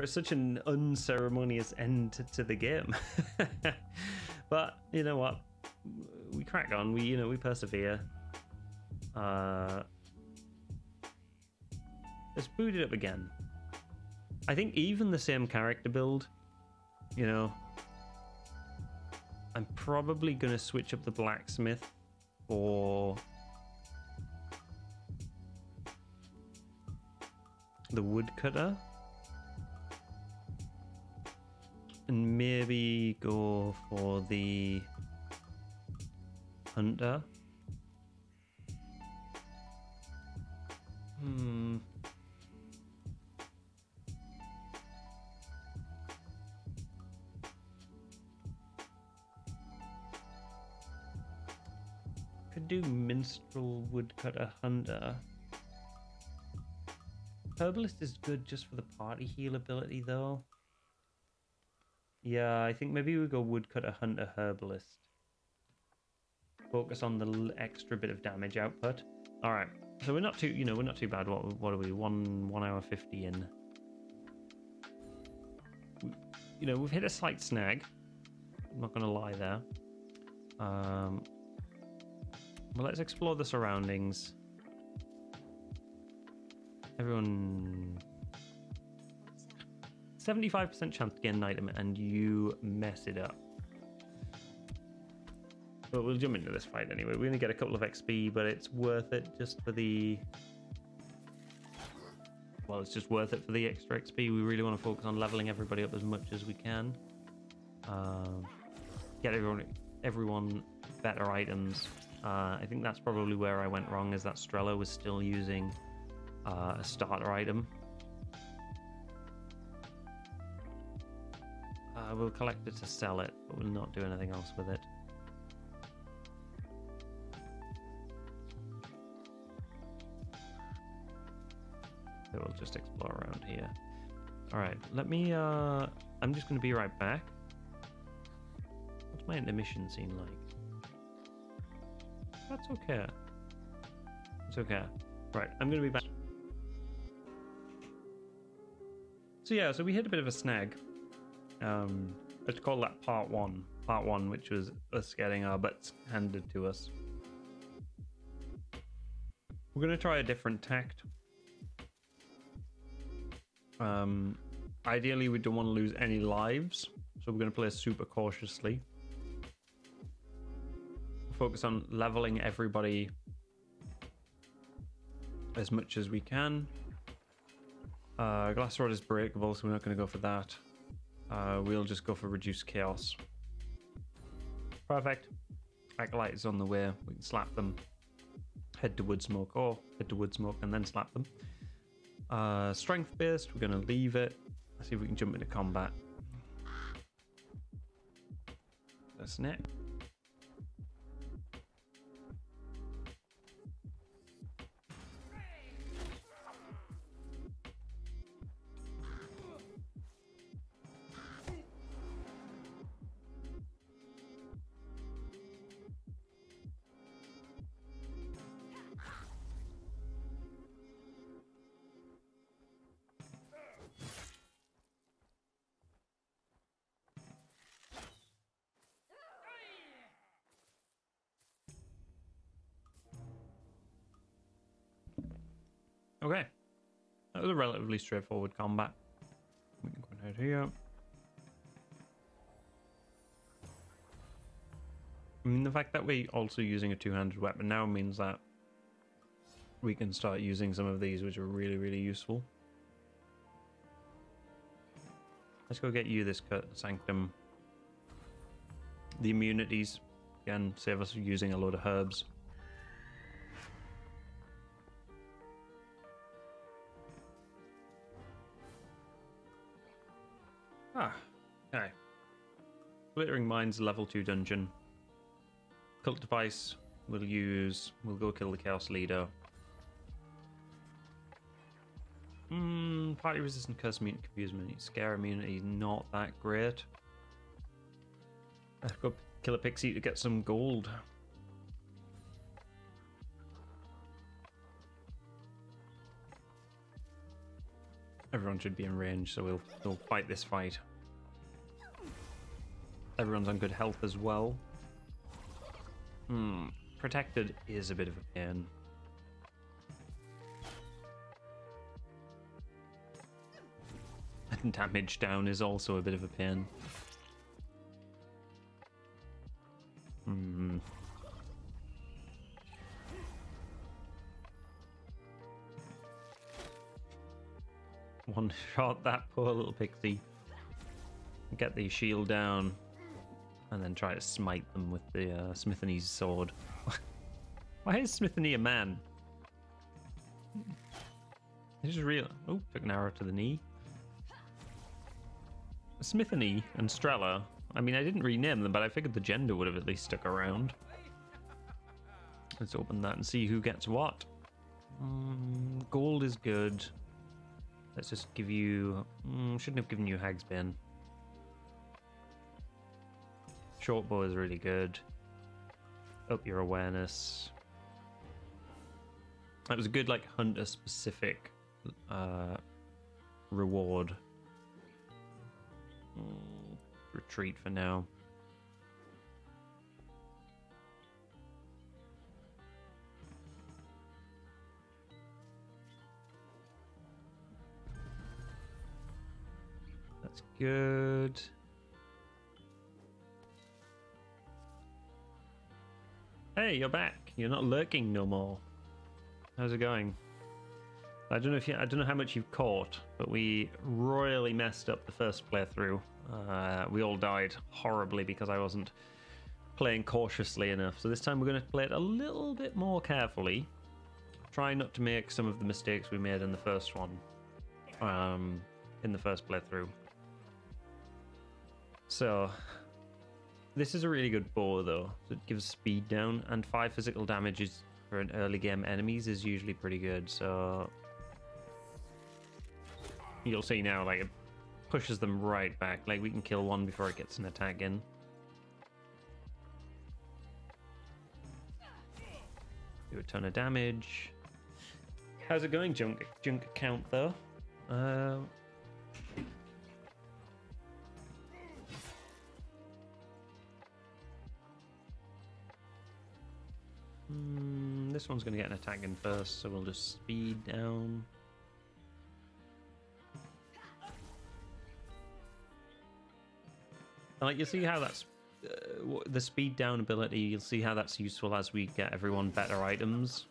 such an unceremonious end to the game. But you know what? We crack on. We persevere. Let's boot it up again. I think even the same character build, I'm probably going to switch up the blacksmith for the woodcutter. And maybe go for the hunter. Could do minstrel, woodcutter, hunter. Herbalist is good just for the party heal ability though. Yeah, I think maybe we go woodcutter, hunter, herbalist. Focus on the extra bit of damage output. All right, so we're not too, we're not too bad. What are we? 1 hour 50 in. We've hit a slight snag. I'm not gonna lie there. Well, let's explore the surroundings. Everyone. 75% chance to get an item and you mess it up. But we'll jump into this fight anyway. We're going to get a couple of XP, but it's worth it just for the... Well, it's just worth it for the extra XP. We really want to focus on leveling everybody up as much as we can. Get everyone better items. I think that's probably where I went wrong, is that Strella was still using a starter item. We'll collect it to sell it, but we'll not do anything else with it. So we'll just explore around here. Alright, let me... I'm just going to be right back. What's my intermission scene like? That's okay. It's okay. Right, I'm going to be back. So yeah, so we hit a bit of a snag. Let's call that part one. Part one, which was us getting our butts handed to us. We're going to try a different tact. Ideally, we don't want to lose any lives, so we're going to play super cautiously. Focus on leveling everybody as much as we can. Glass rod is breakable, so we're not going to go for that. We'll just go for reduced chaos. Perfect. Acolyte is on the way. We can slap them. Head to wood smoke, or head to wood smoke and then slap them. Strength based, we're going to leave it. Let's see if we can jump into combat. That's it. Okay, that was a relatively straightforward combat. We can go ahead here. I mean, the fact that we're also using a two-handed weapon now means that we can start using some of these, which are really, really useful. Let's go get you this Sanctum. The immunities, again, save us using a load of herbs. Okay. Glittering Mines, level 2 dungeon. Cult device, we'll go kill the Chaos Leader. Party resistant curse immunity, confuse immunity, scare immunity, not that great. Let's go kill a pixie to get some gold. Everyone should be in range, so we'll fight this fight. Everyone's on good health as well. Protected is a bit of a pain. And damage down is also a bit of a pain. One shot that poor little pixie. Get the shield down. And then try to smite them with the Smithany's sword. Why is Smithany a man? This is real. Oh, took an arrow to the knee. Smithany and Strella. I mean, I didn't rename them, but I figured the gender would have at least stuck around. Let's open that and see who gets what. Gold is good. Let's just give you... shouldn't have given you Hagsbane. Shortbow is really good. Up your awareness. That was a good, like, hunter-specific reward. Retreat for now. That's good. Hey, you're back. You're not lurking no more. How's it going? I don't know how much you've caught, but we royally messed up the first playthrough. We all died horribly because I wasn't playing cautiously enough. So this time we're going to play it a little bit more carefully. Try not to make some of the mistakes we made in the first one. In the first playthrough. So this is a really good bow though. It gives speed down, and 5 physical damage for an early game enemies is usually pretty good. So you'll see now, like, it pushes them right back. Like, we can kill one before it gets an attack in. Do a ton of damage. How's it going, junk account though? This one's going to get an attack in first, so we'll just speed down. And, like, you'll see how that's the speed down ability. You'll see how that's useful as we get everyone better items.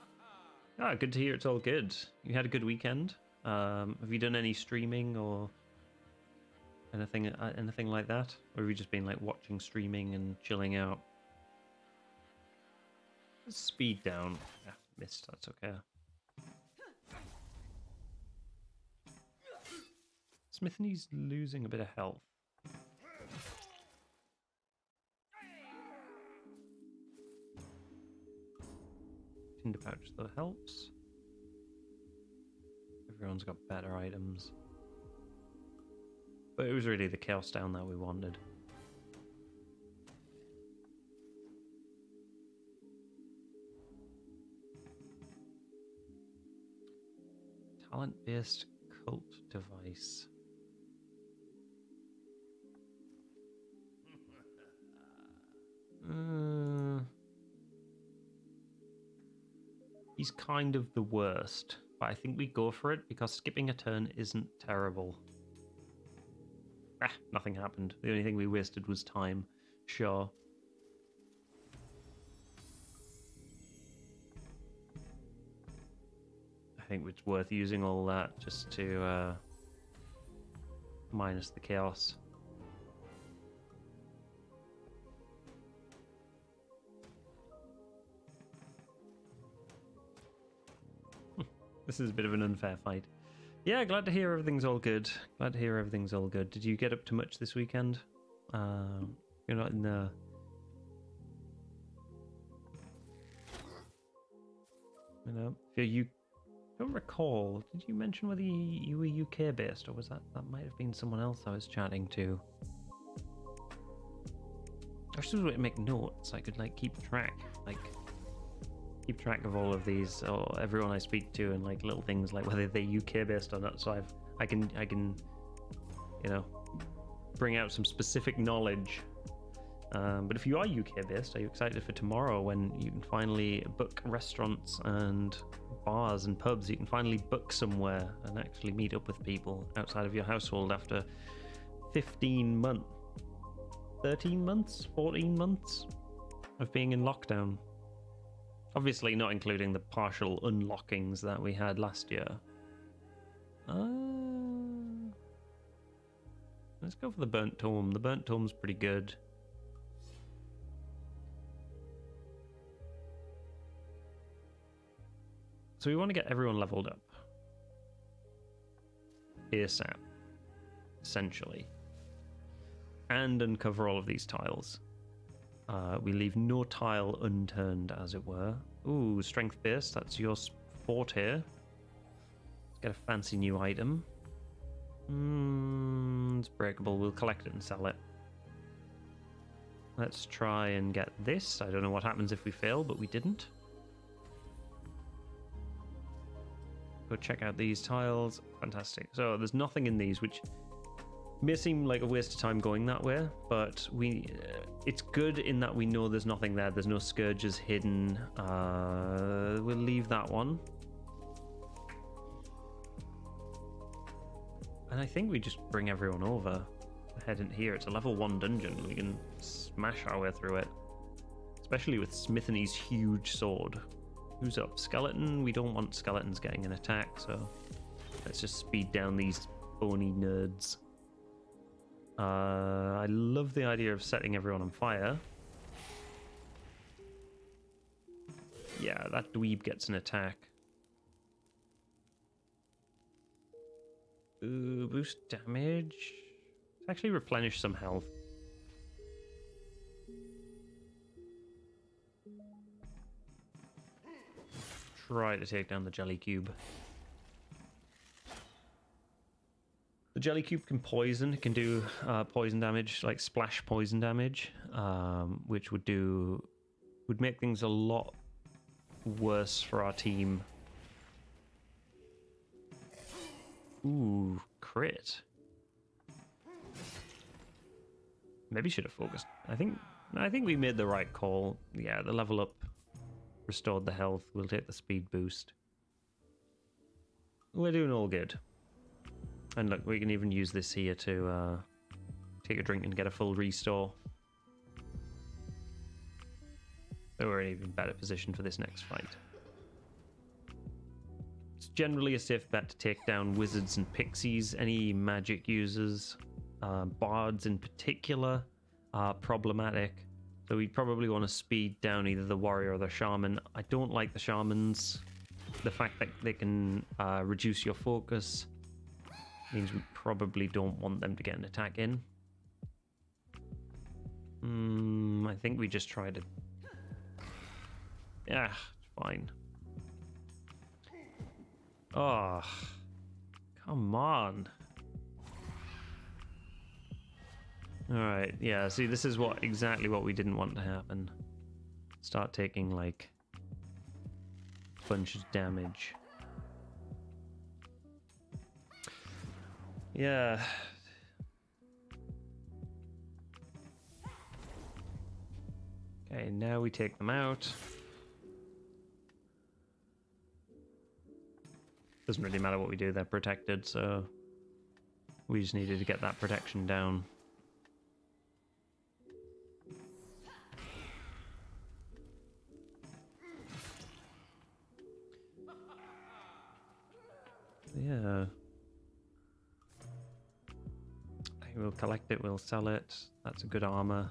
Ah, good to hear. It's all good. You had a good weekend. Have you done any streaming or anything like that, or have you just been like watching streaming and chilling out? Speed down. Yeah, missed. That's okay. Smithany's losing a bit of health. Tinder pouch though helps. Everyone's got better items. But it was really the chaos down that we wanted. Talent-based cult device. He's kind of the worst, but I think we go for it because skipping a turn isn't terrible. Nothing happened. The only thing we wasted was time. Sure. I think it's worth using all that just to minus the chaos. This is a bit of an unfair fight. Yeah, glad to hear everything's all good. Glad to hear everything's all good. Did you get up to much this weekend? You're not in the... You know, you don't recall. Did you mention whether you were UK based, or was that might have been someone else I was chatting to? I should make notes. I could like keep track. Like, keep track of all of these, or everyone I speak to, and like little things like whether they're UK based or not. So I can you know, bring out some specific knowledge. But if you are UK based, are you excited for tomorrow when you can finally book restaurants and bars and pubs? You can finally book somewhere and actually meet up with people outside of your household after 15 months, 13 months, 14 months of being in lockdown. Obviously not including the partial unlockings that we had last year. Let's go for the Burnt Tome. The Burnt Tome's pretty good. So we want to get everyone leveled up ASAP, essentially, and uncover all of these tiles. We leave no tile unturned, as it were. Ooh, strength base, that's your forte. Let's get a fancy new item. It's breakable. We'll collect it and sell it. Let's try and get this. I don't know what happens if we fail, but we didn't. Go check out these tiles. Fantastic. So there's nothing in these, which may seem like a waste of time going that way, but it's good in that we know there's nothing there. There's no scourges hidden. We'll leave that one. And I think we just bring everyone over. Head in here. It's a level 1 dungeon. We can smash our way through it. Especially with Smithany's huge sword. Who's up? Skeleton? We don't want skeletons getting an attack, so let's just speed down these bony nerds. I love the idea of setting everyone on fire. Yeah, that dweeb gets an attack. Ooh, boost damage. Let's actually replenish some health. Try to take down the jelly cube. The jelly cube can poison. It can do poison damage, like splash poison damage, which would make things a lot worse for our team. Ooh, crit. Maybe should have focused. I think we made the right call. Yeah, the level up restored the health. We'll take the speed boost. We're doing all good. And look, we can even use this here to take a drink and get a full restore. So we're in an even better position for this next fight. It's generally a safe bet to take down wizards and pixies. Any magic users, bards in particular, are problematic. So we probably want to speed down either the warrior or the shaman. I don't like the shamans. The fact that they can reduce your focus means we probably don't want them to get an attack in. I think we just try to... Yeah, fine. Oh, come on. Alright, yeah, see, this is exactly what we didn't want to happen. Start taking, like, a bunch of damage. Yeah. Okay, now we take them out. Doesn't really matter what we do, they're protected, so we just needed to get that protection down. Yeah. We'll collect it, we'll sell it. That's a good armor.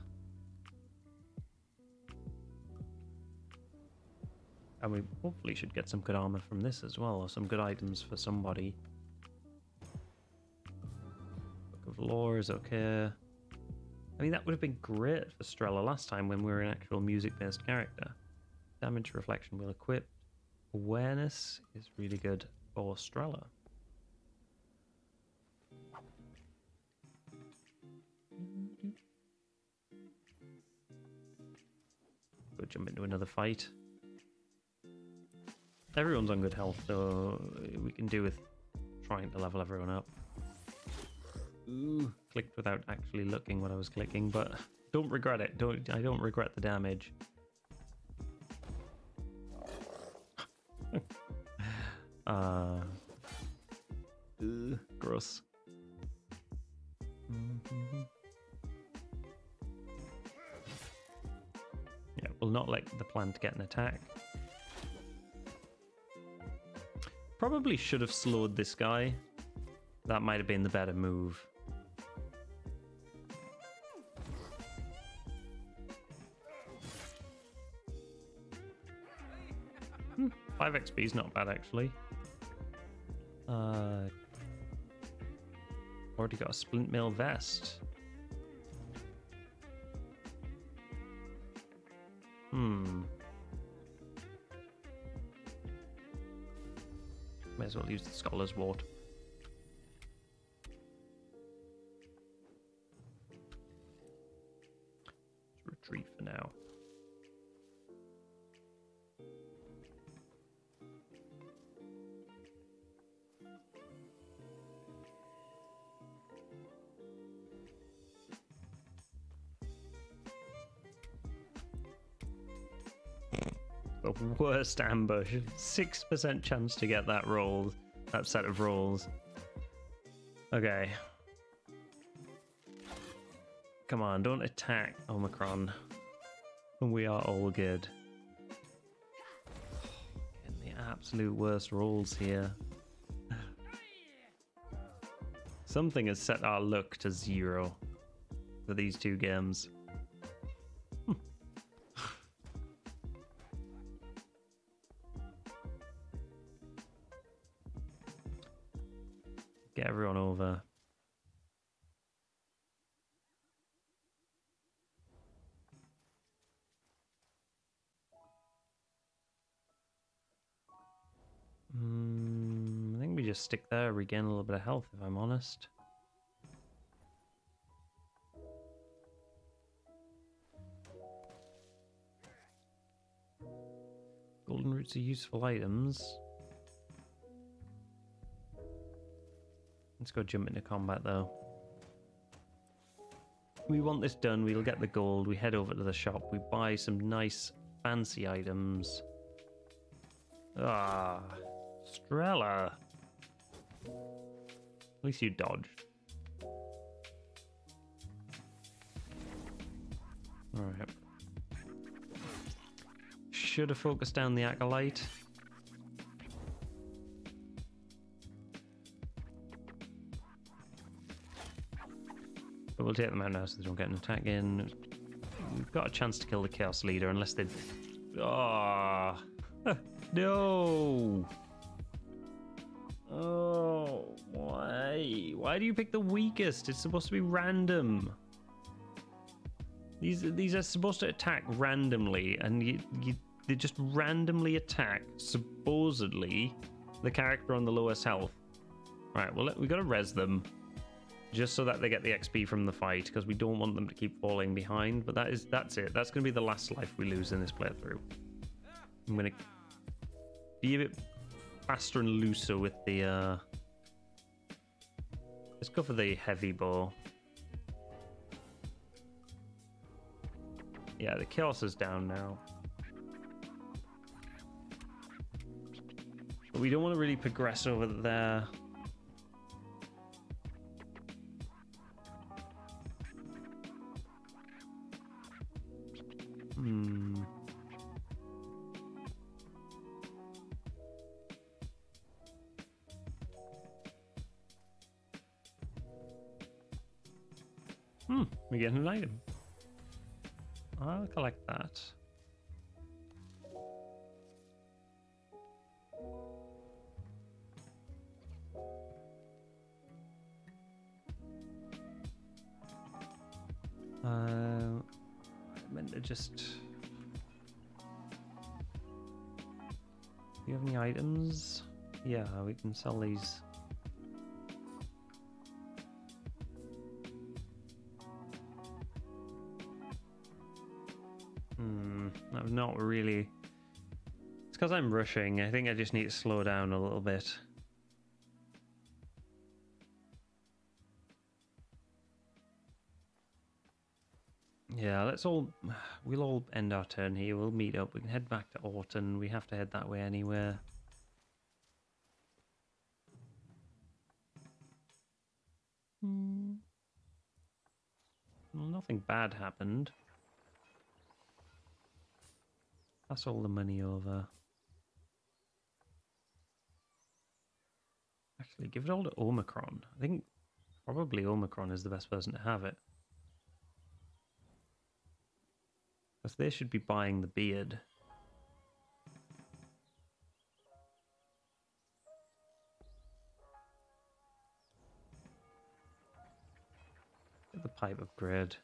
And we hopefully should get some good armor from this as well, or some good items for somebody. Book of Lore is okay. I mean, that would have been great for Strella last time when we were an actual music-based character. Damage reflection will equip. Awareness is really good for Strella. Go jump into another fight. Everyone's on good health, so we can do with trying to level everyone up. Ooh, clicked without actually looking what I was clicking, but don't regret it. I don't regret the damage. Gross. Yeah, we'll not let the plant get an attack. Probably should have slowed this guy. That might have been the better move. 5 XP is not bad, actually. Already got a splint mail vest. May as well use the Scholar's Wart. Let's retreat for now. The worst ambush. 6% chance to get that roll. That set of rolls. Okay. Come on, don't attack Omicron. And we are all good. Getting the absolute worst rolls here. Something has set our luck to 0 for these 2 games. Get everyone over. I think we just stick there, regain a little bit of health, if I'm honest. Golden roots are useful items. Let's go jump into combat, though. We want this done. We'll get the gold. We head over to the shop. We buy some nice, fancy items. Ah, Strella. At least you dodged. Alright. Should have focused down the Acolyte. But we'll take them out now so they don't get an attack in. We've got a chance to kill the Chaos Leader unless they... Oh, no! Oh, why? Why do you pick the weakest? It's supposed to be random. These are supposed to attack randomly, and they just randomly attack, supposedly, the character on the lowest health. Right, well, we got to res them. Just so that they get the XP from the fight, because we don't want them to keep falling behind. But that's it. That's going to be the last life we lose in this playthrough. I'm going to be a bit faster and looser with the... Let's go for the heavy bow. Yeah, the Chaos is down now. But we don't want to really progress over there. We get an item. I'll collect that. I meant to just... Do you have any items? Yeah, we can sell these. That was not really... It's because I'm rushing. I think I just need to slow down a little bit. Yeah, we'll all end our turn here. We'll meet up. We can head back to Orton. We have to head that way anywhere. Well, nothing bad happened. Pass all the money over. Actually, give it all to Omicron. I think probably Omicron is the best person to have it. Because they should be buying the beard. Get the pipe upgrade.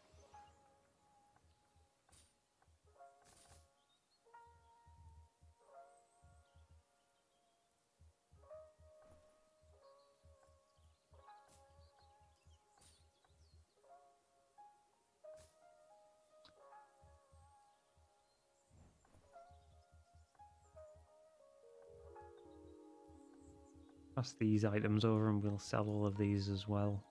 Pass these items over and we'll sell all of these as well.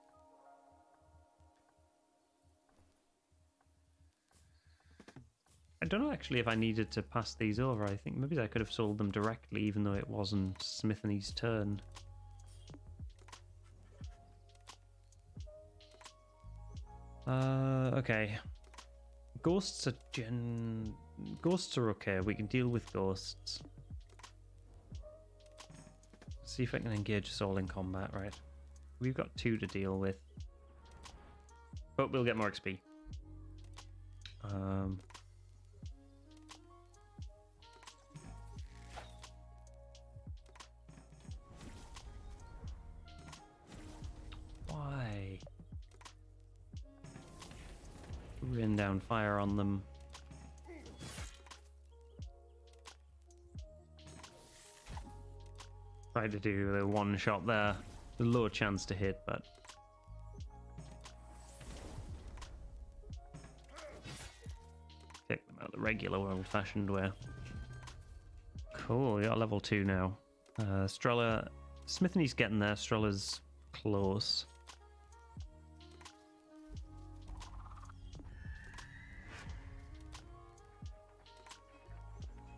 I don't know actually if I needed to pass these over. I think maybe I could have sold them directly even though it wasn't Smithany's turn. Okay. Ghosts are okay. We can deal with ghosts. See if I can engage us all in combat, right? We've got 2 to deal with. But we'll get more XP. Why? Rain down fire on them. Tried to do the one shot there. A low chance to hit, but take them out the regular old-fashioned way. Cool, we got level 2 now. Strella, Smithany's getting there. Strella's close.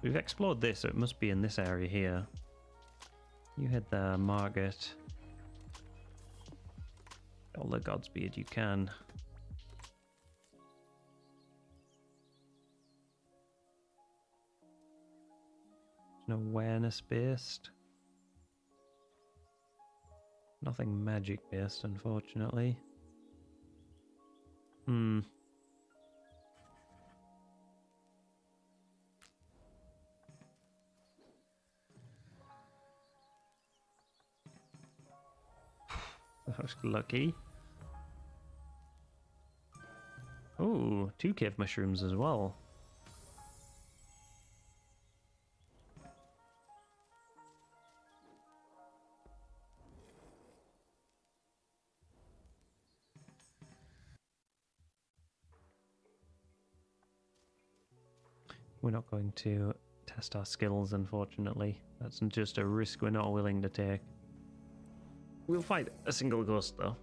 We've explored this, so it must be in this area here. You head there, Margaret. All the Godspeed you can. No awareness based. Nothing magic based, unfortunately. That was lucky. Oh, 2 cave mushrooms as well. We're not going to test our skills, unfortunately. That's just a risk we're not willing to take. We'll fight a single ghost, though.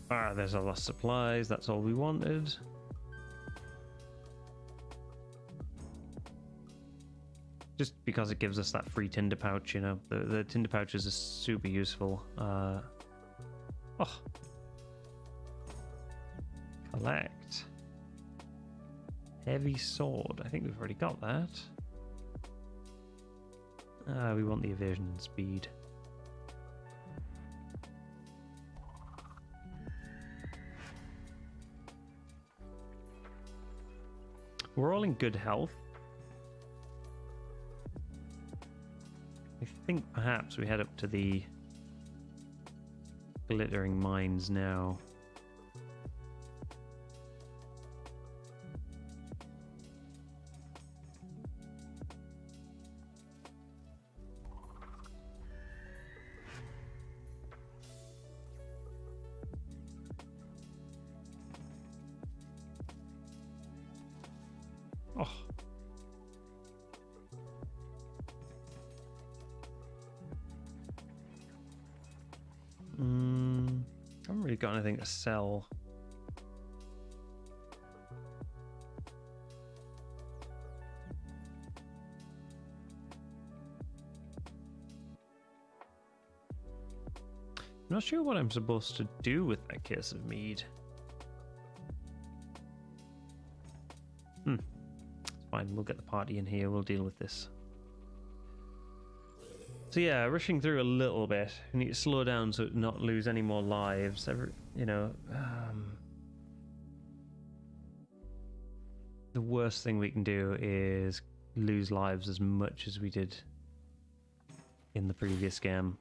Ah, there's our lost supplies. That's all we wanted. Just because it gives us that free tinder pouch, you know. The tinder pouches are super useful. Oh. Collect. Heavy sword. I think we've already got that. We want the evasion and speed. We're all in good health. I think perhaps we head up to the glittering mines now. Oh. I haven't really got anything to sell. I'm not sure what I'm supposed to do with that case of mead. It's fine, we'll get the party in here, we'll deal with this. So yeah, rushing through a little bit. We need to slow down so to not lose any more lives. The worst thing we can do is lose lives as much as we did in the previous game.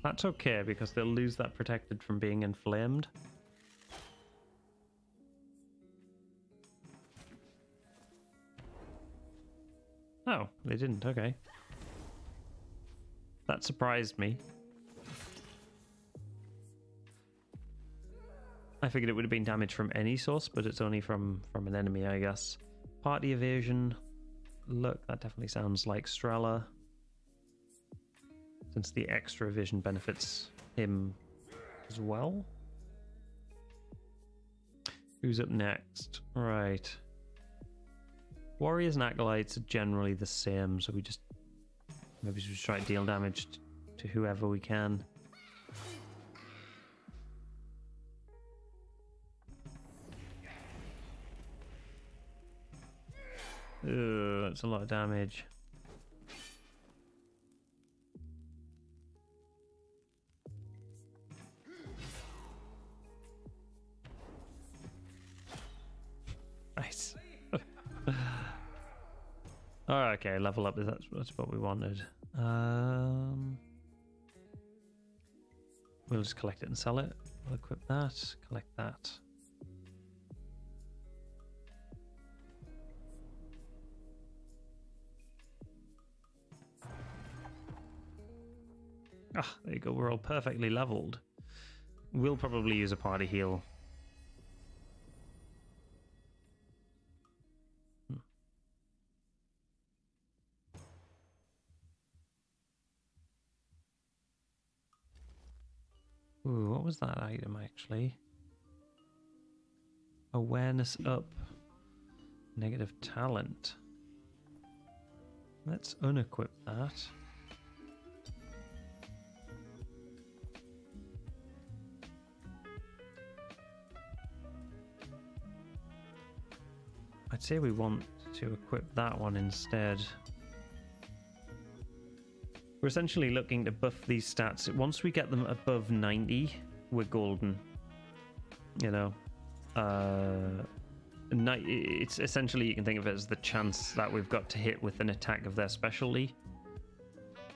That's okay, because they'll lose that protected from being inflamed. Oh, they didn't, okay. That surprised me. I figured it would have been damage from any source, but it's only from an enemy, I guess. Party evasion. Look, that definitely sounds like Strela. Since the extra vision benefits him as well. Who's up next? Right. Warriors and acolytes are generally the same, so we just maybe we should try to deal damage to whoever we can. Ugh, that's a lot of damage. Nice. Oh, okay, level up. That's what we wanted. We'll just collect it and sell it. We'll equip that. Collect that. Ah, there you go. We're all perfectly leveled. We'll probably use a party heal. Ooh, what was that item actually? Awareness up. Negative talent. Let's unequip that. I'd say we want to equip that one instead. We're essentially looking to buff these stats. Once we get them above 90, we're golden. You know, it's essentially, you can think of it as the chance that we've got to hit with an attack of their specialty.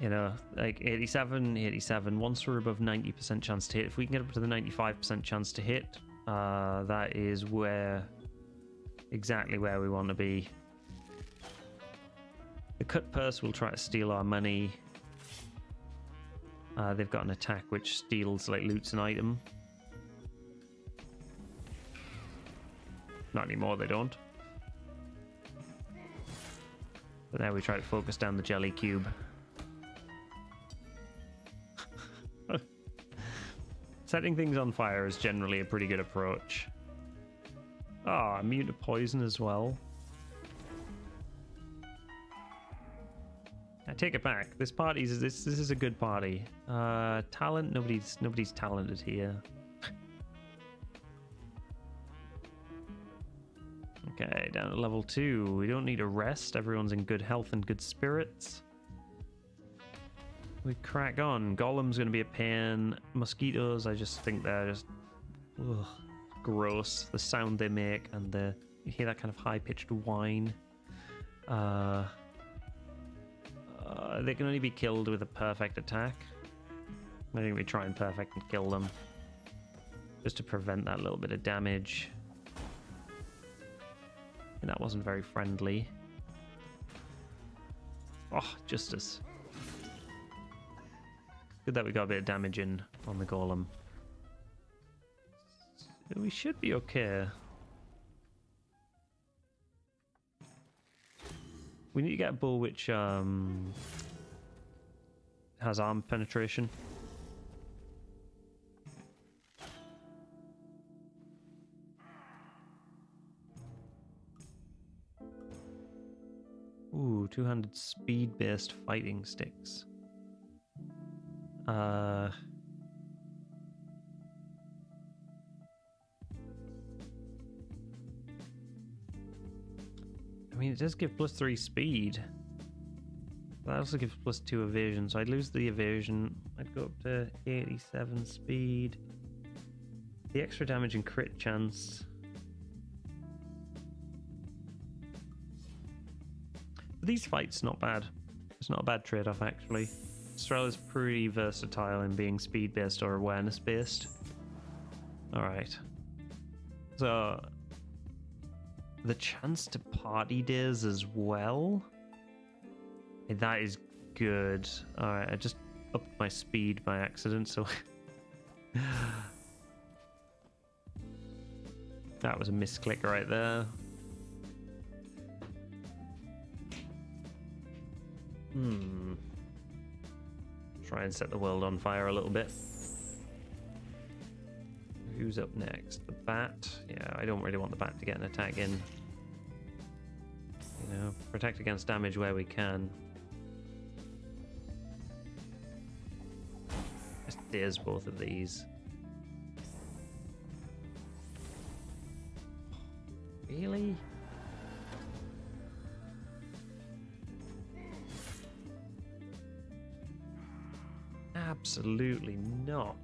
You know, like 87, 87. Once we're above 90% chance to hit, if we can get up to the 95% chance to hit, that is exactly where we want to be. The cut purse will try to steal our money. They've got an attack which steals, like, loots an item. Not anymore, they don't. But now we try to focus down the jelly cube. Setting things on fire is generally a pretty good approach. Ah, immune to poison as well. I take it back. This is a good party. Talent, nobody's talented here. Okay, down to level 2. We don't need a rest. Everyone's in good health and good spirits. We crack on. Golem's going to be a pain. Mosquitoes, I just think they're just gross. The sound they make, and you hear that kind of high-pitched whine. They can only be killed with a perfect attack. I think we try and perfect and kill them, just to prevent that little bit of damage. that wasn't very friendly. Oh, justice. Good that we got a bit of damage in on the golem. So we should be okay. We need to get a bull which has arm penetration. Ooh, 200 speed-based fighting sticks. I mean, it does give +3 speed. That also gives +2 evasion, so I'd lose the evasion. I'd go up to 87 speed. The extra damage and crit chance. For these fights, not bad. It's not a bad trade-off, actually. Strella's pretty versatile in being speed-based or awareness-based. Alright. So, the chance to party days as well. That is good. Alright, I just upped my speed by accident, so... that was a misclick right there. Try and set the world on fire a little bit. Who's up next? The bat? Yeah, I don't really want the bat to get an attack in. You know, protect against damage where we can. Just daze both of these. Really? Absolutely not.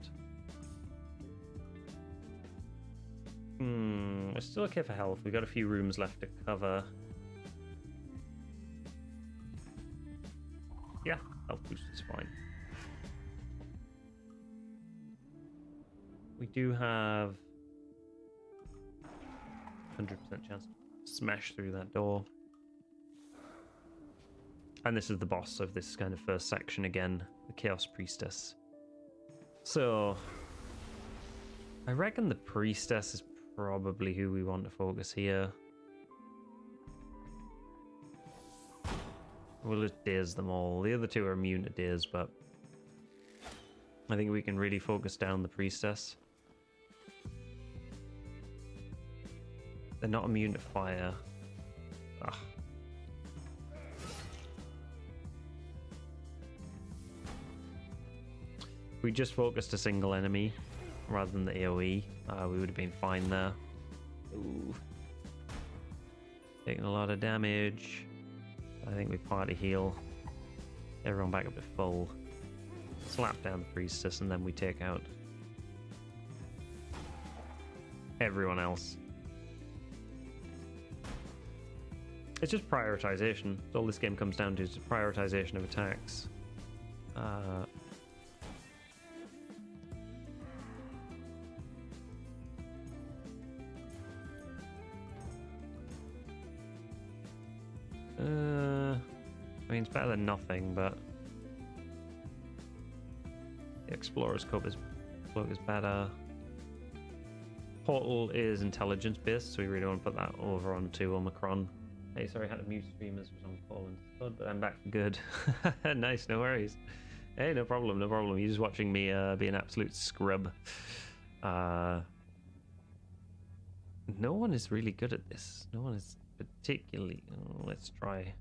We're still okay for health. We've got a few rooms left to cover. Yeah, health boost is fine. We do have 100% chance to smash through that door. And this is the boss of this kind of first section again, the Chaos Priestess. So, I reckon the Priestess is probably who we want to focus here. We'll just daze them all. The other two are immune to daze, but I think we can really focus down the Priestess. They're not immune to fire. Ugh. If we just focused a single enemy rather than the AoE, we would have been fine there. Ooh. Taking a lot of damage. I think we party heal. Everyone back up to full. Slap down the Priestess and then we take out everyone else. It's just prioritization. That's all this game comes down to, is prioritization of attacks. I mean, it's better than nothing, but the Explorer's Cloak is better. Portal is intelligence based, so we really want to put that over onto Omicron. Hey, sorry, I had to mute streamers was on call and flood, but I'm back for good. Nice, no worries. Hey, no problem, no problem. You're just watching me be an absolute scrub. No one is really good at this. No one is particularly... Oh, let's try.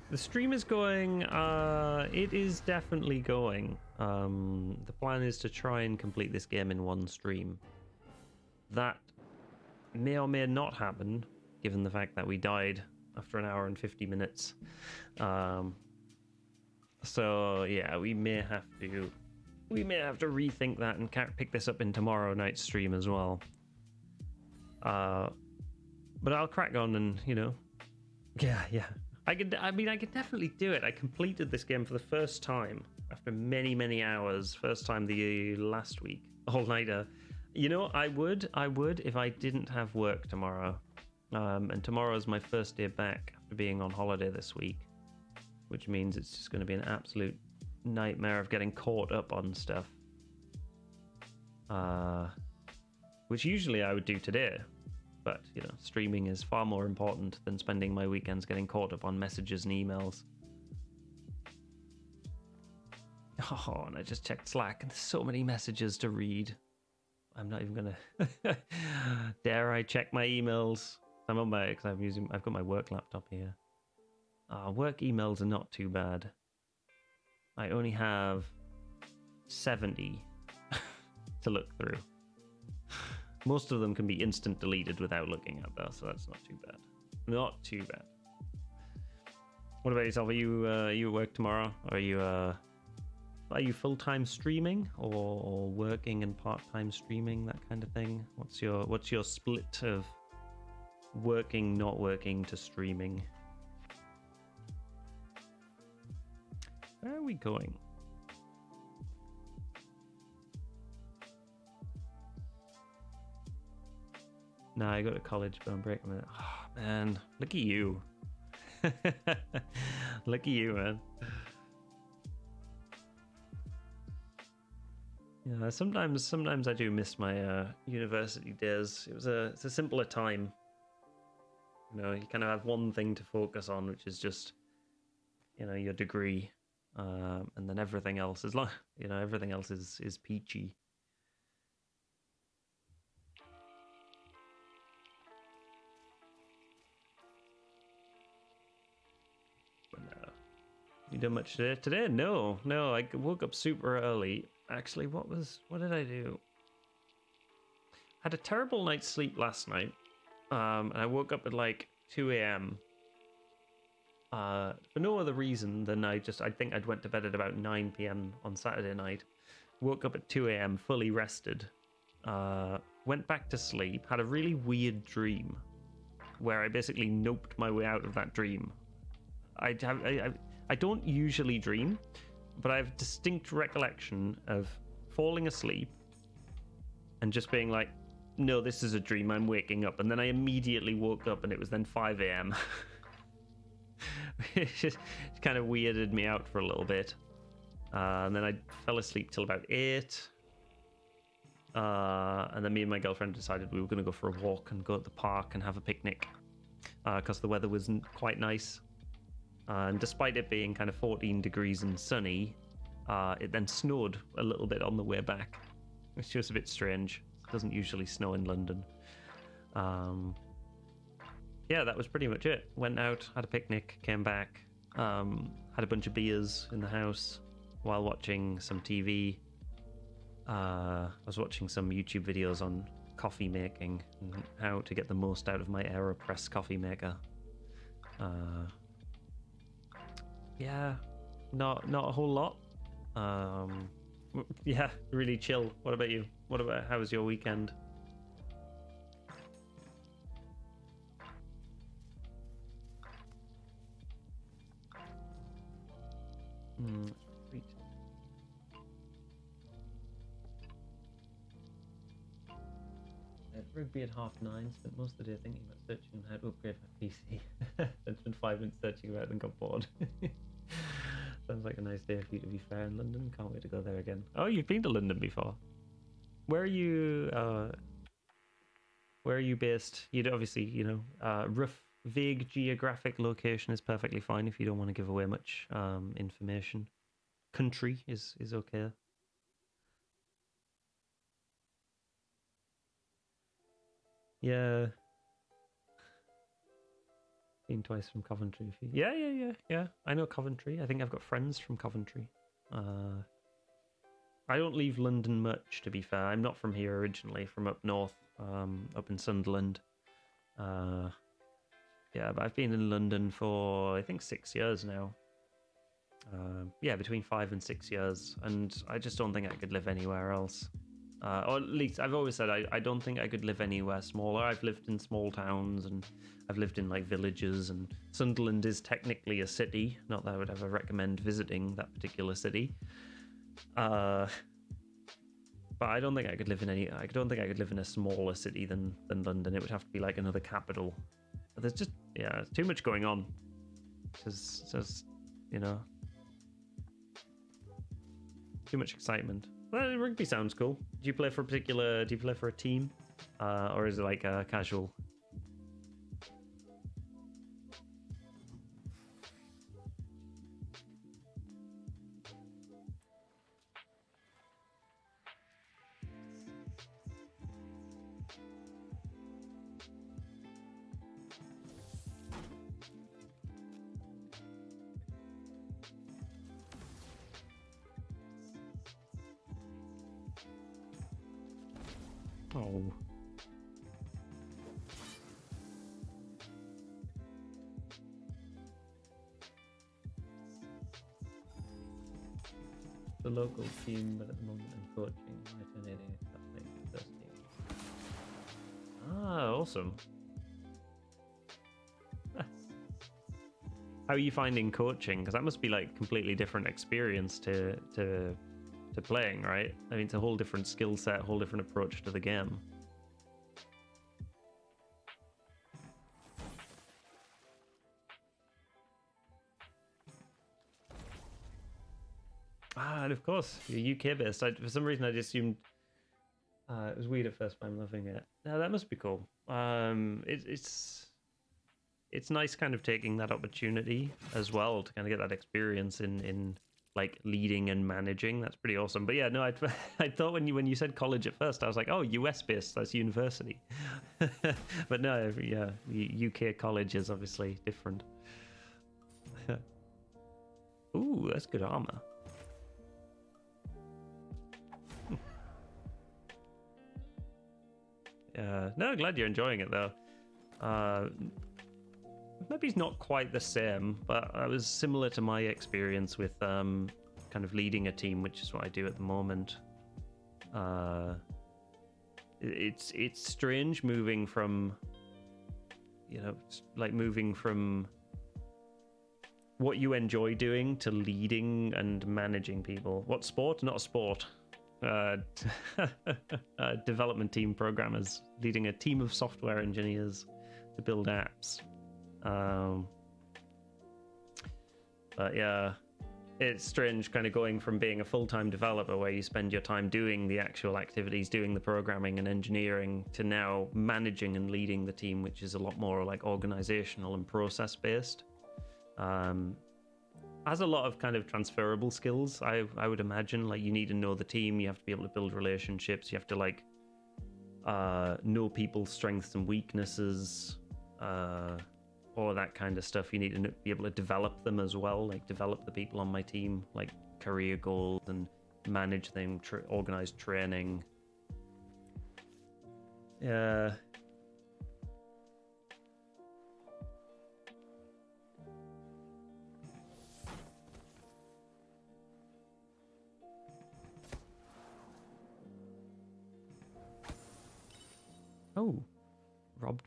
The stream is going. It is definitely going. The plan is to try and complete this game in one stream. That may or may not happen, given the fact that we died after an hour and 50 minutes. So yeah, we may have to rethink that and pick this up in tomorrow night's stream as well. But I'll crack on and, you know, yeah. I could definitely do it. I completed this game for the first time after many hours. First time the last week, all-nighter. You know, I would if I didn't have work tomorrow. And tomorrow's my first day back after being on holiday this week, which means it's just going to be an absolute nightmare of getting caught up on stuff. Which usually I would do today, but you know, streaming is far more important than spending my weekends getting caught up on messages and emails. Oh, and I just checked Slack and there's so many messages to read. I'm not even gonna dare I check my emails. I'm on my, because I've got my work laptop here. Work emails are not too bad. I only have 70 to look through. Most of them can be instant deleted without looking at that, so that's not too bad. Not too bad. What about yourself? Are you at work tomorrow? Are you full-time streaming or working and part-time streaming, that kind of thing? What's your split of working, not working to streaming? Where are we going? Nah, I go to college, but I'm breaking it. Oh, man, look at you. Look at you, man. Yeah, sometimes I do miss my university days. It's a simpler time. You know, you kind of have one thing to focus on, which is just, you know, your degree, and then everything else is like, you know, everything else is peachy. But no. You done much today? Today? No. I woke up super early. Actually, what did I do? Had a terrible night's sleep last night, and I woke up at like 2 a.m. For no other reason than I think I'd went to bed at about 9 p.m. on Saturday night. Woke up at 2 a.m. fully rested. Went back to sleep. Had a really weird dream, where I basically noped my way out of that dream. I don't usually dream, but I have distinct recollection of falling asleep and just being like, no, this is a dream, I'm waking up. And then I immediately woke up and it was then 5 a.m. It just kind of weirded me out for a little bit. And then I fell asleep till about 8. And then me and my girlfriend decided we were going to go for a walk and go to the park and have a picnic, because the weather was quite nice. And despite it being kind of 14 degrees and sunny, it then snowed a little bit on the way back, which was a bit strange. It doesn't usually snow in London. Yeah, that was pretty much it. Went out, had a picnic, came back, had a bunch of beers in the house while watching some TV. I was watching some YouTube videos on coffee making and how to get the most out of my AeroPress coffee maker. Yeah, not a whole lot. Yeah, really chill. What about you? How was your weekend? Sweet. Rugby at 9:30. Spent most of the day thinking about searching how to upgrade my PC. Then spent 5 minutes searching about it and got bored. Sounds like a nice day for you, to be fair, in London. Can't wait to go there again. Oh, you've been to London before. Where are you? Where are you based? You'd obviously, you know, rough, vague geographic location is perfectly fine if you don't want to give away much information. Country is okay. Yeah. Been twice from Coventry. Yeah. I know Coventry. I think I've got friends from Coventry. I don't leave London much, to be fair. I'm not from here originally, from up north, up in Sunderland. Yeah, but I've been in London for, I think, 6 years now. Yeah, between 5 and 6 years, and I just don't think I could live anywhere else. Or at least I've always said I don't think I could live anywhere smaller. I've lived in small towns and I've lived in like villages, and Sunderland is technically a city. Not that I would ever recommend visiting that particular city. But I don't think I could live in any. I don't think I could live in a smaller city than London. It would have to be like another capital. But there's just there's too much going on. Just you know, too much excitement. Well, rugby sounds cool. Do you play for a particular? Do you play for a team, or is it like casual? Oh. The local team, but at the moment I'm coaching. Alternating first team. Ah, awesome. How are you finding coaching? Because that must be like completely different experience to playing, right? I mean, it's a whole different skill set, whole different approach to the game. Ah, and of course, you're UK based. For some reason, I just assumed it was weird at first, but I'm loving it. No, that must be cool. It's nice kind of taking that opportunity as well to kind of get that experience in like leading and managing. That's pretty awesome. But yeah, no, I thought when you said college at first, I was like, oh, US based, that's university. But no, yeah, UK college is obviously different. Ooh, that's good armor. Yeah, no, glad you're enjoying it though. Maybe it's not quite the same, but it was similar to my experience with kind of leading a team, which is what I do at the moment. It's strange moving from, like moving from what you enjoy doing to leading and managing people. What sport? Not a sport. Development team programmers, leading a team of software engineers to build apps. But yeah, it's strange kind of going from being a full-time developer where you spend your time doing the actual activities, doing the programming and engineering, to now managing and leading the team, which is a lot more like organizational and process based. Has a lot of kind of transferable skills, I would imagine. Like, you need to know the team, you have to be able to build relationships, you have to like know people's strengths and weaknesses, all of that kind of stuff. You need to be able to develop them as well, like develop the people on my team, like career goals, and manage them, organize training. Yeah. Oh, robbed.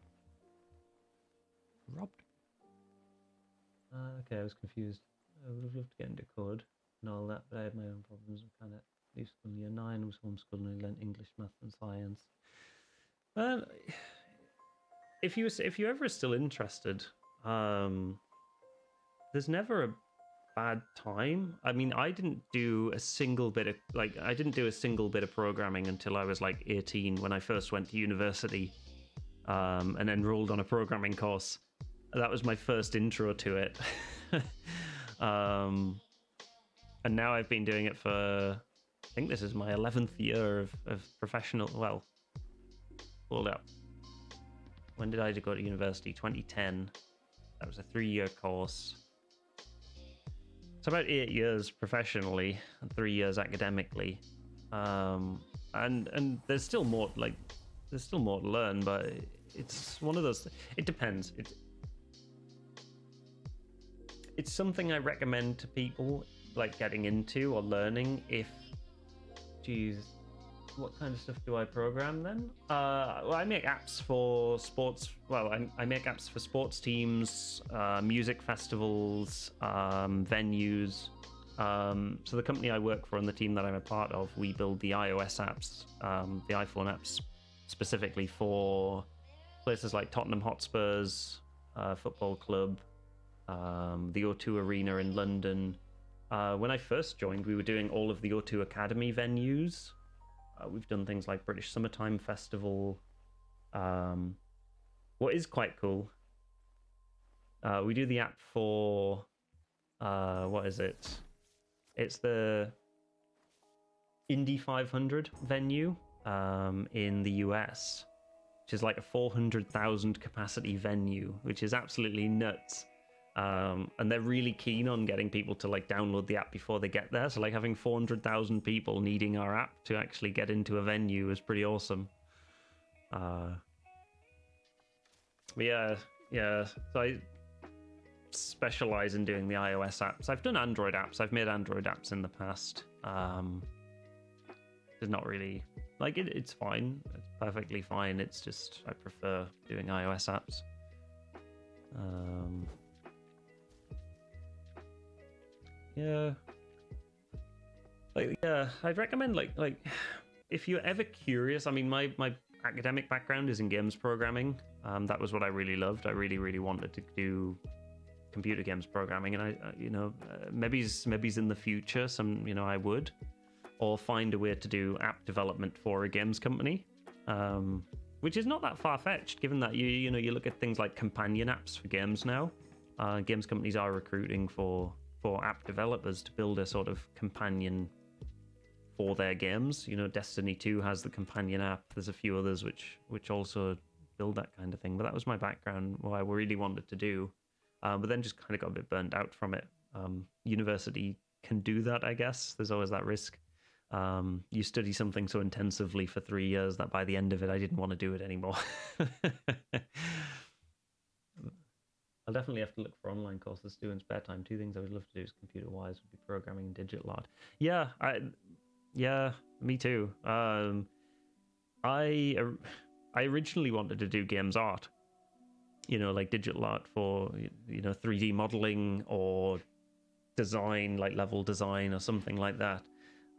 Okay, I was confused. I would have loved to get into code and all that, but I had my own problems. I kind of leave school in year 9, was homeschooling, and learned English, math, and science. If you ever are still interested, there's never a bad time. I mean, I didn't do a single bit of programming until I was like 18, when I first went to university, and enrolled on a programming course. That was my first intro to it. And now I've been doing it for, I think this is my 11th year of professional. Well, hold up. When did I go to university? 2010. That was a 3-year course. It's about 8 years professionally and 3 years academically. And there's still more, there's still more to learn, but it's one of those, it depends. It's something I recommend to people, like, getting into or learning. If, geez, what kind of stuff do I program then? Well, I make apps for sports. Well, I make apps for sports teams, music festivals, venues, So the company I work for and the team that I'm a part of, we build the iOS apps, the iPhone apps specifically for places like Tottenham Hotspurs Football Club, the O2 Arena in London. When I first joined, we were doing all of the O2 Academy venues. We've done things like British Summertime Festival. What is quite cool, we do the app for, what is it? It's the Indy 500 venue in the US, which is like a 400,000 capacity venue, which is absolutely nuts. And they're really keen on getting people to like download the app before they get there. So like having 400,000 people needing our app to actually get into a venue is pretty awesome. But yeah. So I specialize in doing the iOS apps. I've done Android apps. I've made Android apps in the past. It's not really like it's fine. It's perfectly fine. It's just I prefer doing iOS apps. Yeah. I'd recommend like if you're ever curious. I mean, my academic background is in games programming. That was what I really loved. I really wanted to do computer games programming, and maybe's in the future I would, or find a way to do app development for a games company, which is not that far-fetched given that you look at things like companion apps for games now. Games companies are recruiting for app developers to build a sort of companion for their games. Destiny 2 has the companion app. There's a few others which also build that kind of thing, but that was my background, what I really wanted to do. But then just kind of got a bit burnt out from it. University can do that, I guess. There's always that risk. You study something so intensively for 3 years that by the end of it, I didn't want to do it anymore. I'll definitely have to look for online courses to do in spare time. Two things I would love to do is computer-wise would be programming and digital art. Yeah, me too. I originally wanted to do games art. Like digital art for 3D modeling or design, like level design or something like that.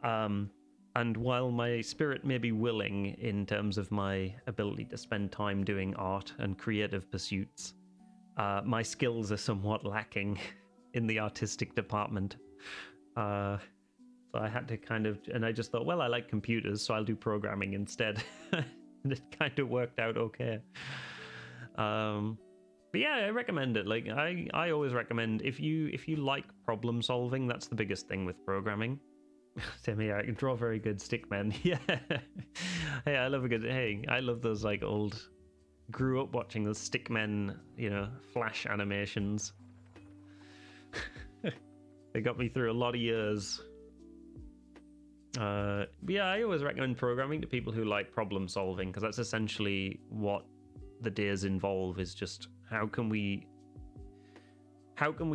And while my spirit may be willing in terms of my ability to spend time doing art and creative pursuits, my skills are somewhat lacking in the artistic department. So I had to and I just thought, well, I like computers, so I'll do programming instead. And it kind of worked out okay. But yeah, I recommend it. Like I always recommend if you like problem solving, that's the biggest thing with programming. Same here, I can draw very good stickmen. Yeah. Hey, I love those like old, grew up watching those stickmen, flash animations. They got me through a lot of years. But yeah, I always recommend programming to people who like problem solving, because that's essentially what the days involve, is just how can we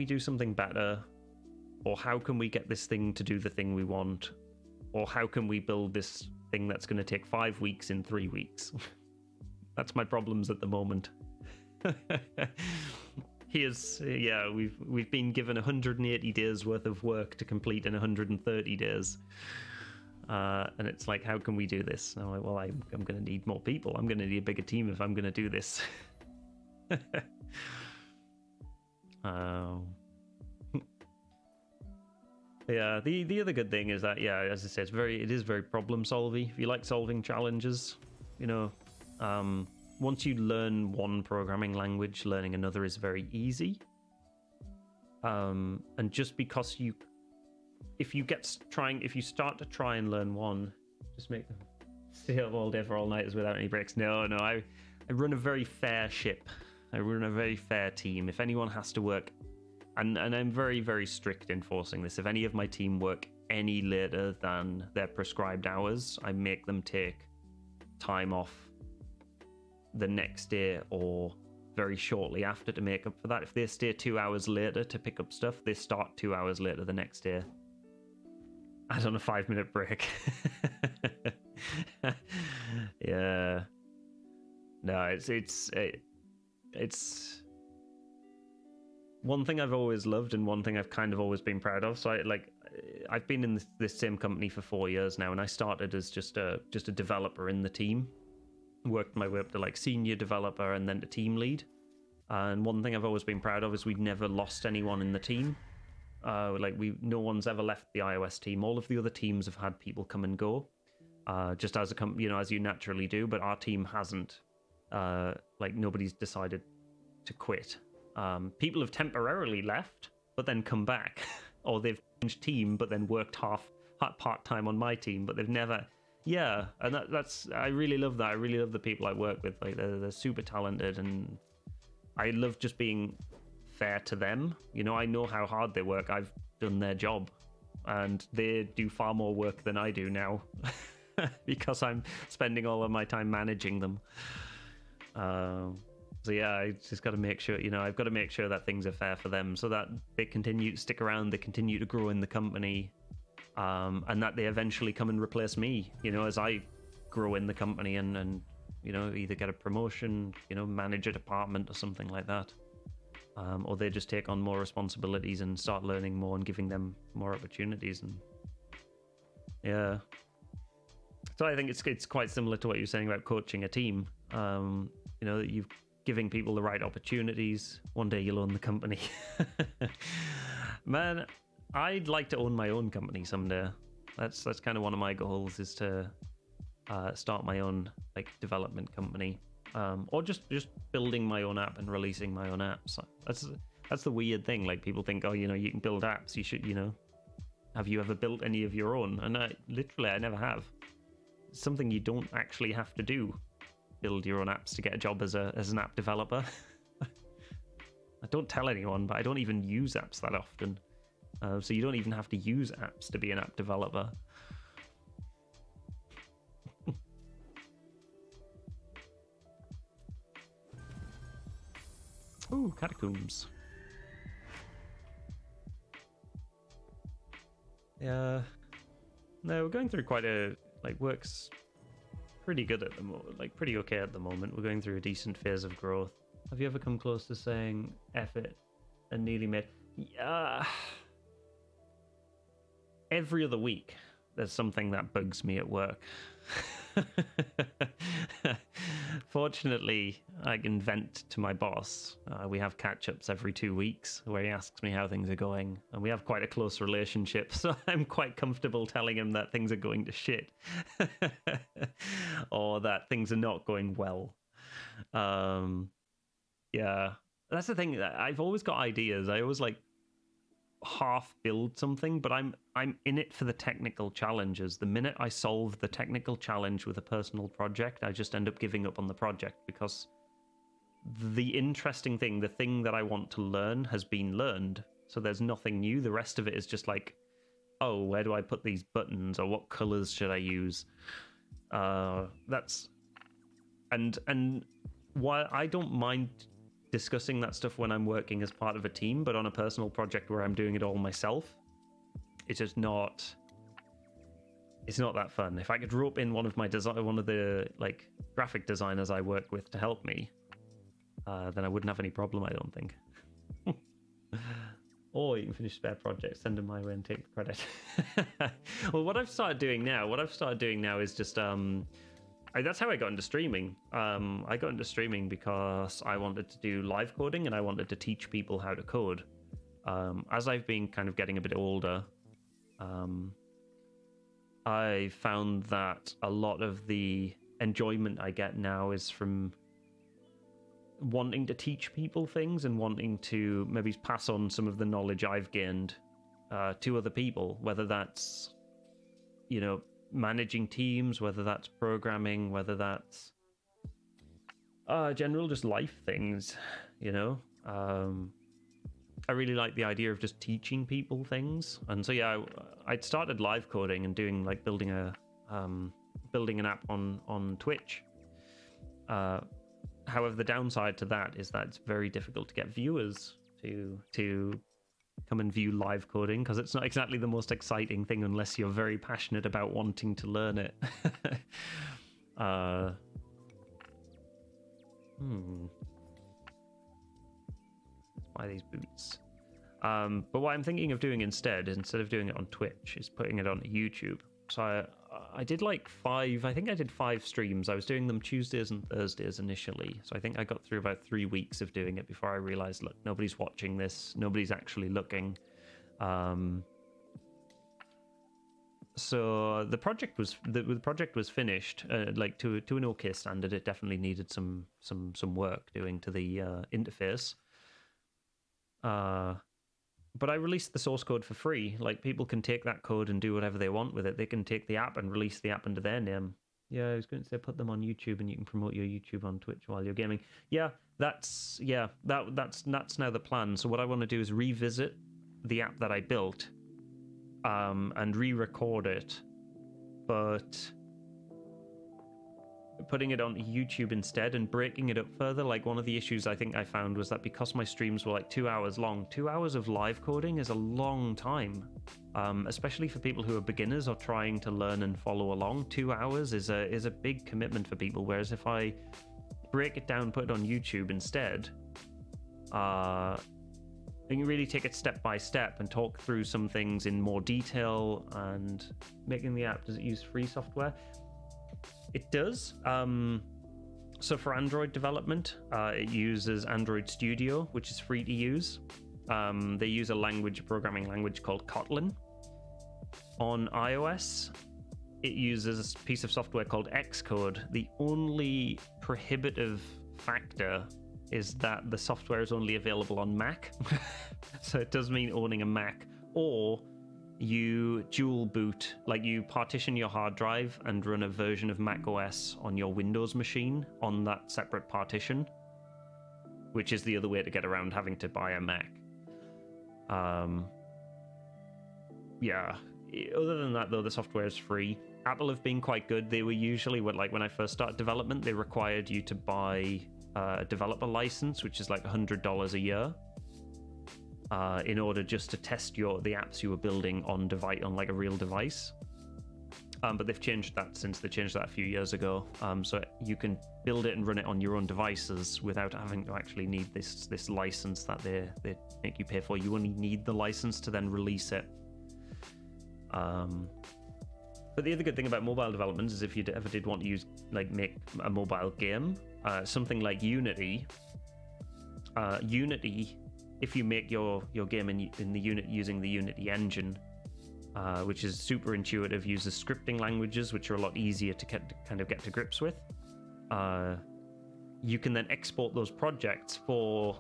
do something better, or how can we get this thing to do the thing we want, or how can we build this thing that's going to take 5 weeks in 3 weeks. That's my problems at the moment. We've been given 180 days worth of work to complete in 130 days. And it's like, how can we do this? And I'm like, well, I'm going to need more people. I'm going to need a bigger team if I'm going to do this. Yeah, the other good thing is that, yeah, as I said, it is very problem solving. If you like solving challenges, once you learn one programming language, learning another is very easy. And just because if you start to try and learn one, just make them stay up all day for all nighters without any breaks. No, I run a very fair ship. I run a very fair team. If anyone has to work, and I'm very, very strict enforcing this, if any of my team work any later than their prescribed hours, I make them take time off the next day or very shortly after to make up for that. If they stay 2 hours later to pick up stuff, they start 2 hours later the next day. Add on a 5-minute break. Yeah. No, it's one thing I've always loved and one thing I've kind of always been proud of. So I've been in this same company for 4 years now, and I started as just a developer in the team. Worked my way up to like senior developer and then to team lead. And one thing I've always been proud of is we've never lost anyone in the team. No one's ever left the iOS team. All of the other teams have had people come and go, just as a company, as you naturally do. But our team hasn't. Nobody's decided to quit. People have temporarily left, but then come back, or they've changed team, but then worked part time on my team. But they've never. Yeah, and that's I really love that. I really love the people I work with. Like they're super talented, and I love just being fair to them. I know how hard they work. I've done their job, and they do far more work than I do now because I'm spending all of my time managing them. So yeah, I just got to make sure, I've got to make sure that things are fair for them, so that they continue to stick around, they continue to grow in the company. And that they eventually come and replace me, as I grow in the company and either get a promotion, manage a department or something like that. Or they just take on more responsibilities and start learning more and giving them more opportunities. And yeah. So I think it's quite similar to what you're saying about coaching a team. That you're giving people the right opportunities. One day you'll own the company. Man, I'd like to own my own company someday. That's kind of one of my goals, is to start my own development company, or just building my own app and releasing my own apps. That's the weird thing. Like, people think, oh, you can build apps. You should, have you ever built any of your own? And I never have. It's something you don't actually have to do. Build your own apps to get a job as an app developer. I don't tell anyone, but I don't even use apps that often. So you don't even have to use apps to be an app developer. Ooh, catacombs. Yeah. No, we're going through quite work's pretty good at the moment, pretty okay at the moment. We're going through a decent phase of growth. Have you ever come close to saying F it and nearly made... Yeah. Every other week, there's something that bugs me at work. Fortunately, I can vent to my boss. We have catch-ups every 2 weeks where he asks me how things are going, and we have quite a close relationship, so I'm quite comfortable telling him that things are going to shit or that things are not going well. Yeah, that's the thing. I've always got ideas. I always half build something, but I'm in it for the technical challenges. The minute I solve the technical challenge with a personal project, I just end up giving up on the project, because the interesting thing, the thing that I want to learn, has been learned. So there's nothing new. The rest of it is just oh, where do I put these buttons, or what colors should I use? And while I don't mind discussing that stuff when I'm working as part of a team, but on a personal project where I'm doing it all myself, it's just not that fun. If I could rope in one of the graphic designers I work with to help me, then I wouldn't have any problem, I don't think. Or you can finish spare projects, send them my way and take the credit. Well, what I've started doing now is just that's how I got into streaming. I got into streaming because I wanted to do live coding, and I wanted to teach people how to code. As I've been kind of getting a bit older, I found that a lot of the enjoyment I get now is from wanting to teach people things and wanting to maybe pass on some of the knowledge I've gained to other people, whether that's, managing teams, whether that's programming, whether that's general just life things, I really like the idea of just teaching people things. And so yeah, I'd started live coding and doing building an app on Twitch. However, the downside to that is that it's very difficult to get viewers to come and view live coding, because it's not exactly the most exciting thing unless you're very passionate about wanting to learn it. Let's buy these boots. But what I'm thinking of doing instead of doing it on Twitch, is putting it on YouTube. So I did like I think I did 5 streams. I was doing them Tuesdays and Thursdays initially. So I think I got through about 3 weeks of doing it before I realized, look, nobody's watching this. Nobody's actually looking. So the project was finished, like to an okay standard. It definitely needed some work doing to the interface. But I released the source code for free. Like, people can take that code and do whatever they want with it. They can take the app and release the app under their name. Yeah, I was going to say put them on YouTube, and you can promote your YouTube on Twitch while you're gaming. Yeah, that's now the plan. So what I want to do is revisit the app that I built, and re-record it, but putting it on YouTube instead and breaking it up further. Like, one of the issues I think I found was that because my streams were like 2 hours long, 2 hours of live coding is a long time, especially for people who are beginners or trying to learn and follow along. 2 hours is a big commitment for people, whereas if I break it down, put it on YouTube instead, you can really take it step by step and talk through some things in more detail. And making the app, does it use free software? It does. So for Android development, it uses Android Studio, which is free to use. They use a programming language called Kotlin. On iOS, it uses a piece of software called Xcode. The only prohibitive factor is that the software is only available on Mac. So it does mean owning a Mac, or you dual boot, like you partition your hard drive and run a version of Mac OS on your Windows machine on that separate partition, which is the other way to get around having to buy a Mac. Yeah, other than that though, the software is free. Apple have been quite good. They were usually, when I first started development, they required you to buy a developer license, which is like $100 a year, in order just to test the apps you were building on like a real device. But they've changed that since they changed that a few years ago. So you can build it and run it on your own devices without having to actually need this license that they make you pay for. You only need the license to then release it. But the other good thing about mobile development is if you ever did want to make a mobile game, something like Unity, if you make your game in the Unity using the Unity engine, which is super intuitive, uses scripting languages which are a lot easier to get to grips with, you can then export those projects for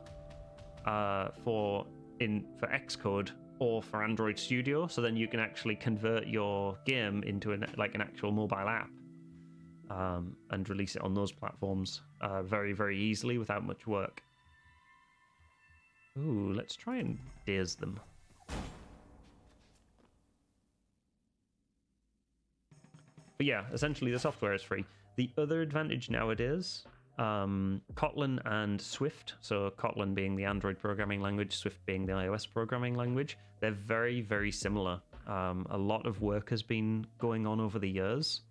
Xcode or for Android Studio. So then you can actually convert your game into an actual mobile app, and release it on those platforms very, very easily without much work. Ooh, let's try and daze them. But yeah, essentially the software is free. The other advantage nowadays, Kotlin and Swift, so Kotlin being the Android programming language, Swift being the iOS programming language, they're very, very similar. A lot of work has been going on over the years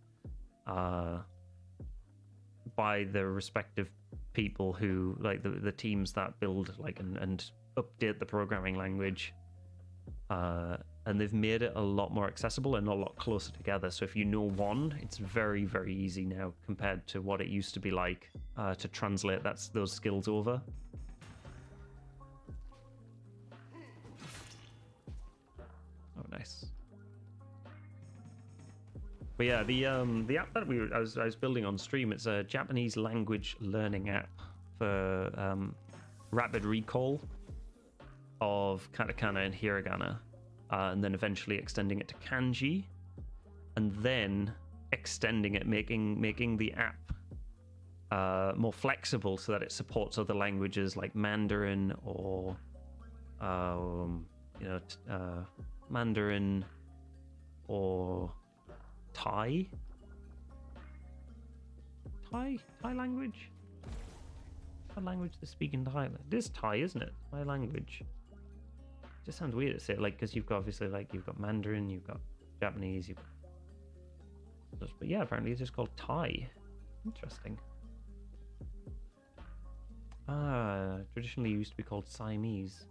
by the respective people who, like the teams that build and update the programming language, and they've made it a lot more accessible and a lot closer together. So if you know one, it's very, very easy now compared to what it used to be like to translate those skills over. Oh, nice. But yeah, the app that I was building on stream, it's a Japanese language learning app for rapid recall of katakana and hiragana, and then eventually extending it to kanji, and then extending it, making the app more flexible so that it supports other languages like Mandarin or Mandarin or Thai language. What language they speak in Thailand? It is Thai, isn't it? Thai language. It just sounds weird to say, because you've got obviously you've got Mandarin, you've got Japanese, but yeah, apparently it's just called Thai. Interesting. Traditionally used to be called Siamese.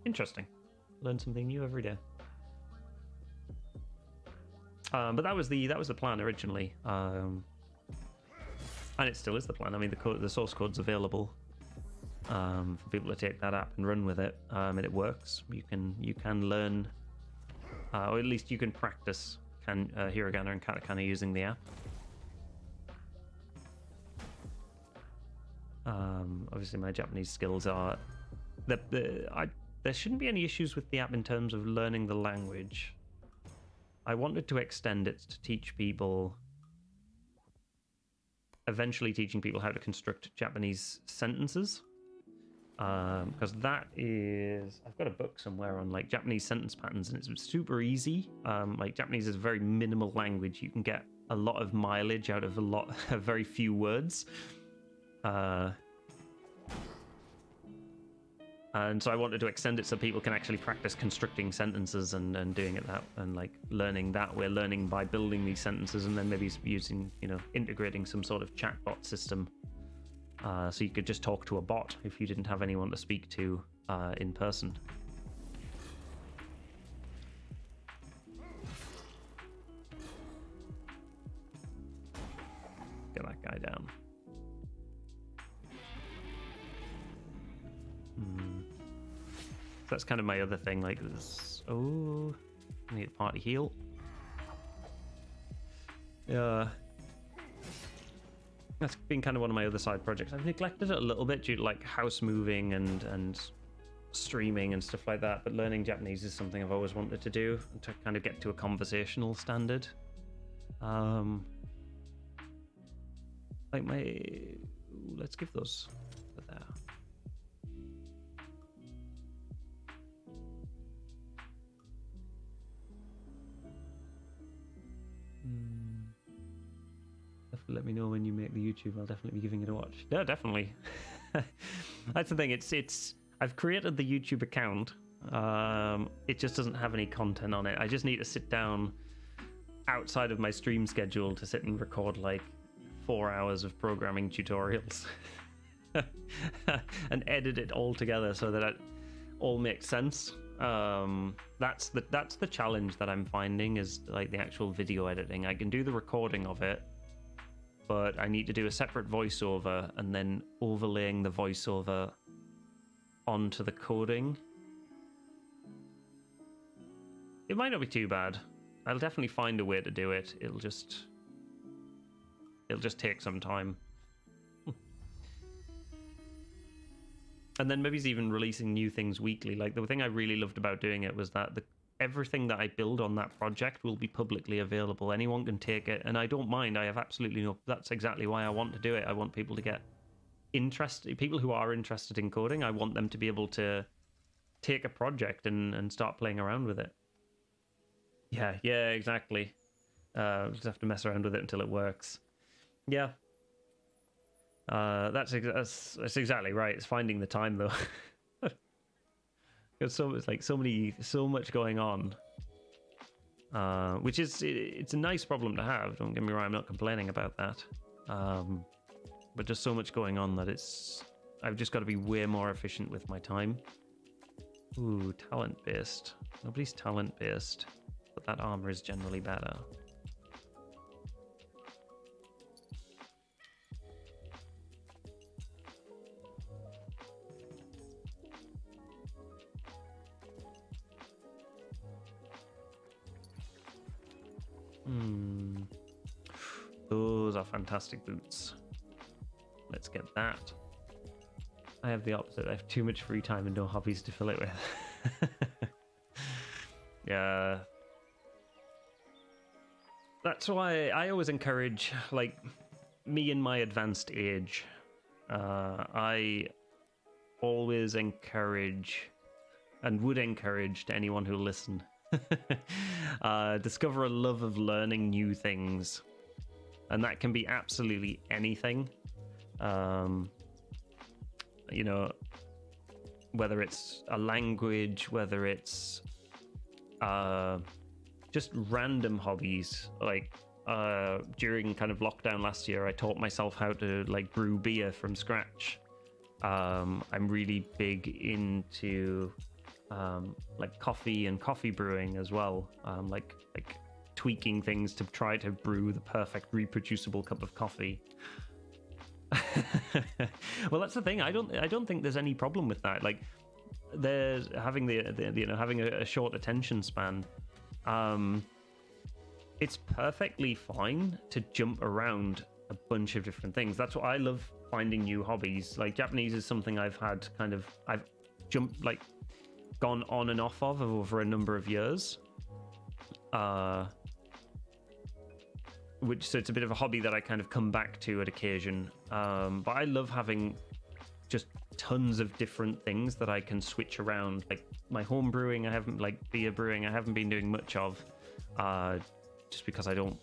Interesting. Learn something new every day. But that was the plan originally, and it still is the plan. I mean, the source code's available for people to take that app and run with it, and it works. You can learn, or at least you can practice hiragana and katakana using the app. Obviously, my Japanese skills are there shouldn't be any issues with the app in terms of learning the language. I wanted to extend it to teach people, eventually teaching people how to construct Japanese sentences. Because that is, I've got a book somewhere on like Japanese sentence patterns, and it's super easy. Like Japanese is a very minimal language. You can get a lot of mileage out of very few words. And so I wanted to extend it so people can actually practice constructing sentences and doing it that, and like learning that. We're learning by building these sentences and then maybe using, integrating some sort of chatbot system. So you could just talk to a bot if you didn't have anyone to speak to in person. Get that guy down. So that's kind of my other thing, like this. Oh, I need a party heal. Yeah. That's been kind of one of my other side projects. I've neglected it a little bit due to like house moving and streaming and stuff like that, but learning Japanese is something I've always wanted to do, and to kind of get to a conversational standard. Like let's give those there. Let me know when you make the YouTube. I'll definitely be giving it a watch. Yeah, definitely. That's the thing. It's. I've created the YouTube account. It just doesn't have any content on it. I just need to sit down outside of my stream schedule to sit and record like 4 hours of programming tutorials and edit it all together so that it all makes sense. That's the challenge that I'm finding, is like the actual video editing. I can do the recording of it, but I need to do a separate voiceover and then overlaying the voiceover onto the coding. It might not be too bad. I'll definitely find a way to do it. It'll just take some time. And then maybe it's even releasing new things weekly. Like, the thing I really loved about doing it was that everything that I build on that project will be publicly available. Anyone can take it, and I don't mind. I have absolutely no... That's exactly why I want to do it. I want people to get interested. People who are interested in coding, I want them to be able to take a project and start playing around with it. Yeah, exactly. Just have to mess around with it until it works. Yeah. That's exactly right. It's finding the time, though. It's so much going on, which it's a nice problem to have. Don't get me wrong, I'm not complaining about that. But just so much going on that I've just got to be way more efficient with my time. Ooh, talent based. Nobody's talent based, but that armor is generally better. Those are fantastic boots. Let's get that. I have the opposite. I have too much free time and no hobbies to fill it with. Yeah. That's why I always encourage, like, me in my advanced age, I always encourage and would encourage to anyone who'll listen. Discover a love of learning new things, and that can be absolutely anything. Whether it's a language, whether it's just random hobbies. Like during kind of lockdown last year, I taught myself how to like brew beer from scratch. I'm really big into like coffee and coffee brewing as well, like tweaking things to try to brew the perfect reproducible cup of coffee. Well, that's the thing. I don't think there's any problem with that. Like, there's having the having a short attention span. It's perfectly fine to jump around a bunch of different things. That's what I love, finding new hobbies. Like, Japanese is something I've jumped, like, gone on and off of over a number of years. So it's a bit of a hobby that I kind of come back to at occasion. But I love having just tons of different things that I can switch around. Like my home brewing, beer brewing, I haven't been doing much of, just because I don't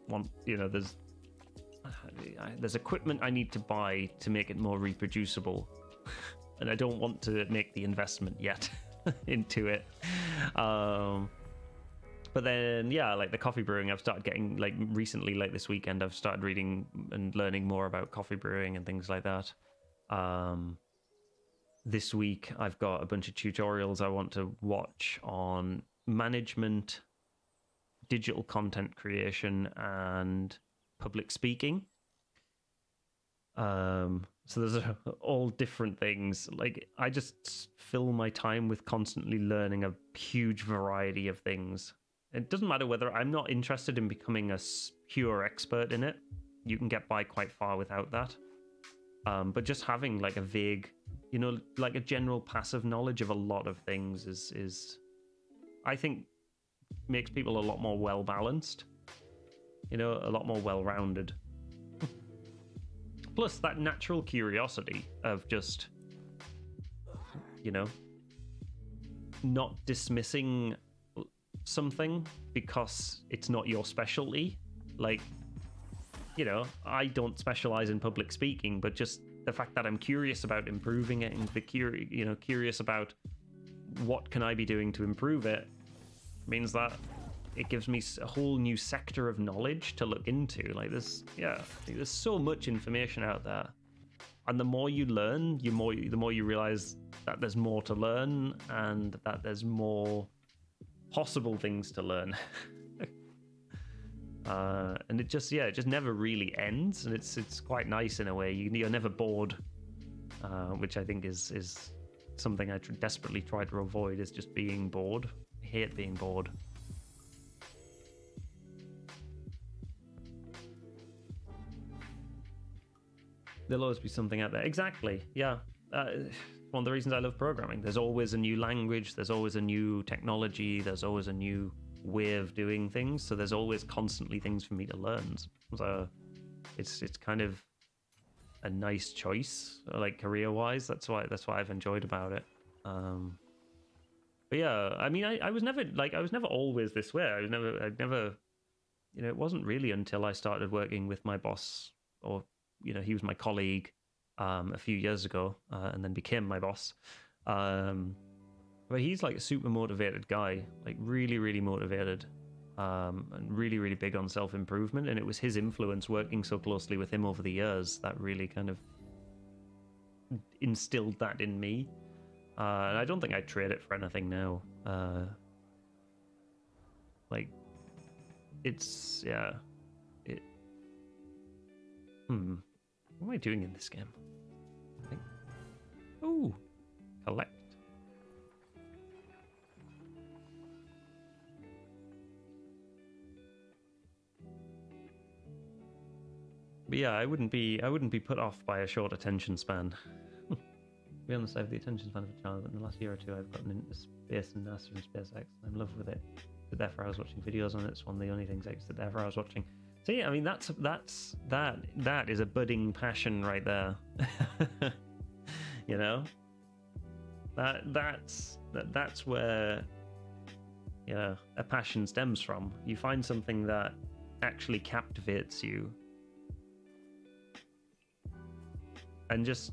want, there's equipment I need to buy to make it more reproducible, and I don't want to make the investment yet into it. But then, yeah, like the coffee brewing, I've started getting, like, recently, like this weekend, I've started reading and learning more about coffee brewing and things like that. This week, I've got a bunch of tutorials I want to watch on management, digital content creation, and public speaking. So there's all different things. Like, I just fill my time with constantly learning a huge variety of things. It doesn't matter whether I'm not interested in becoming a pure expert in it. You can get by quite far without that. But just having like a vague, like a general passive knowledge of a lot of things is I think makes people a lot more well-balanced, a lot more well-rounded. Plus that natural curiosity of just, not dismissing something because it's not your specialty. Like, I don't specialize in public speaking, but just the fact that I'm curious about improving it and curious about what can I be doing to improve it means that it gives me a whole new sector of knowledge to look into. Like, there's so much information out there, and the more you learn, the more you realize that there's more to learn and that there's more possible things to learn. And it just never really ends, and it's quite nice in a way. You're never bored, which I think is something I desperately try to avoid, is just being bored. I hate being bored. There'll always be something out there. Exactly. Yeah. One of the reasons I love programming. There's always a new language. There's always a new technology. There's always a new way of doing things. So there's always constantly things for me to learn. So it's kind of a nice choice, like career-wise. That's why I've enjoyed about it. But yeah, I mean, I was never always this way. I'd never, it wasn't really until I started working with my boss, or he was my colleague a few years ago, and then became my boss. But he's like a super motivated guy, like really, really motivated, and really, really big on self-improvement. And it was his influence, working so closely with him over the years, that really kind of instilled that in me. And I don't think I'd trade it for anything now. Like, it's, yeah. What am I doing in this game? Oh, collect. But yeah, I wouldn't be put off by a short attention span. To be honest, I have the attention span of a child, but in the last year or two I've gotten into space and NASA and SpaceX. I'm in love with it. Sit there for hours watching videos on it. It's one of the only things I can sit there for hours watching. So yeah, I mean, that is a budding passion right there. That's where a passion stems from. You find something that actually captivates you, and just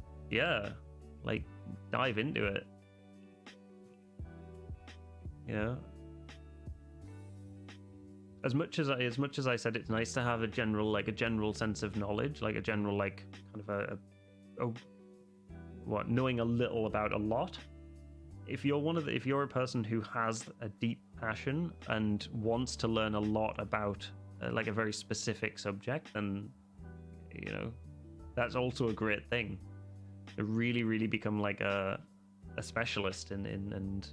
like dive into it. As much as I said, it's nice to have a general sense of knowledge, like a general, like, kind of knowing a little about a lot. if you're a person who has a deep passion and wants to learn a lot about like a very specific subject, then that's also a great thing. To really become like a specialist in and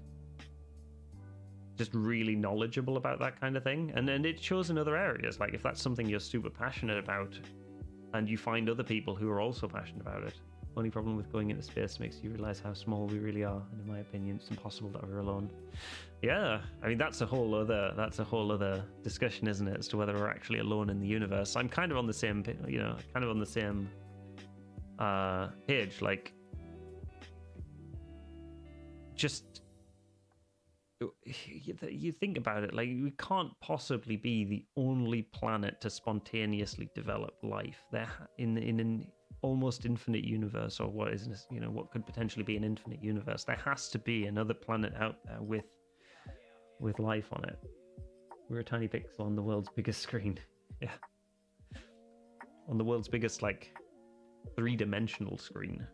just really knowledgeable about that kind of thing. And then it shows in other areas. Like if that's something you're super passionate about and you find other people who are also passionate about it. Only problem with going into space makes you realize how small we really are, and in my opinion it's impossible that we're alone. Yeah, I mean that's a whole other discussion, isn't it, as to whether we're actually alone in the universe. I'm kind of on the same page. Like, just you think about it, like we can't possibly be the only planet to spontaneously develop life there in an almost infinite universe, or what is this, what could potentially be an infinite universe. There has to be another planet out there with life on it. We're a tiny pixel on the world's biggest screen. Yeah, on the world's biggest like 3-dimensional screen.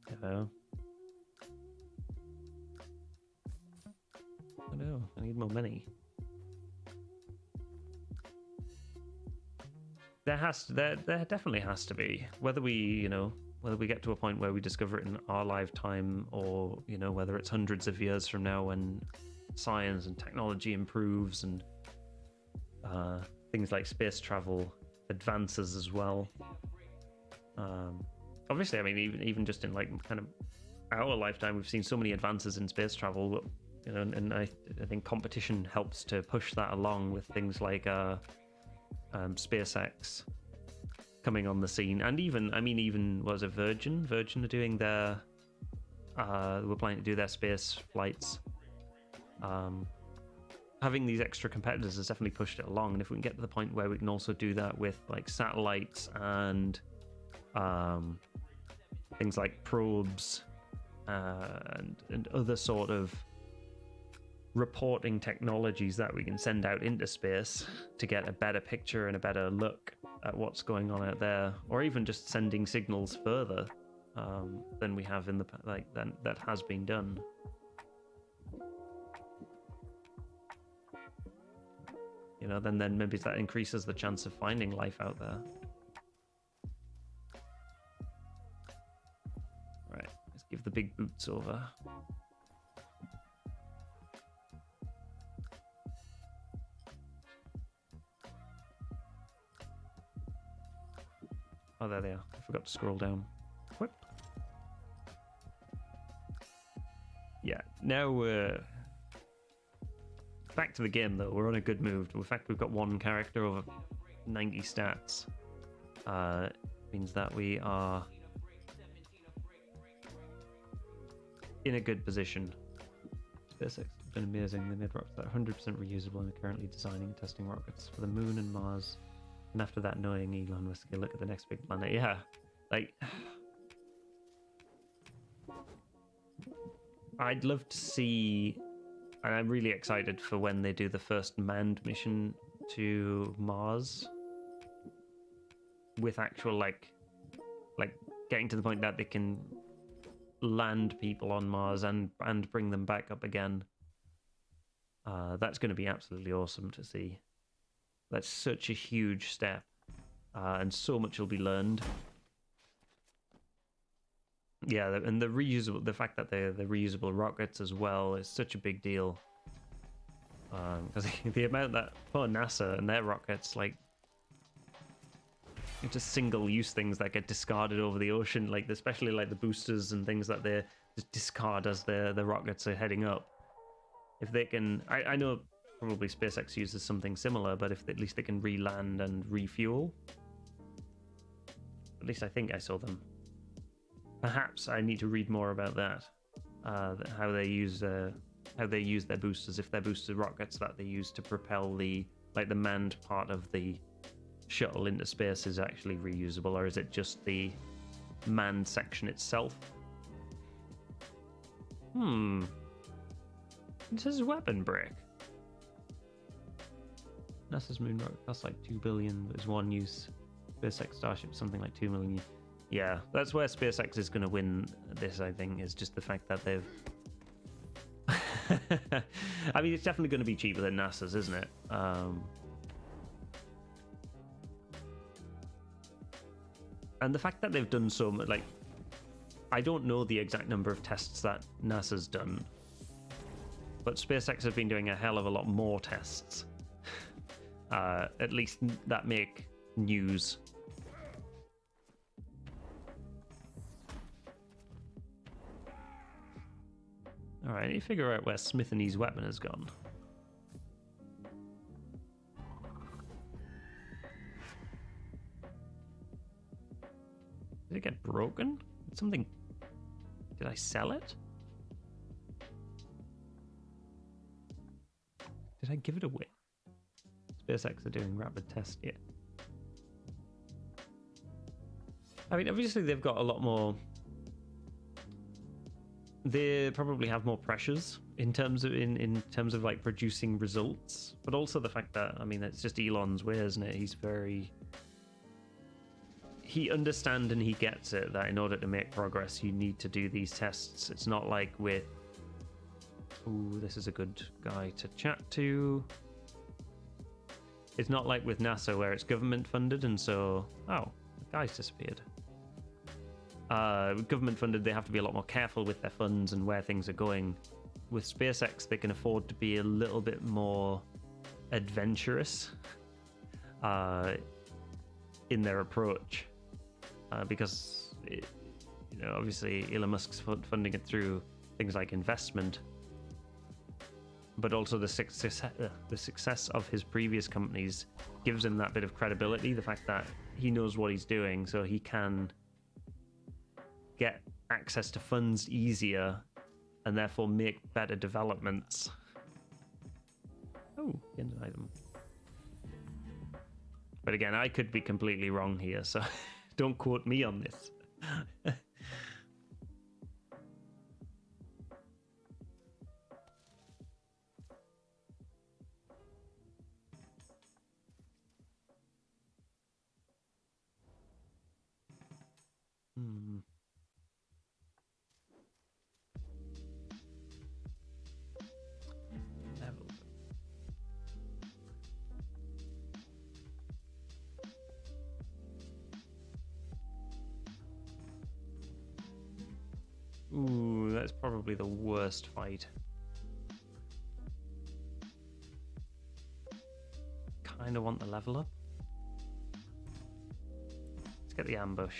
I know, I need more money. There definitely has to be. Whether we get to a point where we discover it in our lifetime, or whether it's hundreds of years from now when science and technology improves and things like space travel advances as well. Obviously, I mean, even just in like kind of our lifetime, we've seen so many advances in space travel. And I think competition helps to push that along with things like SpaceX coming on the scene, and even was it Virgin are doing their we're planning to do their space flights. Having these extra competitors has definitely pushed it along, and if we can get to the point where we can also do that with like satellites and things like probes and other sort of reporting technologies that we can send out into space to get a better picture and a better look at what's going on out there, or even just sending signals further than we have in the that has been done. Then maybe that increases the chance of finding life out there. Right, let's give the big boots over. Oh, there they are. I forgot to scroll down. Whip. Yeah, now we're back to the game, though. We're on a good move. In fact, we've got one character over 90 stats. Means that we are in a good position. SpaceX has been amazing. They made rockets that are 100% reusable and are currently designing and testing rockets for the Moon and Mars. And after that, knowing Elon was going to look at the next big planet. Yeah, like, I'd love to see, and I'm really excited for when they do the first manned mission to Mars with actual like getting to the point that they can land people on Mars and bring them back up again. That's going to be absolutely awesome to see. That's such a huge step, and so much will be learned. Yeah, and the fact that they're reusable rockets as well is such a big deal. Because the amount that for NASA and their rockets, like, it's just single-use things that get discarded over the ocean, like especially like the boosters and things that they just discard as the rockets are heading up. If they can, I know. Probably SpaceX uses something similar, but if at least they can re-land and refuel. At least I think I saw them. Perhaps I need to read more about that. How they use their boosters. If their booster rockets that they use to propel the manned part of the shuttle into space is actually reusable, or is it just the manned section itself? It says weapon brick. NASA's moon rocket costs like $2 billion, but is one use. SpaceX Starship something like $2 million. Yeah, that's where SpaceX is going to win this, I think, is just the fact that they've... I mean, it's definitely going to be cheaper than NASA's, isn't it? And the fact that they've done so much, like, I don't know the exact number of tests that NASA's done, but SpaceX have been doing a hell of a lot more tests. At least that make news. Alright, I need to figure out where Smithany's weapon has gone. Did it get broken? Something... Did I sell it? Did I give it away? SpaceX are doing rapid tests, yeah. I mean, obviously they've got a lot more... They probably have more pressures in terms of like producing results, but also the fact that, I mean, it's just Elon's way, isn't it? He's very... He understands and he gets it that in order to make progress, you need to do these tests. It's not like with... Ooh, this is a good guy to chat to. It's not like with NASA where it's government funded, and so... Oh, the guy's disappeared. Government funded, they have to be a lot more careful with their funds and where things are going. With SpaceX, they can afford to be a little bit more adventurous in their approach, because obviously Elon Musk's funding it through things like investment, but also the success of his previous companies gives him that bit of credibility. The fact that he knows what he's doing, so he can get access to funds easier and therefore make better developments. Oh, get an item. But again, I could be completely wrong here, so don't quote me on this. Ooh, that's probably the worst fight. Kind of want the level up. Let's get the ambush.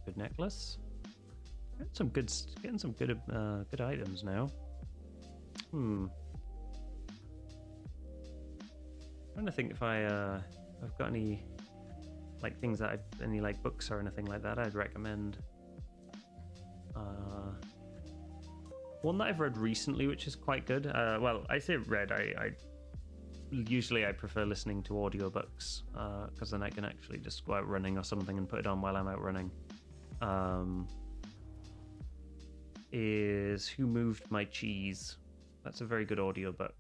Good necklace. Getting some good items now. Trying to think if I've got any like things that any like books or anything like that I'd recommend. One that I've read recently, which is quite good. Well, I say read. I usually prefer listening to audiobooks because then I can actually just go out running or something and put it on while I'm out running. Is Who Moved My Cheese? That's a very good audiobook.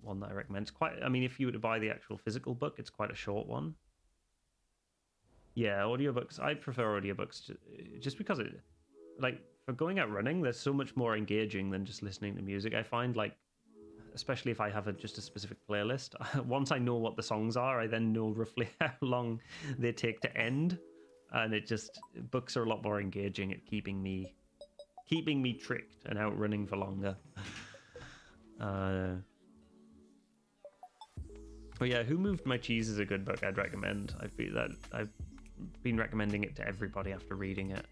One that I recommend. It's quite, I mean, if you were to buy the actual physical book, it's quite a short one. Yeah, audiobooks. I prefer audiobooks just because it, like, for going out running, there's so much more engaging than just listening to music. I find, like, especially if I have just a specific playlist, once I know what the songs are, I then know roughly how long they take to end. And books are a lot more engaging at keeping me tricked and out running for longer. But yeah, Who Moved My Cheese is a good book I'd recommend. I've been recommending it to everybody after reading it.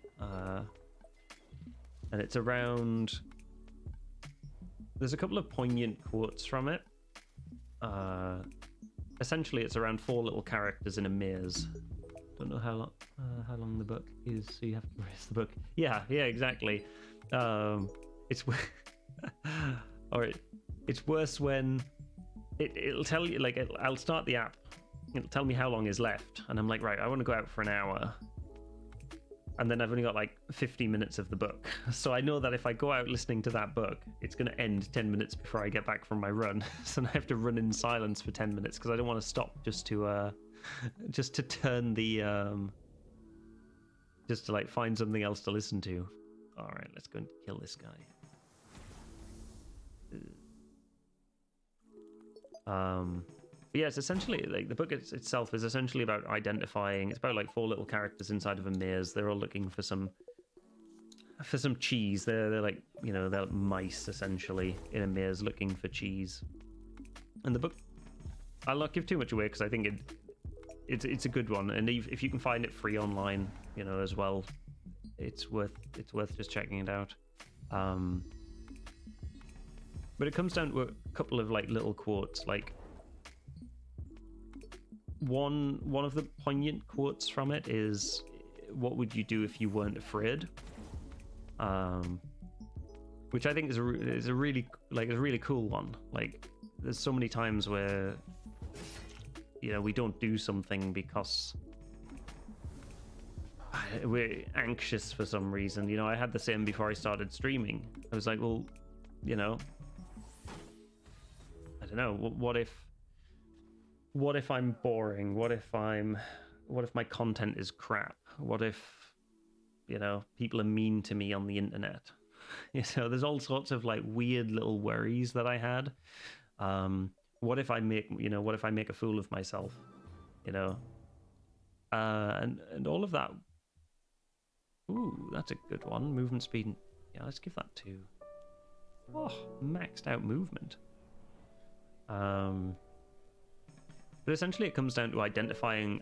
And it's around... There's a couple of poignant quotes from it. Essentially, it's around 4 little characters in a maze. Don't know how long the book is, so you have to erase the book. Yeah, exactly. it's all right. It's worse when it'll tell you, like, I'll start the app, it'll tell me how long is left, and I'm like, right, I want to go out for an hour, and then I've only got like 50 minutes of the book. So I know that if I go out listening to that book, it's going to end 10 minutes before I get back from my run. So I have to run in silence for 10 minutes because I don't want to stop just to turn the just to like find something else to listen to. All right, let's go and kill this guy. But yeah, it's essentially like the book itself is essentially about identifying. It's about like 4 little characters inside of a maze. They're all looking for some cheese. They're like, you know, they're mice essentially in a maze looking for cheese. And the book, I'll not give too much away because I think it's a good one. And if you can find it free online, you know, as well, it's worth just checking it out. But it comes down to a couple of like little quotes. Like one of the poignant quotes from it is, "What would you do if you weren't afraid?" Which I think is a really cool one. Like there's so many times where, you know, we don't do something because we're anxious for some reason. You know, I had the same before I started streaming. I was like, well, you know, I don't know, what if I'm boring? What if my content is crap? What if, you know, people are mean to me on the internet? You know, there's all sorts of like weird little worries that I had. What if I make a fool of myself? You know, and all of that. Ooh, that's a good one. Movement speed. Yeah, let's give that 2. Oh, maxed out movement. But essentially, it comes down to identifying,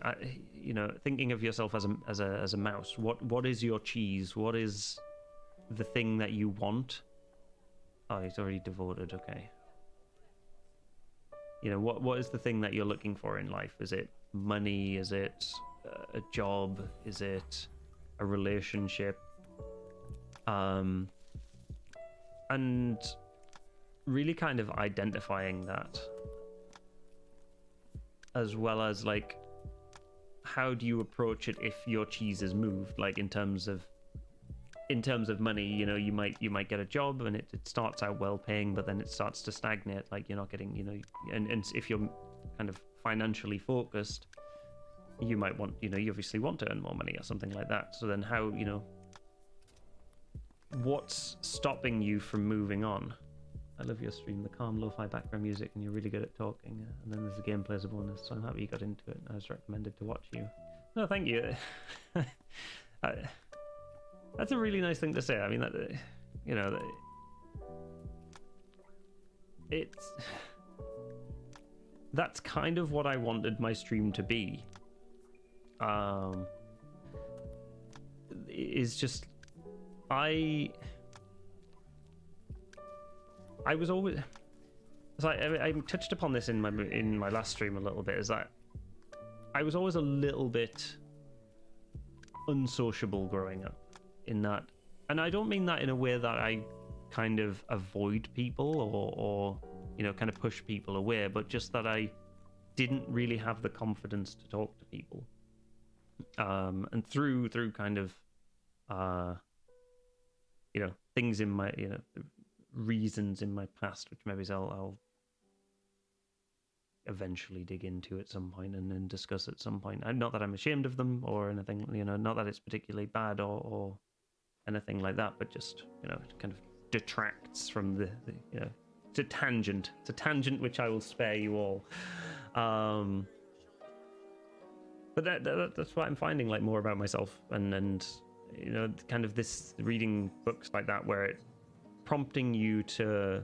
you know, thinking of yourself as a mouse. What is your cheese? What is the thing that you want? Oh, he's already devoted. Okay. You know, what is the thing that you're looking for in life? Is it money? Is it a job? Is it a relationship? And really kind of identifying that, as well as like, how do you approach it if your cheese is moved? Like in terms of money, you know, you might get a job and it starts out well paying, but then it starts to stagnate. Like you're not getting, you know, and if you're kind of financially focused, you might want, you know, you obviously want to earn more money or something like that. So then how, you know, what's stopping you from moving on? I love your stream, the calm lo-fi background music, and you're really good at talking. And then there's the gameplay as a bonus, so I'm happy you got into it. I was recommended to watch you. No, thank you. That's a really nice thing to say. I mean, that, you know, that's kind of what I wanted my stream to be. Is just I was always, so I touched upon this in my last stream a little bit, is that I was always a little bit unsociable growing up, in that, and I don't mean that in a way that I kind of avoid people or you know, kind of push people away, but just that I didn't really have the confidence to talk to people. And through kind of you know, things in my, you know, reasons in my past, which maybe I'll eventually dig into at some point and then discuss at some point. Not that I'm ashamed of them or anything, you know, not that it's particularly bad or anything like that, but just, you know, it kind of detracts from the you know, it's a tangent which I will spare you all. But that's what I'm finding, like, more about myself, and you know, kind of this reading books like that where it prompting you to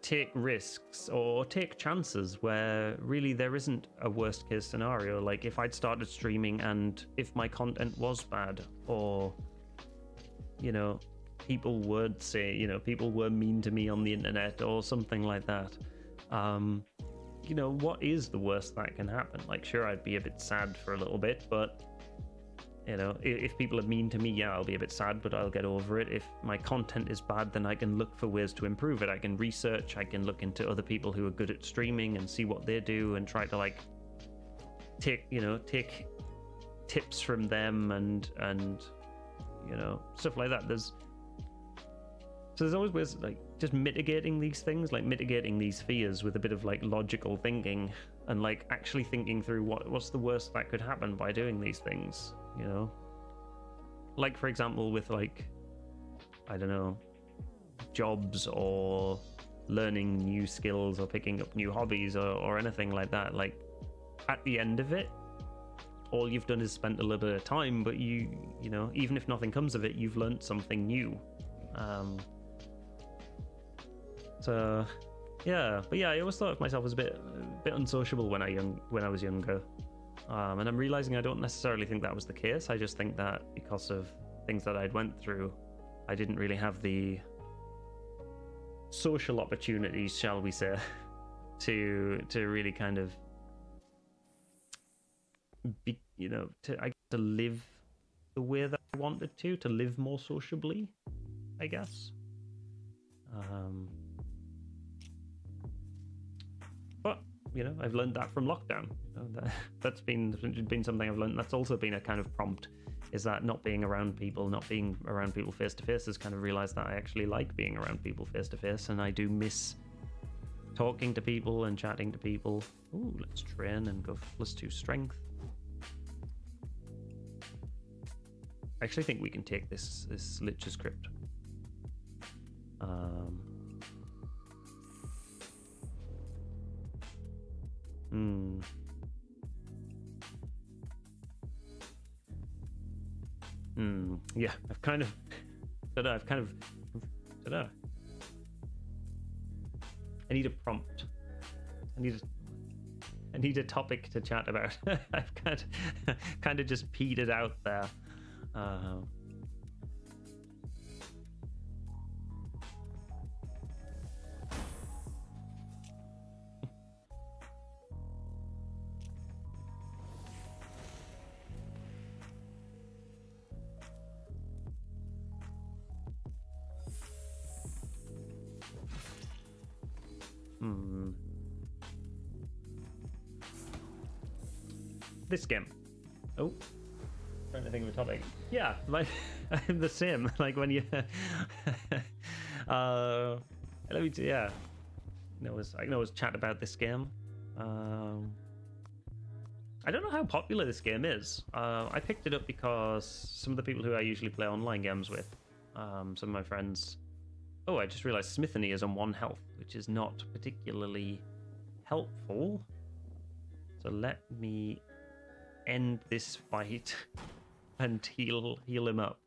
take risks or take chances where really there isn't a worst case scenario. Like if I'd started streaming and if my content was bad, or, you know, people would say, you know, people were mean to me on the internet or something like that, you know, what is the worst that can happen? Like, sure, I'd be a bit sad for a little bit, but You know, if people are mean to me, yeah, I'll be a bit sad, but I'll get over it. If my content is bad, then I can look for ways to improve it. I can research, I can look into other people who are good at streaming and see what they do and try to like take tips from them and you know, stuff like that. There's always ways like just mitigating these things, like mitigating these fears with a bit of like logical thinking and like actually thinking through what's the worst that could happen by doing these things, you know? Like for example with like, I don't know, jobs or learning new skills or picking up new hobbies or anything like that. Like at the end of it, all you've done is spent a little bit of time, but you know, even if nothing comes of it, you've learned something new. So yeah, but yeah, I always thought of myself as a bit unsociable when I was younger, and I'm realizing I don't necessarily think that was the case. I just think that because of things that I'd went through, I didn't really have the social opportunities, shall we say, to really kind of be, you know, to live the way that I wanted to live more sociably, I guess. But you know, I've learned that from lockdown. You know, that's been something I've learned. That's also been a kind of prompt, is that not being around people face to face, has kind of realized that I actually like being around people face to face, and I do miss talking to people and chatting to people. Ooh, let's train and go for +2 strength. I actually think we can take this Lich's Crypt. Yeah, I've kind of I need a prompt. I need a topic to chat about. I've kind of just peed it out there. This game. Oh, trying to think of a topic. Yeah, like I'm the same. Like when you let me yeah. I can always chat about this game. I don't know how popular this game is. I picked it up because some of the people who I usually play online games with, some of my friends. Oh, I just realized Smithany is on 1 health, which is not particularly helpful. So let me end this fight and heal him up.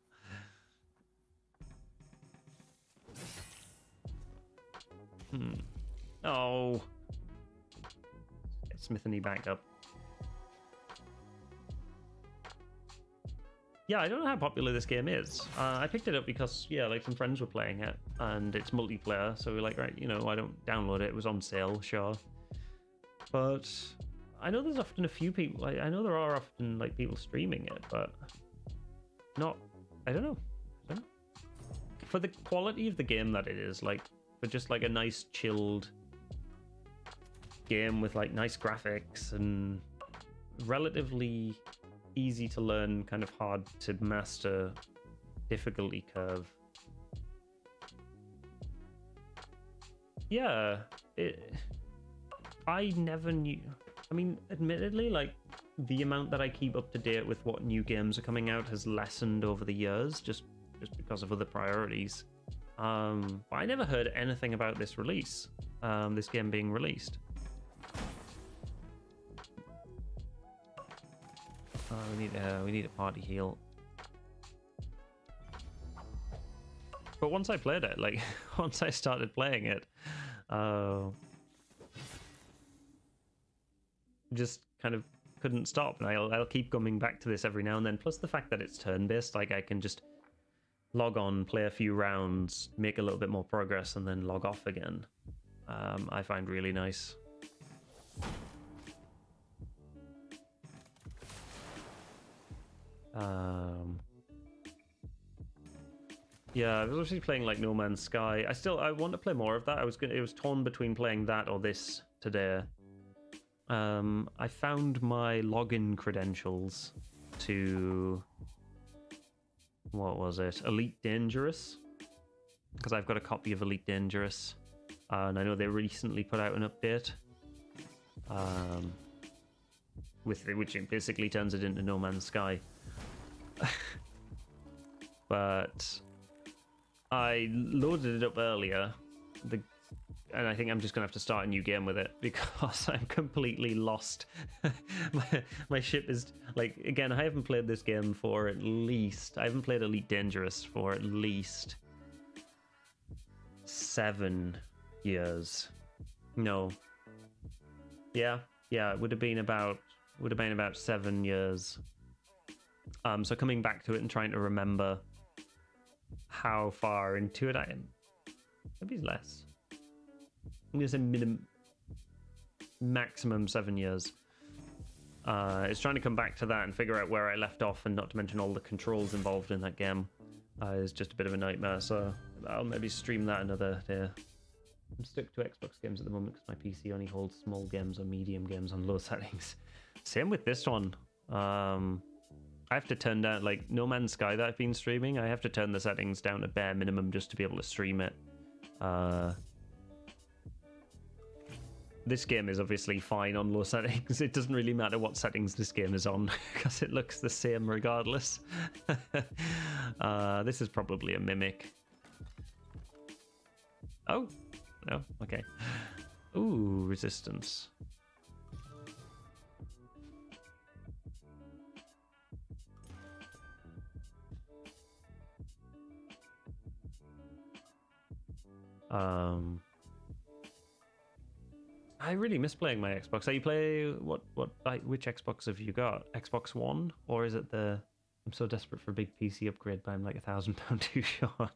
Oh, get Smithany back up. Yeah, I don't know how popular this game is. I picked it up because, yeah, like some friends were playing it, and it's multiplayer, so we're like, right, you know, why don't download it? It was on sale, sure. But I know there's often a few people, I know there are often, like, people streaming it, but not, I don't know. For the quality of the game that it is, like, for just, like, a nice, chilled game with, like, nice graphics and relatively easy to learn, kind of hard to master difficulty curve. Yeah, I never knew. I mean, admittedly, like, the amount that I keep up to date with what new games are coming out has lessened over the years, just because of other priorities. But I never heard anything about this release, this game being released. We need a party heal. But once I played it, like once I started playing it, just kind of couldn't stop, and I'll keep coming back to this every now and then. Plus the fact that it's turn-based, like I can just log on, play a few rounds, make a little bit more progress, and then log off again. I find really nice. Um, yeah, I was actually playing like No Man's Sky. I want to play more of that. It was torn between playing that or this today. I found my login credentials to, what was it? Elite Dangerous, because I've got a copy of Elite Dangerous, and I know they recently put out an update, which basically turns it into No Man's Sky. But I loaded it up earlier, and I think I'm just gonna have to start a new game with it because I'm completely lost. my ship is like, again, I haven't played this game for at least, I haven't played Elite Dangerous for at least 7 years. No. Yeah, it would have been about 7 years. So coming back to it and trying to remember how far into it I am. Maybe it's less. I'm gonna say maximum 7 years. It's trying to come back to that and figure out where I left off, and not to mention all the controls involved in that game. Is just a bit of a nightmare, so I'll maybe stream that another day. I'm stuck to Xbox games at the moment because my PC only holds small games or medium games on low settings. Same with this one. I have to turn down, like, No Man's Sky that I've been streaming, I have to turn the settings down to bare minimum just to be able to stream it. This game is obviously fine on low settings. It doesn't really matter what settings this game is on because it looks the same regardless. This is probably a mimic. Oh, no, okay. Ooh, resistance. I really miss playing my Xbox. So you play which Xbox have you got? Xbox One, or is it the? I'm so desperate for a big PC upgrade, but I'm like £1,000 too short.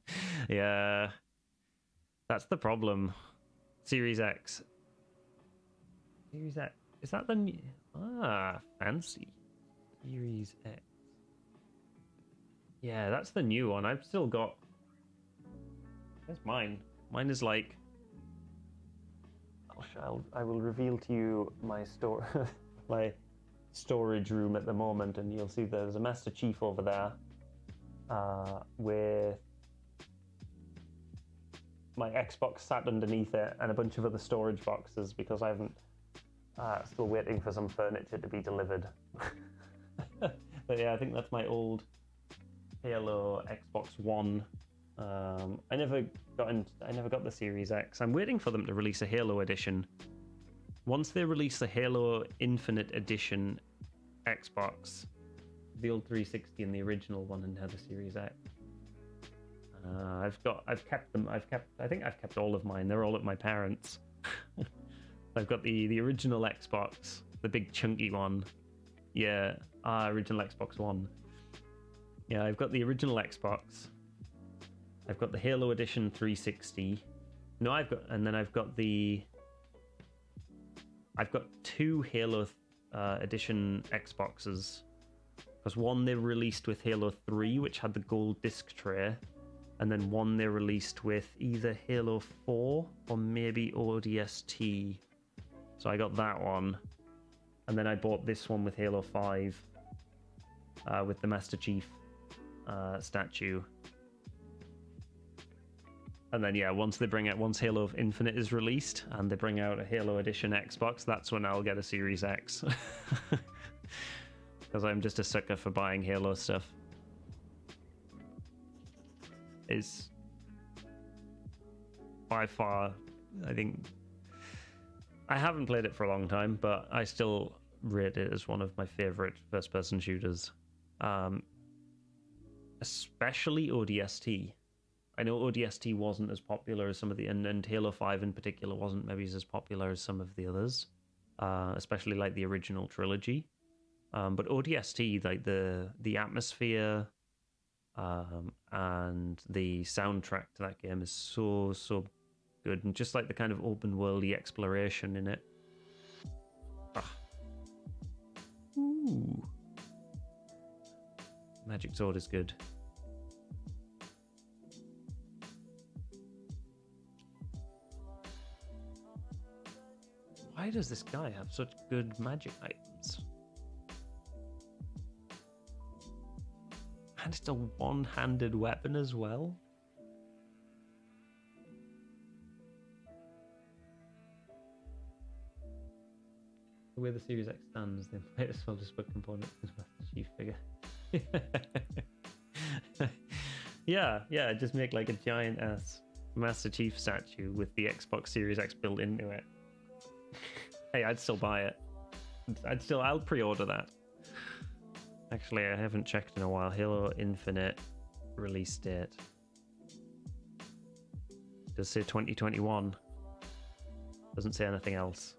Yeah, that's the problem. Series X. Series X, is that the new? Fancy. Series X. Yeah, that's the new one. I've still got. Where's mine? Mine is like. I will reveal to you my my storage room at the moment, and you'll see there's a Master Chief over there with my Xbox sat underneath it and a bunch of other storage boxes because I haven't still waiting for some furniture to be delivered. But yeah, I think that's my old Halo Xbox One. I never got the Series X. I'm waiting for them to release a Halo edition. Once they release the Halo Infinite Edition Xbox, the old 360 and the original one, and now the Series X. I've kept them. I think I've kept all of mine. They're all at my parents'. I've got the original Xbox, the big chunky one. Yeah, original Xbox One. Yeah, I've got the original Xbox. I've got the Halo Edition 360. No, I've got two Halo Edition Xboxes. Because one they released with Halo 3, which had the gold disc tray, and then one they released with either Halo 4 or maybe ODST. So I got that one, and then I bought this one with Halo 5 with the Master Chief statue. And then, yeah, once Halo Infinite is released and they bring out a Halo Edition Xbox, that's when I'll get a Series X. Because I'm just a sucker for buying Halo stuff. Is by far, I think, I haven't played it for a long time, but I still rate it as one of my favorite first-person shooters. Especially ODST. I know ODST wasn't as popular as some of the, and Halo 5 in particular wasn't maybe as popular as some of the others, especially like the original trilogy. But ODST, like the atmosphere and the soundtrack to that game is so good, and just like the kind of open worldy exploration in it. Ooh. Magic Sword is good. Why does this guy have such good magic items? And it's a one-handed weapon as well. The way the Series X stands, they might as well just put components in the Master Chief figure. yeah, just make like a giant ass Master Chief statue with the Xbox Series X built into it. Hey, I'd still buy it. I'll pre-order that. Actually, I haven't checked in a while. Halo Infinite release date. Does say 2021. Doesn't say anything else.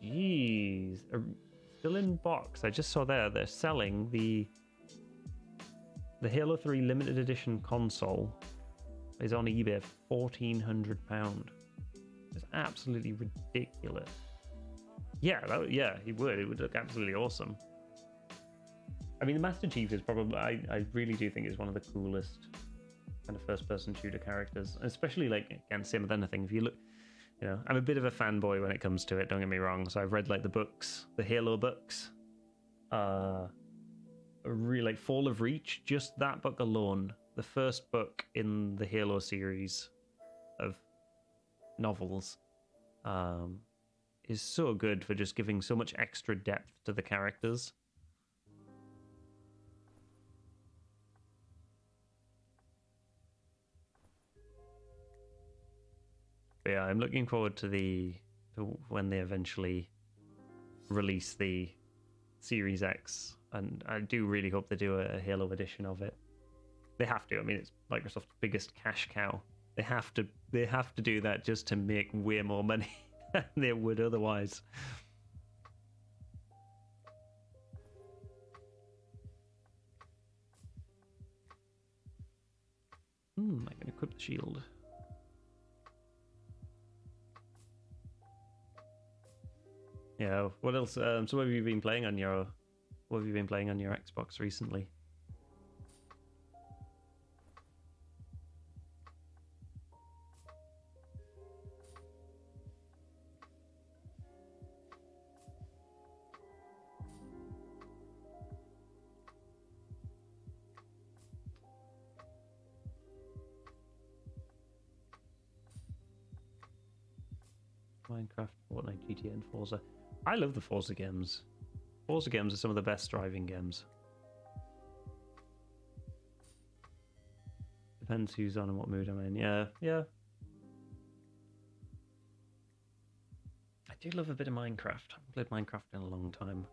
Jeez. Still in box. I just saw they're selling the Halo 3 limited edition console is on eBay for £1,400. It's absolutely ridiculous. Yeah, it would look absolutely awesome. I mean, the Master Chief is probably, I really do think is one of the coolest kind of first-person shooter characters, especially like, again, same with anything. If you look, you know, I'm a bit of a fanboy when it comes to it, don't get me wrong. So I've read like the books, the Halo books, really like Fall of Reach, just that book alone, the first book in the Halo series of novels, is so good for just giving so much extra depth to the characters. But yeah, I'm looking forward to when they eventually release the Series X, and I do really hope they do a Halo edition of it. They have to. I mean, it's Microsoft's biggest cash cow. They have to do that just to make way more money than they would otherwise. I can equip the shield. Yeah. What else? So, what have you been playing on your Xbox recently? Minecraft, Fortnite, GTA, and Forza. I love the Forza games. Forza games are some of the best driving games. Depends who's on and what mood I'm in. Yeah. I do love a bit of Minecraft. I haven't played Minecraft in a long time.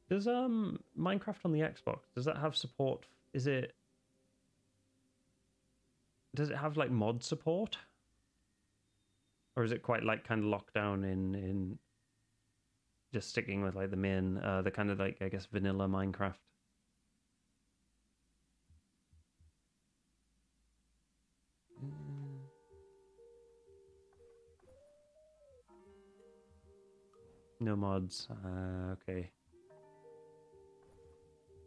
Does Minecraft on the Xbox, does that have support? Does it have like mod support? Or is it quite like kind of locked down in just sticking with like the main the kind of like, I guess, vanilla Minecraft? No mods. Okay.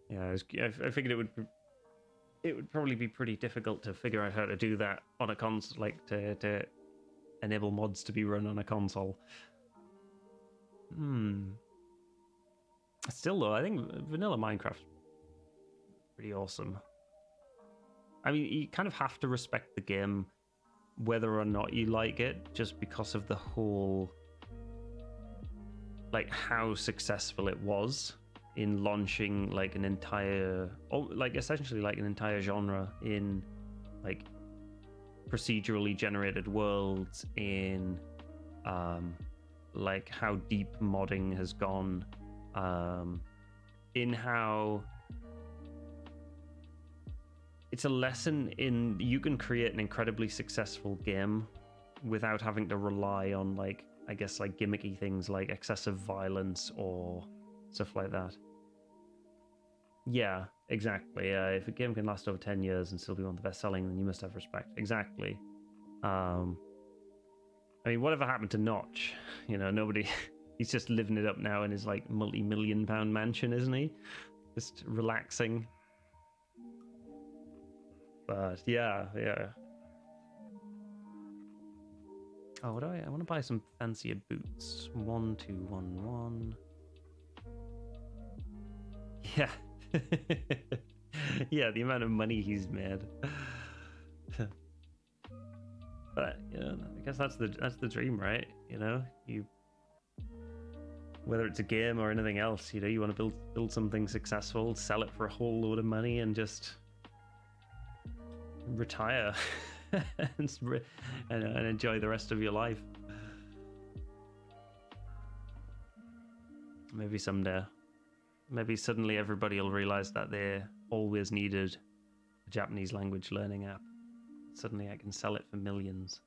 Yeah, I figured it would probably be pretty difficult to figure out how to do that on a console, like to enable mods to be run on a console. Still though, I think vanilla Minecraft's pretty awesome. I mean, you kind of have to respect the game whether or not you like it, just because of the whole, like, how successful it was. in launching like an entire, like essentially like an entire genre in like procedurally generated worlds, in like how deep modding has gone, in how it's a lesson in you can create an incredibly successful game without having to rely on, like, I guess, like gimmicky things like excessive violence or stuff like that. Yeah, exactly. If a game can last over 10 years and still be one of the best selling, then you must have respect. Exactly. I mean, whatever happened to Notch? You know, nobody. He's just living it up now in his like multi-million-pound mansion, isn't he? Just relaxing. But yeah. Oh, what do I want to buy some fancier boots. 1211. Yeah. Yeah, the amount of money he's made. But you know, I guess that's the dream, right? You know, whether it's a game or anything else, you know, you want to build something successful, sell it for a whole load of money, and just retire and enjoy the rest of your life. Maybe someday. Maybe suddenly everybody will realize that they always needed a Japanese language learning app. Suddenly I can sell it for millions.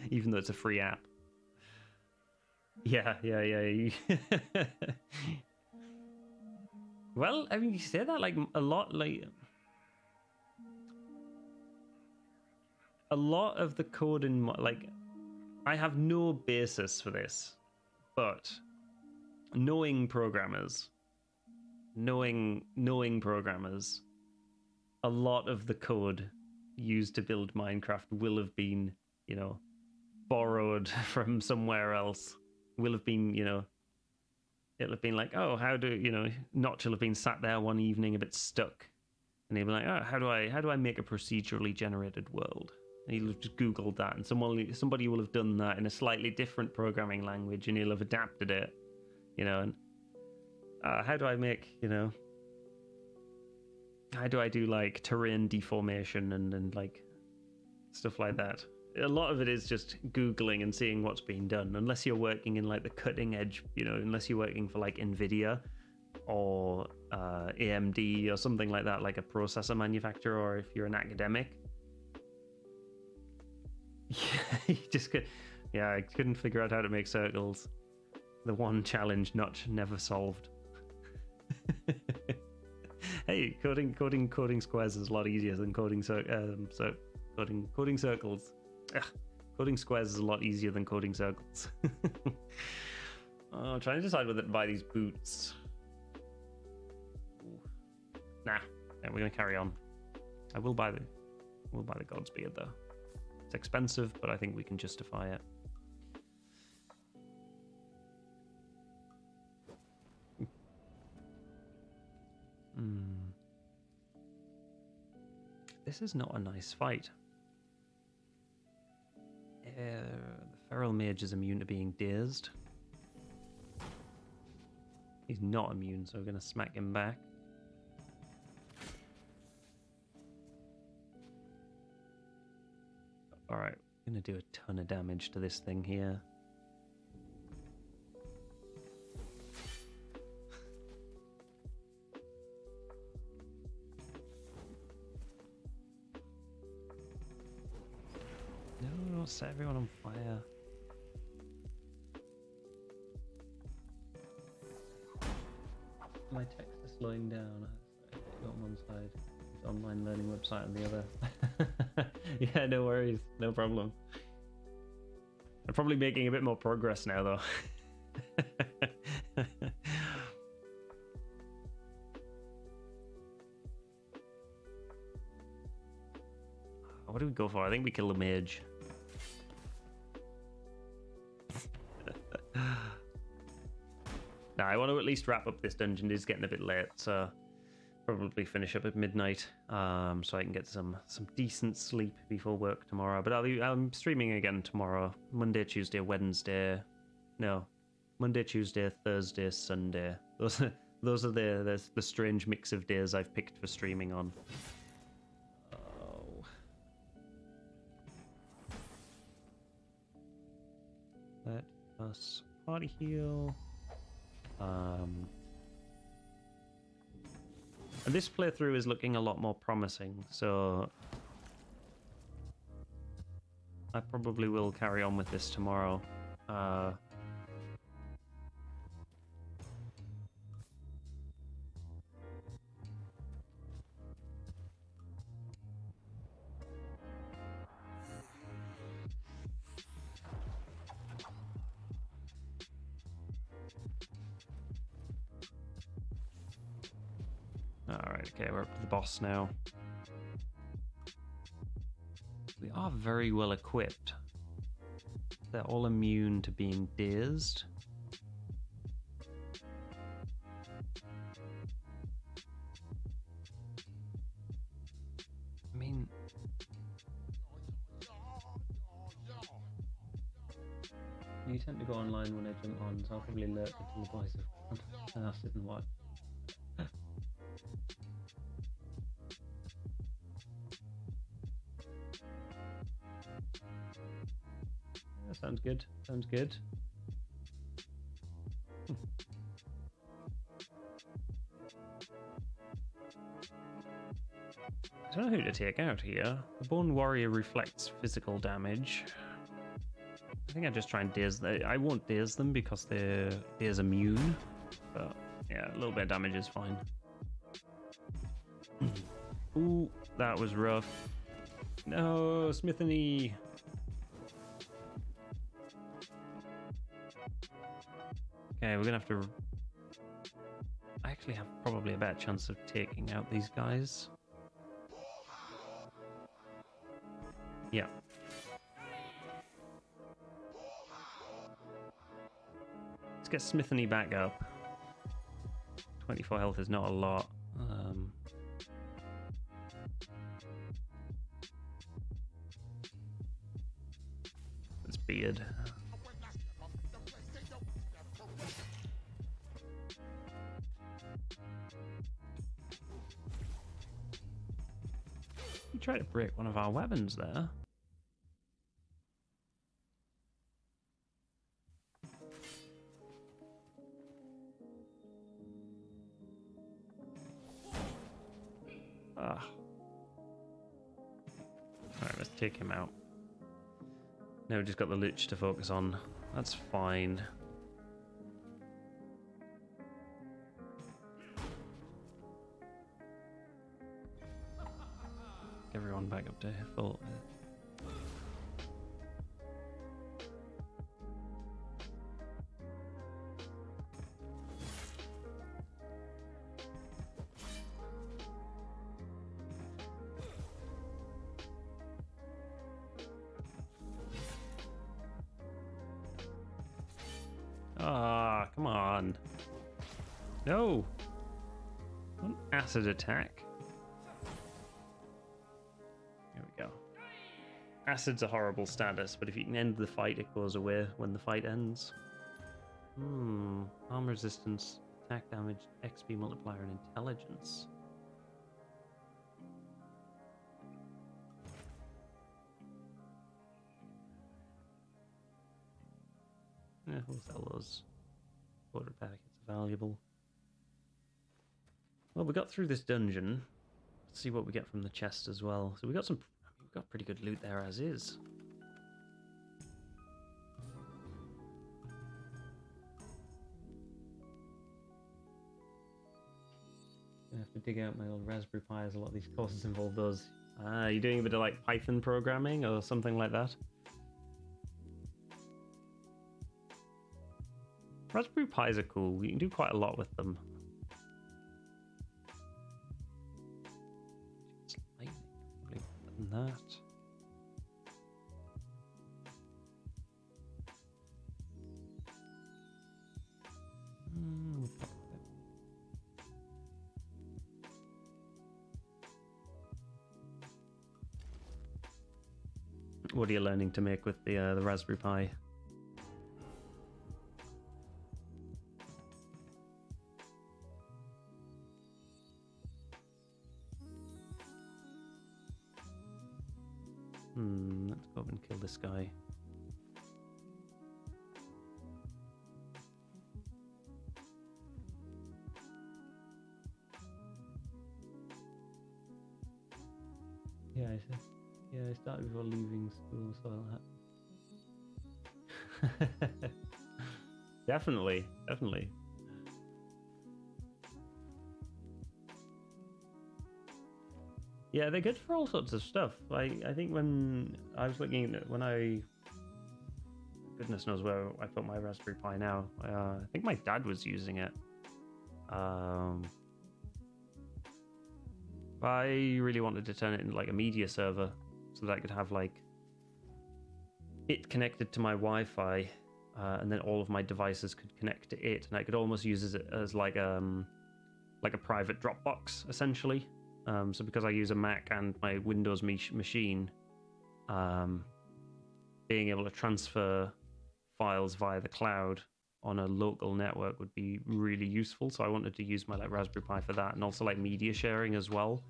Even though it's a free app. Yeah. Well, I mean, you say that like a lot, like a lot of the code in, like, I have no basis for this, but knowing programmers, a lot of the code used to build Minecraft will have been, you know, borrowed from somewhere else. Will have been, you know, it'll have been like, oh, how do, you know, Notch will have been sat there one evening a bit stuck, and he'll be like, oh, how do I make a procedurally generated world? And he'll have just Googled that, and somebody will have done that in a slightly different programming language, and he'll have adapted it, you know. And how do I make, you know, how do I do like terrain deformation and like stuff like that? A lot of it is just Googling and seeing what's being done, unless you're working in like the cutting edge, you know, unless you're working for like Nvidia or AMD or something like that, like a processor manufacturer, or if you're an academic. Yeah, you just could. Yeah, I couldn't figure out how to make circles. The one challenge Notch never solved. Hey, coding squares is a lot easier than coding coding circles. Ugh, coding squares is a lot easier than coding circles. I'm trying to decide whether to buy these boots. Nah, we're gonna carry on. I will buy the Godspeed though. It's expensive, but I think we can justify it. This is not a nice fight. The Feral Mage is immune to being dazed. He's not immune, so we're going to smack him back. Alright, we're going to do a ton of damage to this thing here. No, don't set everyone on fire. My text is slowing down. I got on one side, it's online learning website on the other. Yeah, no worries, no problem. I'm probably making a bit more progress now, though. What do we go for? I think we kill the mage. Now, I want to at least wrap up this dungeon. It is getting a bit late, so probably finish up at midnight, so I can get some decent sleep before work tomorrow. But I'm streaming again tomorrow, Monday, Tuesday, Wednesday. No, Monday, Tuesday, Thursday, Sunday. Those are the strange mix of days I've picked for streaming on. Oh. Let us party heal. And this playthrough is looking a lot more promising, so I probably will carry on with this tomorrow. Alright, okay, we're up to the boss now. We are very well equipped. They're all immune to being dazed. I mean... You tend to go online when I jump on, so I'll probably lurk until the boys have gone. And I'll sit and watch. Sounds good. Sounds good. I don't know who to take out here. The Bone Warrior reflects physical damage. I think I just try and daze them. I won't daze them because they're daze immune. But yeah, a little bit of damage is fine. Ooh, that was rough. No, Smithany. Okay, we're gonna have to... I actually have probably a better chance of taking out these guys. Yeah. Let's get Smithany back up. 24 health is not a lot. It's Beard. You tried to break one of our weapons there. Ah. Alright, let's take him out. Now we've just got the Lich to focus on. That's fine. Everyone back up to full. Ah, come on. No. An acid attack. There we go. Acid's a horrible status, but if you can end the fight, it goes away when the fight ends. Harm resistance, attack damage, XP multiplier, and intelligence. Yeah, we'll sell those. Quarter packets are valuable. Well, we got through this dungeon. Let's see what we get from the chest as well. So we got we've got pretty good loot there as is. I have to dig out my old Raspberry Pi as a lot of these courses involve those. Ah, you're doing a bit of like Python programming or something like that? Raspberry Pis are cool. You can do quite a lot with them. Probably better than that. What are you learning to make with the Raspberry Pi? kill this guy. Yeah, I started before leaving school, so I'll have... Definitely. Yeah, they're good for all sorts of stuff. I think when I was looking at goodness knows where I put my Raspberry Pi now. I think my dad was using it. I really wanted to turn it into like a media server so that I could have like it connected to my Wi-Fi, and then all of my devices could connect to it, and I could almost use it as like a private Dropbox essentially. So because I use a Mac and my Windows machine, being able to transfer files via the cloud on a local network would be really useful. So I wanted to use my like Raspberry Pi for that, and also like media sharing as well.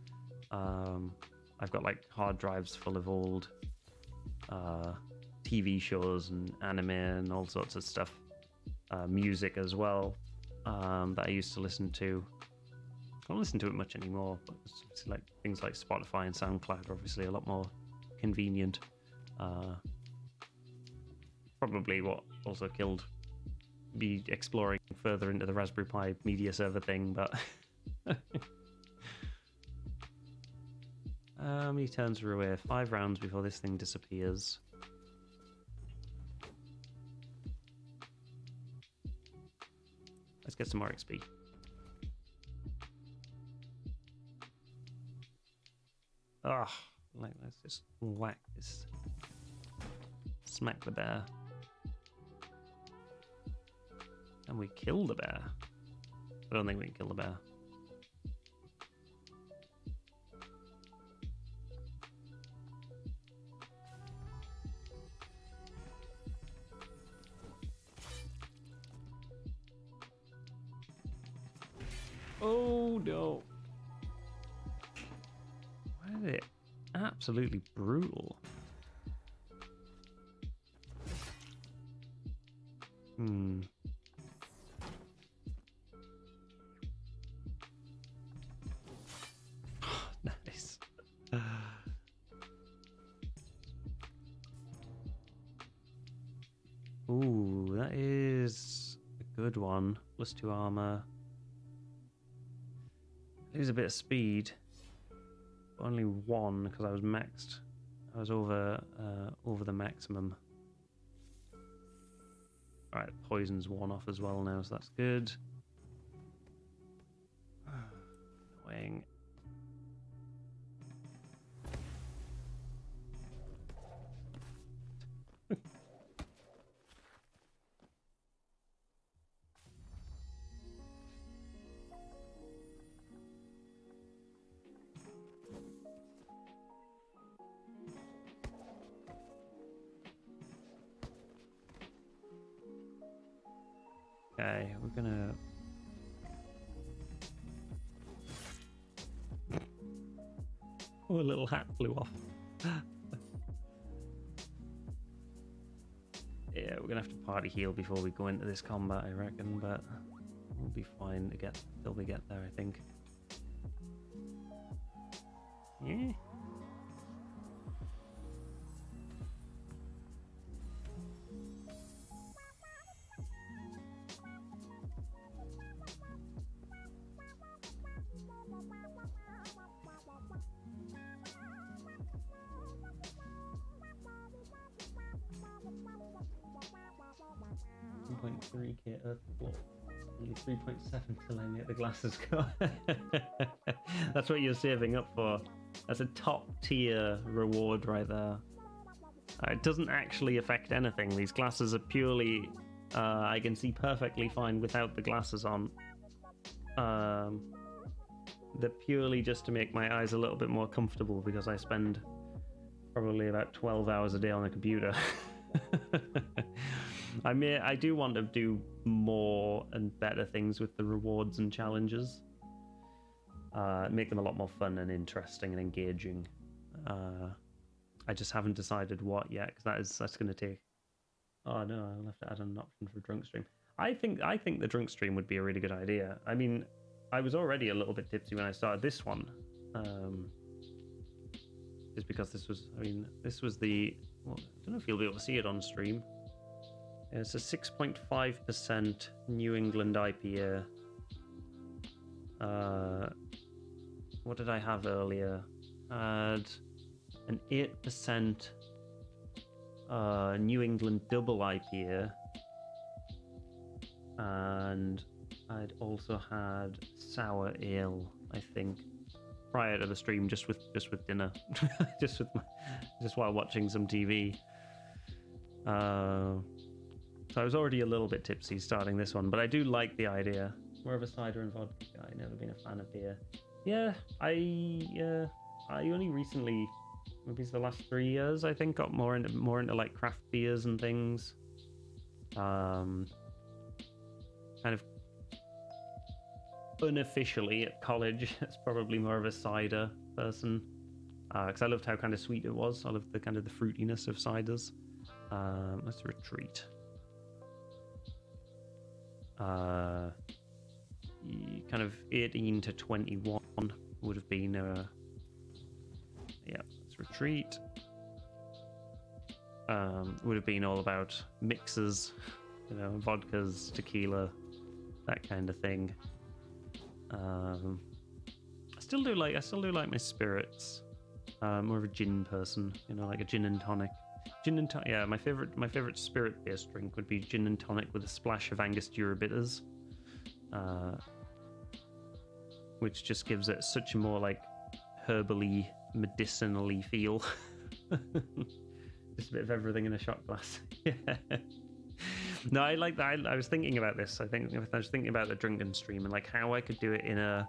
I've got like hard drives full of old TV shows and anime and all sorts of stuff, music as well, that I used to listen to. I don't listen to it much anymore, but it's like things like Spotify and SoundCloud are obviously a lot more convenient. Probably what also killed me exploring further into the Raspberry Pi media server thing, but how many turns are away? 5 rounds before this thing disappears. Let's get some more XP. Ah, like let's just whack this. Smack the bear. And we kill the bear. I don't think we can kill the bear. Oh no. Why is it absolutely brutal? Nice. Ooh, that is a good one. +2 armor. Lose a bit of speed. Only 1 because I was maxed. I was over the maximum. Alright, poison's worn off as well now, so that's good. Annoying. Okay, we're gonna... Oh, a little hat flew off. Yeah, we're gonna have to party heal before we go into this combat, I reckon, but we'll be fine to get till we get there, I think. Yeah. .3k Earth block. Only 3.7 till I get the glasses go. That's what you're saving up for. That's a top tier reward right there. It doesn't actually affect anything. These glasses are purely... I can see perfectly fine without the glasses on. They're purely just to make my eyes a little bit more comfortable because I spend probably about 12 hours a day on the computer. I do want to do more and better things with the rewards and challenges. Make them a lot more fun and interesting and engaging. I just haven't decided what yet, because that's going to take. Oh no, I'll have to add an option for drunk stream. I think the drunk stream would be a really good idea. I mean, I was already a little bit tipsy when I started this one, just because this was. I mean, this was the. Well, I don't know if you'll be able to see it on stream. It's a 6.5% New England IPA. What did I have earlier? I had an 8% New England double IPA, and I'd also had sour ale, I think, prior to the stream, just with dinner, just while watching some TV. So I was already a little bit tipsy starting this one, but I do like the idea. More of a cider and vodka guy. Never been a fan of beer. Yeah, I only recently, maybe it's the last 3 years, I think, got more into like craft beers and things. Kind of unofficially at college, it's probably more of a cider person, because I loved how kind of sweet it was. I loved the kind of the fruitiness of ciders. Let's retreat. Kind of 18 to 21 would have been yeah, let's retreat. Would have been all about mixers, you know, vodkas, tequila, that kind of thing. I still do like my spirits. More of a gin person, you know, like a gin and tonic. Yeah, my favorite spirit-based drink would be gin and tonic with a splash of Angostura bitters, which just gives it such a more like herbally, medicinally feel. Just a bit of everything in a shot glass. Yeah. No, I like that. I was thinking about this. I was thinking about the drunken stream and like how I could do it in a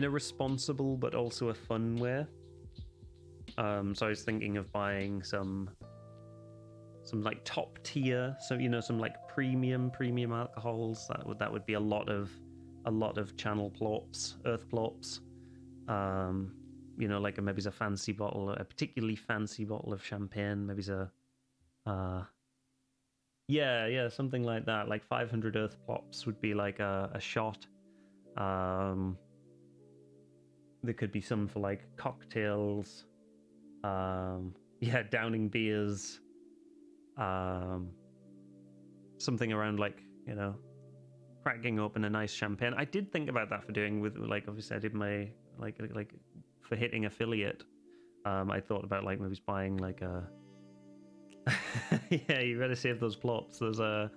responsible but also a fun way. So I was thinking of buying some like top tier, so you know, some like premium alcohols. That would be a lot of channel plops, earth plops. You know, like maybe a fancy bottle, a particularly fancy bottle of champagne. Maybe yeah, something like that. Like 500 earth plops would be like a shot. There could be some for like cocktails. Yeah, downing beers. Something around like, you know, cracking open a nice champagne. I did think about that for doing with, like, obviously I did my like for hitting affiliate. I thought about like maybe buying like a yeah, you better save those plops. There's a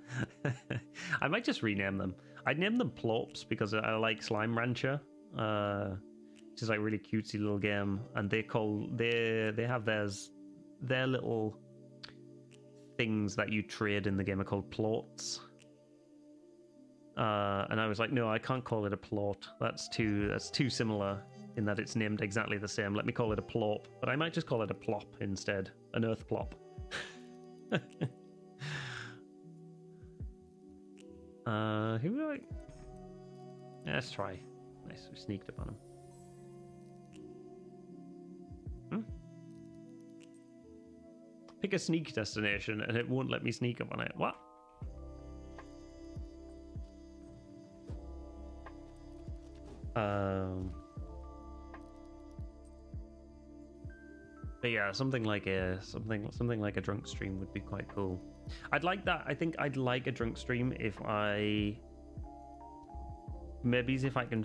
I might just rename them. I'd name them plops because I like Slime Rancher, which is like a really cutesy little game, and they have their little things that you trade in the game are called plots. And I was like, no, I can't call it a plot. That's too similar in that it's named exactly the same. Let me call it a plop, but I might just call it a plop instead, an earth plop. Who do I? Yeah, let's try. Nice, we sneaked up on him. Pick a sneak destination and it won't let me sneak up on it. What? But yeah, something like a drunk stream would be quite cool. I'd like that. I think I'd like a drunk stream if I can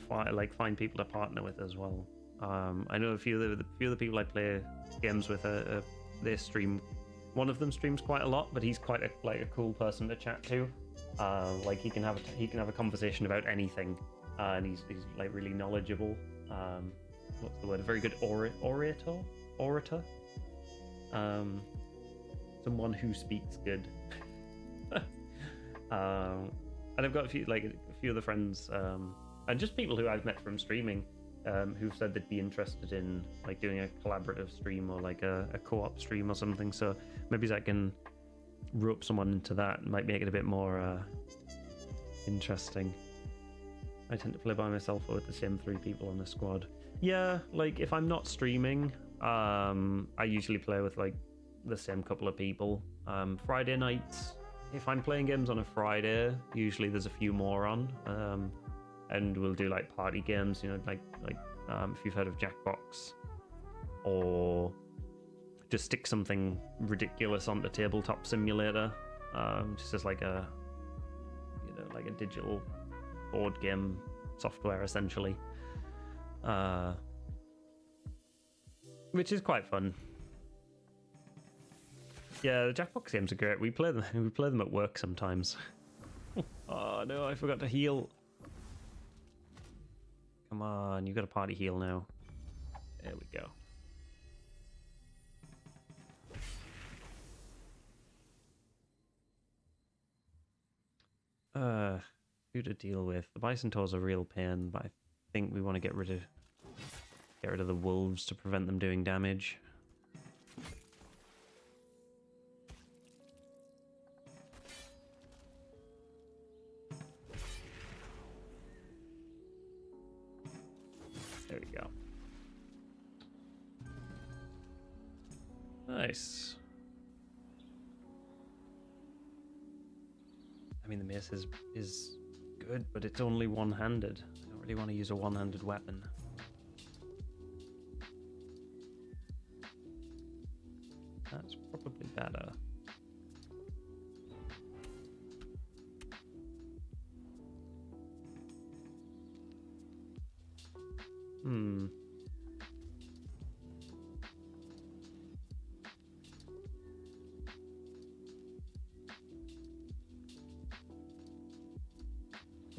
find people to partner with as well. I know a few of the people I play games with they stream. One of them streams quite a lot, but he's quite a cool person to chat to. Like he can have a conversation about anything, and he's like really knowledgeable. What's the word? A very good orator. Someone who speaks good. And I've got a few other friends, and just people who I've met from streaming, who've said they'd be interested in like doing a collaborative stream or like a co-op stream or something. So maybe I can rope someone into that. Might make it a bit more interesting. I tend to play by myself or with the same 3 people on a squad. Yeah, like if I'm not streaming, I usually play with like the same couple of people. Friday nights, if I'm playing games on a Friday, usually there's a few more on, and we'll do like party games. You know, like if you've heard of Jackbox, or just stick something ridiculous onto Tabletop Simulator, just as like a like a digital board game software essentially, which is quite fun. Yeah, the Jackbox games are great. We play them. We play them at work sometimes. Oh no, I forgot to heal. Come on, you got a party heal now. There we go. Who to deal with? The Bison Taw's a real pain, but I think we want to get rid of the wolves to prevent them doing damage. There we go. Nice. I mean, the mace is good, but it's only one-handed. I don't really want to use a one-handed weapon. That's probably better.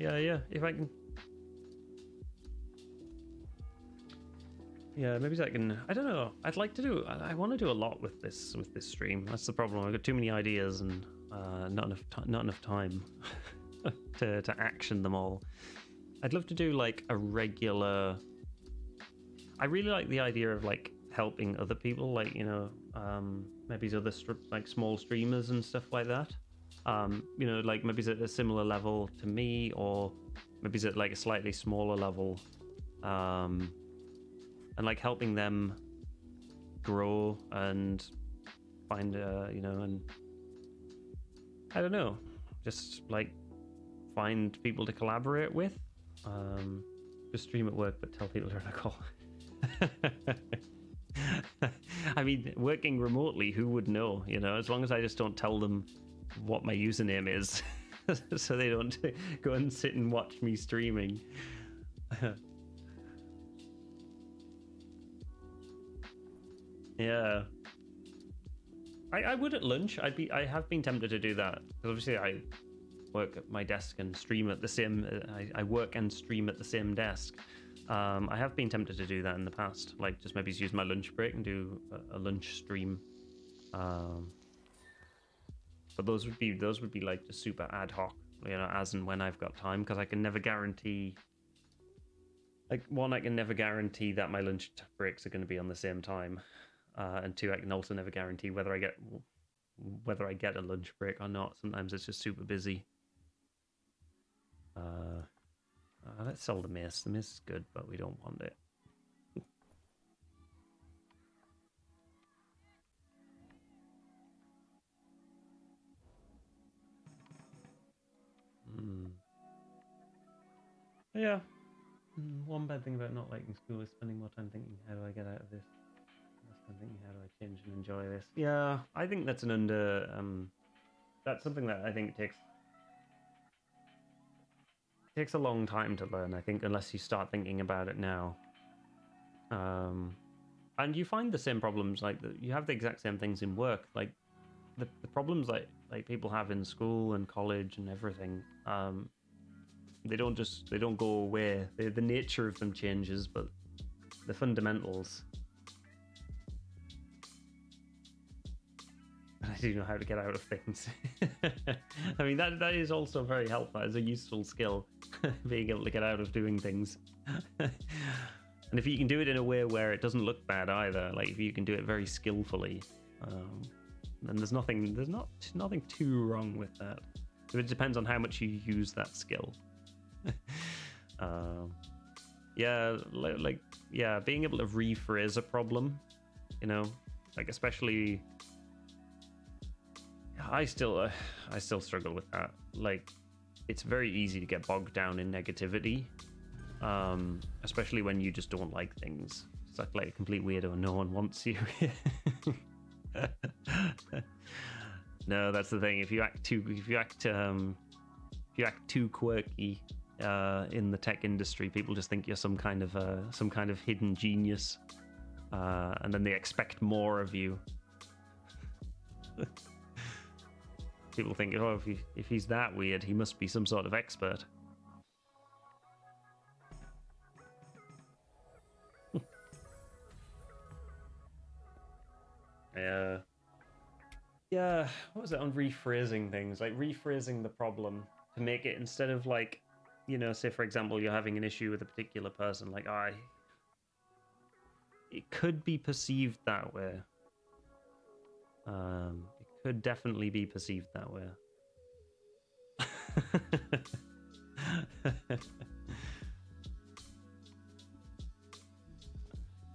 Yeah, if I can... Yeah, maybe I can... I don't know. I'd like to do... I want to do a lot with this stream. That's the problem. I've got too many ideas and not enough time to action them all. I'd love to do like a regular... I really like the idea of like helping other people, like, you know, maybe other like small streamers and stuff like that. You know, like maybe it's at a similar level to me, or maybe it's at like a slightly smaller level, and like helping them grow and find, you know, and I don't know, just like find people to collaborate with. Just stream at work, but tell people to a call. I mean, working remotely, who would know? You know, as long as I just don't tell them what my username is, so they don't go and sit and watch me streaming. Yeah, I would at lunch. I have been tempted to do that, because obviously I work at my desk and stream at the same. I work and stream at the same desk. I have been tempted to do that in the past, like just maybe use my lunch break and do a lunch stream. But those would be like just super ad hoc, you know, as and when I've got time, because I can never guarantee. Like, one, I can never guarantee that my lunch breaks are going to be on the same time, and two, I can also never guarantee whether I get a lunch break or not. Sometimes it's just super busy. Let's sell the mace. The mace is good, but we don't want it. Yeah. One bad thing about not liking school is spending more time thinking, how do I get out of this? Less time thinking, how do I change and enjoy this? Yeah, I think that's that's something that I think takes a long time to learn, I think, unless you start thinking about it now. And you find the same problems, like you have the exact same things in work, like the problems like people have in school and college and everything. They don't go away. The nature of them changes, but the fundamentals. I do know how to get out of things. I mean, that is also very helpful as a useful skill, being able to get out of doing things. And if you can do it in a way where it doesn't look bad either, like if you can do it very skillfully, then there's nothing too wrong with that. It depends on how much you use that skill. Yeah, being able to rephrase a problem you know, like especially I still struggle with that. Like, it's very easy to get bogged down in negativity, especially when you just don't like things. It's like a complete weirdo. No one wants you. No, that's the thing. If you act too quirky in the tech industry, people just think you're some kind of hidden genius, and then they expect more of you. People think, oh, if he's that weird, he must be some sort of expert. Yeah, what was it on rephrasing things? Like rephrasing the problem to make it, instead of like, you know, say for example, you're having an issue with a particular person, like, it could be perceived that way. It could definitely be perceived that way.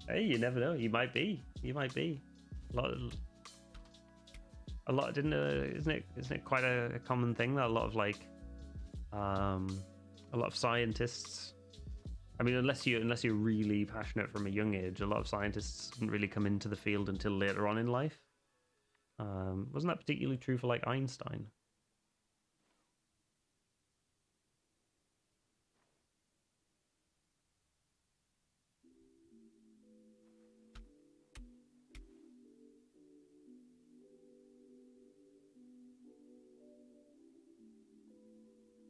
Hey, you never know. You might be. Isn't it quite a common thing that a lot of scientists, I mean, unless you're really passionate from a young age, a lot of scientists didn't really come into the field until later on in life. Wasn't that particularly true for like Einstein?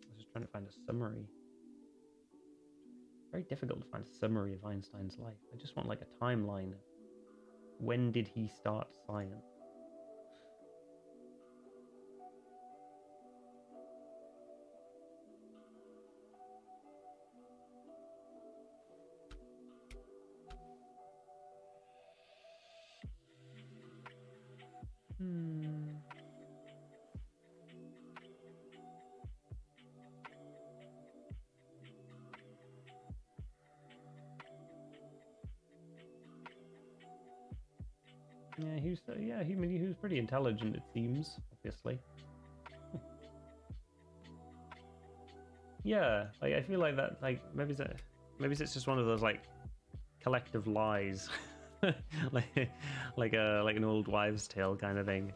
I was just trying to find a summary. Very difficult to find a summary of Einstein's life. I just want like a timeline. When did he start science? He was pretty intelligent, it seems, obviously. Yeah, like I feel like that, like maybe it's just one of those like collective lies, like an old wives' tale kind of thing.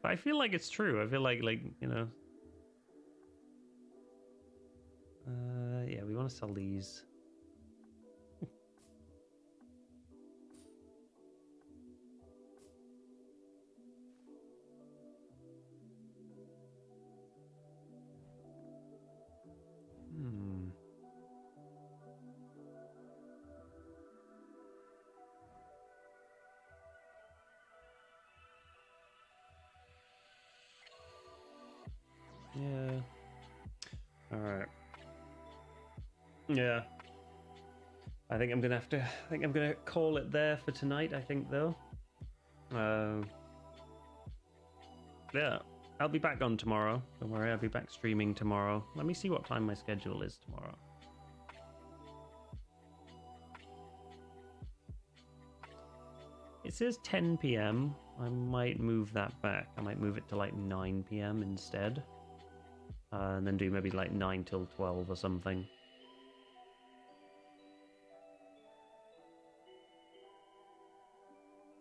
But I feel like it's true. I feel like you know, yeah, we want to sell these. Yeah. All right. Yeah. I think I'm gonna call it there for tonight. I think though. Yeah. I'll be back on tomorrow. Don't worry. I'll be back streaming tomorrow. Let me see what time my schedule is tomorrow. It says 10 p.m. I might move that back. I might move it to like 9 p.m. instead. And then do maybe like 9 till 12 or something.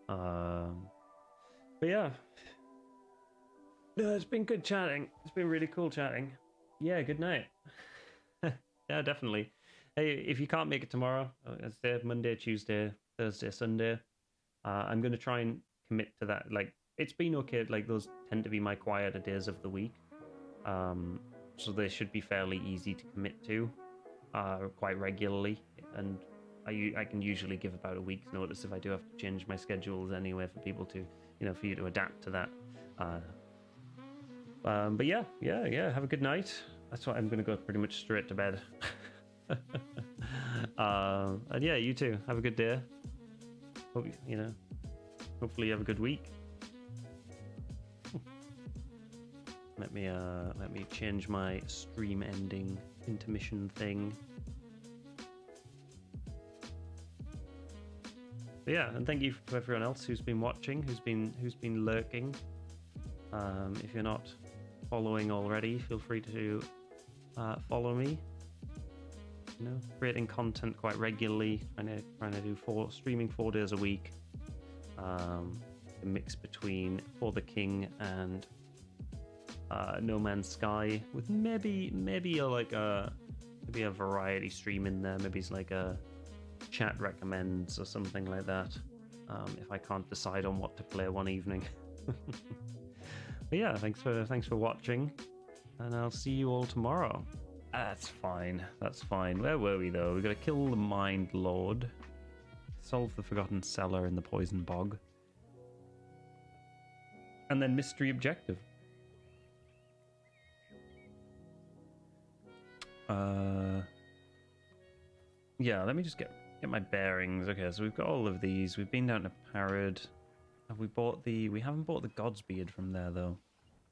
But yeah. No, it's been good chatting. It's been really cool chatting. Yeah, good night. Yeah, definitely. Hey, if you can't make it tomorrow, as I said, Monday, Tuesday, Thursday, Sunday, I'm going to try and commit to that. Like, it's been okay. Like, those tend to be my quieter days of the week. So they should be fairly easy to commit to quite regularly. And I can usually give about a week's notice if I do have to change my schedules anyway for people to, you know, for you to adapt to that. But yeah, have a good night. That's what I'm going to go pretty much straight to bed. And yeah, you too. Have a good day. Hope you know. Hopefully you have a good week. Let me change my stream ending intermission thing. But yeah, and thank you to everyone else who's been watching, who's been lurking. If you're not following already, feel free to follow me. You know, creating content quite regularly, trying to do streaming 4 days a week. A mix between For the King and No Man's Sky, with maybe a variety stream in there. Maybe it's like a chat recommends or something like that. If I can't decide on what to play one evening. But yeah, thanks for watching, and I'll see you all tomorrow. That's fine. That's fine. Where were we though? We got to kill the Mind Lord, solve the Forgotten Cellar in the Poison Bog, and then mystery objective. Yeah, let me just get my bearings. Okay, so we've got all of these. We've been down to Parad. Have we bought we haven't bought the God's Beard from there though.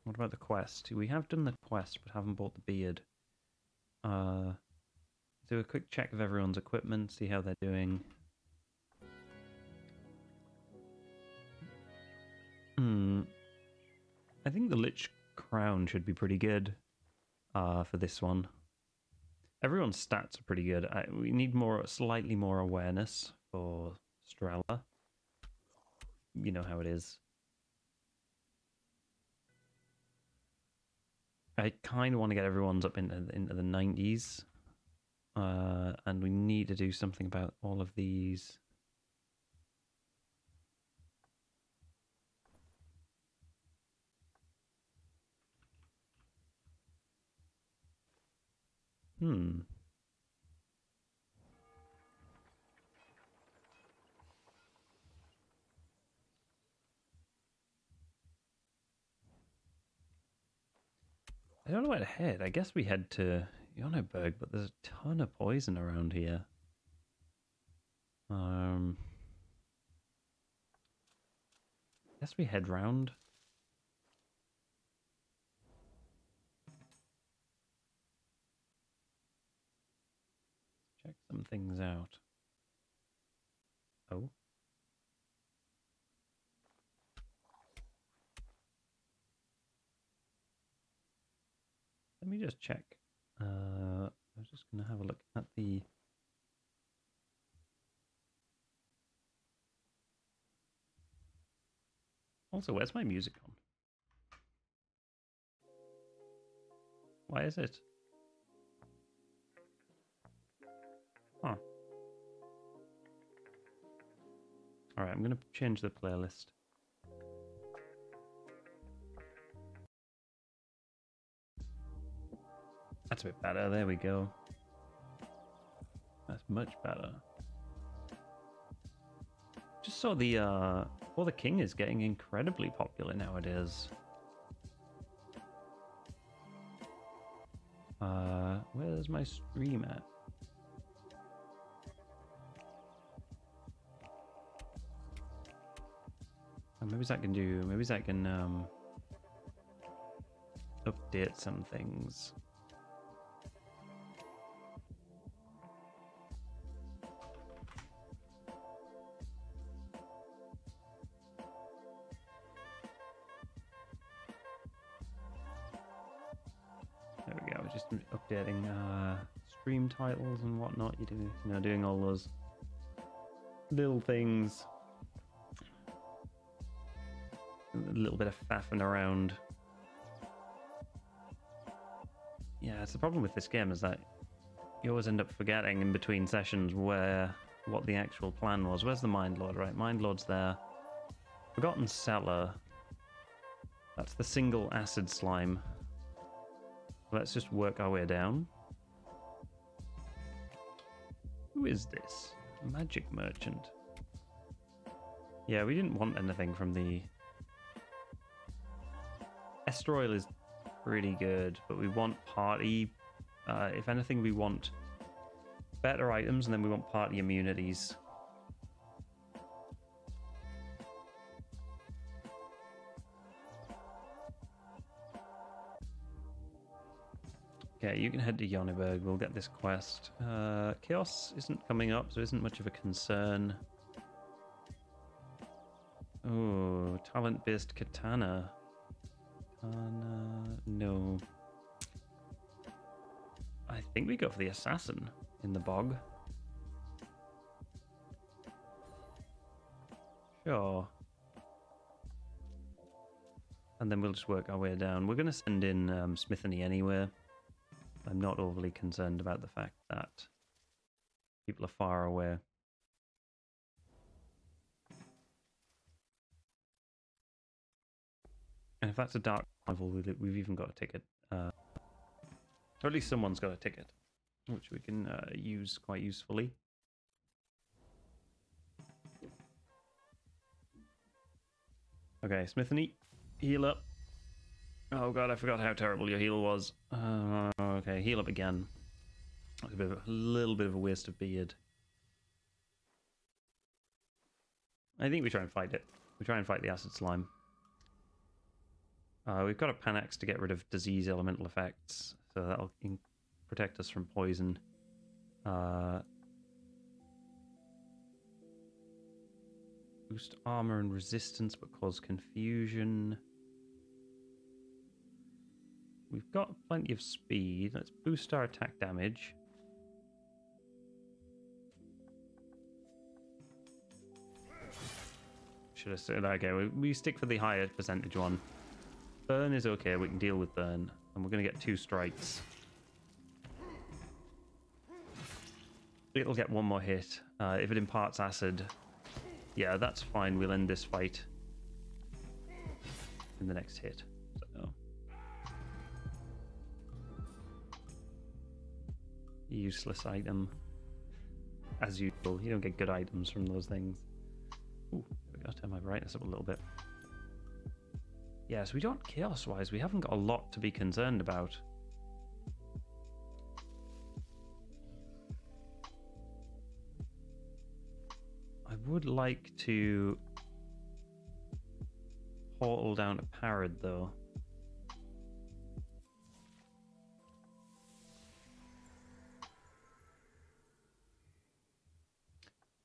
What about the quest? We have done the quest but haven't bought the beard. Do a quick check of everyone's equipment, see how they're doing. I think the Lich Crown should be pretty good for this one. Everyone's stats are pretty good. We need slightly more awareness for Strella. You know how it is. I kind of want to get everyone's up into the 90s. And we need to do something about all of these. I don't know where to head. I guess we head to Jonneberg, but there's a ton of poison around here. I guess we head round. Check some things out. Oh. Let me just check. I was just going to have a look at the... Also, where's my music on? Why is it? Huh. Alright, I'm going to change the playlist. That's a bit better. There we go. That's much better. Just saw the For the King is getting incredibly popular nowadays. Where's my stream at? Oh, maybe that can update some things. There we go. Just updating stream titles and whatnot. Doing all those little things. A little bit of faffing around. Yeah, it's the problem with this game is that you always end up forgetting in between sessions what the actual plan was. Where's the Mind Lord? Right, Mind Lord's there. Forgotten Cellar. That's the single acid slime. Let's just work our way down. Who is this? Magic Merchant. Yeah, we didn't want anything from the... Estroil is pretty good, but we want party. If anything, we want better items, and then we want party immunities. Okay, you can head to Jonneberg. We'll get this quest. Chaos isn't coming up, so isn't much of a concern. Oh, talent-based katana. Katana... No. I think we go for the assassin in the bog. Sure. And then we'll just work our way down. We're going to send in Smithany anyway. I'm not overly concerned about the fact that people are far away. And if that's a dark rival, we've even got a ticket. Or at least someone's got a ticket, which we can use quite usefully. Okay, Smithany, heal up. Oh god, I forgot how terrible your heal was. Okay, heal up again. That's a little bit of a waste of beard. I think we try and fight it. We try and fight the acid slime. We've got a Panax to get rid of disease elemental effects, so that'll protect us from poison. Boost armor and resistance, but cause confusion. We've got plenty of speed. Let's boost our attack damage. Should I say that? Okay, we stick for the higher percentage one. Burn is okay, we can deal with burn. And we're going to get 2 strikes. It'll get 1 more hit. If it imparts acid, yeah, that's fine. We'll end this fight in the next hit. So. Useless item. As usual, you don't get good items from those things. Ooh, I gotta turn my brightness up a little bit. Yeah, so we don't chaos-wise. We haven't got a lot to be concerned about. I would like to portal down to Parad, though.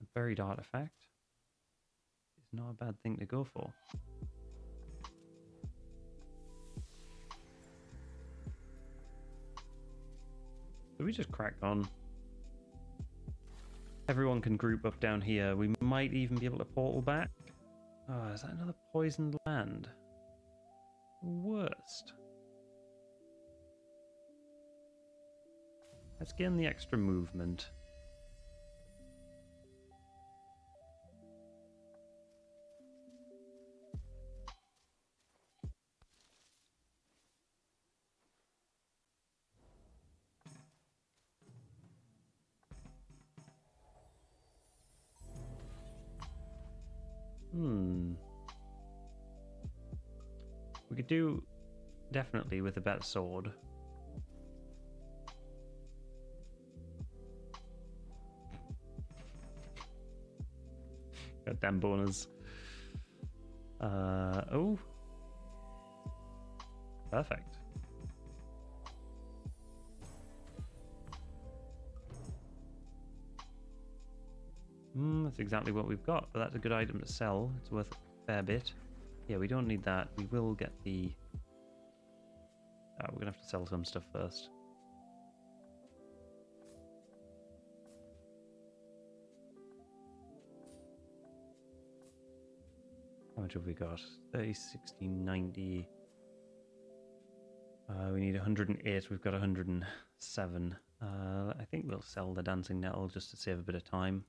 A buried artifact is not a bad thing to go for. So we just crack on. Everyone can group up down here. We might even be able to portal back. Oh, is that another poisoned land? Worst. Let's gain the extra movement. We could do definitely with a better sword. Goddamn boners. Oh. Perfect. That's exactly what we've got, but that's a good item to sell. It's worth a fair bit. Yeah, we don't need that. We will get the... we're going to have to sell some stuff first. How much have we got? 30, 60, 90... we need 108. We've got 107. I think we'll sell the dancing nettle just to save a bit of time.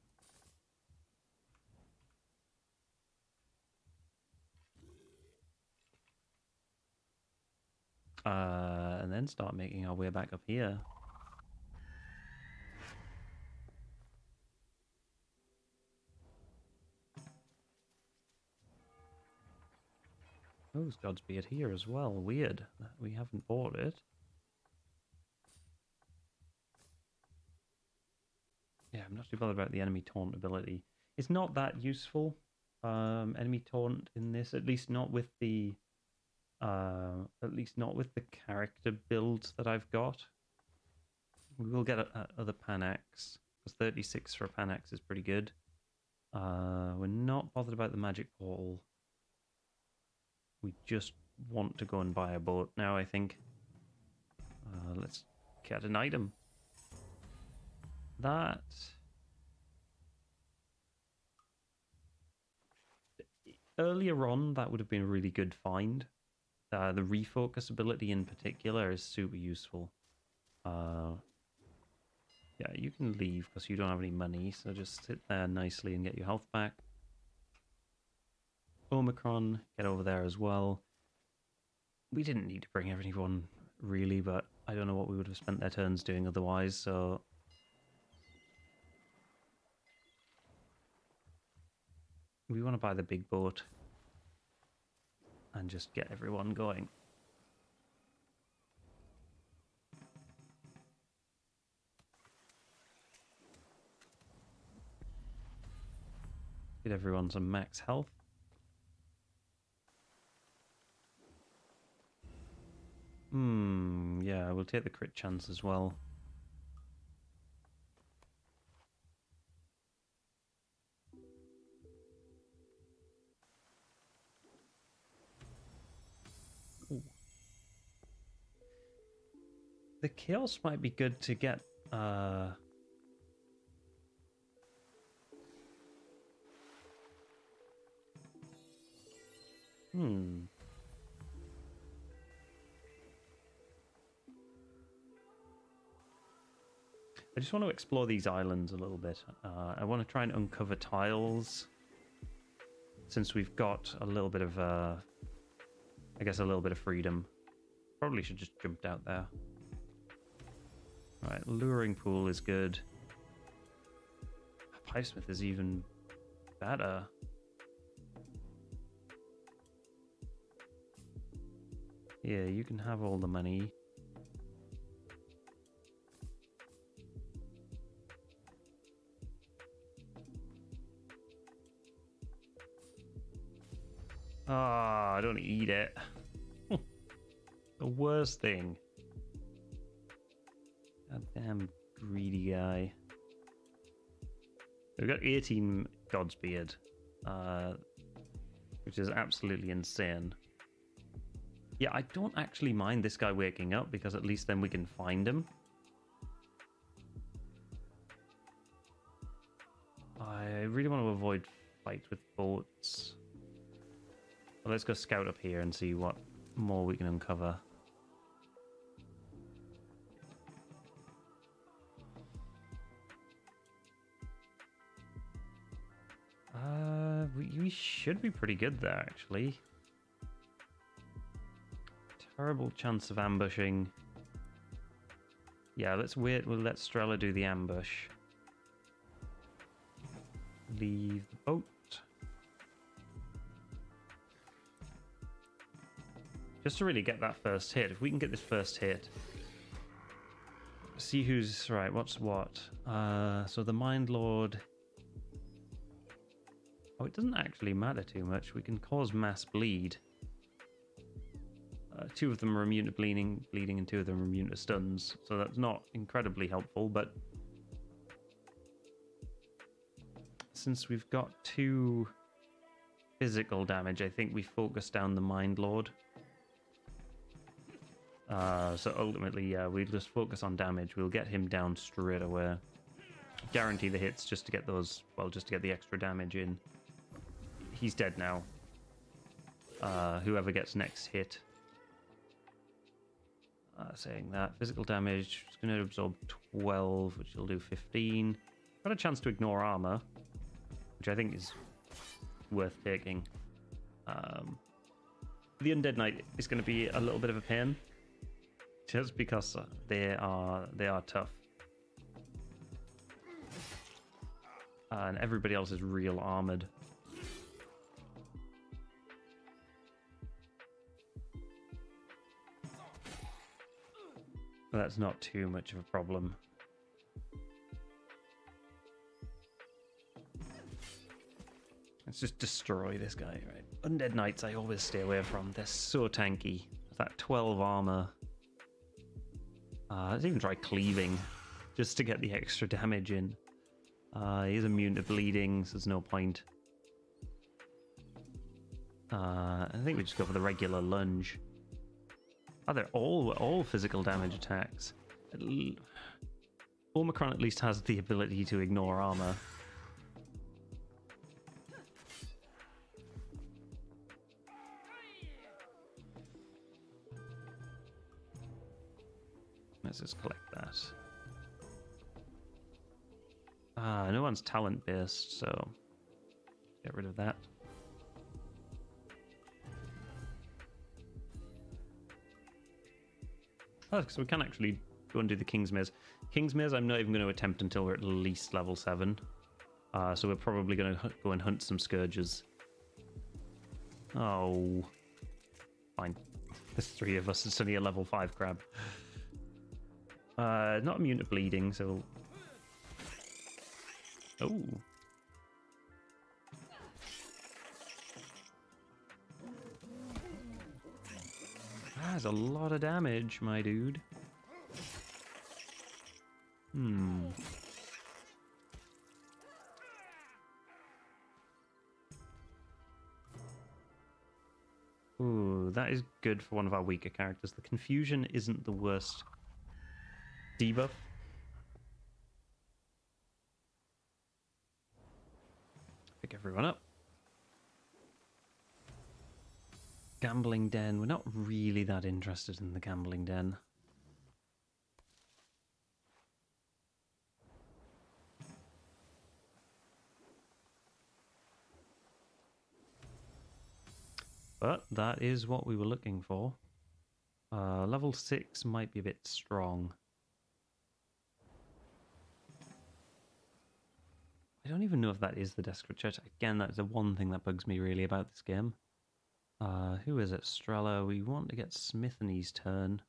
And then start making our way back up here. Oh, God's Beard here as well. Weird. We haven't bought it. Yeah, I'm not too bothered about the enemy taunt ability. It's not that useful. Enemy taunt in this, at least not with the character builds that I've got. We will get other Panax, because 36 for a Panax is pretty good. We're not bothered about the magic portal. We just want to go and buy a boat now, I think. Let's get an item. That... Earlier on, that would have been a really good find. The refocus ability in particular is super useful. Yeah, you can leave because you don't have any money, so just sit there nicely and get your health back. Omicron, get over there as well. We didn't need to bring everyone, really, but I don't know what we would have spent their turns doing otherwise, so... We want to buy the big boat and just get everyone going. Get everyone some max health. Yeah, we'll take the crit chance as well. Ooh. The chaos might be good to get, I just want to explore these islands a little bit. I want to try and uncover tiles. Since we've got a little bit of, I guess a little bit of freedom. Probably should just jumped out there. Right, luring pool is good. Pipesmith is even better. Yeah, you can have all the money. Ah, I don't eat it. The worst thing. Goddamn greedy guy. We've got 18 Godspeed, which is absolutely insane. Yeah, I don't actually mind this guy waking up because at least then we can find him. I really want to avoid fights with boats. Well, let's go scout up here and see what more we can uncover. We should be pretty good there, actually. Terrible chance of ambushing. Yeah, let's wait. We'll let Strela do the ambush. Leave the boat. Just to really get that first hit. If we can get this first hit. See who's... Right, what's what? So the Mind Lord... Oh, it doesn't actually matter too much. We can cause mass bleed. Two of them are immune to bleeding, and two of them are immune to stuns. So that's not incredibly helpful, but... Since we've got 2 physical damage, I think we focus down the Mind Lord. So ultimately, yeah, we just focus on damage. We'll get him down straight away. Guarantee the hits just to get those, well, just to get the extra damage in. He's dead now. Whoever gets next hit. Saying that, physical damage is going to absorb 12, which will do 15. Got a chance to ignore armor, which I think is worth taking. The Undead Knight is going to be a little bit of a pain, just because they are tough, and everybody else is real armored. But that's not too much of a problem. Let's just destroy this guy, right? Undead Knights I always stay away from. They're so tanky. That 12 armor. Let's even try cleaving, just to get the extra damage in. He's immune to bleeding, so there's no point. I think we just go for the regular lunge. Oh, they're all physical damage attacks. Omicron at least has the ability to ignore armor. Let's just collect that. No one's talent based, so get rid of that. Oh, so we can actually go and do the King's Maze. King's Maze I'm not even going to attempt until we're at least level 7. So we're probably going to go and hunt some Scourges. Oh. Fine. There's 3 of us. It's only a level 5 crab. Not immune to bleeding, so... Oh. That's a lot of damage, my dude. Ooh, that is good for one of our weaker characters. The confusion isn't the worst debuff. Pick everyone up. Gambling Den. We're not really that interested in the Gambling Den. But that is what we were looking for. Level 6 might be a bit strong. I don't even know if that is the Desperate Church. Again, that's the one thing that bugs me really about this game. Who is it? Strella. We want to get Smithany's turn.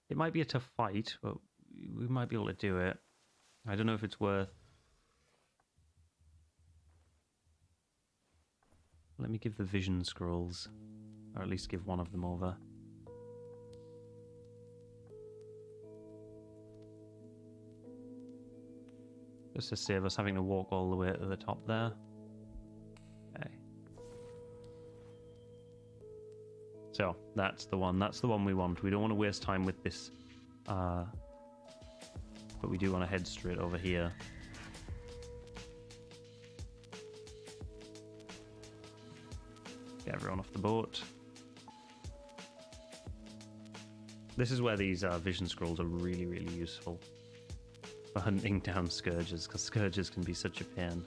It might be a tough fight, but we might be able to do it. I don't know if it's worth... Let me give the Vision Scrolls, or at least give one of them over. Just to save us having to walk all the way to the top there. Okay. So, that's the one. That's the one we want. We don't want to waste time with this. But we do want to head straight over here. Get everyone off the boat. This is where these Vision Scrolls are really, really useful. For hunting down Scourges, because Scourges can be such a pain.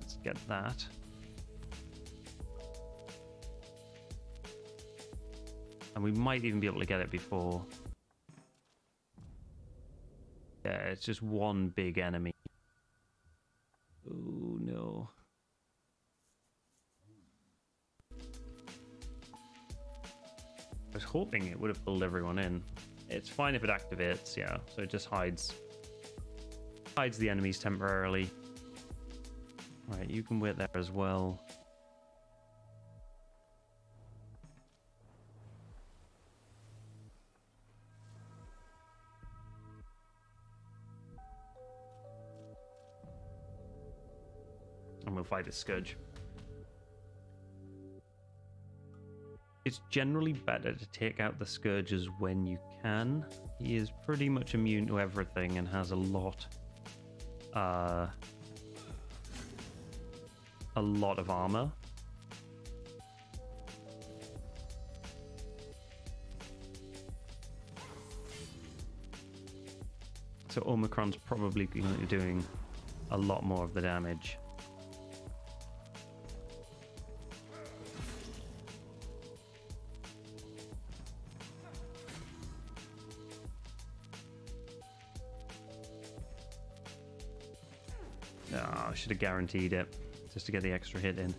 Let's get that. And we might even be able to get it before. Yeah, it's just one big enemy. Oh no. I was hoping it would have pulled everyone in. It's fine if it activates, yeah. So it just hides the enemies temporarily. Right, you can wait there as well. And we'll fight a Scourge. It's generally better to take out the Scourges when you can. He is pretty much immune to everything and has a lot of armor. So Omicron's probably going to be doing a lot more of the damage. Oh, I should have guaranteed it, just to get the extra hit in.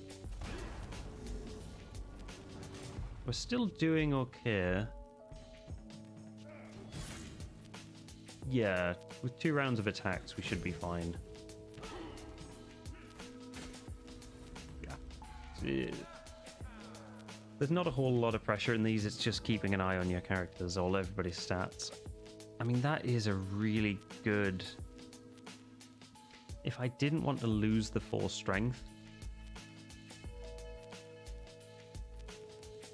We're still doing okay. Yeah, with 2 rounds of attacks, we should be fine. Yeah. There's not a whole lot of pressure in these, it's just keeping an eye on your characters, everybody's stats. I mean, that is a really good if I didn't want to lose the 4 strength,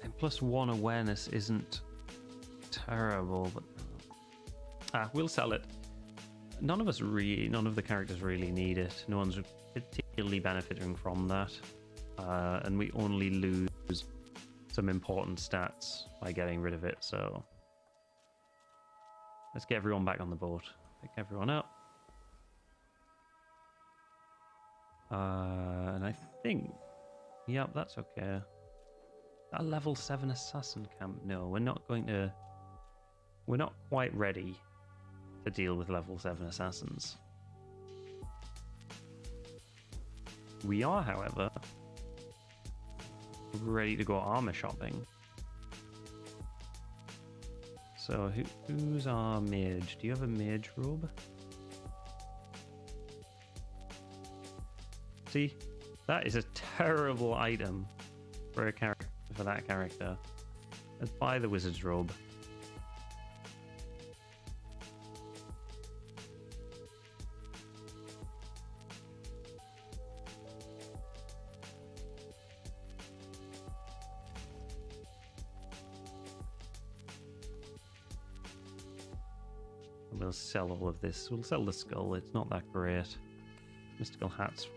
and +1 awareness isn't terrible, but we'll sell it. None of the characters really need it. No one's particularly benefiting from that, and we only lose some important stats by getting rid of it. So let's get everyone back on the boat. Pick everyone up. And I think, yep, that's okay. A level 7 assassin camp. No, we're not quite ready to deal with level 7 assassins. We are, however, ready to go armor shopping. So who's our mage? Do you have a mage robe? See, that is a terrible item for that character. Let's buy the wizard's robe. We'll sell all of this. We'll sell the skull. It's not that great. Mystical hats.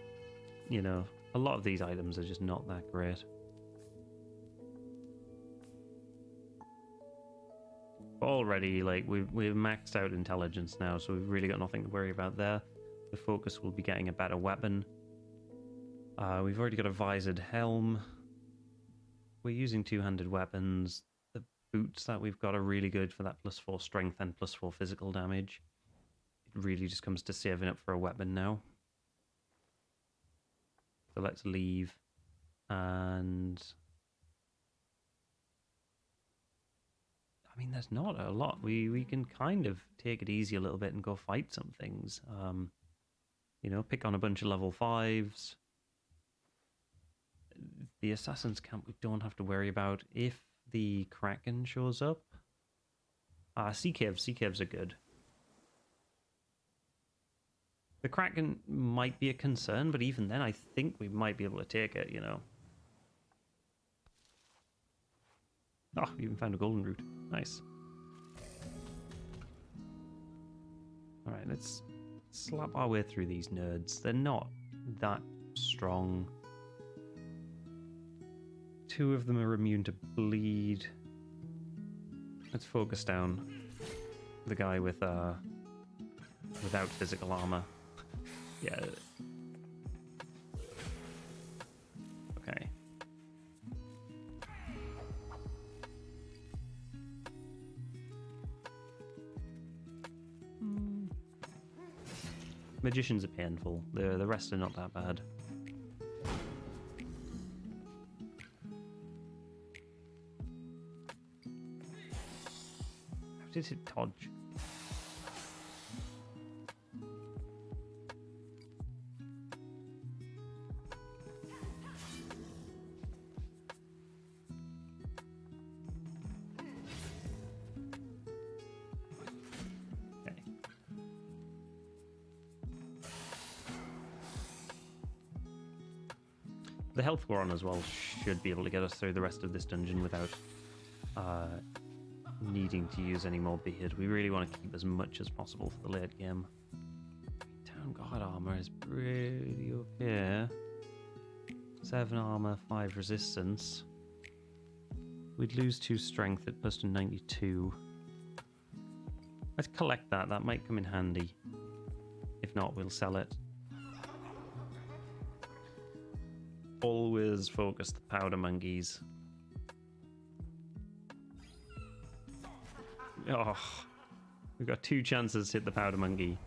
You know, a lot of these items are just not that great. Already, like, we've maxed out intelligence now, so we've really got nothing to worry about there. The focus will be getting a better weapon. We've already got a visored helm. We're using two-handed weapons. The boots that we've got are really good for that +4 strength and +4 physical damage. It really just comes to saving up for a weapon now. So let's leave, and I mean, there's not a lot. We can kind of take it easy a little bit and go fight some things. You know, pick on a bunch of level 5s. The Assassin's Camp we don't have to worry about. If the Kraken shows up, sea caves are good. The Kraken might be a concern, but even then I think we might be able to take it, you know. Oh, we even found a golden root. Nice. Alright, let's slap our way through these nerds. They're not that strong. 2 of them are immune to bleed. Let's focus down the guy with without physical armor. Yeah. Okay. Magicians are painful. The rest are not that bad. How did it dodge? The health we're on as well should be able to get us through the rest of this dungeon without needing to use any more beard. We really want to keep as much as possible for the late game. Town guard armor is pretty okay. 7 armor, 5 resistance. We'd lose 2 strength at +92. Let's collect that. That might come in handy. If not, we'll sell it. Always focus the powder monkeys. Oh, we've got 2 chances to hit the powder monkey.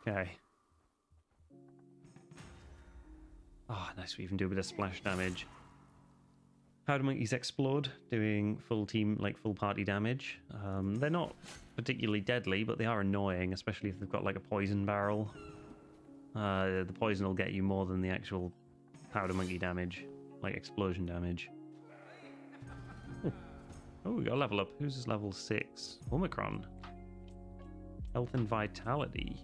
Okay. Oh, nice. We even do a bit of splash damage. Powder monkeys explode, doing full team, like full party damage. They're not particularly deadly, but they are annoying, especially if they've got like a poison barrel. The poison will get you more than the actual powder monkey damage, like explosion damage. Ooh. Oh, we got a level up. Who's this level 6? Omicron. Health and vitality.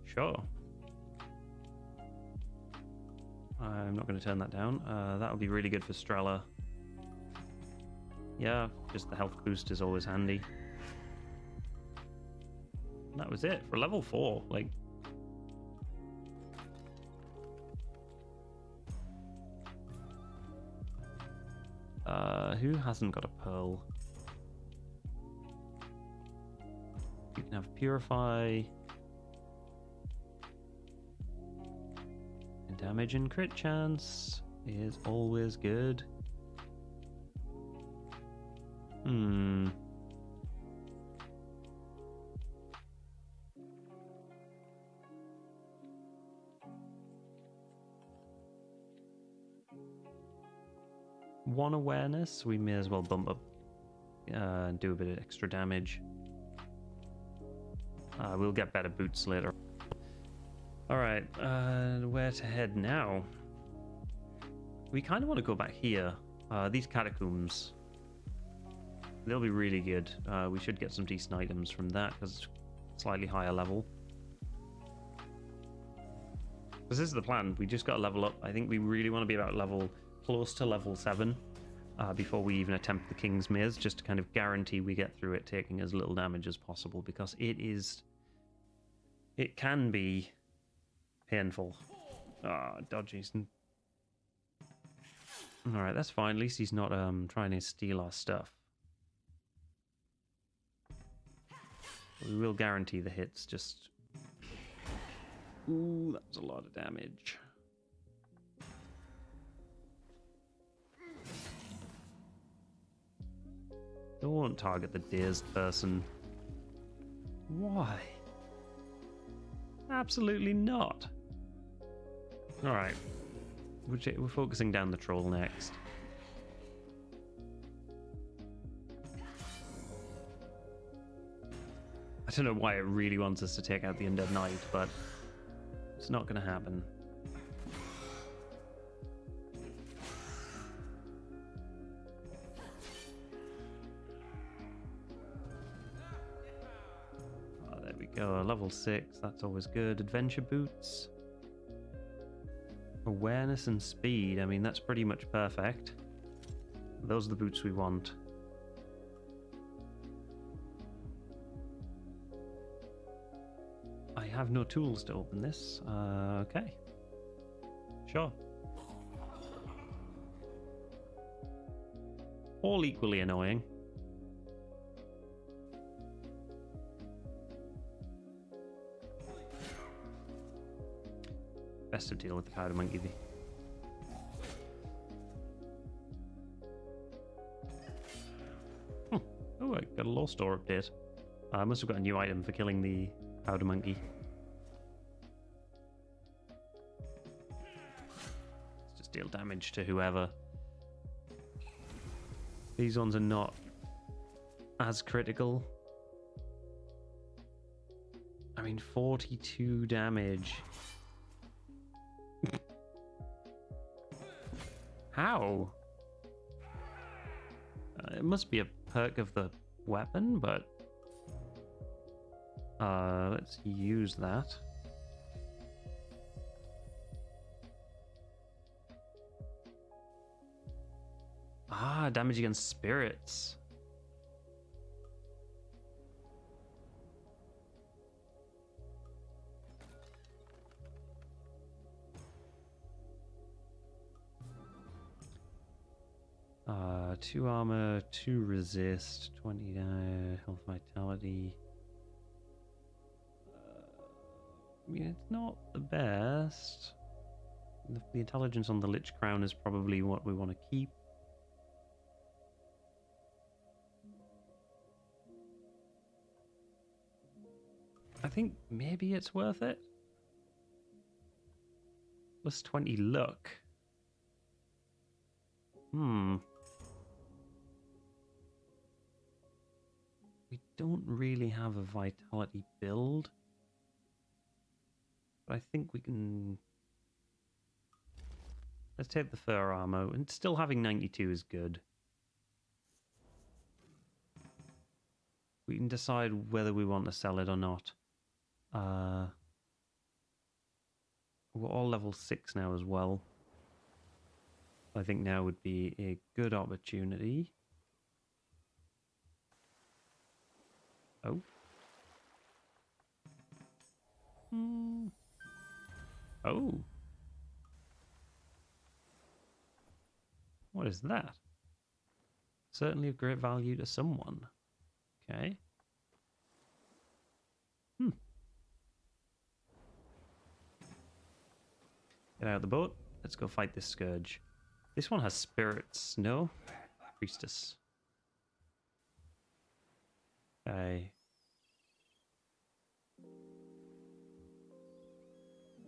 Sure. I'm not going to turn that down. That would be really good for Strela. Yeah, just the health boost is always handy. And that was it for level 4. Like, who hasn't got a pearl? You can have purify. And damage and crit chance is always good. One awareness, we may as well bump up and do a bit of extra damage. We'll get better boots later. Alright, where to head now? We kind of want to go back here. These catacombs. They'll be really good. We should get some decent items from that because it's slightly higher level. Because this is the plan. We just got to level up. I think we really want to be about close to level 7 before we even attempt the King's Maze, just to kind of guarantee we get through it taking as little damage as possible, because it can be painful. Dodgies. Alright, that's fine. At least he's not trying to steal our stuff. We will guarantee the hits, just... Ooh, that was a lot of damage. Don't target the dazed person. Why? Absolutely not. Alright. We're focusing down the troll next. I don't know why it really wants us to take out the Undead Knight, but it's not going to happen. Oh, there we go. Level 6, that's always good. Adventure boots. Awareness and speed. I mean, that's pretty much perfect. Those are the boots we want. I have no tools to open this. Okay. Sure. All equally annoying. Best to deal with the powder monkey. Oh, I got a lore store update. I must have got a new item for killing the powder monkey. Let's just deal damage to whoever. These ones are not as critical. I mean, 42 damage. How? It must be a perk of the weapon, but let's use that. Ah, damage against spirits. Two armor, 2 resist, 20 health vitality. I mean, it's not the best. The intelligence on the Lich Crown is probably what we want to keep. I think maybe it's worth it. Plus 20 luck. We don't really have a vitality build. But I think we can... Let's take the fur armor. And still having 92 is good. We can decide whether we want to sell it or not. We're all level 6 now as well. I think now would be a good opportunity. Oh. Oh. What is that? Certainly of great value to someone. Okay. Get out of the boat. Let's go fight this scourge. This one has spirits, no? Priestess. Okay.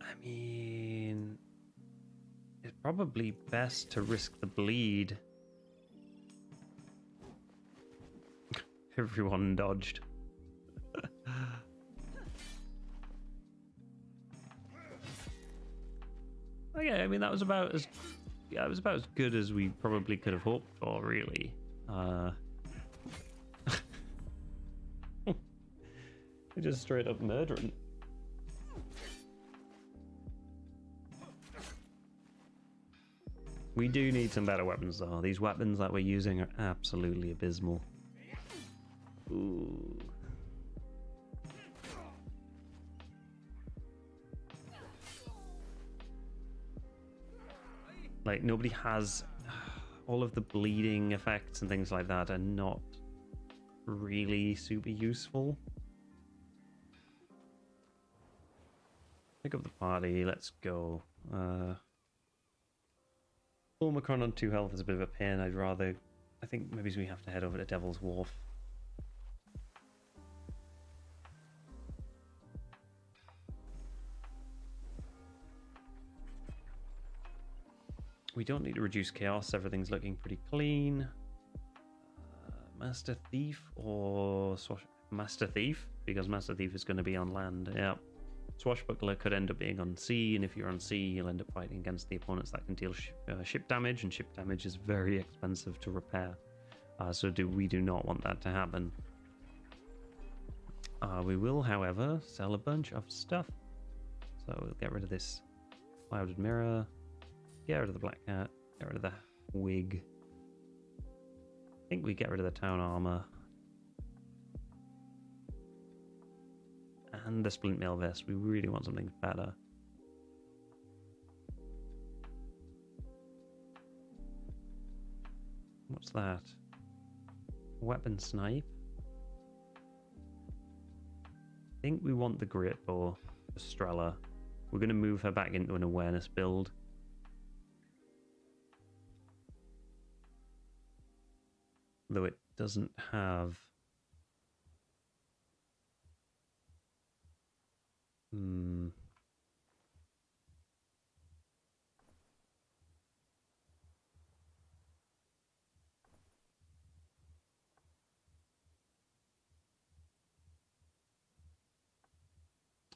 I mean, it's probably best to risk the bleed. Everyone dodged. Okay, I mean that was about as good as we probably could have hoped for, really. They're just straight up murdering. We do need some better weapons, though. These weapons that we're using are absolutely abysmal. Ooh. Like, nobody has... all of the bleeding effects and things like that are not really super useful. Pick up the party, let's go. Omicron on 2 health is a bit of a pain. I think maybe we have to head over to Devil's Wharf. We don't need to reduce chaos, everything's looking pretty clean. Master Thief or Master Thief, because Master Thief is going to be on land. Yeah. Swashbuckler could end up being on sea, and if you're on sea, you'll end up fighting against the opponents that can deal ship damage, and ship damage is very expensive to repair. So we do not want that to happen. We will, however, sell a bunch of stuff. So we'll get rid of this clouded mirror, get rid of the black cat, get rid of the wig. I think we get rid of the town armor. And the splint mail vest. We really want something better. What's that? Weapon snipe. I think we want the great bow for Strella. We're going to move her back into an awareness build. Though it doesn't have...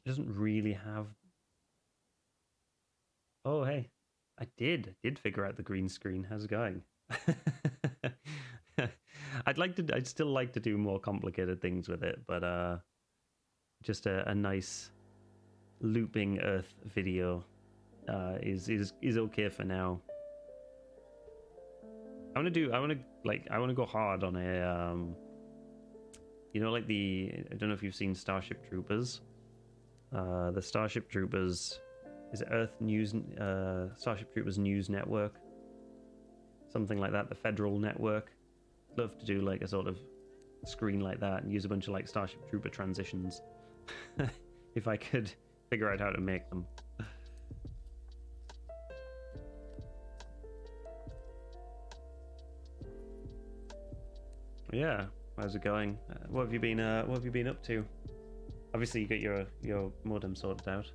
It doesn't really have... Oh, hey. I did figure out the green screen. How's it going? I'd still like to do more complicated things with it, but just a nice looping Earth video is okay for now. I want to go hard on a you know, like I don't know if you've seen Starship Troopers. The Starship Troopers is it Earth News, Starship Troopers News Network, something like that. The Federal Network. Love to do like a sort of screen like that and use a bunch of like Starship Trooper transitions. If I could figure out how to make them. Yeah, how's it going? What have you been up to? Obviously you got your modem sorted out.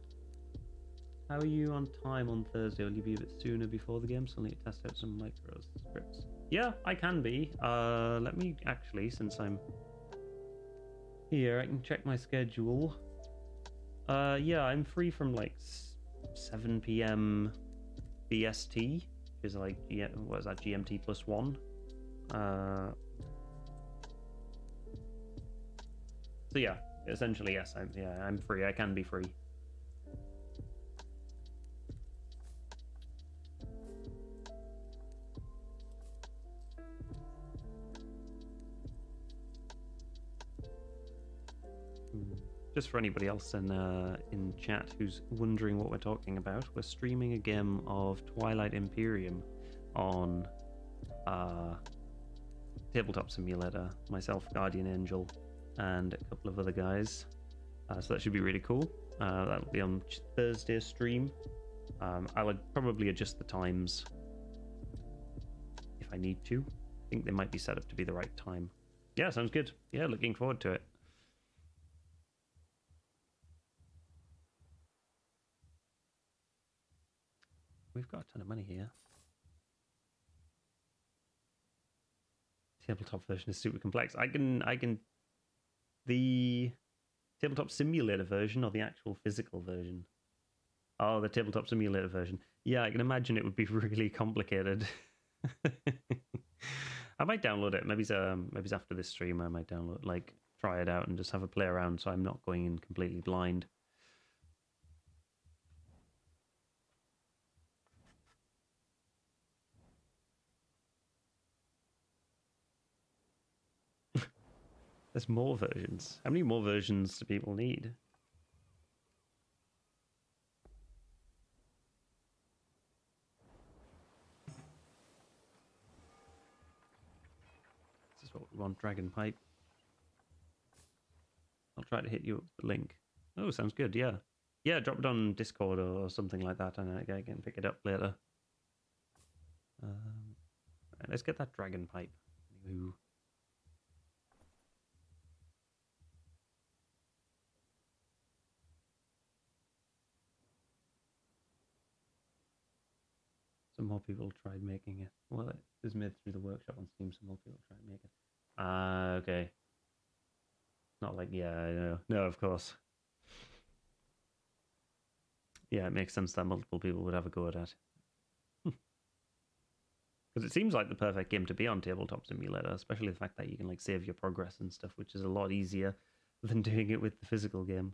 How are you on time on Thursday? Will you be a bit sooner before the game? So I'll need to test out some micro scripts. Yeah, I can be. Let me actually, since I'm here, I can check my schedule. Yeah, I'm free from like 7 p.m. BST, which is like what is that, GMT +1. So yeah, essentially yes. I'm free. I can be free. Just for anybody else in chat who's wondering what we're talking about, we're streaming a game of Twilight Imperium on Tabletop Simulator. Myself, Guardian Angel, and a couple of other guys. So that should be really cool. That'll be on Thursday's stream. I'll probably adjust the times if I need to. I think they might be set up to be the right time. Yeah, sounds good. Yeah, looking forward to it. We've got a ton of money here. Tabletop version is super complex. I can the Tabletop Simulator version or the actual physical version? Oh, the Tabletop Simulator version. Yeah, I can imagine it would be really complicated. I might download it. Maybe after this stream I might download, like, try it out and just have a play around so I'm not going in completely blind. There's more versions. How many more versions do people need? This is what we want, Dragon Pipe. I'll try to hit you up with the link. Oh, sounds good, yeah. Yeah, drop it on Discord or something like that and I can pick it up later. Right, let's get that Dragon Pipe. Ooh. Some more people tried making it. Well, it was made through the workshop on Steam, so more people tried to make it. Okay. Not like, yeah, no, of course. Yeah, it makes sense that multiple people would have a go at it. Because it seems like the perfect game to be on Tabletop Simulator, especially the fact that you can, like, save your progress and stuff, which is a lot easier than doing it with the physical game.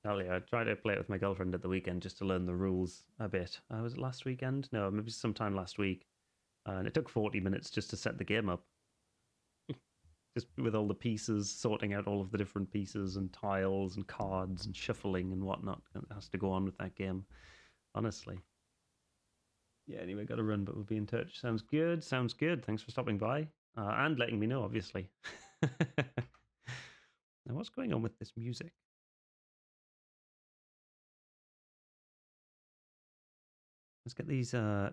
Hell yeah, I tried to play it with my girlfriend at the weekend just to learn the rules a bit. Was it last weekend? No, maybe sometime last week. And it took 40 minutes just to set the game up. Just with all the pieces, sorting out all of the different pieces and tiles and cards and shuffling and whatnot that has to go on with that game. Honestly. Yeah, anyway, got to run, but we'll be in touch. Sounds good. Sounds good. Thanks for stopping by and letting me know, obviously. Now, what's going on with this music? Let's get these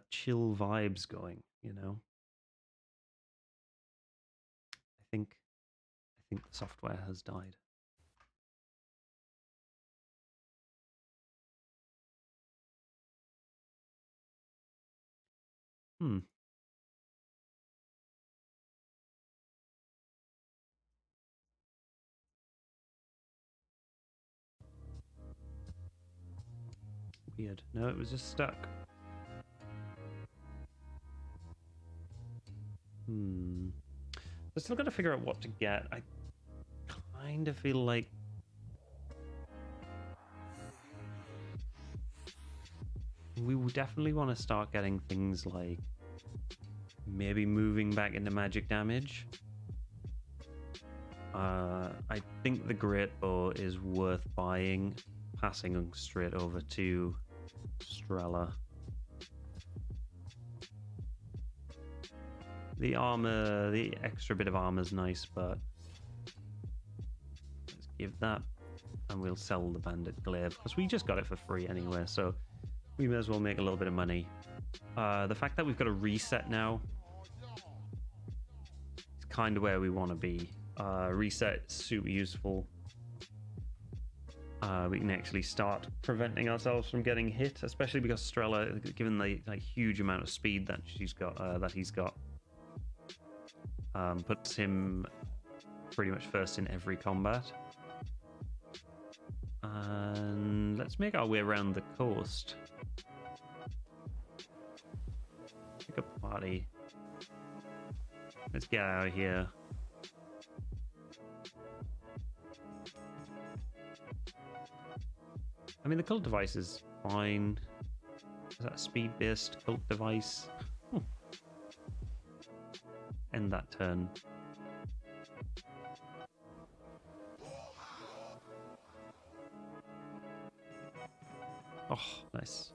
chill vibes going, you know? I think the software has died. Weird. No, it was just stuck. I still got to figure out what to get. I kind of feel like we will definitely want to start getting things like maybe moving back into magic damage. I think the Great Bow is worth buying, passing straight over to Strela. The armor, the extra bit of armor is nice, but let's give that, and we'll sell the Bandit Glaive because we just got it for free anyway, so we may as well make a little bit of money. The fact that we've got a reset now is kind of where we want to be. Reset is super useful. We can actually start preventing ourselves from getting hit, especially because Strela, given the huge amount of speed that he's got, puts him pretty much first in every combat. And let's make our way around the coast. Pick party. Let's get out of here. I mean, the cult device is fine. Is that a speed-based cult device? End that turn. Oh, nice.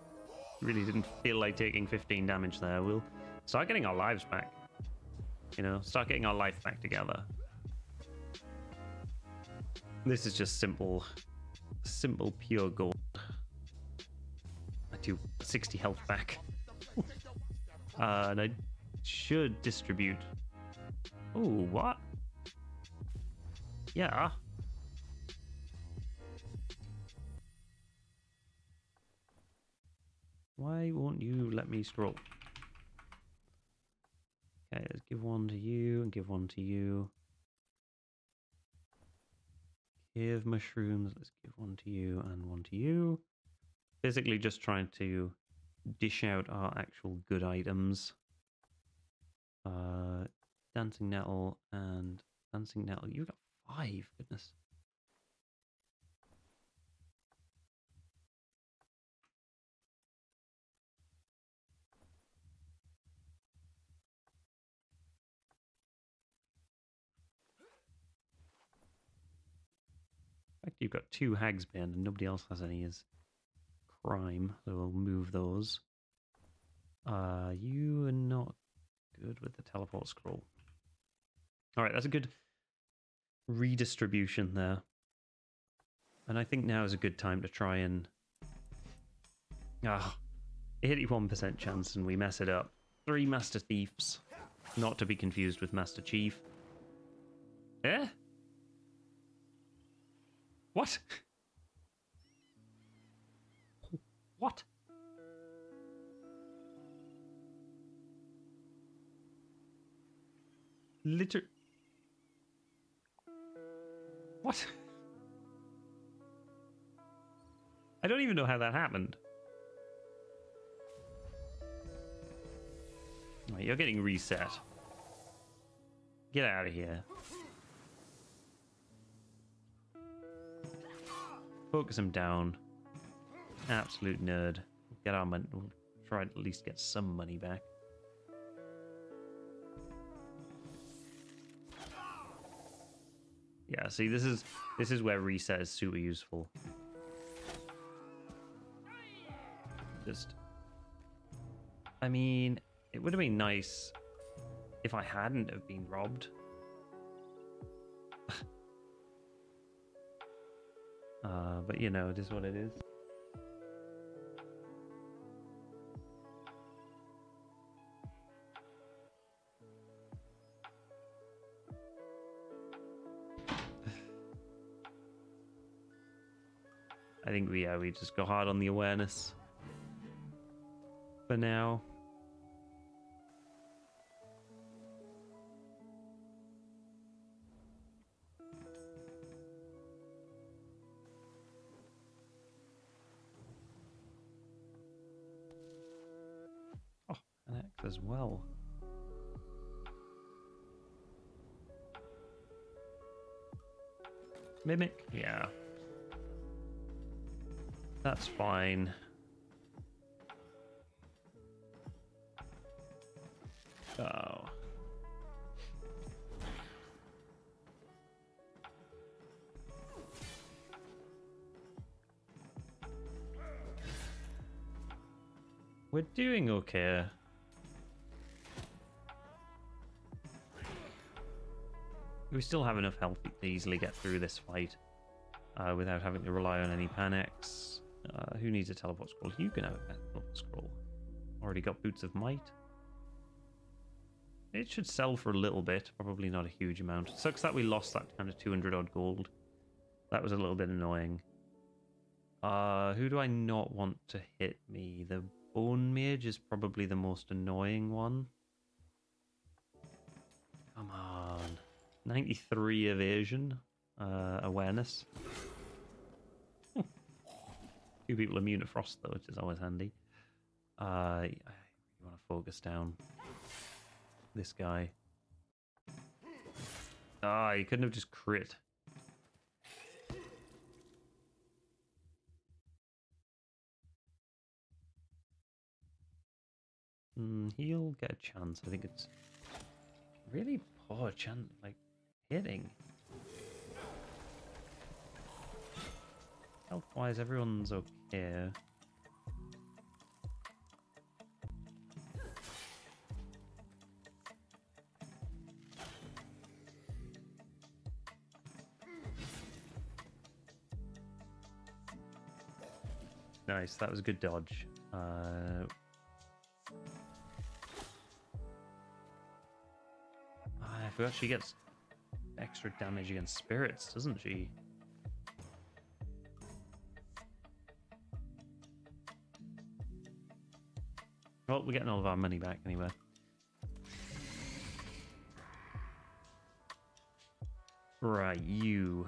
Really didn't feel like taking 15 damage there. We'll start getting our lives back. You know, start getting our life back together. This is just simple, pure gold. I do 60 health back. And I should distribute. Oh, what? Yeah. Why won't you let me stroll? Okay, let's give one to you and give one to you. Cave mushrooms, let's give one to you and one to you. Basically just trying to dish out our actual good items. Dancing nettle and dancing nettle. You got 5, goodness. In fact, you've got 2 Hagsbane and nobody else has any as crime, so we'll move those. You are not good with the teleport scroll. Alright, that's a good redistribution there. And I think now is a good time to try and... 81% chance and we mess it up. 3 Master Thieves. Not to be confused with Master Chief. Eh? What? What? What? I don't even know how that happened. Right, you're getting reset. Get out of here. Focus him down. Absolute nerd. Get our money. We'll try to at least get some money back. Yeah, see, this is where reset is super useful. Just, I mean, it would have been nice if I hadn't have been robbed. But you know, it is what it is. I think we just go hard on the awareness for now. Oh, an X as well. Mimic? Yeah. That's fine. Oh. We're doing okay. We still have enough health to easily get through this fight without having to rely on any panics. Who needs a teleport scroll? You can have a teleport scroll. Already got Boots of Might. It should sell for a little bit, probably not a huge amount. It sucks that we lost that kind of 200 odd gold. That was a little bit annoying. Who do I not want to hit me? The Bone Mage is probably the most annoying one. Come on. 93 evasion. Awareness. 2 people immune to frost though, which is always handy. I want to focus down. this guy. Ah, he couldn't have just crit. He'll get a chance. I think it's really poor chance, like hitting. Health-wise, everyone's okay. Nice, that was a good dodge. I forgot she gets extra damage against spirits, doesn't she? Well, we're getting all of our money back anyway. Right, you.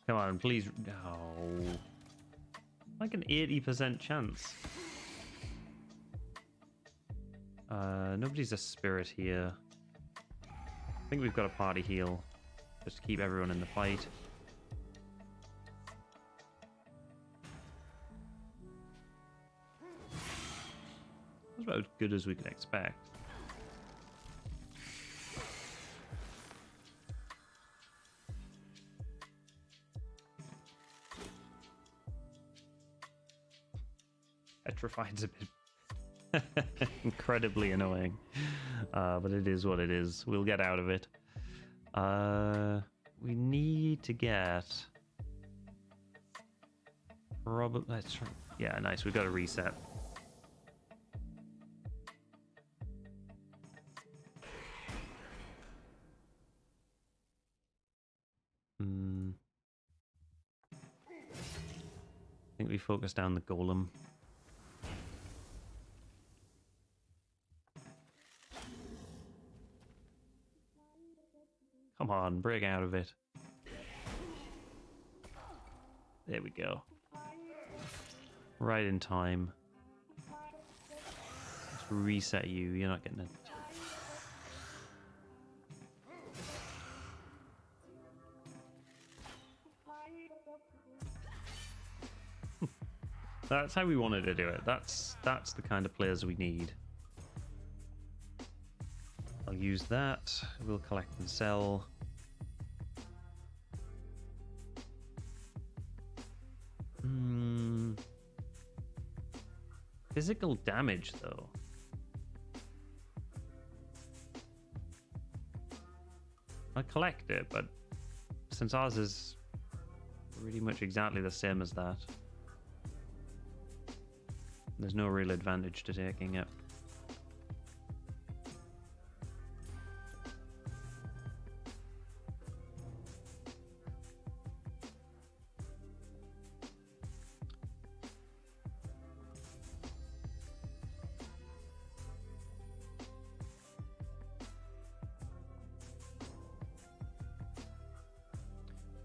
Come on, please. Oh. Like an 80% chance. Nobody's a spirit here. I think we've got a party heal. Just to keep everyone in the fight. That's about as good as we could expect. Petrified's a bit incredibly annoying, but it is what it is. We'll get out of it. We need to get probably. Let's try. Yeah, nice. We've got to reset. I think we focus down the golem. Come on, break out of it. There we go. Right in time. Let's reset you. You're not getting it. That's how we wanted to do it. That's the kind of players we need. I'll use that. We'll collect and sell. Physical damage, though. I collect it, but since ours is pretty much exactly the same as that, there's no real advantage to taking it.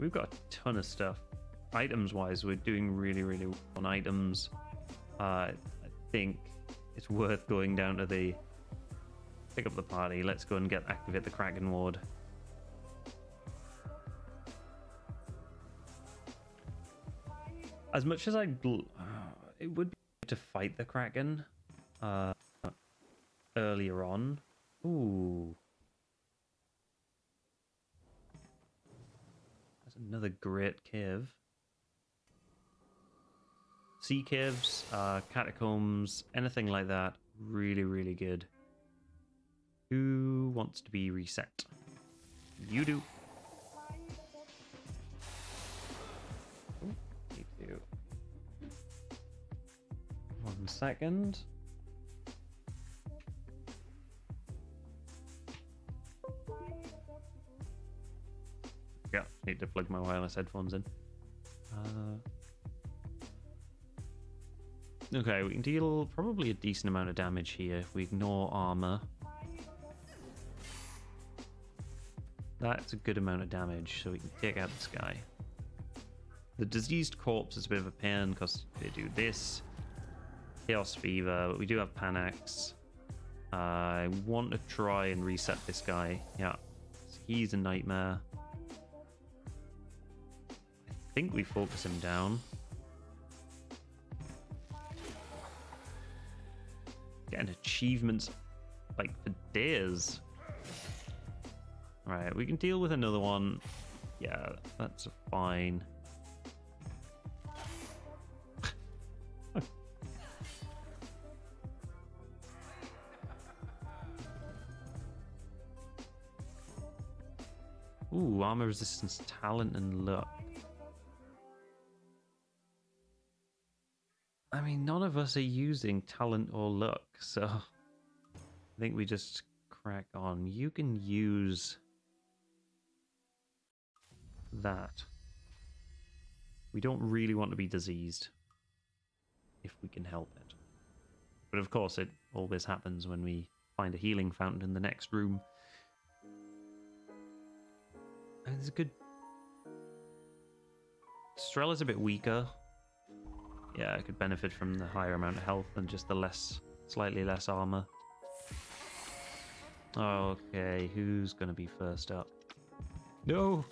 We've got a ton of stuff. Items-wise, we're doing really, really well on items. I think it's worth going down to the... Pick up the party. Let's go and activate the Kraken Ward. As much as it would be to fight the Kraken earlier on. Ooh. Another great cave. Sea caves, catacombs, anything like that. Really, really good. Who wants to be reset? You do. Ooh, you do. 1 second. Yeah, need to plug my wireless headphones in. Okay, we can deal probably a decent amount of damage here if we ignore armor. That's a good amount of damage, so we can take out this guy. The diseased corpse is a bit of a pain because they do this. Chaos Fever, but we do have Panax. I want to try and reset this guy. Yeah, he's a nightmare. I think we focus him down. Getting achievements like for days. Right, we can deal with another one. Yeah, that's fine. Ooh, armor resistance, talent, and luck. I mean, none of us are using talent or luck, so I think we just crack on. You can use that. We don't really want to be diseased if we can help it. But of course, it always happens when we find a healing fountain in the next room. And it's a good... Strella's a bit weaker. Yeah, I could benefit from the higher amount of health and just the slightly less armor. Okay, who's going to be first up? No!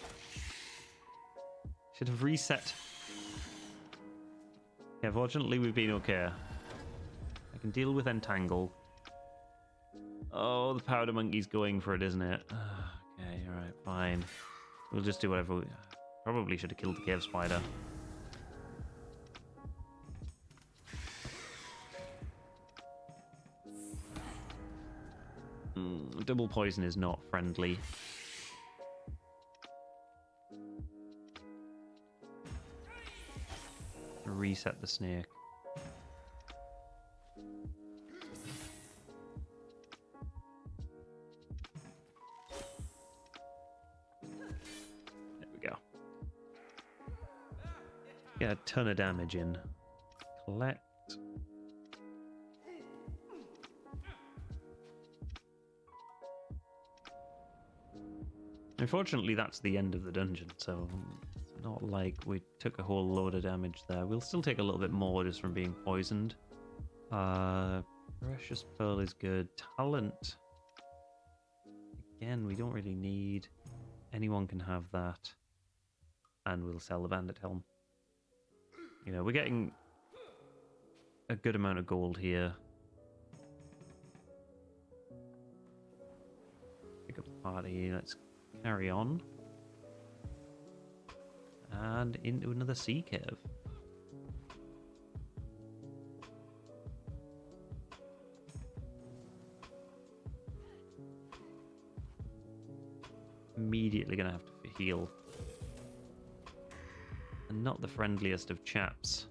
Should have reset. Yeah, fortunately we've been okay. I can deal with Entangle. Oh, the Powder Monkey's going for it, isn't it? Okay, alright, fine. We'll just do whatever we... Probably should have killed the Cave Spider. Double poison is not friendly. Reset the snake. There we go. Get a ton of damage in. Collect. Unfortunately, that's the end of the dungeon, so it's not like we took a whole load of damage there. We'll still take a little bit more just from being poisoned. Precious Pearl is good. Talent. Again, we don't really need. Anyone can have that. And we'll sell the Bandit Helm. You know, we're getting a good amount of gold here. Pick up the party. Let's carry on. And into another sea cave. Immediately gonna have to heal. And not the friendliest of chaps.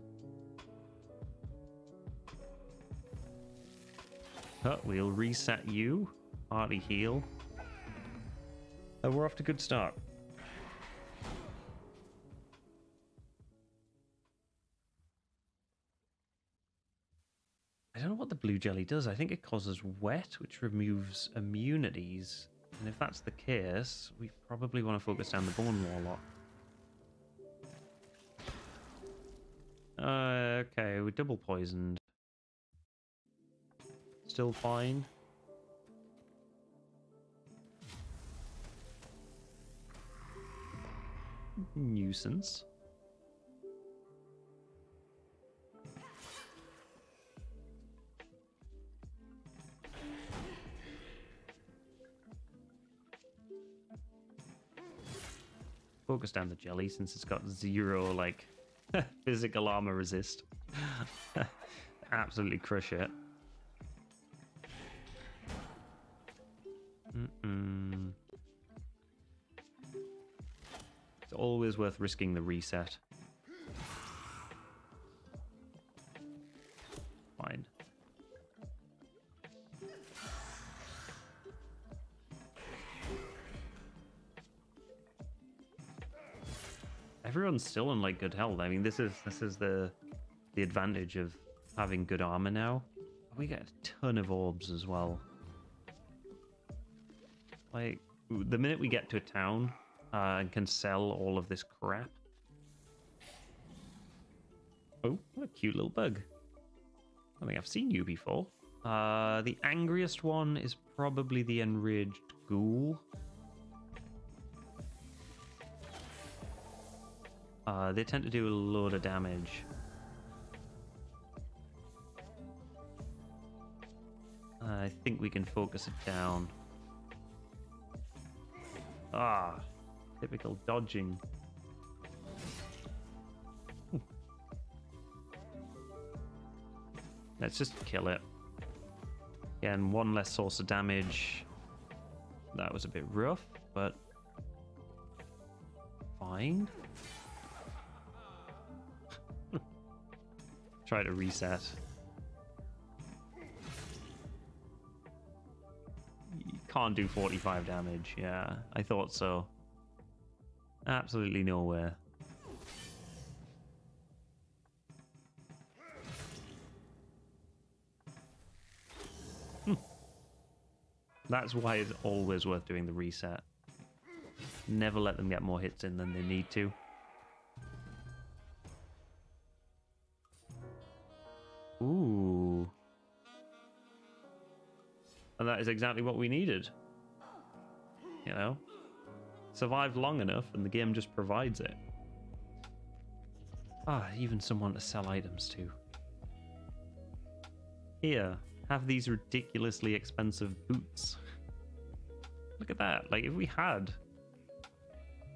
But we'll reset you. Party heal. We're off to a good start. I don't know what the blue jelly does. I think it causes wet, which removes immunities. And if that's the case, we probably want to focus down the Bone Warlock. Okay, we're double poisoned. Still fine. Nuisance. Focus down the jelly since it's got 0 like physical armor resist. Absolutely crush it. It's always worth risking the reset. Fine. Everyone's still in like good health. I mean, this is the advantage of having good armor now. We get a ton of orbs as well. Like the minute we get to a town and can sell all of this crap. Oh, what a cute little bug. I think I've seen you before. The angriest one is probably the enraged ghoul. They tend to do a load of damage. I think we can focus it down. Ah, typical dodging. Let's just kill it. Again, one less source of damage. That was a bit rough, but fine. Try to reset. You can't do 45 damage. Yeah, I thought so. Absolutely nowhere. That's why it's always worth doing the reset. Never let them get more hits in than they need to. Ooh. And that is exactly what we needed. You know? Survived long enough and the game just provides it. Ah, even someone to sell items to. Here, have these ridiculously expensive boots. Look at that. Like, if we had...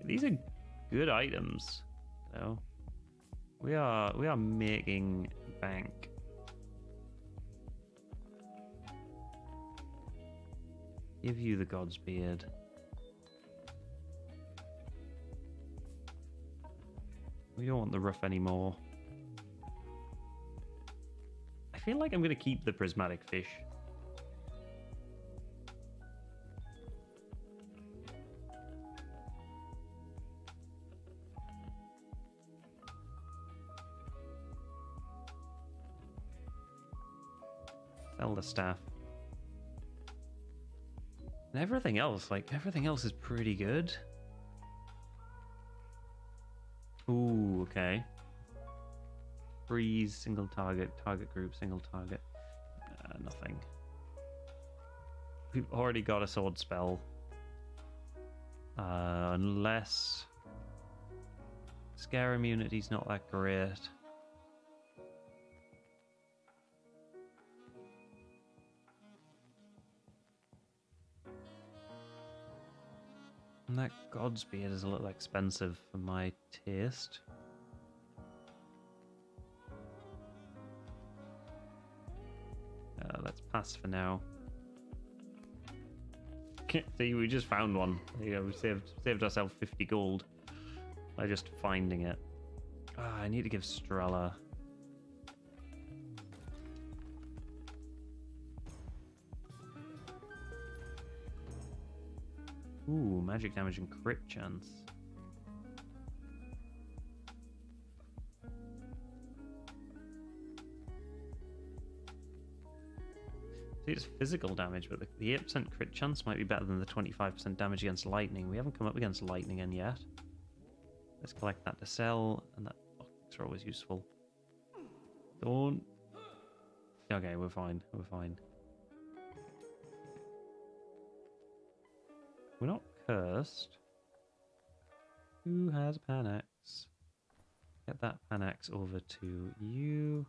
These are good items. You know? We are making bank. Give you the God's Beard. We don't want the rough anymore. I feel like I'm going to keep the prismatic fish. Sell the staff. And everything else, like, everything else is pretty good. Ooh, okay. Freeze, single target, target group, single target. Nothing. We've already got a sword spell. Unless... Scare immunity's not that great. And that God's Beard is a little expensive for my taste. Let's pass for now. See, we just found one. There you go, we saved ourselves 50 gold by just finding it. I need to give Strella. Ooh, magic damage and crit chance. See, it's physical damage, but the 8% crit chance might be better than the 25% damage against lightning. We haven't come up against lightning yet. Let's collect that to sell, and that box are always useful. Don't. Okay, we're fine. We're fine. We're not cursed. Who has Panax? Get that Panax over to you.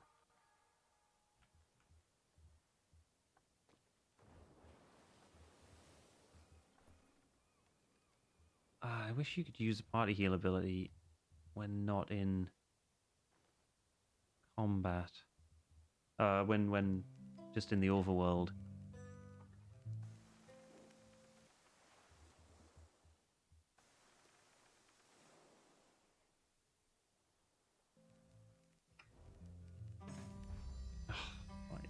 I wish you could use the party heal ability when not in combat. When just in the overworld. Fine.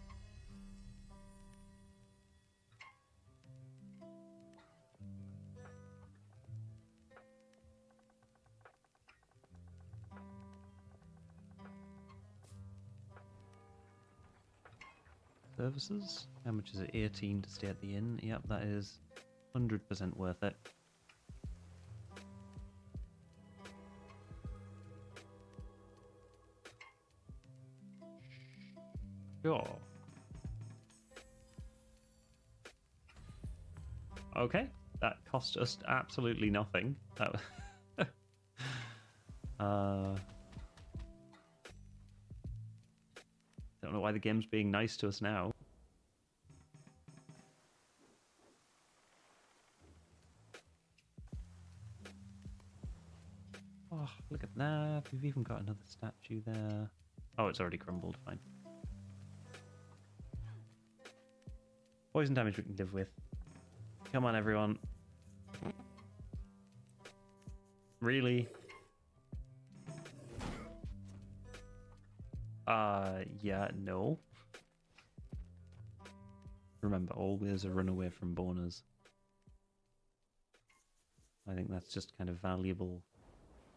Services? How much is it? 18 to stay at the inn. Yep, that is 100% worth it. Sure. Okay, that cost us absolutely nothing. That don't know why the game's being nice to us now. Oh, look at that. We've even got another statue there. Oh, it's already crumbled. Fine. Poison damage we can live with. Come on, everyone. Really? Yeah, no. Remember, always a run away from boners. I think that's just kind of valuable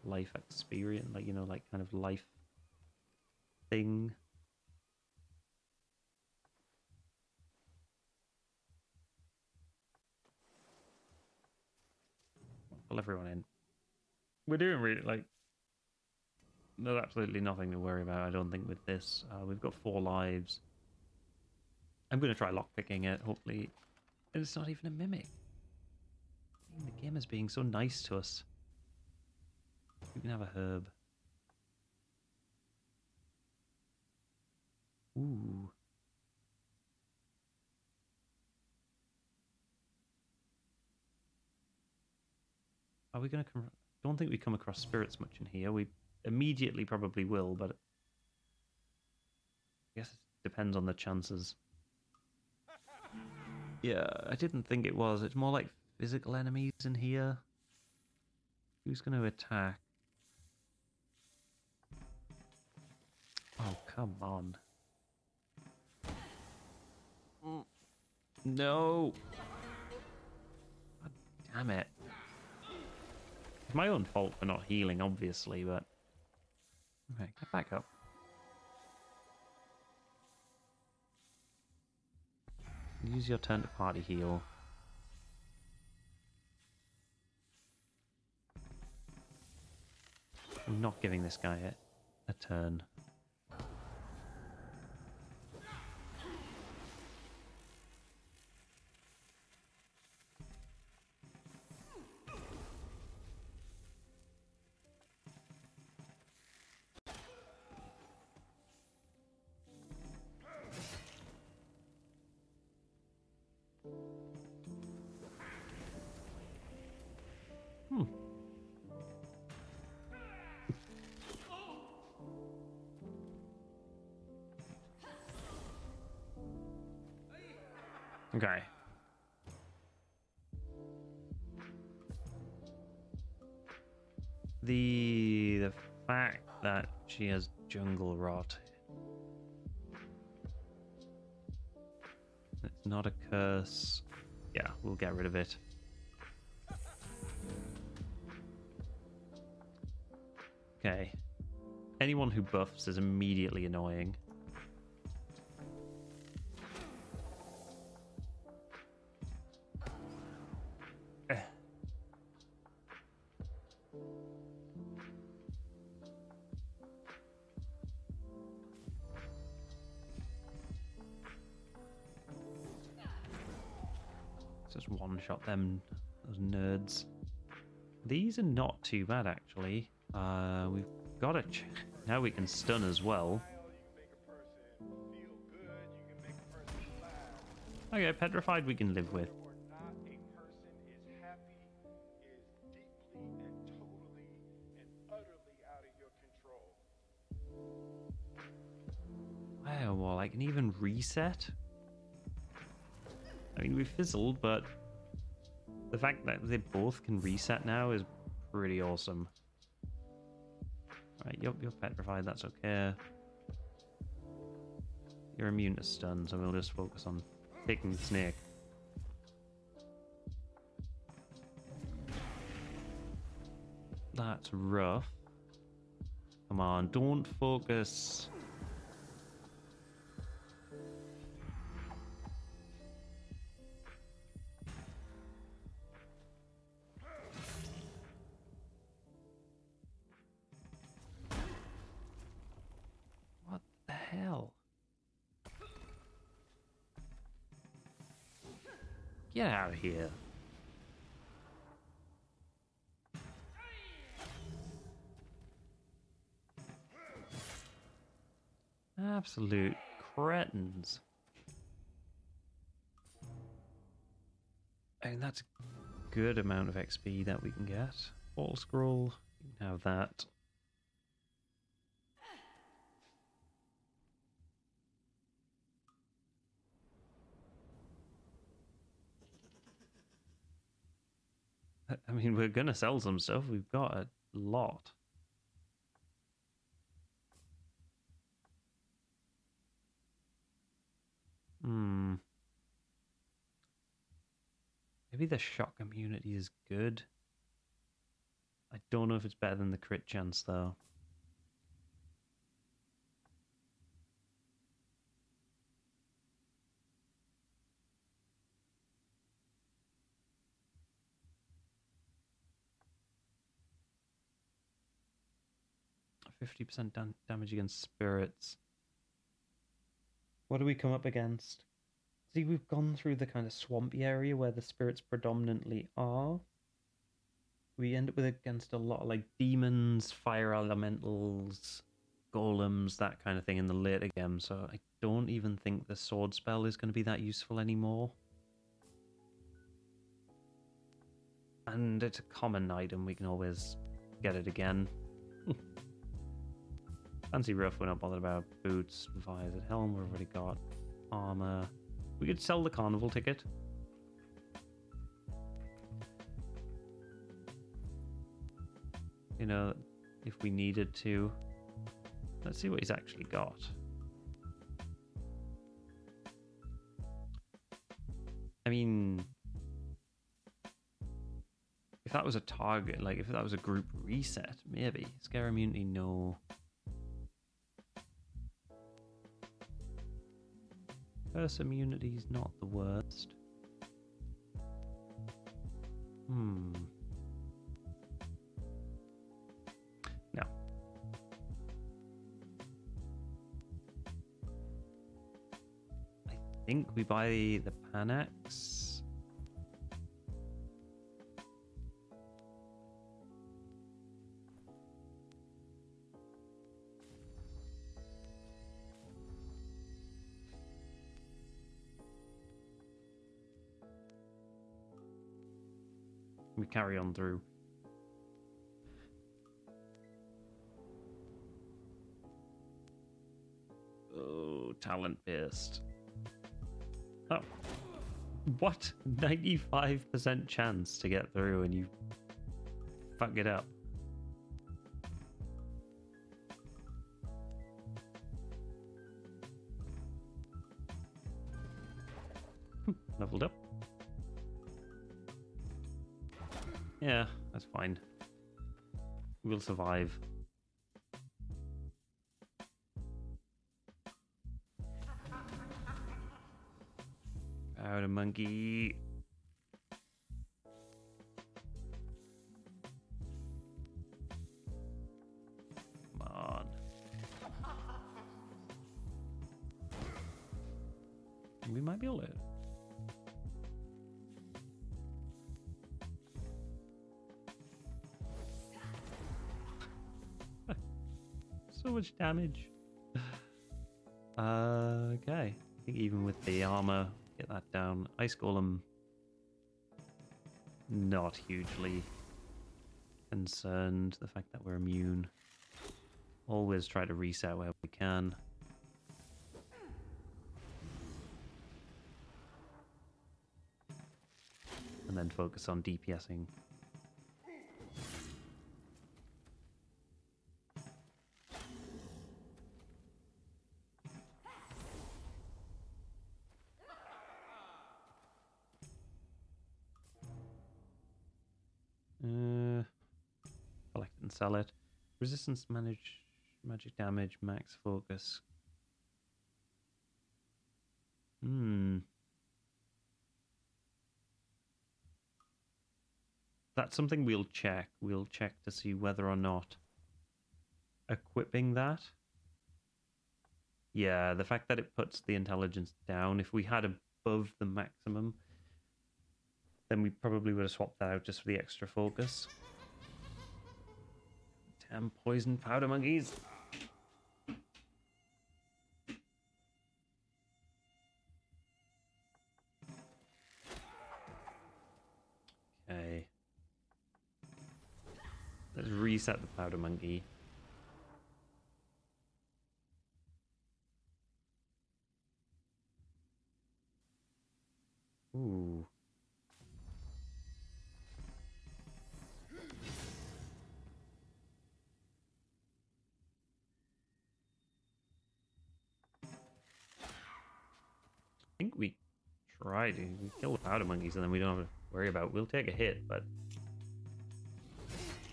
life experience, like, you know, like kind of life thing. Pull everyone in. We're doing really, like, there's absolutely nothing to worry about, I don't think, with this. We've got 4 lives. I'm going to try lockpicking it, hopefully. And it's not even a mimic. The game is being so nice to us. We can have a herb. Ooh. Are we going to come... I don't think we come across spirits much in here. We immediately probably will, but... I guess it depends on the chances. Yeah, I didn't think it was. It's more like physical enemies in here. Who's going to attack? Oh, come on. No! God damn it. It's my own fault for not healing, obviously, but... Okay, get back up. Use your turn to party heal. I'm not giving this guy a turn. Okay. The fact that she has jungle rot. It's not a curse. Yeah, we'll get rid of it. Okay. Anyone who buffs is immediately annoying. Just one-shot them, those nerds. These are not too bad, actually. We've got a... Now we can stun as well. Okay, petrified we can live with. Wow, well, I can even reset? I mean, we fizzled, but the fact that they both can reset now is pretty awesome. Right, you're petrified, that's okay. You're immune to stun, so we'll just focus on taking the snake. That's rough. Come on, don't focus. What the hell? Get out of here. Absolute cretins. And that's a good amount of XP that we can get. Ball scroll, you can have that. I mean, we're gonna sell some stuff. We've got a lot. Maybe the shock immunity is good. I don't know if it's better than the crit chance, though. %50 damage against spirits. What do we come up against? See, we've gone through the kind of swampy area where the spirits predominantly are. We end up with against a lot of like demons, fire elementals, golems, that kind of thing in the later game. So I don't even think the sword spell is going to be that useful anymore. And it's a common item. We can always get it again. Fancy rough, we're not bothered about. Boots, visor, helm, we've already got. Armor. We could sell the carnival ticket. You know, if we needed to. Let's see what he's actually got. I mean, if that was a target, like if that was a group reset, maybe. Scare immunity, no. Curse immunity is not the worst. No. I think we buy the Panax. We carry on through. Oh, talent based. Oh, what? 95% chance to get through and you fuck it up. Leveled up. Yeah, that's fine. We'll survive. Powder monkey. Come on. We might be able to. So much damage. Okay. I think even with the armor, get that down. Ice Golem, not hugely concerned. The fact that we're immune. Always try to reset where we can. And then focus on DPSing. Collect and sell it. Resistance, manage, magic damage, max focus. That's something we'll check. We'll check to see whether or not equipping that. Yeah, the fact that it puts the intelligence down. If we had above the maximum, then we probably would have swapped that out just for the extra focus. Damn poison powder monkeys. reset the powder monkey. Ooh. I think we try to kill the powder monkeys and then we don't have to worry about it. We'll take a hit, but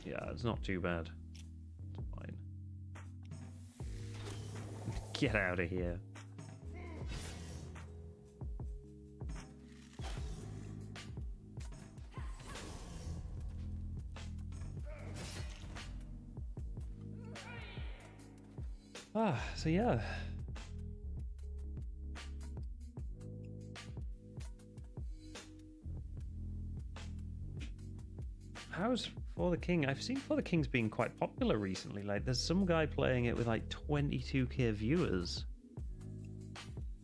yeah, it's not too bad. It's fine. Get out of here. So yeah. How's For the King? I've seen For the King's being quite popular recently. Like, there's some guy playing it with like 22k viewers.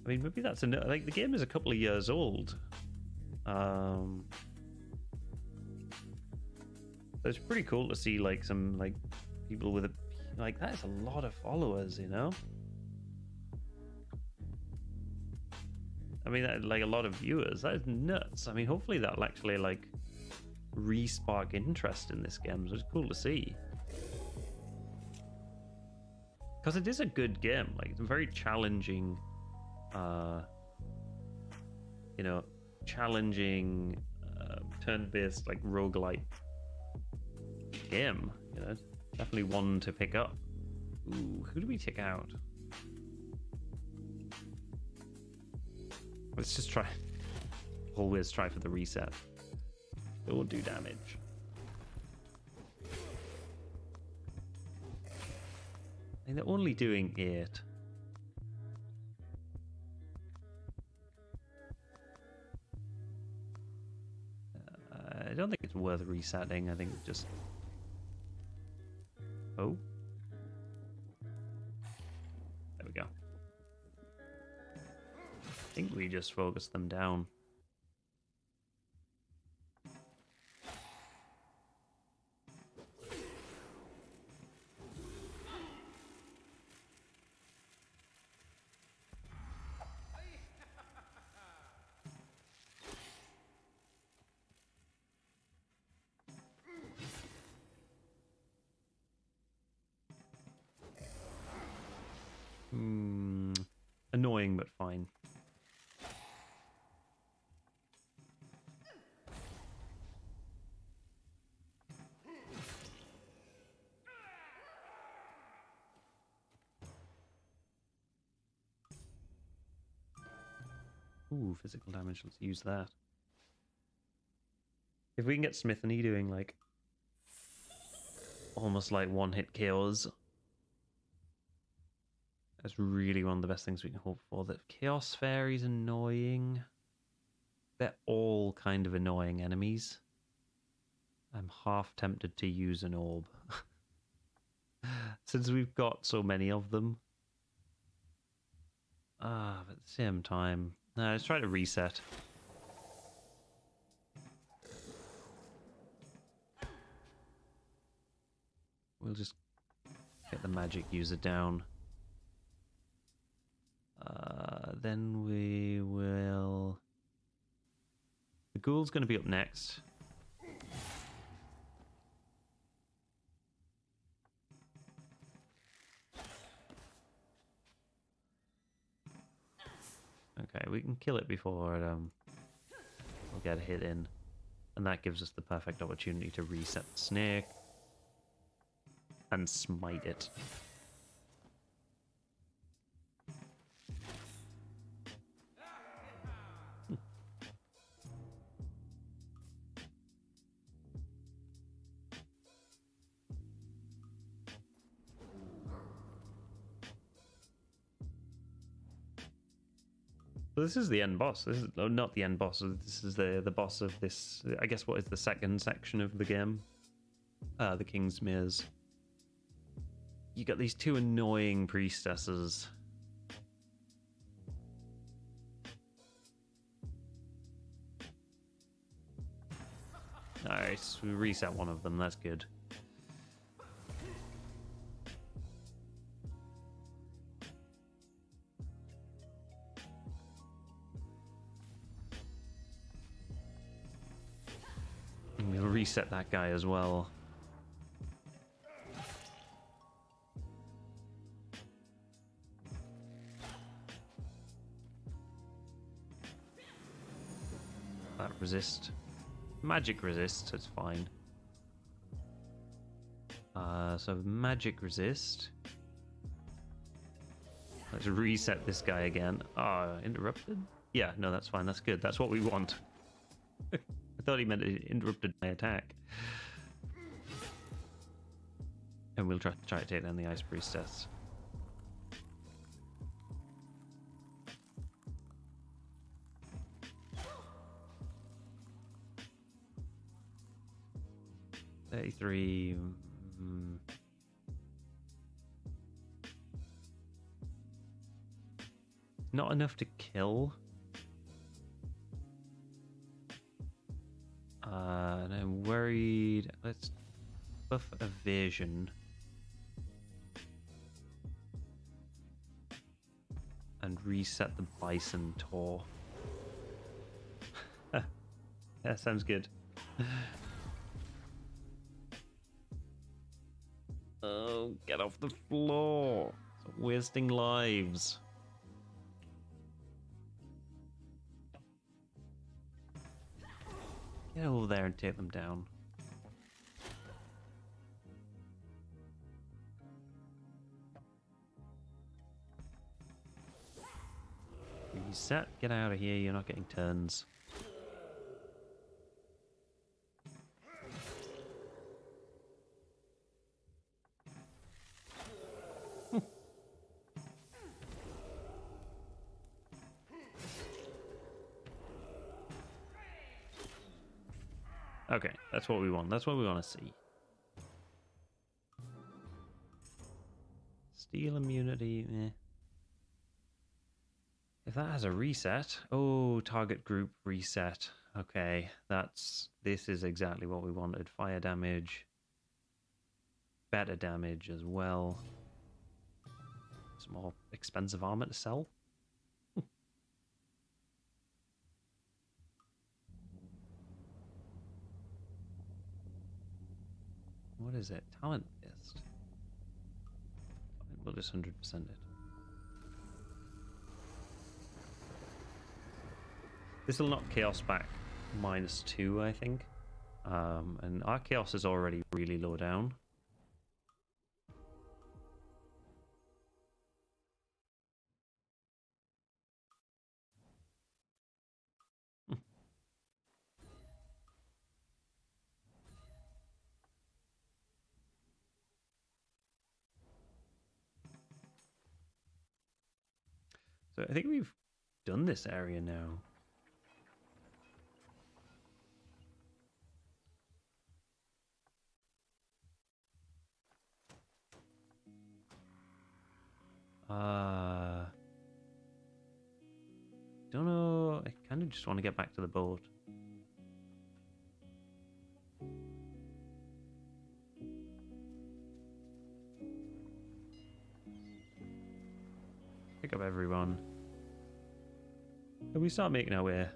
I mean, maybe that's enough. Like, the game is a couple of years old. So it's pretty cool to see like some like people with a like that is a lot of followers, you know. I mean, that, like a lot of viewers. That is nuts. I mean, hopefully that'll actually like re-spark interest in this game. So it's cool to see, because it is a good game. Like, it's a very challenging, you know, challenging turn-based like roguelite game. You know, definitely one to pick up. Ooh, who do we take out? Let's just try. Always try for the reset. It will do damage. I mean, they're only doing 8. I don't think it's worth resetting. I think just... Oh. There we go. I think we just focus them down. Annoying, but fine. Ooh, physical damage. Let's use that. If we can get Smithany doing like almost like one-hit KOs, that's really one of the best things we can hope for. That Chaos Fairy's annoying. They're all kind of annoying enemies. I'm half tempted to use an orb. Since we've got so many of them. But at the same time... No, let's try to reset. We'll just get the magic user down. Then we will... The ghoul's going to be up next. Okay, we can kill it before we'll get a hit in. And that gives us the perfect opportunity to reset the snake and smite it. So this is the end boss. This is not the end boss. This is the boss of this. I guess what is the second section of the game, the King's Maze. You got these two annoying priestesses. Nice. We reset one of them. That's good. reset that guy as well. That resist. Magic resist, it's fine. So magic resist. Let's reset this guy again. Oh, interrupted? Yeah, no, that's fine. That's good. That's what we want. I thought he meant it interrupted my attack. And we'll try to take down the Ice Priestess. $33. Not enough to kill. And I'm worried. Let's buff evasion. And reset the Bison Tor. That sounds good. Oh, get off the floor. Stop wasting lives. Get over there and take them down. Reset. Get out of here. You're not getting turns. Okay, that's what we want. That's what we want to see. Steel immunity, eh. If that has a reset, oh, target group reset. Okay, this is exactly what we wanted. Fire damage, better damage as well. Some more expensive armor to sell. What is it? Talent Fist. We'll just 100% it. This will knock Chaos back -2, I think. And our Chaos is already really low down. So I think we've done this area now. Don't know. I kind of just want to get back to the boat. Pick up everyone. If we start making our way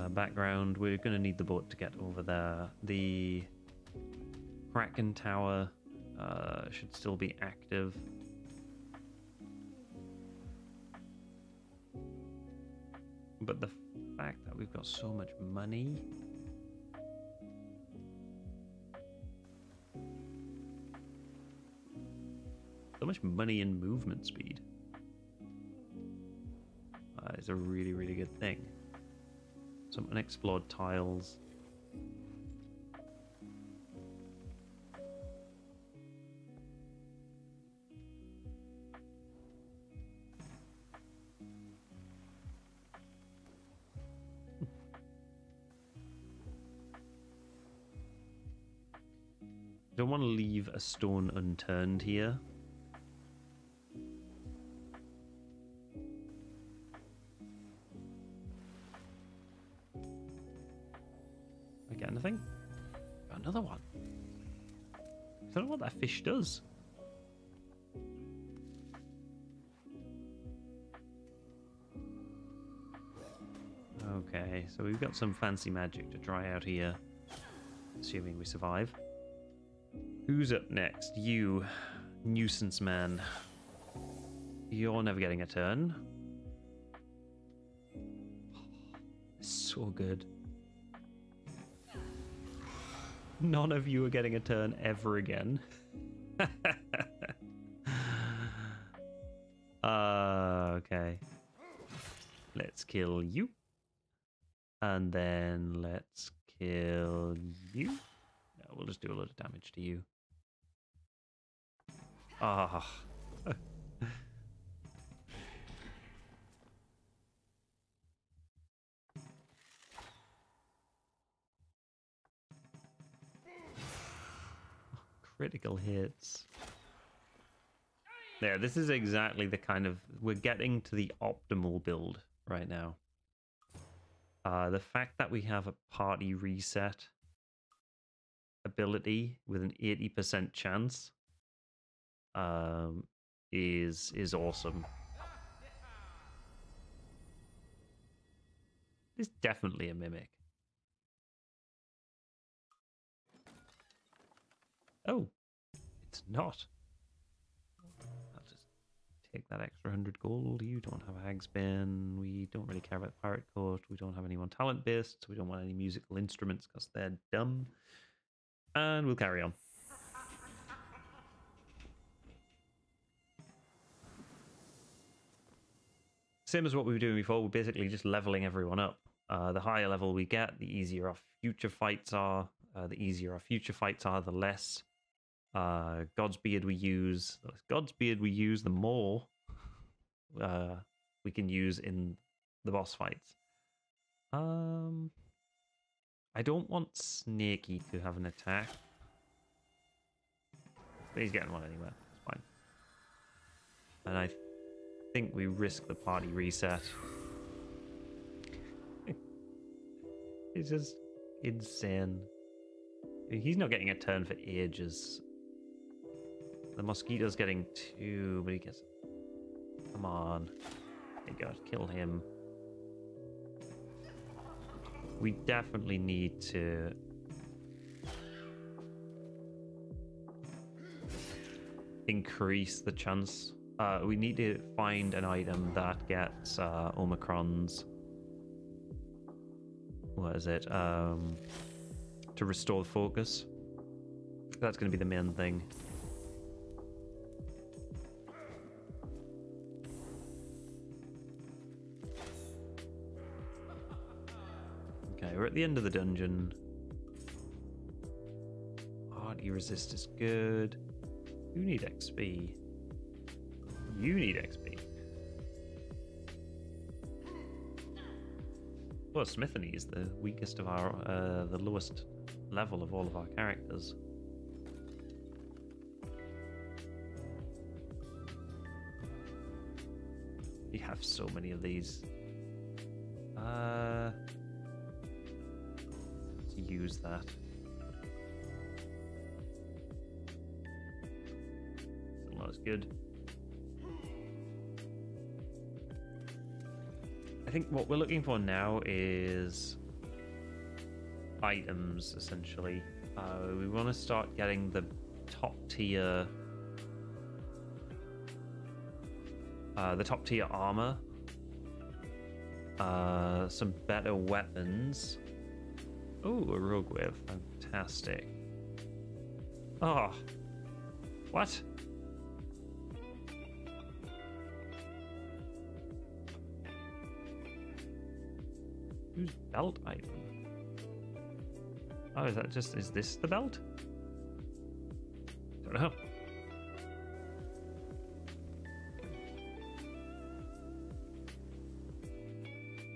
background, we're going to need the boat to get over there. The Kraken Tower should still be active. But the fact that we've got so much money... So much money and movement speed. Is a really, really good thing. Some unexplored tiles. Don't want to leave a stone unturned here. I get anything? Got another one. I don't know what that fish does. Okay, so we've got some fancy magic to try out here. assuming we survive. Who's up next? You, nuisance man. You're never getting a turn. So good. None of you are getting a turn ever again. Okay. Let's kill you. And then let's kill you. No, we'll just do a lot of damage to you. Ah. Critical hits. Yeah, this is exactly the kind of... We're getting to the optimal build right now. The fact that we have a party reset ability with an 80% chance is awesome. It's definitely a mimic. Oh, it's not. I'll just take that extra 100 gold. You don't have a Hagspin. We don't really care about the Pirate Court. We don't have anyone talent-based, so we don't want any musical instruments because they're dumb. And we'll carry on. Same as what we were doing before, we're basically just leveling everyone up. The higher level we get, the easier our future fights are. The less Godspeed we use. The less Godspeed we use, the more we can use in the boss fights. I don't want Snaky to have an attack. But he's getting one anyway. It's fine. And I think we risk the party reset. It's just insane. He's not getting a turn for ages. The mosquito's getting two, but he gets... Come on. There you go, kill him. We definitely need to... increase the chance. We need to find an item that gets Omicron's... What is it? To restore focus. That's going to be the main thing. Okay, we're at the end of the dungeon. Hardy resist is good. You need XP. You need XP. Well, Smithany is the weakest of our, the lowest level of all of our characters. You have so many of these. Let's use that. Still not as good. I think what we're looking for now is items, essentially. We want to start getting the top tier armor, some better weapons. Oh, a rogue wave, fantastic. Oh, what? Whose belt item? Oh, is this the belt? Don't know.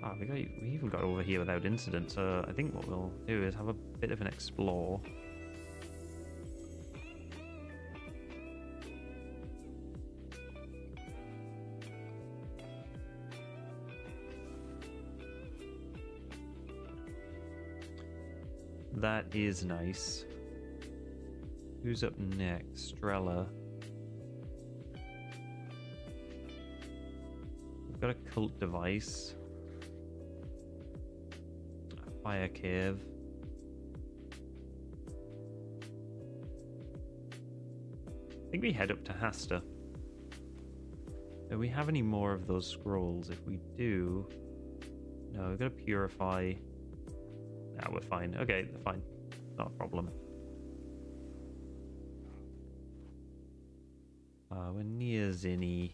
Ah, we even got over here without incident, so I think what we'll do is have a bit of an explore. That is nice. Who's up next? Strella. We've got a cult device. A fire cave. think we head up to Hasta. Do we have any more of those scrolls? If we do... No, we've got to purify... Nah, we're fine. Okay, fine. Not a problem. We're near Zinni.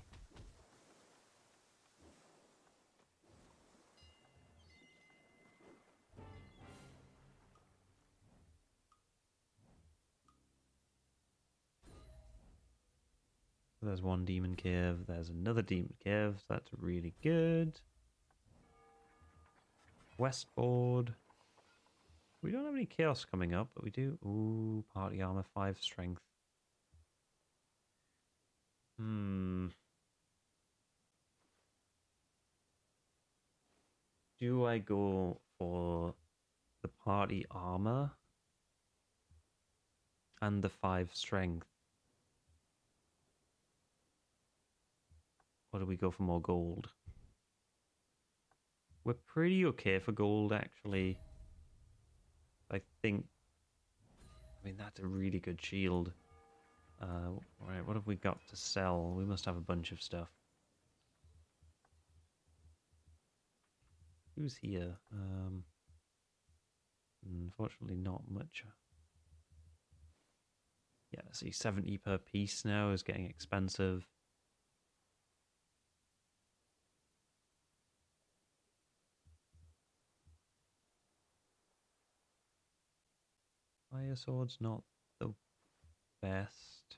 There's one demon cave. There's another demon cave. That's really good. Westboard. We don't have any chaos coming up, but we do. Ooh, party armor 5 strength. Do I go for the party armor and the 5 strength? Or do we go for more gold? We're pretty okay for gold, actually. I think... I mean, that's a really good shield. Right, what have we got to sell? We must have a bunch of stuff. Who's here? Unfortunately, not much. Yeah, see, 70 per piece now is getting expensive. Fire sword's not the best.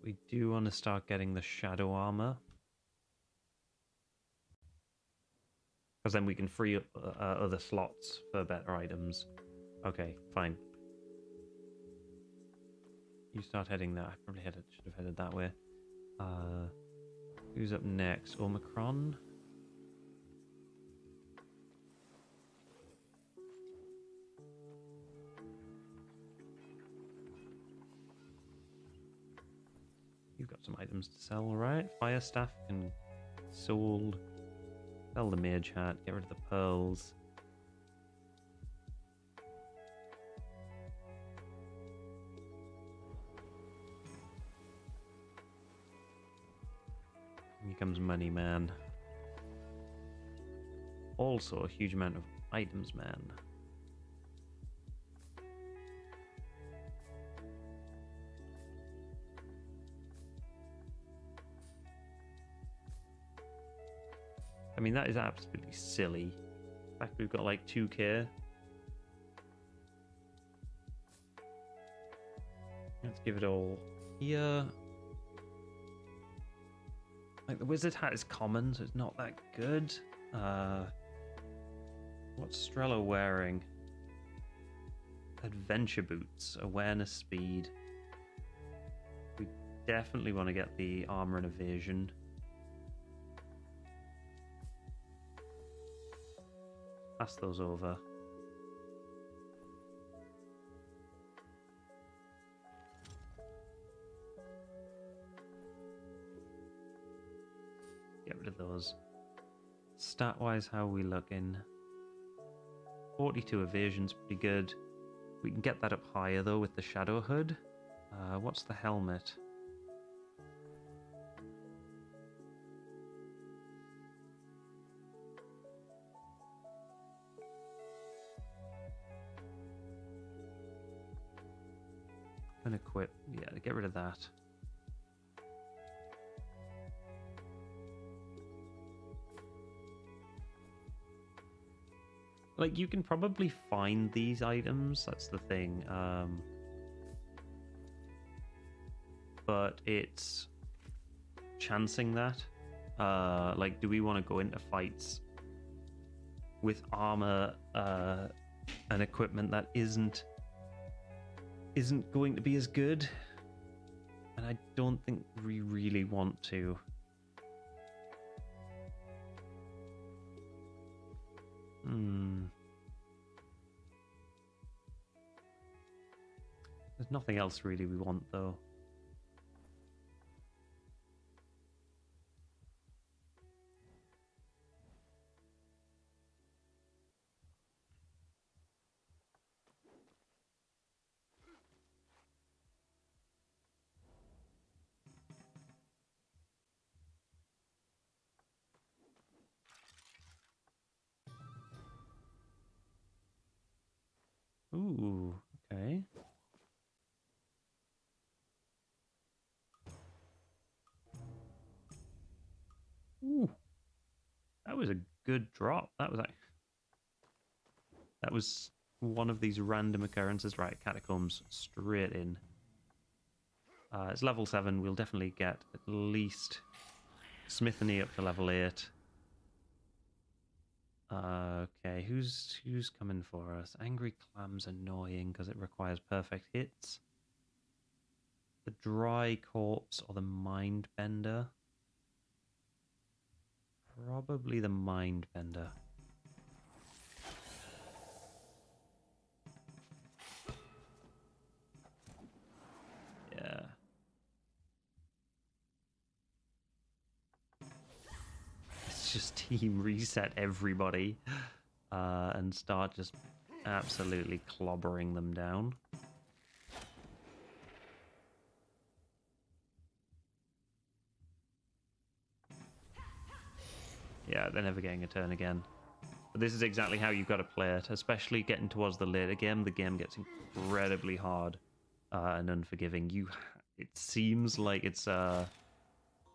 We do want to start getting the shadow armor. Because then we can free up other slots for better items. Okay, fine. You start heading there. I probably should have headed that way. Who's up next? Omicron? You've got some items to sell, right? Fire staff can sold. Sell the mage hat, get rid of the pearls. Here comes money, man. Also a huge amount of items, man. I mean, that is absolutely silly. In fact, we've got like 2k. Let's give it all here. Like, the wizard hat is common, so it's not that good. What's Strello wearing? Adventure boots, awareness, speed. We definitely want to get the armor and evasion. Pass those over. Get rid of those. Stat-wise, how are we looking? 42 evasion's pretty good. We can get that up higher, though, with the Shadow Hood. What's the helmet? Unequip. Yeah, get rid of that. Like, you can probably find these items, that's the thing. But it's chancing that. Like, do we want to go into fights with armor and equipment that isn't going to be as good? And I don't think we really want to. There's nothing else really we want, though. Ooh, okay. Ooh, that was a good drop. That was one of these random occurrences. Right, catacombs straight in. It's level 7. We'll definitely get at least Smithany up to level 8. Okay, who's coming for us? Angry Clam's annoying because it requires perfect hits. The Dry Corpse or the Mind Bender? Probably the Mind Bender. Yeah. Let's just team reset everybody and start just absolutely clobbering them down. Yeah, they're never getting a turn again. But this is exactly how you've got to play it, especially getting towards the later game. The game gets incredibly hard and unforgiving. It seems like it's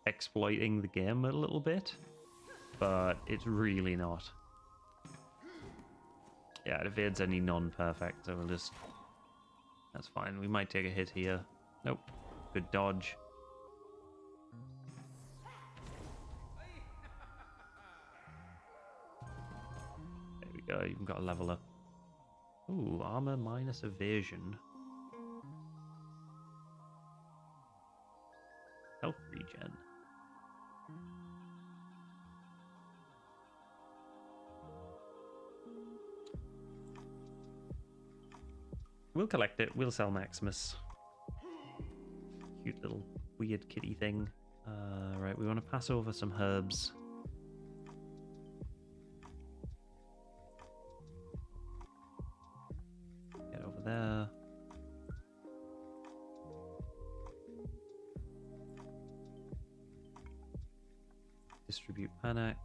exploiting the game a little bit, but it's really not. Yeah, it evades any non-perfect, so we'll just... That's fine. We might take a hit here. Nope. Good dodge. There we go. You've got a level up. Ooh, armor minus evasion. Health regen. We'll collect it. We'll sell Maximus. Cute little weird kitty thing. Right, we want to pass over some herbs. Get over there. Distribute Panax.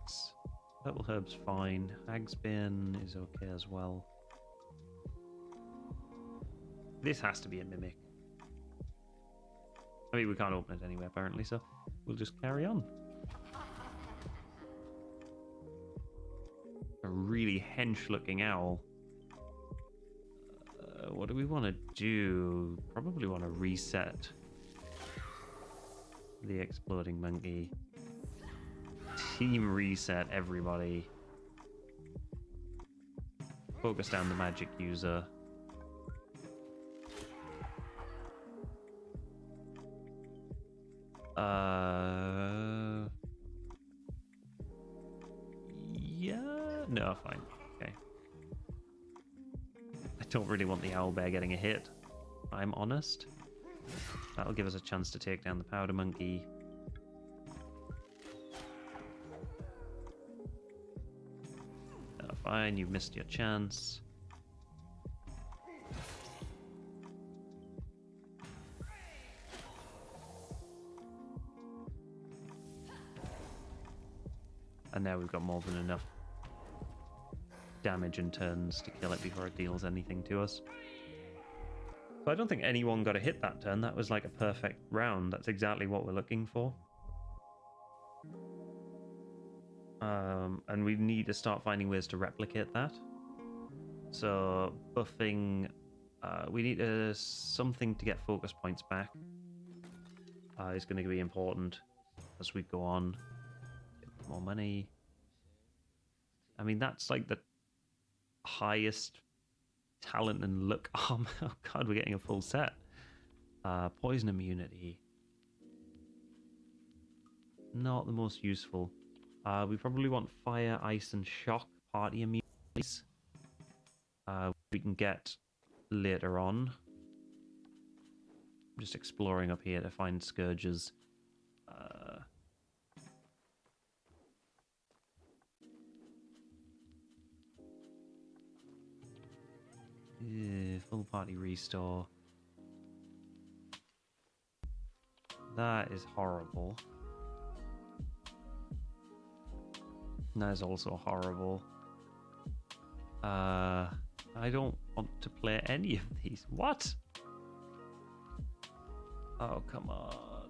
Purple herb's fine. Hagsbane is okay as well. This has to be a mimic. I mean, we can't open it anyway, apparently, so we'll just carry on. A really hench-looking owl. What do we want to do? Probably want to reset the exploding monkey. Team reset everybody. Focus down the magic user. Yeah, no, fine. Okay. I don't really want the owlbear getting a hit, if I'm honest. That'll give us a chance to take down the powder monkey. No, fine, you've missed your chance. And now we've got more than enough damage and turns to kill it before it deals anything to us. But I don't think anyone got a hit that turn. That was like a perfect round. That's exactly what we're looking for. And we need to start finding ways to replicate that. So buffing, we need something to get focus points back. Is going to be important as we go on. More money. I mean, that's like the highest talent and luck armor. Oh god, we're getting a full set. Poison immunity. Not the most useful. We probably want fire, ice, and shock party immunities. We can get later on. I'm just exploring up here to find scourges. Full party restore. That is horrible. That is also horrible. I don't want to play any of these. What? Oh, come on.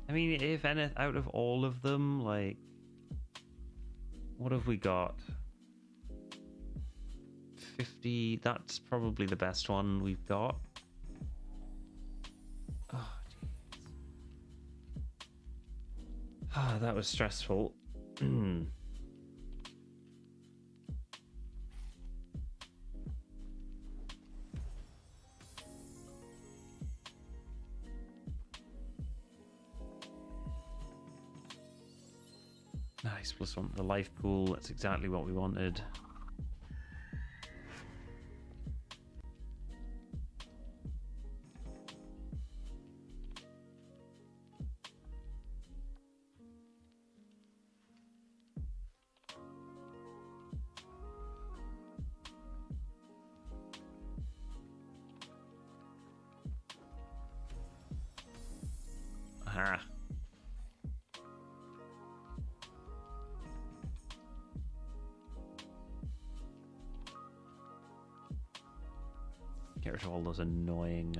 I mean, if any, out of all of them, like, what have we got? 50, that's probably the best one we've got. Oh, jeez. Ah, that was stressful. Nice, +1. The life pool, that's exactly what we wanted. Aha. Get rid of all those annoying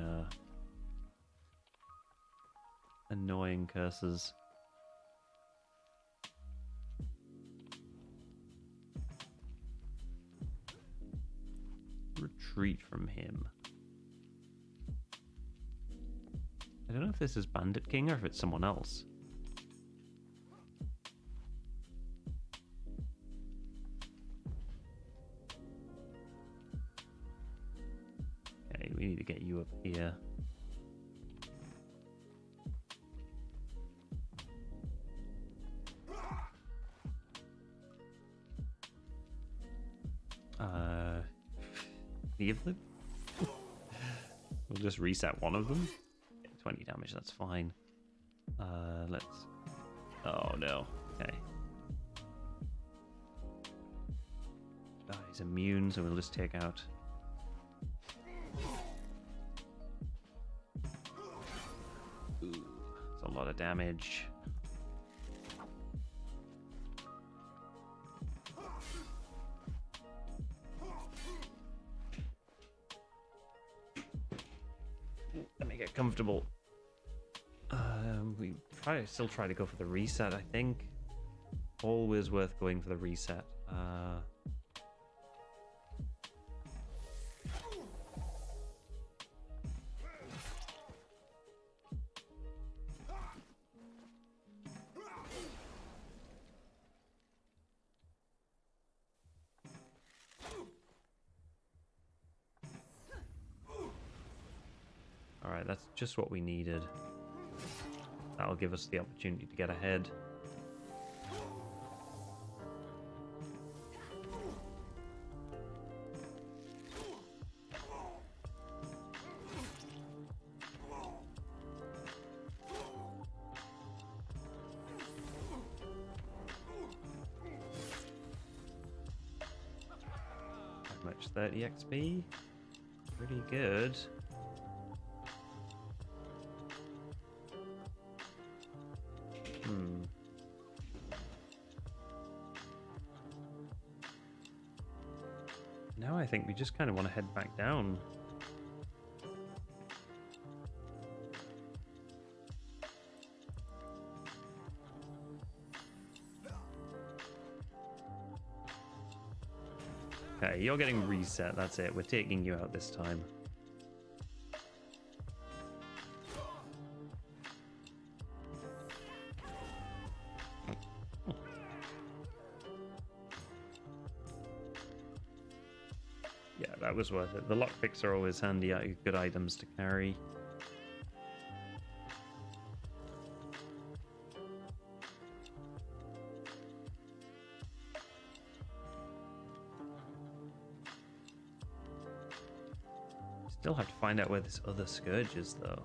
curses. Retreat from him. I don't know if this is Bandit King or if it's someone else. Okay, we need to get you up here. Any of them? We'll just reset one of them. 20 damage, that's fine. Let's... Oh, no. Okay. He's immune, so we'll just take out... Ooh, that's a lot of damage. Let me get comfortable. We probably still try to go for the reset, I think. Always worth going for the reset. Alright, that's just what we needed. That'll give us the opportunity to get ahead. How much? 30 XP? Pretty good. Now I think we just kind of want to head back down. Okay, you're getting reset, that's it. We're taking you out this time. Yeah, that was worth it. The lockpicks are always handy, good items to carry. Still have to find out where this other scourge is, though.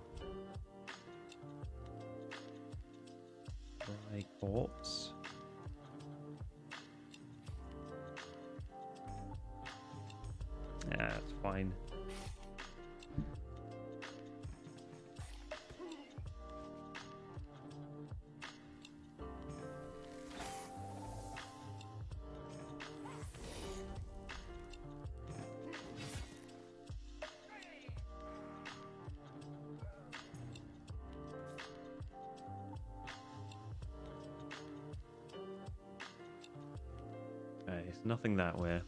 Dry corpse. Yeah, that's fine. Nice. Nothing that way.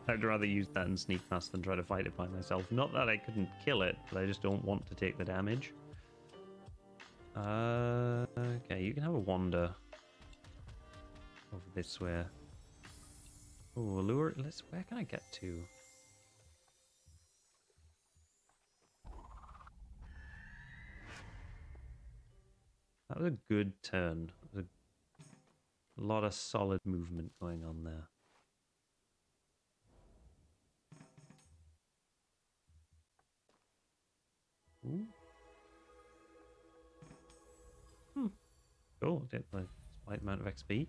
I'd rather use that and sneak past than try to fight it by myself. Not that I couldn't kill it, but I just don't want to take the damage. Okay, you can have a wander over this way. Oh, lure. Where can I get to? That was a good turn. There was a lot of solid movement going on there. Ooh. Cool. Did the slight amount of XP.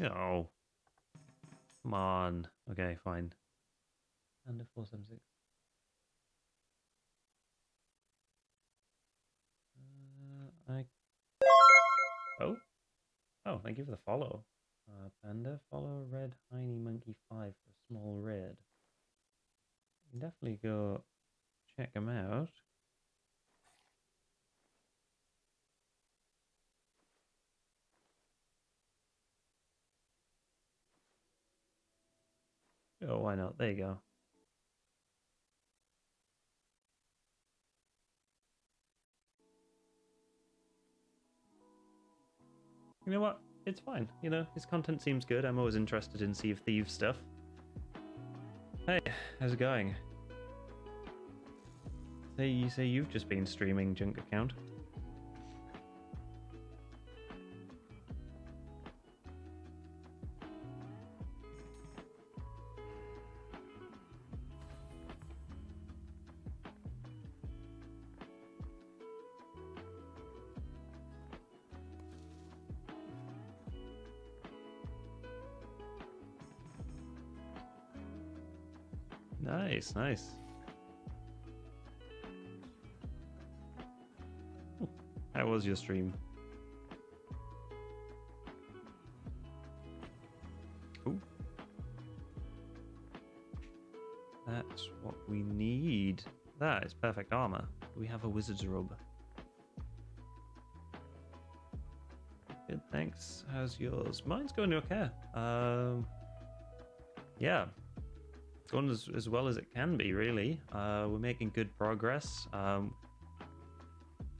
Oh. Come on. Okay, fine. And a 476. Oh, thank you for the follow. Panda, follow Red Heiny Monkey 5 for a small raid. You can definitely go check him out. Oh, why not? There you go. You know what? It's fine. You know, his content seems good. I'm always interested in Sea of Thieves stuff. Hey, how's it going? You say you've just been streaming Junk Account. Nice, nice. How was your stream? Ooh. That's what we need. That is perfect armor. We have a wizard's robe. Good, thanks. How's yours? Mine's going okay. Yeah. Going as well as it can be, really. We're making good progress.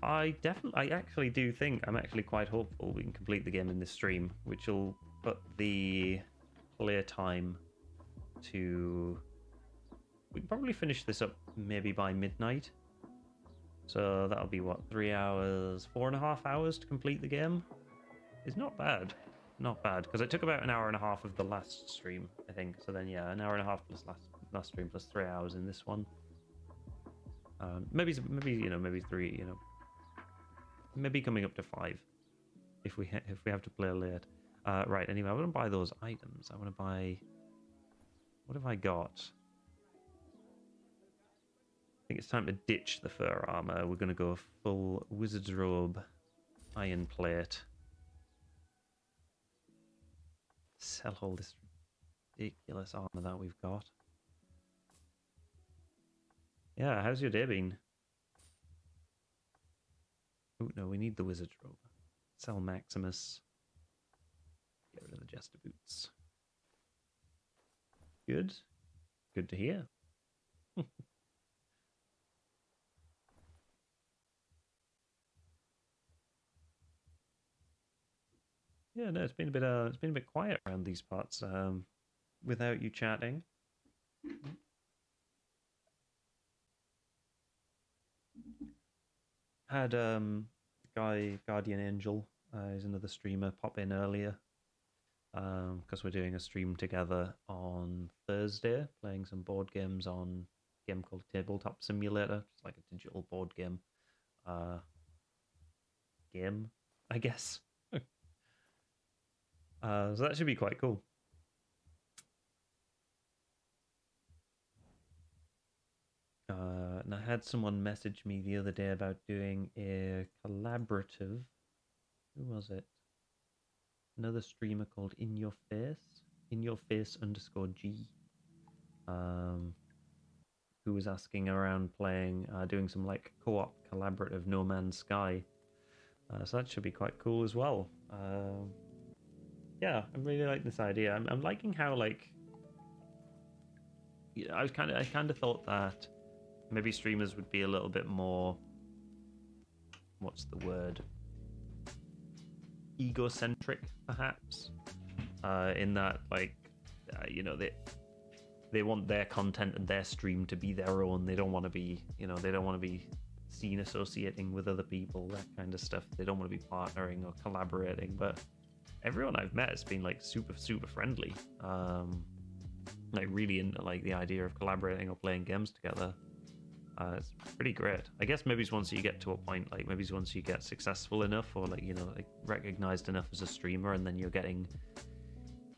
I actually do think I'm actually quite hopeful we can complete the game in this stream, which will put the play time to... We can probably finish this up maybe by midnight. So that'll be, what, 3 hours, 4.5 hours to complete the game? It's not bad. Not bad, because it took about an hour and a half of the last stream, I think. So then, yeah, an hour and a half plus last stream plus 3 hours in this one. Maybe 3, maybe coming up to 5 if we have to play late. Right. Anyway, I want to buy those items. I want to buy. What have I got? I think it's time to ditch the fur armor. We're going to go full wizard's robe, iron plate. Sell all this ridiculous armor that we've got. Yeah, how's your day been? Oh no, we need the wizard's robe. Sell Maximus. Get rid of the jester boots. Good. Good to hear. Yeah, no, it's been a bit quiet around these parts without you chatting. Had guy Guardian Angel is another streamer pop in earlier because we're doing a stream together on Thursday, playing some board games on a game called Tabletop Simulator. It's like a digital board game. game, I guess. So that should be quite cool. And I had someone message me the other day about doing a collaborative. Who was it? Another streamer called In Your Face, _G. Who was asking around playing, doing some like co-op collaborative No Man's Sky. So that should be quite cool as well. Yeah, I'm really liking this idea. I'm liking how like I kind of thought that maybe streamers would be a little bit more, what's the word? Egocentric, perhaps. In that, like, you know, they want their content and their stream to be their own. They don't want to be, you know, they don't want to be seen associating with other people, that kind of stuff. They don't want to be partnering or collaborating. But everyone I've met has been like super friendly. Like really into like the idea of collaborating or playing games together. It's pretty great. I guess maybe it's once you get to a point, like maybe it's once you get successful enough or like, you know, like recognized enough as a streamer, and then you're getting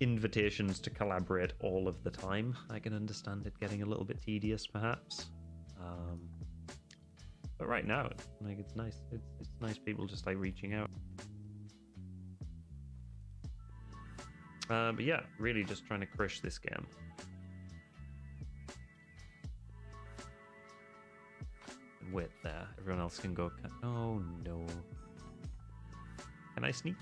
invitations to collaborate all of the time. I can understand it getting a little bit tedious, perhaps. But right now, like it's nice. It's nice people just like reaching out. But yeah, really just trying to crush this game. Wait there. Everyone else can go. Oh no. Can I sneak?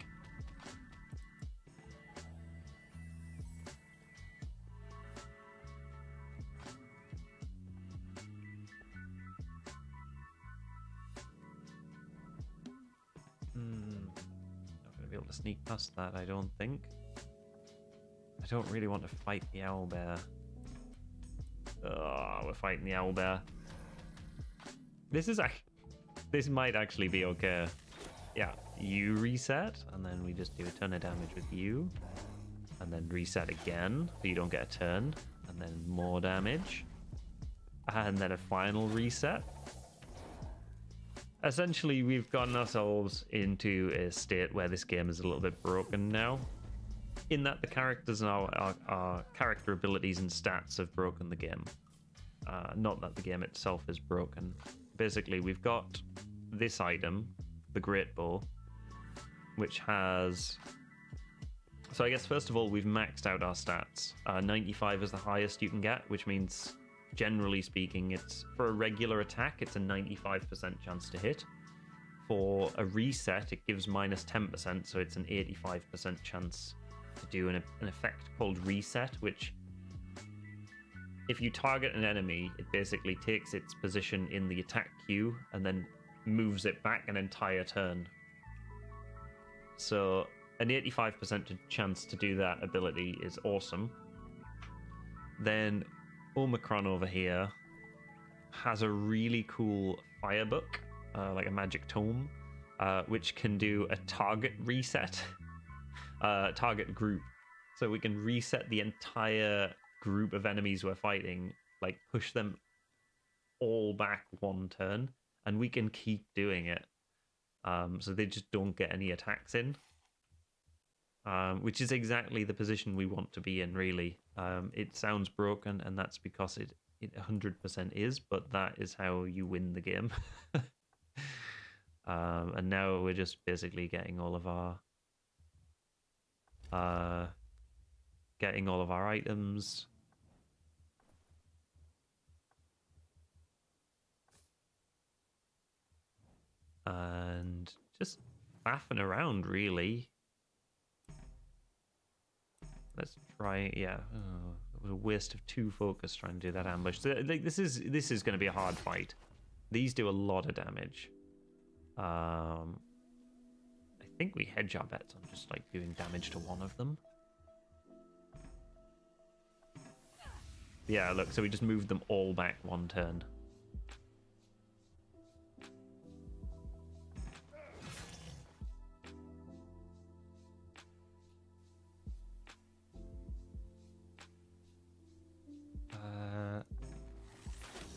Not gonna be able to sneak past that, I don't think. I don't really want to fight the owlbear. Oh, we're fighting the owlbear. This might actually be okay. Yeah, you reset, and then we just do a ton of damage with you. And then reset again, so you don't get a turn. And then more damage. And then a final reset. Essentially, we've gotten ourselves into a state where this game is a little bit broken now. In that the characters and our character abilities and stats have broken the game. Not that the game itself is broken. Basically, we've got this item, the Great Bow, which has... So I guess first of all, we've maxed out our stats. 95 is the highest you can get, which means, generally speaking, it's for a regular attack, it's a 95% chance to hit. For a reset, it gives minus 10%, so it's an 85% chance to do an effect called reset, which if you target an enemy, it basically takes its position in the attack queue and then moves it back an entire turn. So an 85% chance to do that ability is awesome. Then Omicron over here has a really cool fire book, like a magic tome, which can do a target reset, target group. So we can reset the entire group of enemies we're fighting, like push them all back one turn, and we can keep doing it. So they just don't get any attacks in. Which is exactly the position we want to be in, really. It sounds broken, and that's because it 100% is, but that is how you win the game. And now we're just basically getting all of our items. And just faffing around, really. Let's try, yeah. Oh, it was a waste of 2 focus trying to do that ambush. So, like, this is going to be a hard fight. These do a lot of damage. I think we hedge our bets on just like doing damage to one of them. Yeah, look, so we just moved them all back one turn.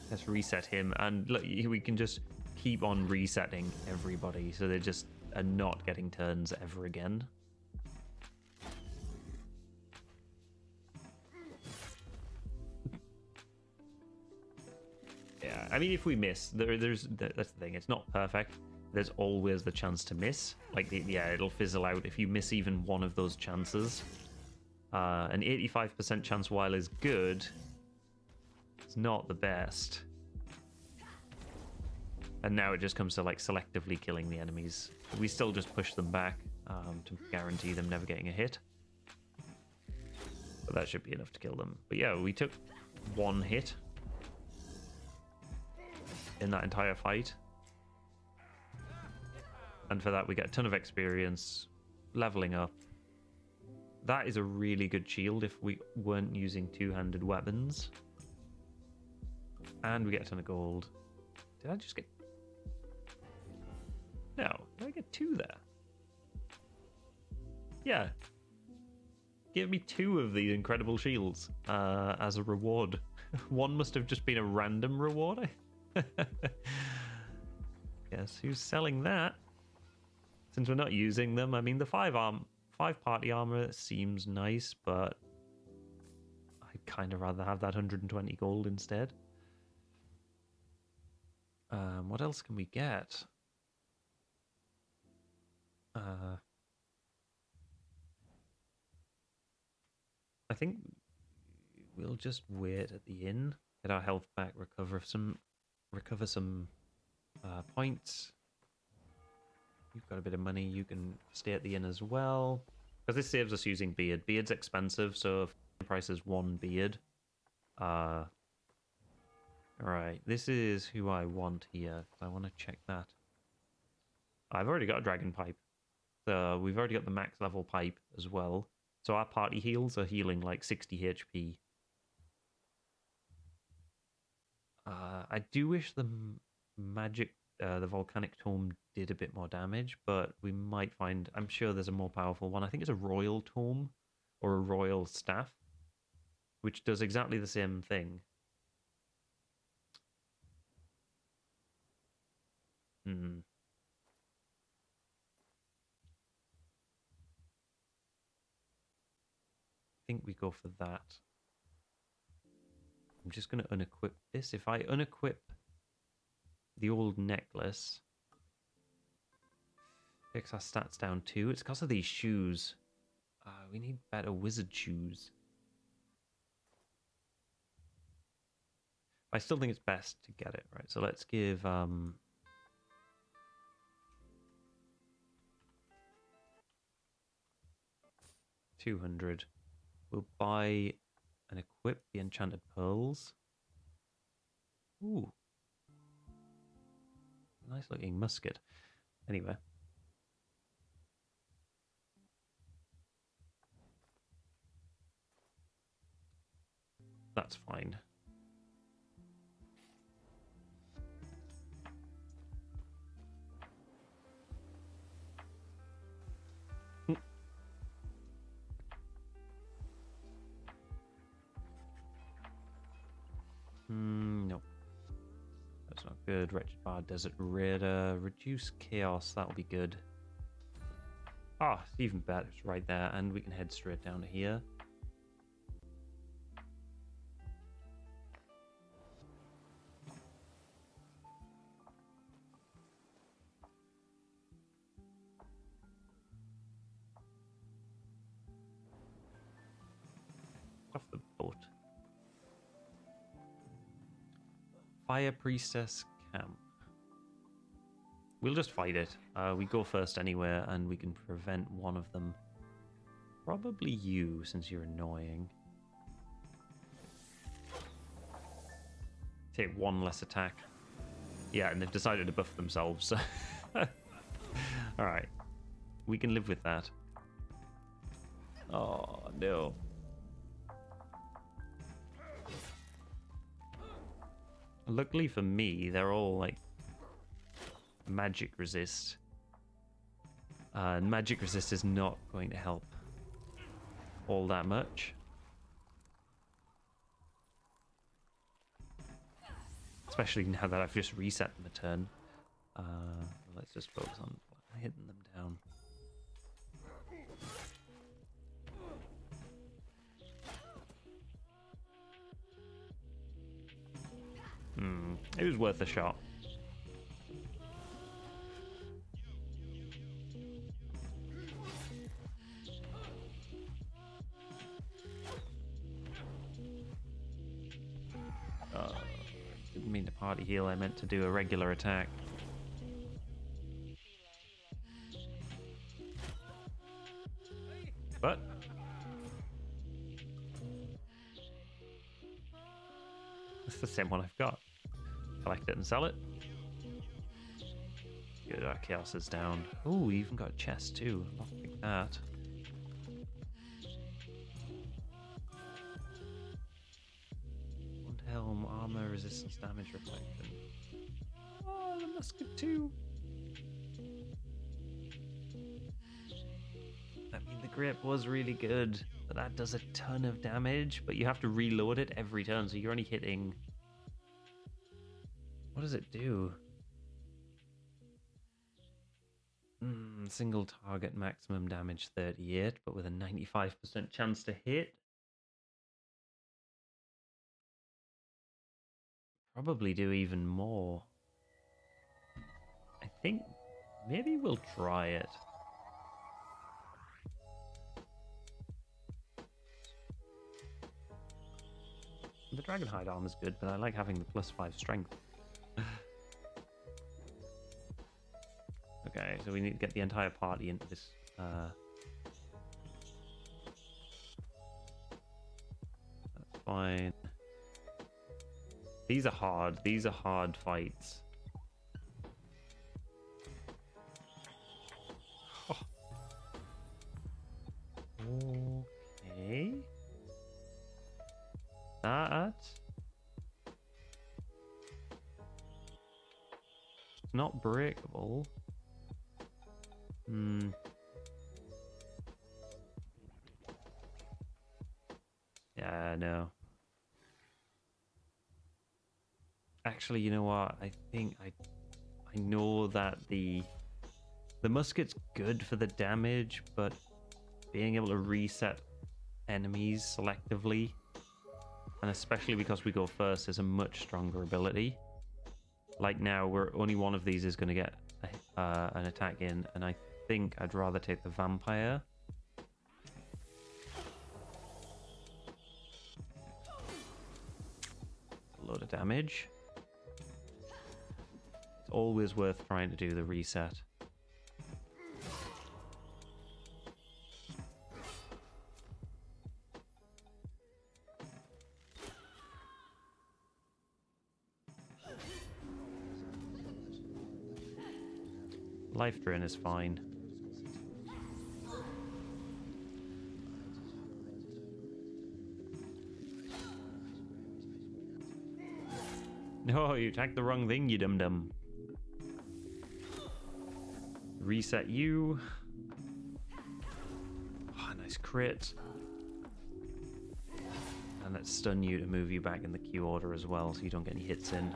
Let's reset him, and look, we can just keep on resetting everybody, so they just and not getting turns ever again. Yeah, I mean, if we miss, that's the thing. It's not perfect. There's always the chance to miss. Like, yeah, it'll fizzle out if you miss even one of those chances. An 85% chance while is good, it's not the best. And now it just comes to like selectively killing the enemies. We still just push them back to guarantee them never getting a hit. But that should be enough to kill them. But yeah, we took one hit in that entire fight. And for that we get a ton of experience, leveling up. That is a really good shield if we weren't using two-handed weapons. And we get a ton of gold. Did I just get... No, did I get 2 there? Yeah. Give me 2 of these incredible shields as a reward. One must have just been a random reward. Guess who's selling that? Since we're not using them, I mean, the 5 party armor seems nice, but I'd kind of rather have that 120 gold instead. What else can we get? I think we'll just wait at the inn, get our health back, recover some points. You've got a bit of money, you can stay at the inn as well. Because this saves us using beard. Beard's expensive, so if the price is 1 beard. Alright, this is who I want here. I want to check that. I've already got a dragon pipe. So we've already got the max level pipe as well. So our party heals are healing like 60 HP. I do wish the magic, the volcanic tome did a bit more damage, but we might find, I'm sure there's a more powerful one. I think it's a royal tome or a royal staff, which does exactly the same thing. I think we go for that. I'm just going to unequip this. If I unequip the old necklace, takes our stats down 2. It's because of these shoes. We need better wizard shoes. I still think it's best to get it, right? So let's give 200. We'll buy and equip the enchanted pearls. Ooh. Nice looking musket. Anyway. That's fine. No. That's not good. Wretched Bar, Desert Raider. Reduce Chaos. That'll be good. Ah, it's even better. It's right there. And we can head straight down here. Off the boat. Fire Priestess Camp. We'll just fight it. We go first anywhere, and we can prevent one of them. Probably you, since you're annoying. Take 1 less attack. Yeah, and they've decided to buff themselves, so... Alright. We can live with that. Oh, no. Luckily for me, they're all like magic resist. And magic resist is not going to help all that much. Especially now that I've just reset them a turn. Let's just focus on Hitting them down. It was worth a shot. Didn't mean to party heal, I meant to do a regular attack. But it's the same one I've got. Collect it and sell it. Good, our chaos is down. Oh, we even got a chest too. I'll pick that. Wand helm, armor, resistance, damage, reflection. Oh, the musket too. I mean, the grip was really good, but that does a ton of damage, but you have to reload it every turn, so you're only hitting... What does it do? Single target maximum damage 38, but with a 95% chance to hit. Probably do even more. I think maybe we'll try it. The Dragonhide arm is good, but I like having the +5 strength. Okay, so we need to get the entire party into this. That's fine. These are hard. These are hard fights. Oh. Okay. That. It's not breakable. Yeah, no. Actually, you know what? I think I know that the musket's good for the damage, but being able to reset enemies selectively, and especially because we go first, is a much stronger ability. Like now, only one of these is going to get an attack in, and I think I'd rather take the vampire. A load of damage. It's always worth trying to do the reset. Life Drain is fine. No, you attacked the wrong thing, you dum-dum. Reset you. Oh, nice crit. And let's stun you to move you back in the queue order as well, so you don't get any hits in.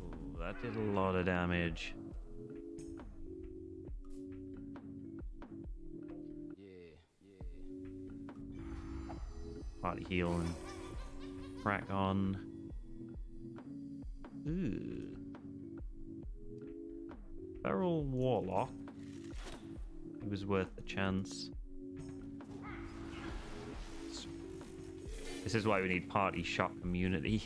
Ooh, that did a lot of damage. Party heal and crack on. Ooh. Feral Warlock. It was worth the chance. This is why we need party shot community.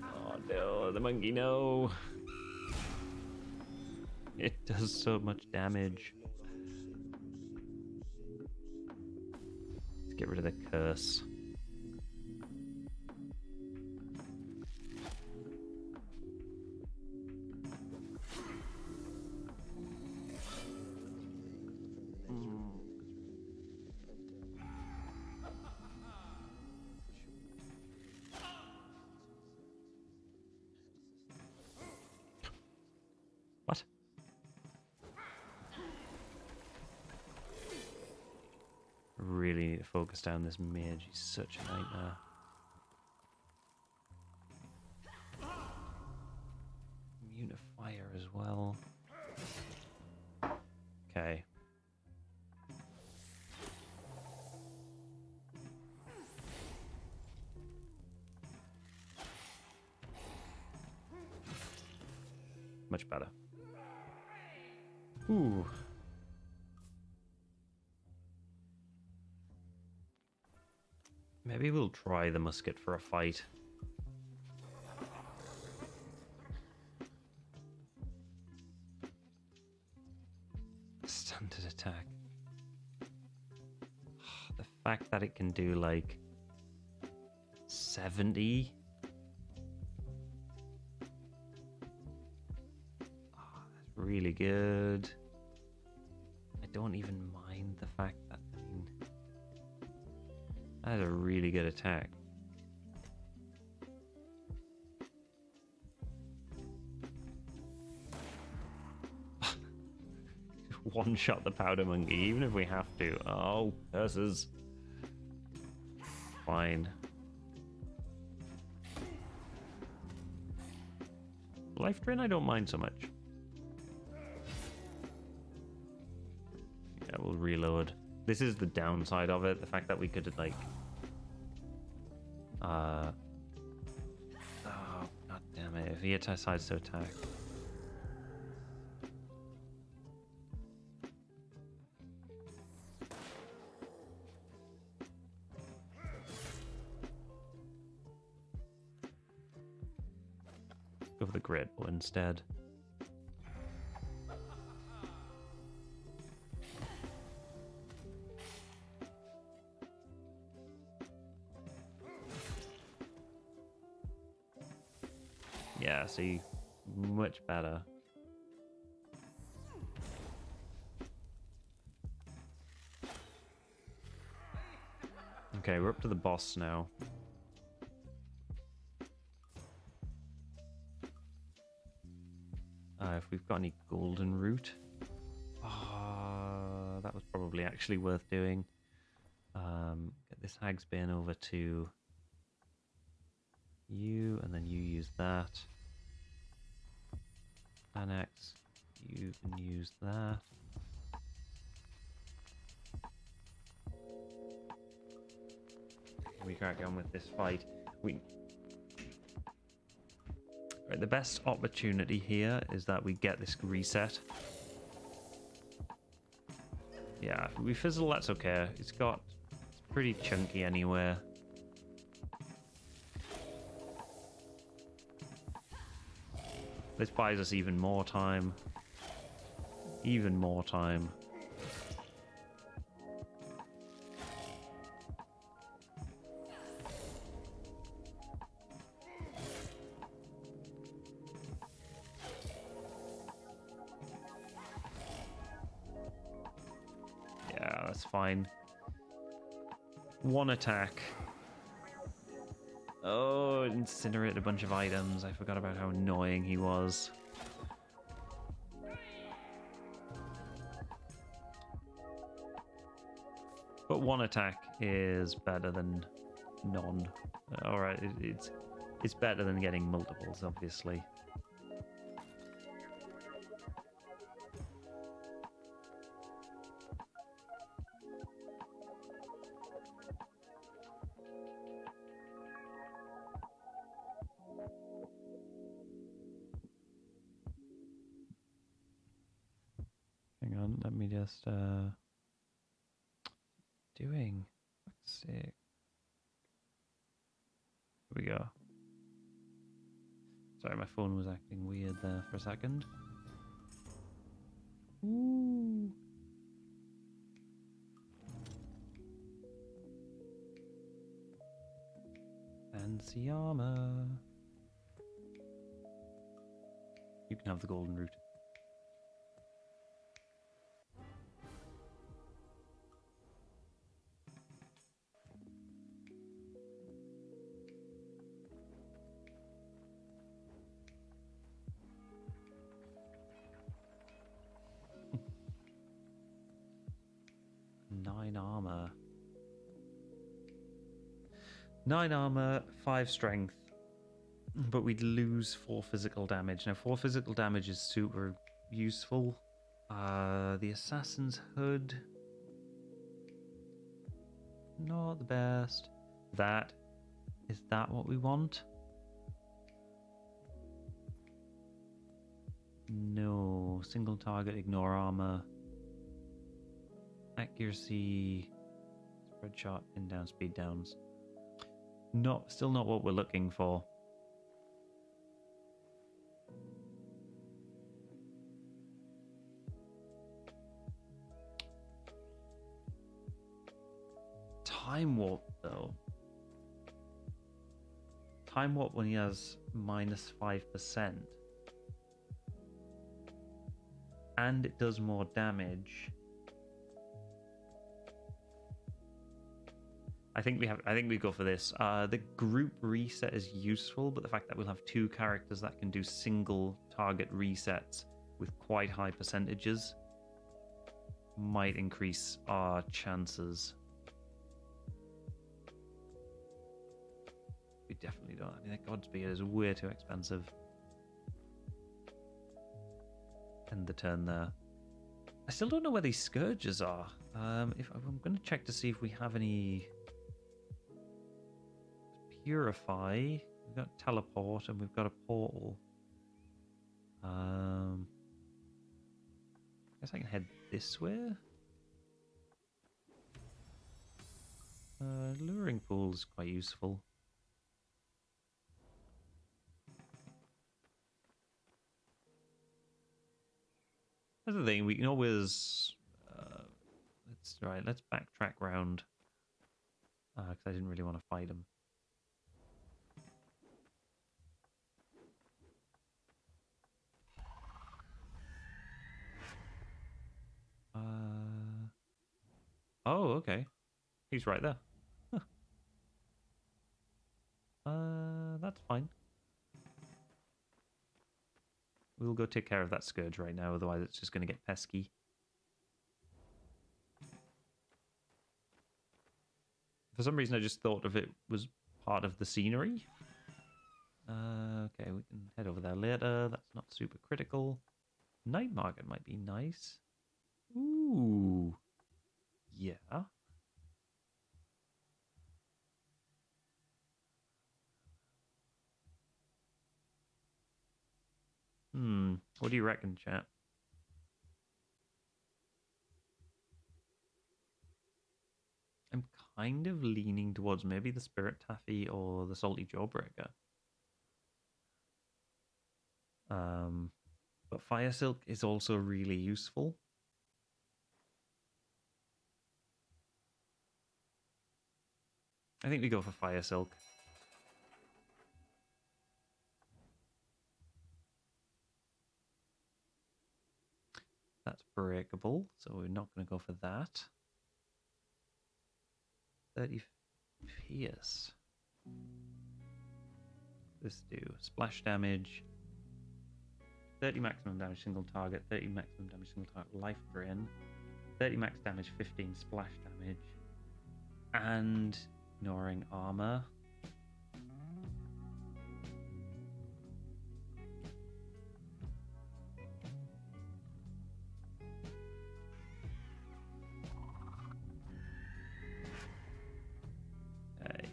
Oh no, the monkey, no. It does so much damage. Let's get rid of the curse. What? Really need to focus down this mage. He's such a nightmare. fire as well. Okay. Much better. Ooh. Maybe we'll try the musket for a fight. Stunted attack. The fact that it can do like 70. Oh, that's really good. I don't even mind the fact that, I mean, that is a really good attack. One shot the powder monkey, even if we have to. Oh, curses. Fine. Life drain, I don't mind so much. Yeah, we'll reload. This is the downside of it, the fact that we could like oh, god damn it, if he decides to attack. Go for the grit instead. Yeah, see, much better. Okay, we're up to the boss now. If we've got any golden root. That was probably actually worth doing. Get this Hag's Bane over to you, and then you use that. Annex, you can use that. We crack on with this fight. Right, the best opportunity here is that we get this reset. Yeah, if we fizzle, that's okay. It's pretty chunky anyway. This buys us even more time. Even more time. Yeah, that's fine. One attack. Oh, incinerate a bunch of items. I forgot about how annoying he was. But one attack is better than none. Alright, it's better than getting multiples, obviously. Hang on, let me just doing. Fuck's sake. Here we go. Sorry, my phone was acting weird there for a second. Ooh. Fancy armor. You can have the golden root. Armor. 9 armor, 5 strength. but we'd lose 4 physical damage. Now 4 physical damage is super useful. The Assassin's Hood, not the best. Is that what we want? No. Single target, ignore armor. Accuracy, spread shot, pin down, speed downs. Still not what we're looking for. Time warp though. Time warp when he has -5%. And it does more damage. I think we go for this. The group reset is useful, but the fact that we'll have 2 characters that can do single target resets with quite high percentages might increase our chances. We definitely don't. I mean, that Godspeed is way too expensive. End the turn there. I still don't know where these scourges are. If I'm going to check to see if we have any. Purify. We've got teleport and we've got a portal. I guess I can head this way. Luring pool is quite useful. That's the thing. We can always. Let's backtrack round. Because I didn't really want to fight him. Oh, okay. He's right there. Huh. That's fine. We'll go take care of that scourge right now, otherwise it's just going to get pesky. For some reason I just thought of it was part of the scenery. Okay, we can head over there later. That's not super critical. Night market might be nice. Ooh. Yeah. What do you reckon, chat? I'm kind of leaning towards maybe the Spirit Taffy or the Salty Jawbreaker. But Fire Silk is also really useful. I think we go for Fire Silk. That's breakable, so we're not going to go for that. 30 Pierce. This do splash damage. 30 maximum damage single target. 30 maximum damage single target. Life drain. 30 max damage. 15 splash damage. And ignoring armor. Okay.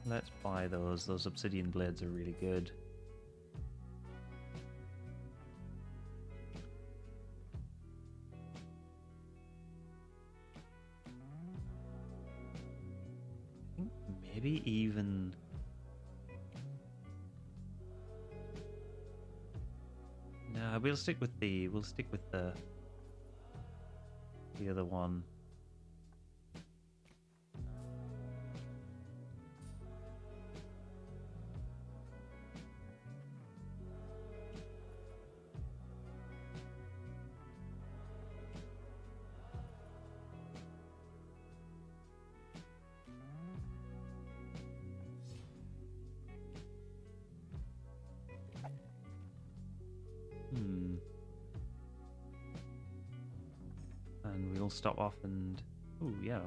Let's buy those. Those obsidian blades are really good. I think maybe even... No, we'll stick with the other one. And we'll stop off and Ooh, yeah.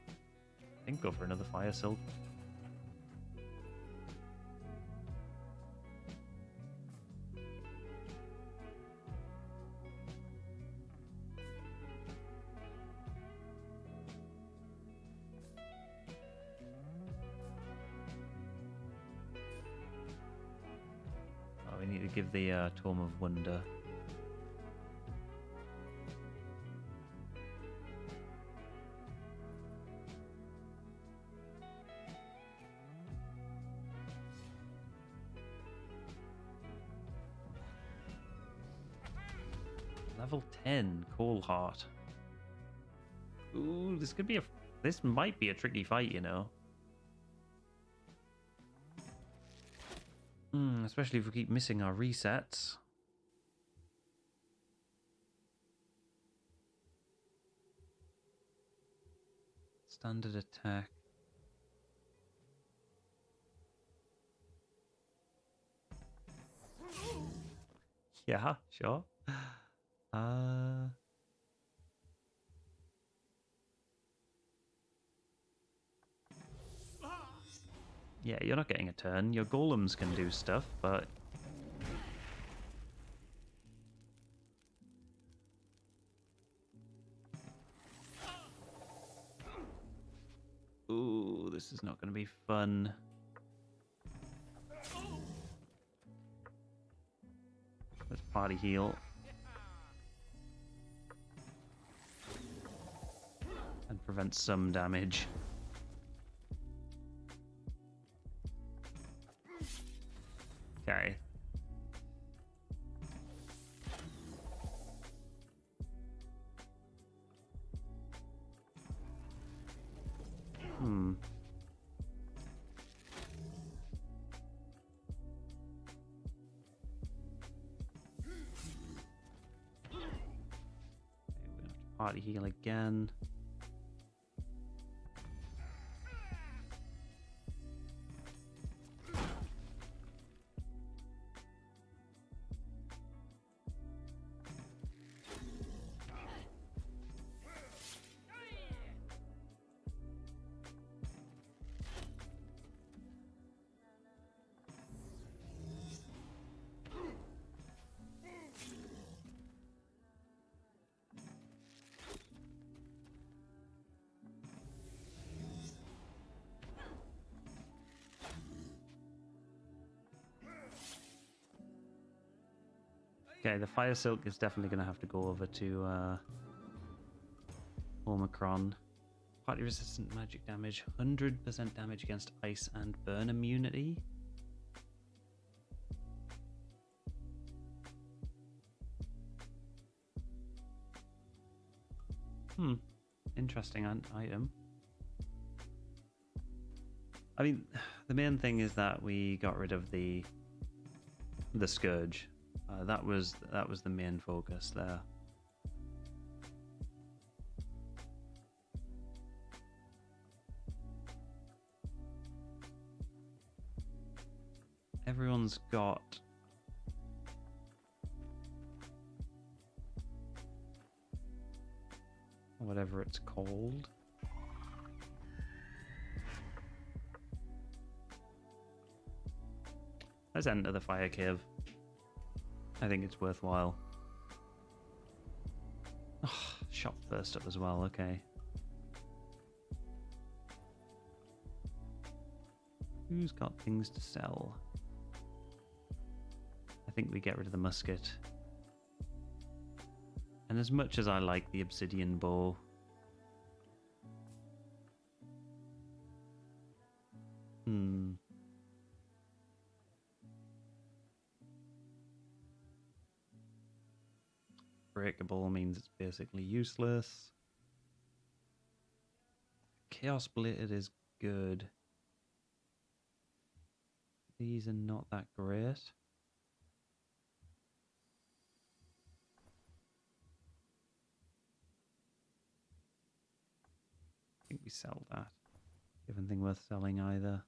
I think go for another fire silk. Oh, we need to give the Tome of Wonder. Level 10, Coal Heart. Ooh, this could be this might be a tricky fight, you know. Especially if we keep missing our resets. Standard attack. Yeah, sure. Yeah, you're not getting a turn. Your golems can do stuff, but... Ooh, this is not going to be fun. Let's party heal. And prevent some damage. Okay. Party heal again. Okay, the Fire Silk is definitely going to have to go over to Omicron. Party resistant magic damage, 100% damage against ice and burn immunity. Interesting item. I mean, the main thing is that we got rid of the Scourge. That was the main focus there. Everyone's got whatever it's called. Let's enter the fire cave. I think it's worthwhile. Oh, shop first up as well, okay. Who's got things to sell? I think we get rid of the musket. And as much as I like the obsidian bow, breakable means it's basically useless. Chaos Bladed is good. These are not that great. I think we sell that. Anything worth selling either?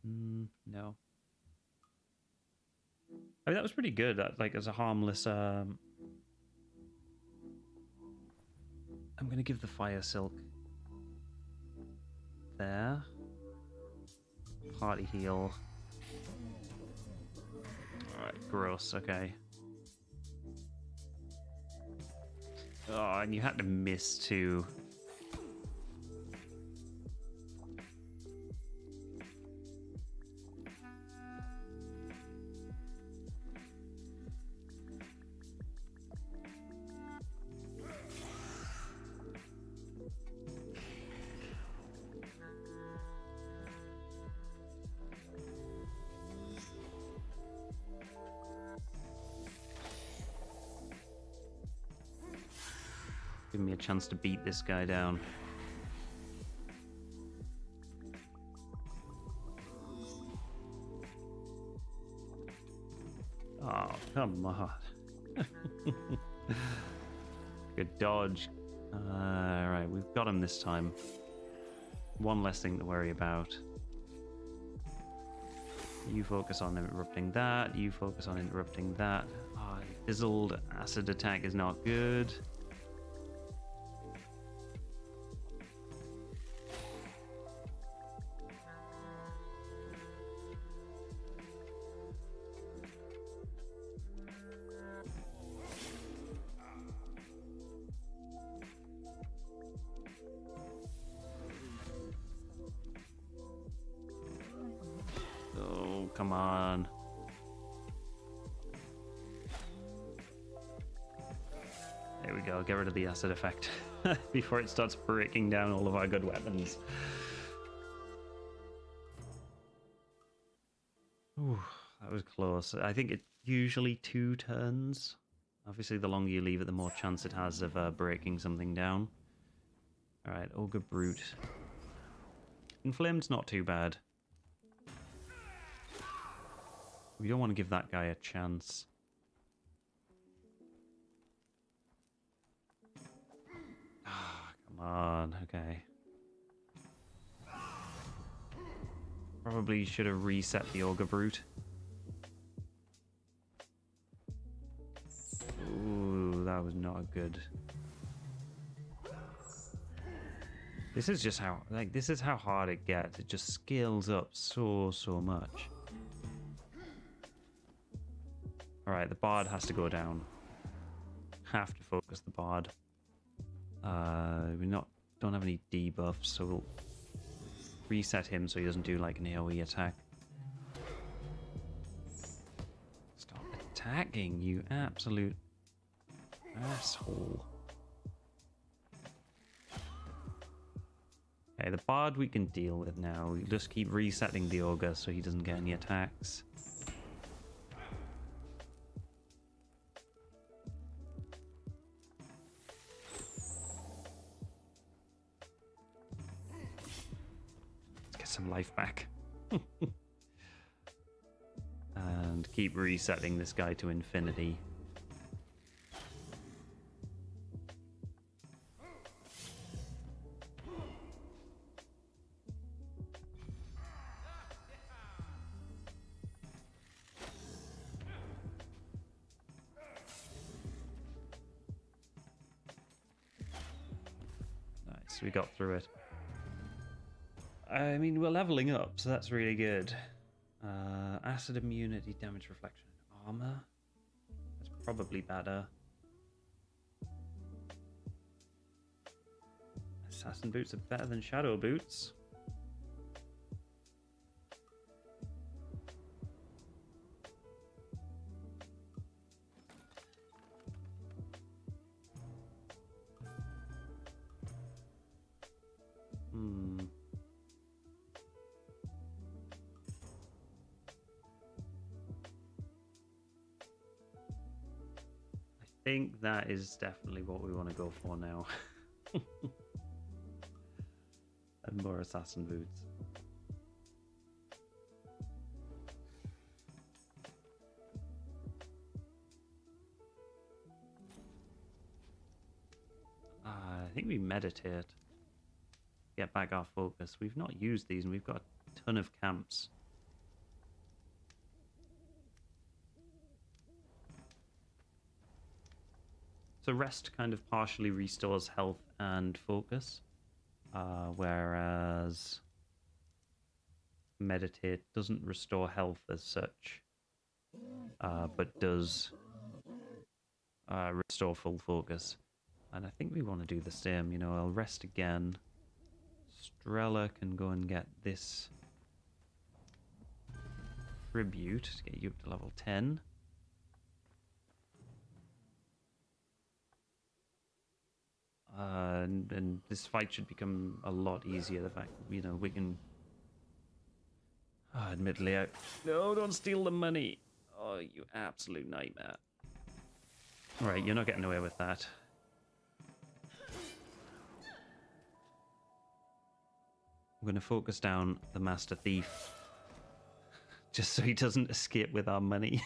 No. I mean, that was pretty good. Like as a harmless I'm going to give the fire silk there. Party heal. Alright, gross, okay. Oh, and you had to miss too. Give me a chance to beat this guy down. Oh, come on. Good dodge. Alright, we've got him this time. One less thing to worry about. You focus on interrupting that. You focus on interrupting that. Oh, fizzled acid attack is not good. Oh, come on. There we go. Get rid of the acid effect before it starts breaking down all of our good weapons. Ooh, that was close. I think it's usually 2 turns. Obviously, the longer you leave it, the more chance it has of breaking something down. Alright, Ogre Brute. Inflamed's not too bad. We don't want to give that guy a chance. Ah, come on. Okay. Probably should have reset the Ogre Brute. Ooh, that was not good. This is just how, like, this is how hard it gets. It just scales up so much. Alright, the Bard has to go down. Have to focus the Bard. We don't have any debuffs, so we'll reset him so he doesn't do like an AoE attack. Stop attacking, you absolute asshole. Okay, the Bard we can deal with now. We just keep resetting the Ogre so he doesn't get any attacks. Some life back. And keep resetting this guy to infinity. Nice, we got through it. I mean, we're leveling up, so that's really good. Acid immunity, damage reflection, armor. That's probably better. Assassin boots are better than shadow boots. I think that is definitely what we want to go for now. And more assassin boots. I think we meditate. Get back our focus. We've not used these and we've got a ton of camps. So rest kind of partially restores health and focus, whereas meditate doesn't restore health as such, but does restore full focus. And I think we want to do the same. You know, I'll rest again. Strella can go and get this tribute to get you up to level 10. And this fight should become a lot easier. The fact, you know, we can... admittedly, no, don't steal the money. Oh, you absolute nightmare. Alright, you're not getting away with that. I'm going to focus down the Master Thief. Just so he doesn't escape with our money.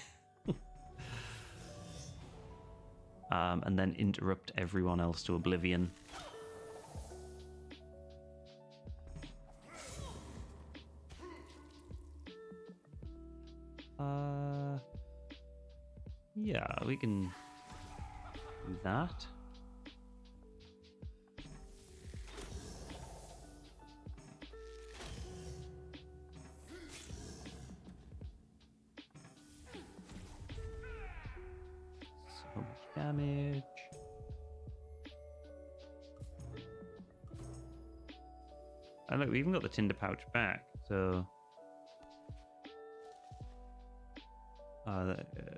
And then interrupt everyone else to oblivion. Yeah, we can do that. So much damage. And look, we even got the tinder pouch back, so...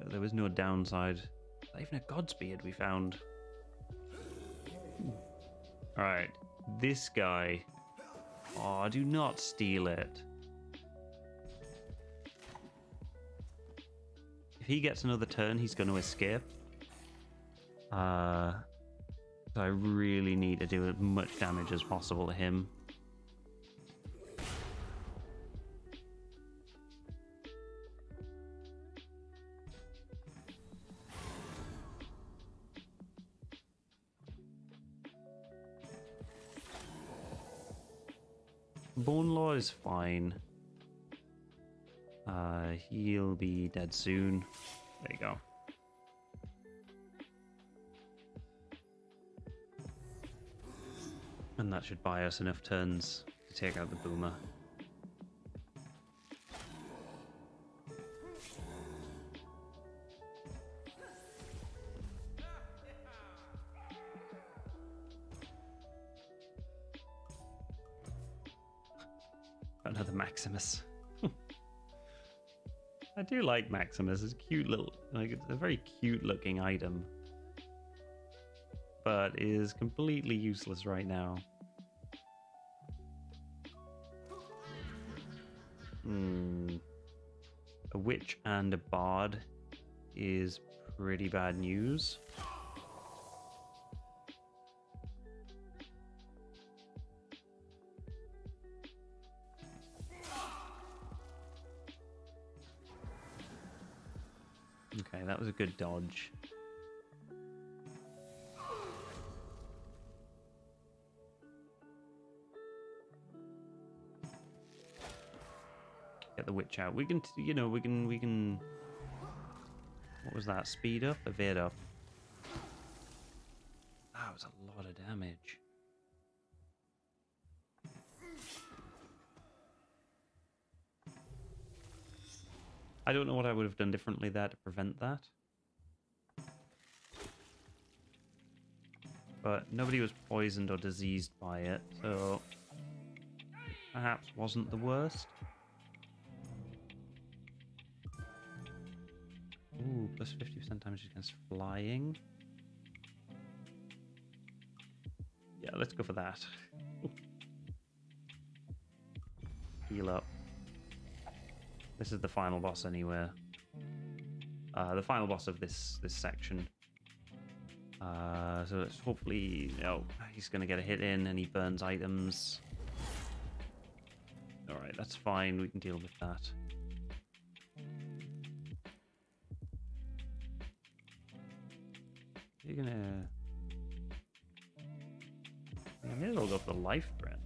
there was no downside. Not even a Godspeed we found. Alright, this guy. Oh, do not steal it. If he gets another turn, he's going to escape. So I really need to do as much damage as possible to him. Bone Law is fine. He'll be dead soon. There you go. And that should buy us enough turns to take out the Boomer. Another Maximus. I do like Maximus. It's a cute little, like, it's a very cute looking item, but is completely useless right now. A witch and a bard is pretty bad news. Okay, that was a good dodge. Get the witch out. We can, you know, we can... What was that? Speed up? Evade up. That was a lot of damage. I don't know what I would have done differently there to prevent that. But nobody was poisoned or diseased by it, so perhaps wasn't the worst. Ooh, plus 50% damage against flying. Yeah, let's go for that. Heal up. This is the final boss anyway. The final boss of this section. So let's hopefully... Oh, he's going to get a hit in and he burns items. Alright, that's fine. We can deal with that. You're gonna... I may as well go for the life threat.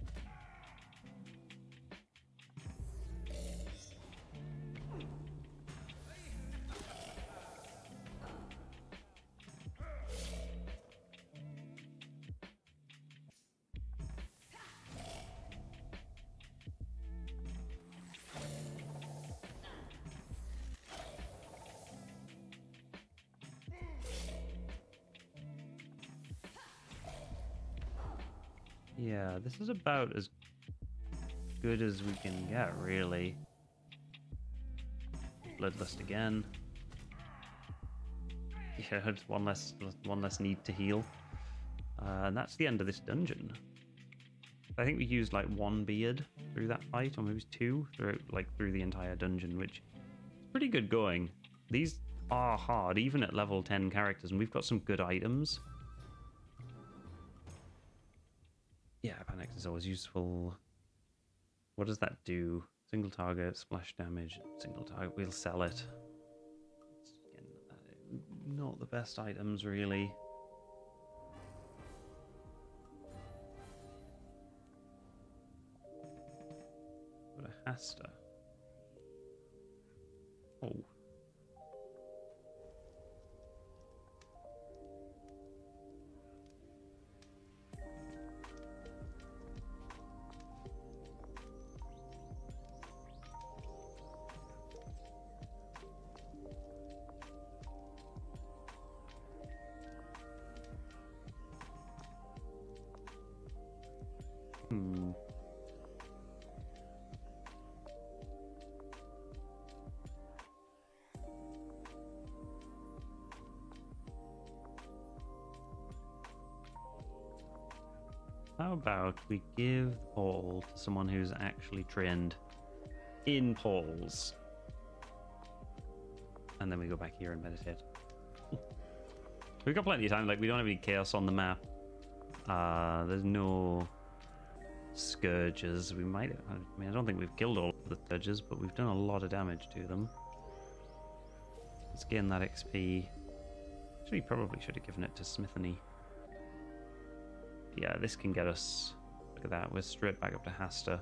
Yeah, this is about as good as we can get, really. Bloodlust again. Yeah, it's one less need to heal. And that's the end of this dungeon. I think we used like one beard through that fight, or maybe it was two through the entire dungeon, which is pretty good going. These are hard, even at level 10 characters, and we've got some good items. Yeah, Panax is always useful. What does that do? Single target, splash damage, single target. We'll sell it. Again, not the best items, really. What a Hasta. Oh. Hmm. How about we give Paul to someone who's actually trained in Paul's, and then we go back here and meditate. We've got plenty of time. Like, we don't have any chaos on the map. There's no scourges. We might. I mean, I don't think we've killed all of the scourges, but we've done a lot of damage to them. Let's gain that XP. Actually, probably should have given it to Smithany. Yeah, this can get us. Look at that. We're straight back up to Hasta.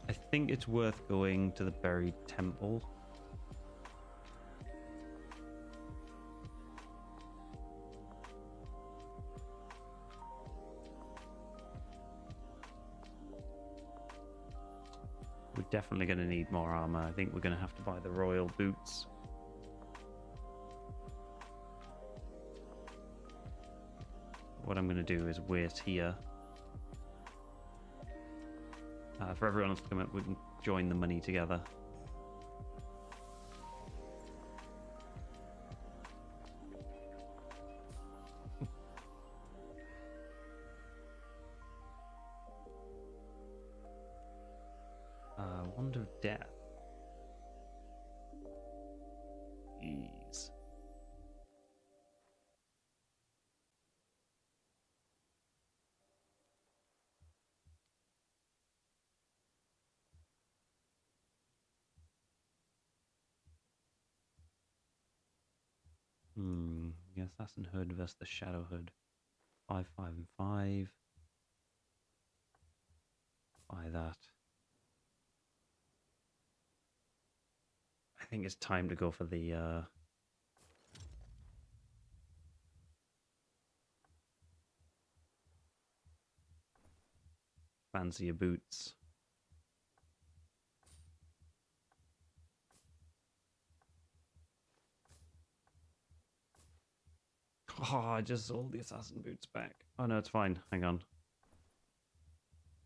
I think it's worth going to the Buried Temple. We're definitely going to need more armor. I think we're going to have to buy the royal boots. What I'm going to do is wait here. For everyone else to come up, we can join the money together. Wand of Death. Jeez. The Assassin Hood versus the Shadow Hood. 5, 5, and 5. Buy that. I think it's time to go for the fancier boots. Oh, I just sold the assassin boots back. Oh no, it's fine. Hang on.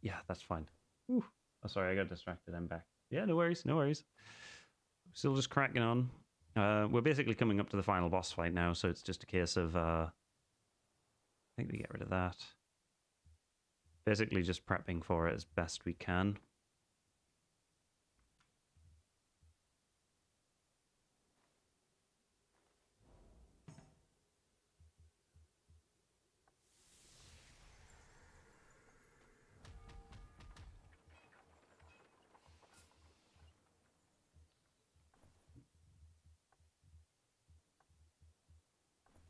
Yeah, that's fine. Ooh. Oh, sorry, I got distracted. I'm back. Yeah, no worries, no worries. Still just cracking on. We're basically coming up to the final boss fight now, so it's just a case of I think we get rid of that. Basically just prepping for it as best we can.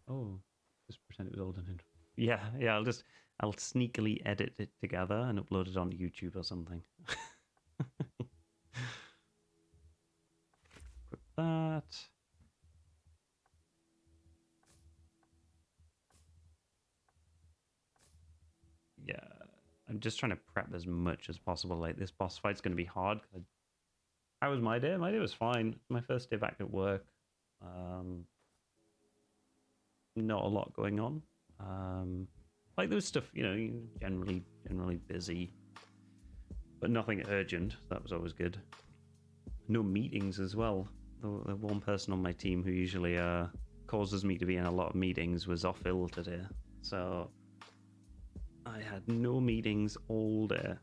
Oh, just pretend it was all done in. Yeah, yeah, I'll sneakily edit it together and upload it on YouTube or something. Put that. Yeah, I'm just trying to prep as much as possible. Like, this boss fight's going to be hard. How was my day? My day was fine. My first day back at work. Not a lot going on. Like, there was stuff, you know, generally busy, but nothing urgent. That was always good. No meetings as well. The one person on my team who usually causes me to be in a lot of meetings was off ill today, so I had no meetings all day.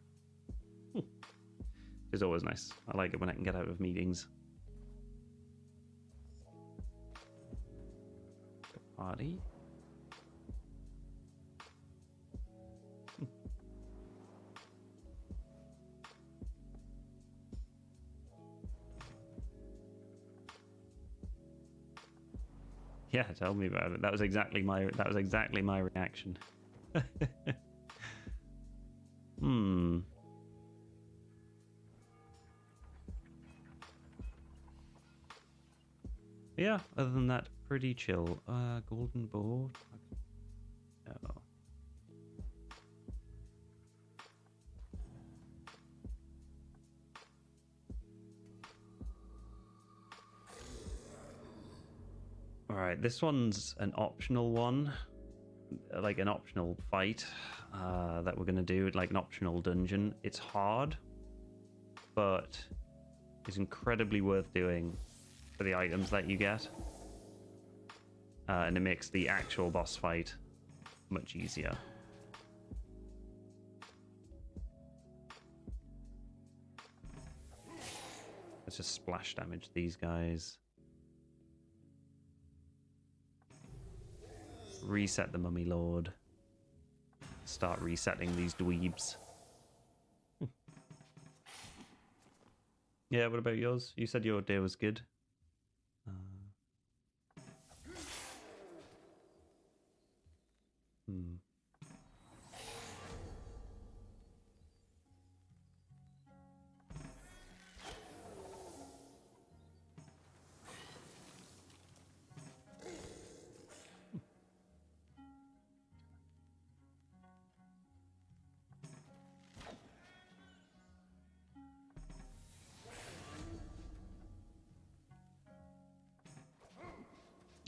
It's always nice. I like it when I can get out of meetings. Party. Yeah, tell me about it. That was exactly my reaction. Yeah, other than that, pretty chill. Golden bow. Oh. Alright, this one's an optional one. Like an optional fight that we're going to do, like an optional dungeon. It's hard, but it's incredibly worth doing for the items that you get. And it makes the actual boss fight much easier. Let's just splash damage these guys. Reset the Mummy Lord. Start resetting these dweebs. Yeah, what about yours? You said your day was good.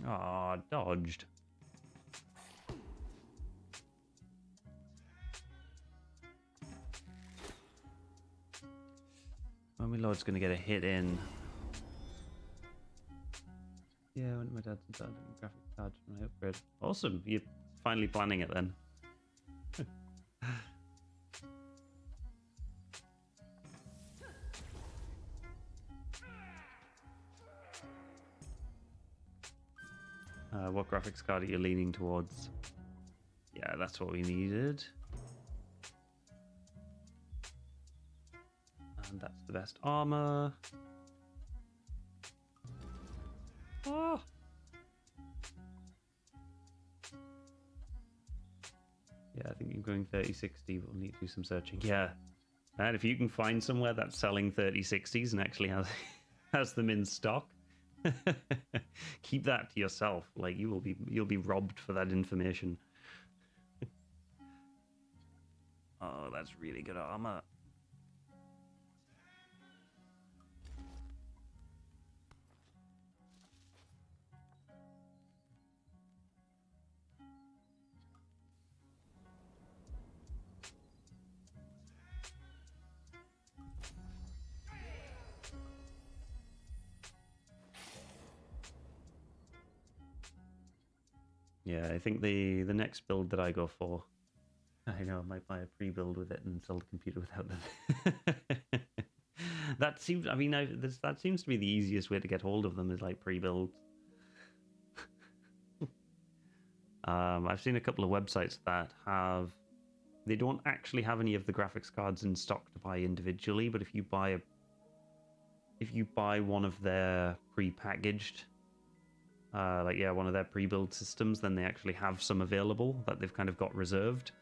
Aw, dodged. Mummy Lord's gonna get a hit in. Yeah, I went to my dad's and started a graphics card for my upgrade. Awesome, you're finally planning it then. What graphics card are you leaning towards? Yeah, that's what we needed. And that's the best armor. Oh. Yeah, I think you're going 3060, but we'll need to do some searching. Yeah. And if you can find somewhere that's selling 3060s and actually has them in stock, keep that to yourself. Like, you'll be robbed for that information. Oh, that's really good armor. Yeah, I think the next build that I go for, I know I might buy a pre-build with it and sell the computer without them. That seems, I mean, that seems to be the easiest way to get hold of them, is like pre-builds. I've seen a couple of websites that they don't actually have any of the graphics cards in stock to buy individually, but if you buy one of their pre-packaged, one of their pre-build systems, then they actually have some available that they've kind of got reserved.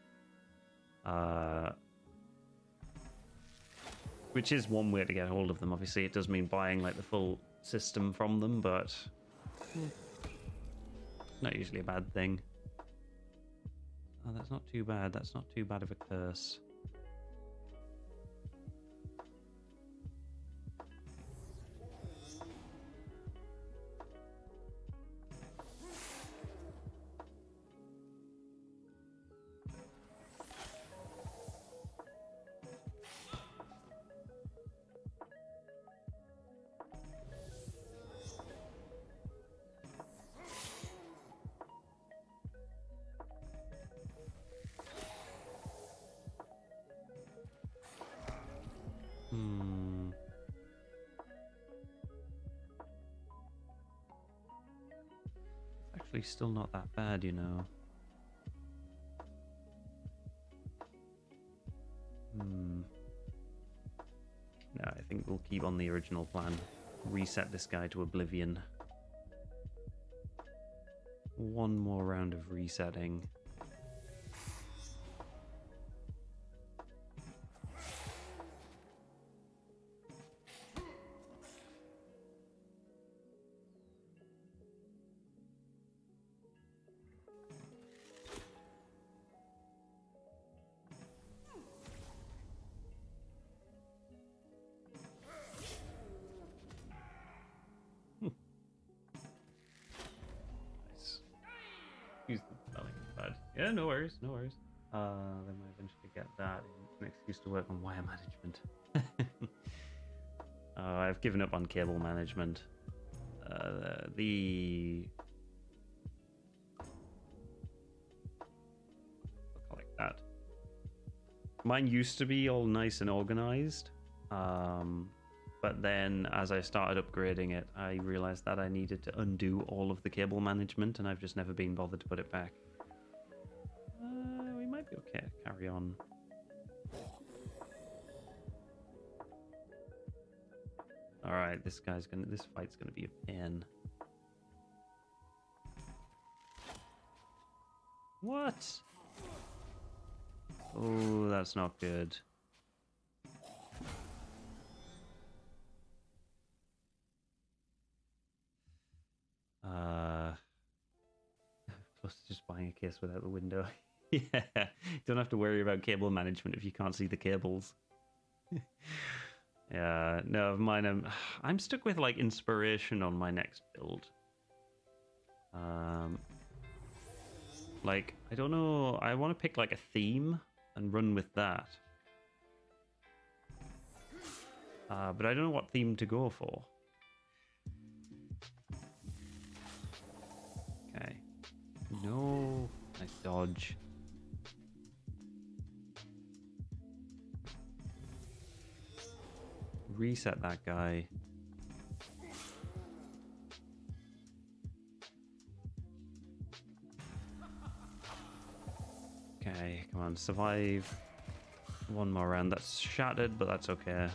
Which is one way to get hold of them. Obviously, it does mean buying like the full system from them, but not usually a bad thing. Oh, that's not too bad. That's not too bad of a curse. Hmm. Actually, still not that bad, you know. Hmm. No, I think we'll keep on the original plan. Reset this guy to oblivion. One more round of resetting. Nice. Use the spelling pad. Yeah, no worries, no worries. Then I eventually get that. It's an excuse to work on wire management. I've given up on cable management. Like that. Mine used to be all nice and organized. But then as I started upgrading it, I realized that I needed to undo all of the cable management, and I've just never been bothered to put it back. We might be okay. Carry on. All right, this fight's gonna be a pain. What? Oh, that's not good. Plus just buying a case without the window. Yeah, don't have to worry about cable management if you can't see the cables. Yeah, no, mine. I'm stuck with like inspiration on my next build. Like I don't know. I want to pick like a theme and run with that. But I don't know what theme to go for. Okay. No, nice dodge. Reset that guy. Okay, come on, survive. One more round. That's shattered, but that's okay.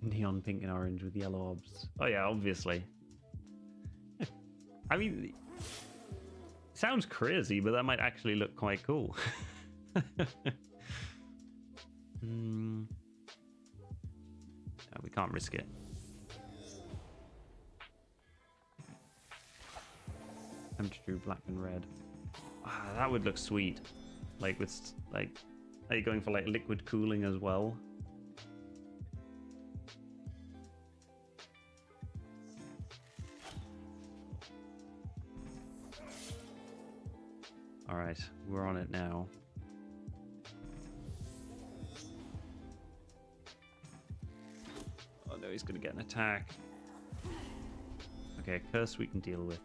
Neon pink and orange with yellow orbs. Oh yeah, obviously. I mean, sounds crazy, but that might actually look quite cool. No, we can't risk it. Temperature Drew black and red. Ah, that would look sweet. Like with like, are you going for like liquid cooling as well? All right, we're on it now. Oh no, he's gonna get an attack. Okay, curse we can deal with.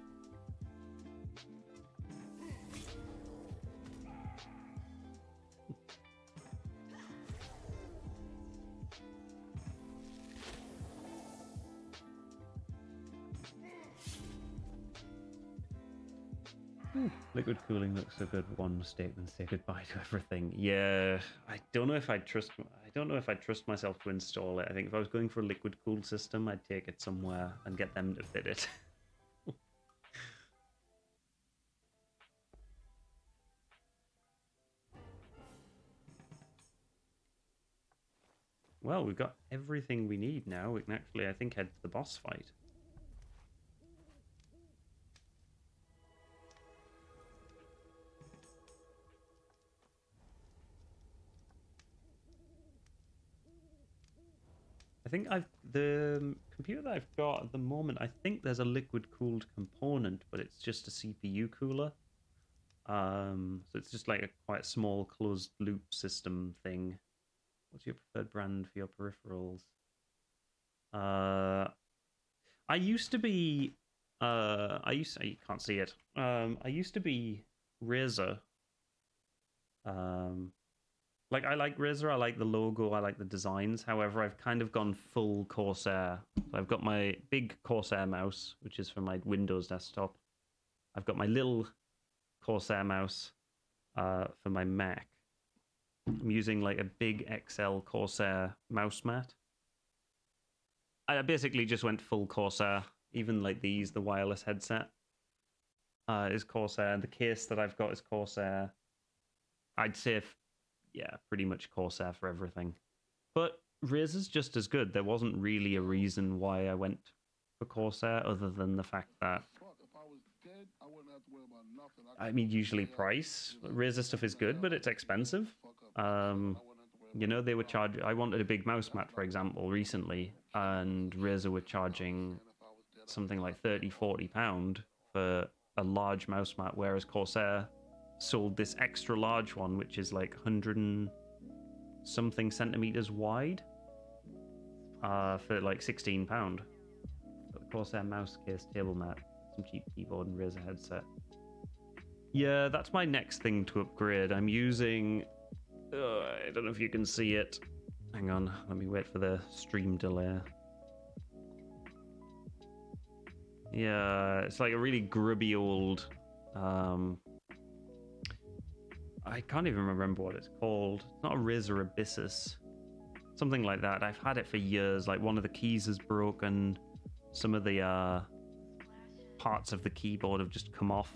Liquid cooling looks so good. One mistake, then say goodbye to everything. Yeah, I don't know if I trust. I don't know if I trust myself to install it. I think if I was going for a liquid cool system, I'd take it somewhere and get them to fit it. Well, we've got everything we need now. We can actually, I think, head to the boss fight. think the computer that I've got at the moment, I think there's a liquid cooled component, but it's just a CPU cooler. So it's just like a quite small closed loop system thing. What's your preferred brand for your peripherals? I used to be you can't see it. I used to be Razer. Like I like Razer, I like the logo, I like the designs. However, I've kind of gone full Corsair. So I've got my big Corsair mouse, which is for my Windows desktop. I've got my little Corsair mouse for my Mac. I'm using like a big XL Corsair mouse mat. I basically just went full Corsair. Even like these, the wireless headset is Corsair. The case that I've got is Corsair. I'd say, yeah, pretty much Corsair for everything. But Razer's just as good. There wasn't really a reason why I went for Corsair other than the fact that, I mean, usually price. Razer stuff is good, but it's expensive. You know, they were charging. I wanted a big mouse mat, for example, recently, and Razer were charging something like £30-40 for a large mouse mat, whereas Corsair sold this extra large one, which is like 100 and something centimeters wide, for like £16. So the Corsair mouse case, table mat, some cheap keyboard, and Razer headset. Yeah, that's my next thing to upgrade. I'm using. I don't know if you can see it. Hang on, let me wait for the stream delay. Yeah, it's like a really grubby old. I can't even remember what it's called. It's not a Razer Abyssus. Something like that. I've had it for years. Like one of the keys is broken. Some of the parts of the keyboard have just come off.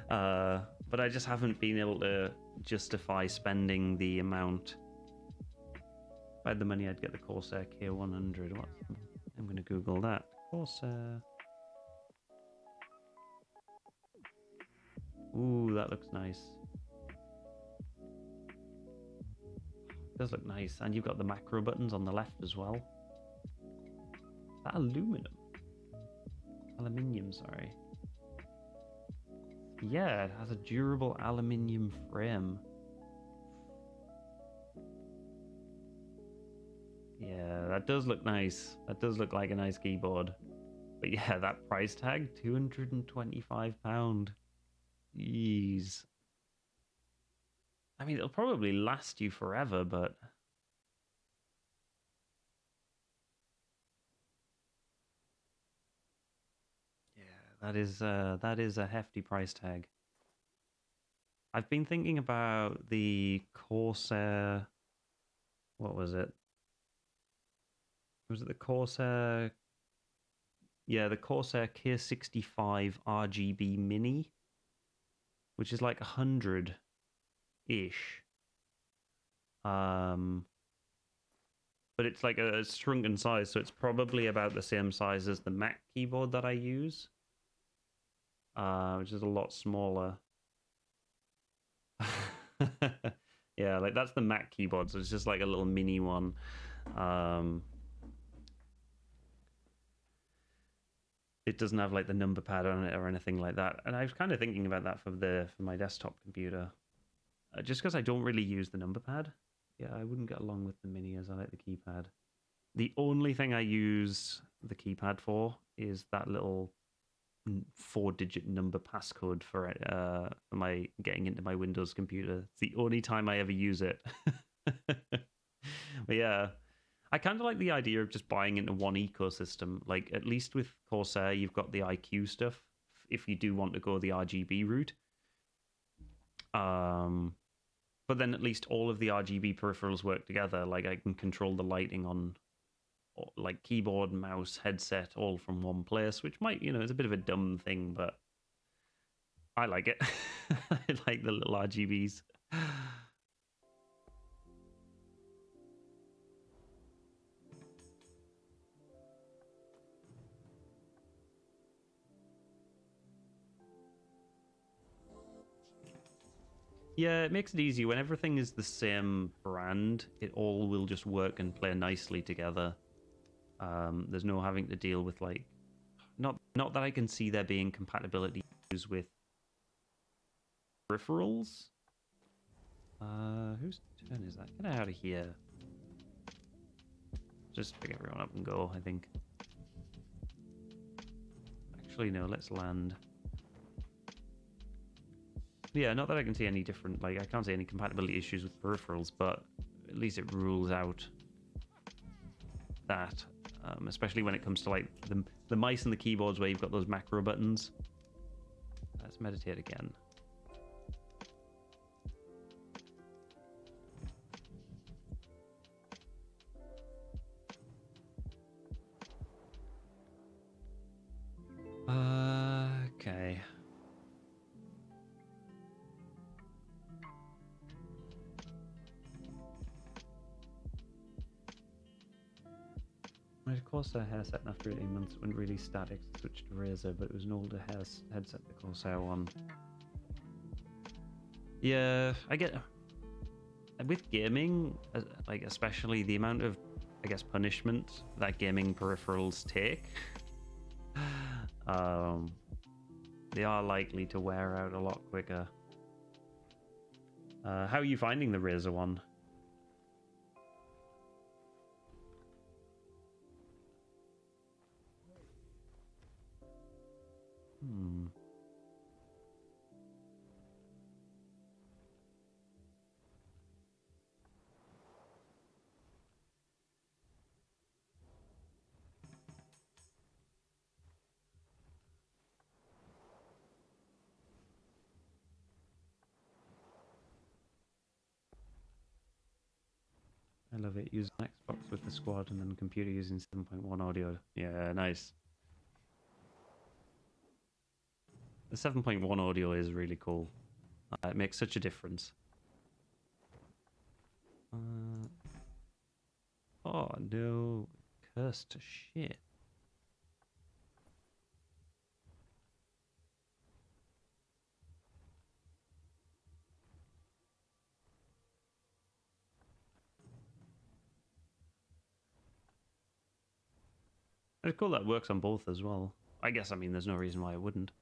But I just haven't been able to justify spending the amount. If I had the money, I'd get the Corsair K100. I'm going to Google that. Corsair. Ooh, that looks nice. It does look nice. And you've got the macro buttons on the left as well. Is that aluminum? Aluminium, sorry. Yeah, it has a durable aluminium frame. Yeah, that does look nice. That does look like a nice keyboard. But yeah, that price tag, £225. Jeez. I mean, it'll probably last you forever, but... that is a hefty price tag. I've been thinking about the Corsair. What was it? Was it the Corsair? Yeah, the Corsair K65 RGB Mini, which is like 100-ish. But it's like a shrunken size, so it's probably about the same size as the Mac keyboard that I use. Which is a lot smaller. Yeah, like that's the Mac keyboard, so it's just like a little mini one. It doesn't have like the number pad on it or anything like that. And I was kind of thinking about that for my desktop computer, just because I don't really use the number pad. Yeah, I wouldn't get along with the mini as I like the keypad. The only thing I use the keypad for is that little 4-digit number passcode for my getting into my Windows computer. It's the only time I ever use it. But yeah, I kind of like the idea of just buying into one ecosystem. Like at least with Corsair, you've got the iCUE stuff if you do want to go the RGB route. But then at least all of the RGB peripherals work together. Like I can control the lighting on like keyboard, mouse, headset, all from one place, which might, it's a bit of a dumb thing, but I like it. I like the little RGBs. Yeah, it makes it easy when everything is the same brand. It all will just work and play nicely together. There's no having to deal with like, not that I can see there being compatibility issues with peripherals. Whose turn is that? Get out of here. Just pick everyone up and go, I think. Actually, no, let's land. Yeah, not that I can see any different, like, I can't see any compatibility issues with peripherals, but at least it rules out that, especially when it comes to, like, the mice and the keyboards where you've got those macro buttons. Let's meditate again. Okay. My Corsair headset after 18 months went really static, switched to Razer, but it was an older headset, the Corsair one. Yeah, I get with gaming, like especially the amount of, I guess, punishment that gaming peripherals take. They are likely to wear out a lot quicker. How are you finding the Razer one? I love it. Use an Xbox with the squad and then computer using 7.1 audio. Yeah, nice. The 7.1 audio is really cool. It makes such a difference. Oh no, cursed shit. It's cool that it works on both as well. I guess, I mean, there's no reason why it wouldn't.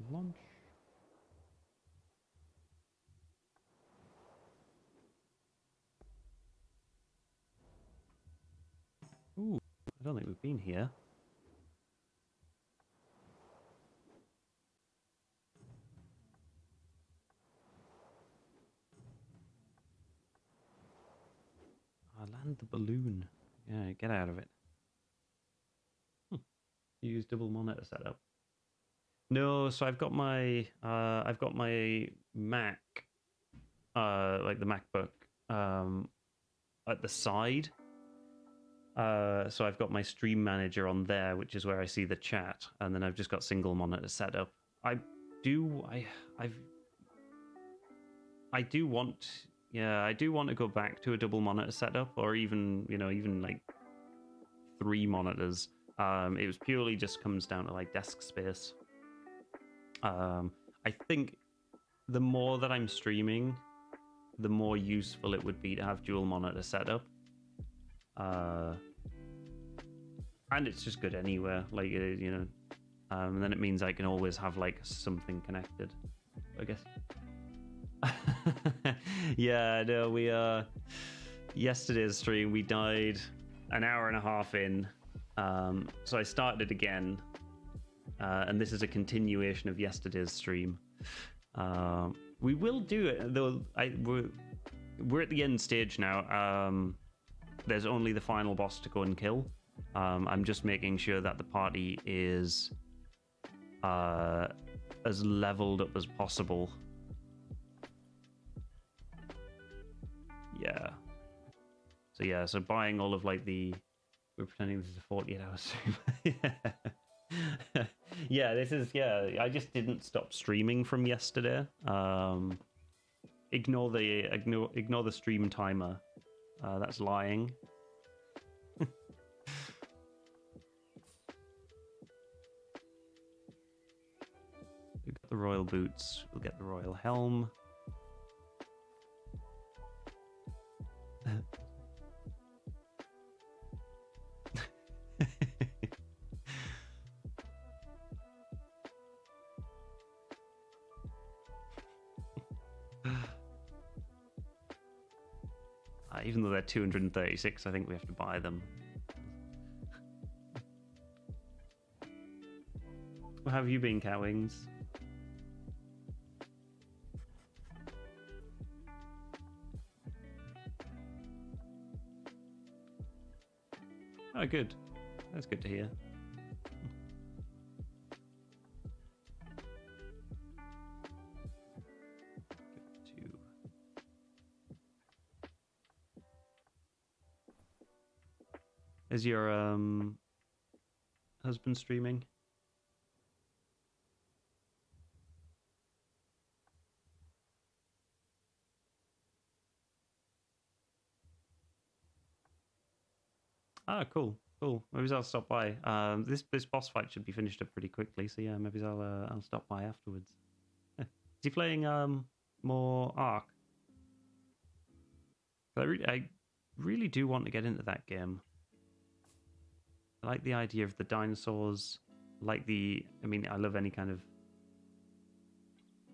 Launch. Ooh, I don't think we've been here. I land the balloon. Yeah, get out of it. Use double monitor setup. No, so I've got my Mac, like the MacBook, at the side. So I've got my stream manager on there, which is where I see the chat, and then I've just got single monitor setup. I do want to go back to a double monitor setup, or even like 3 monitors. It was purely just comes down to like desk space. I think the more that I'm streaming, the more useful it would be to have dual monitor setup. And it's just good anywhere, like and then it means I can always have like something connected, I guess. Yeah, no, we yesterday's stream we died an hour and a half in, so I started it again, and this is a continuation of yesterday's stream. We will do it though. We're at the end stage now. There's only the final boss to go and kill. I'm just making sure that the party is as leveled up as possible. Yeah. So buying all of like the We're pretending this is a 48-hour stream. Yeah. Yeah, this is, yeah, I just didn't stop streaming from yesterday. Ignore the stream timer. That's lying. We've got the royal boots. We'll get the royal helm. Even though they're 236, I think we have to buy them. How have you been, Cowings? Oh, good. That's good to hear. Is your husband streaming? Ah, cool. Maybe I'll stop by. This boss fight should be finished up pretty quickly, so yeah, maybe I'll stop by afterwards. Is he playing more Ark? I really do want to get into that game. I like the idea of the dinosaurs. I mean, I love any kind of...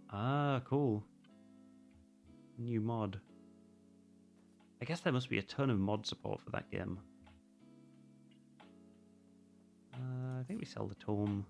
Ah, cool. New mod. I guess there must be a ton of mod support for that game. I think we sell the tome.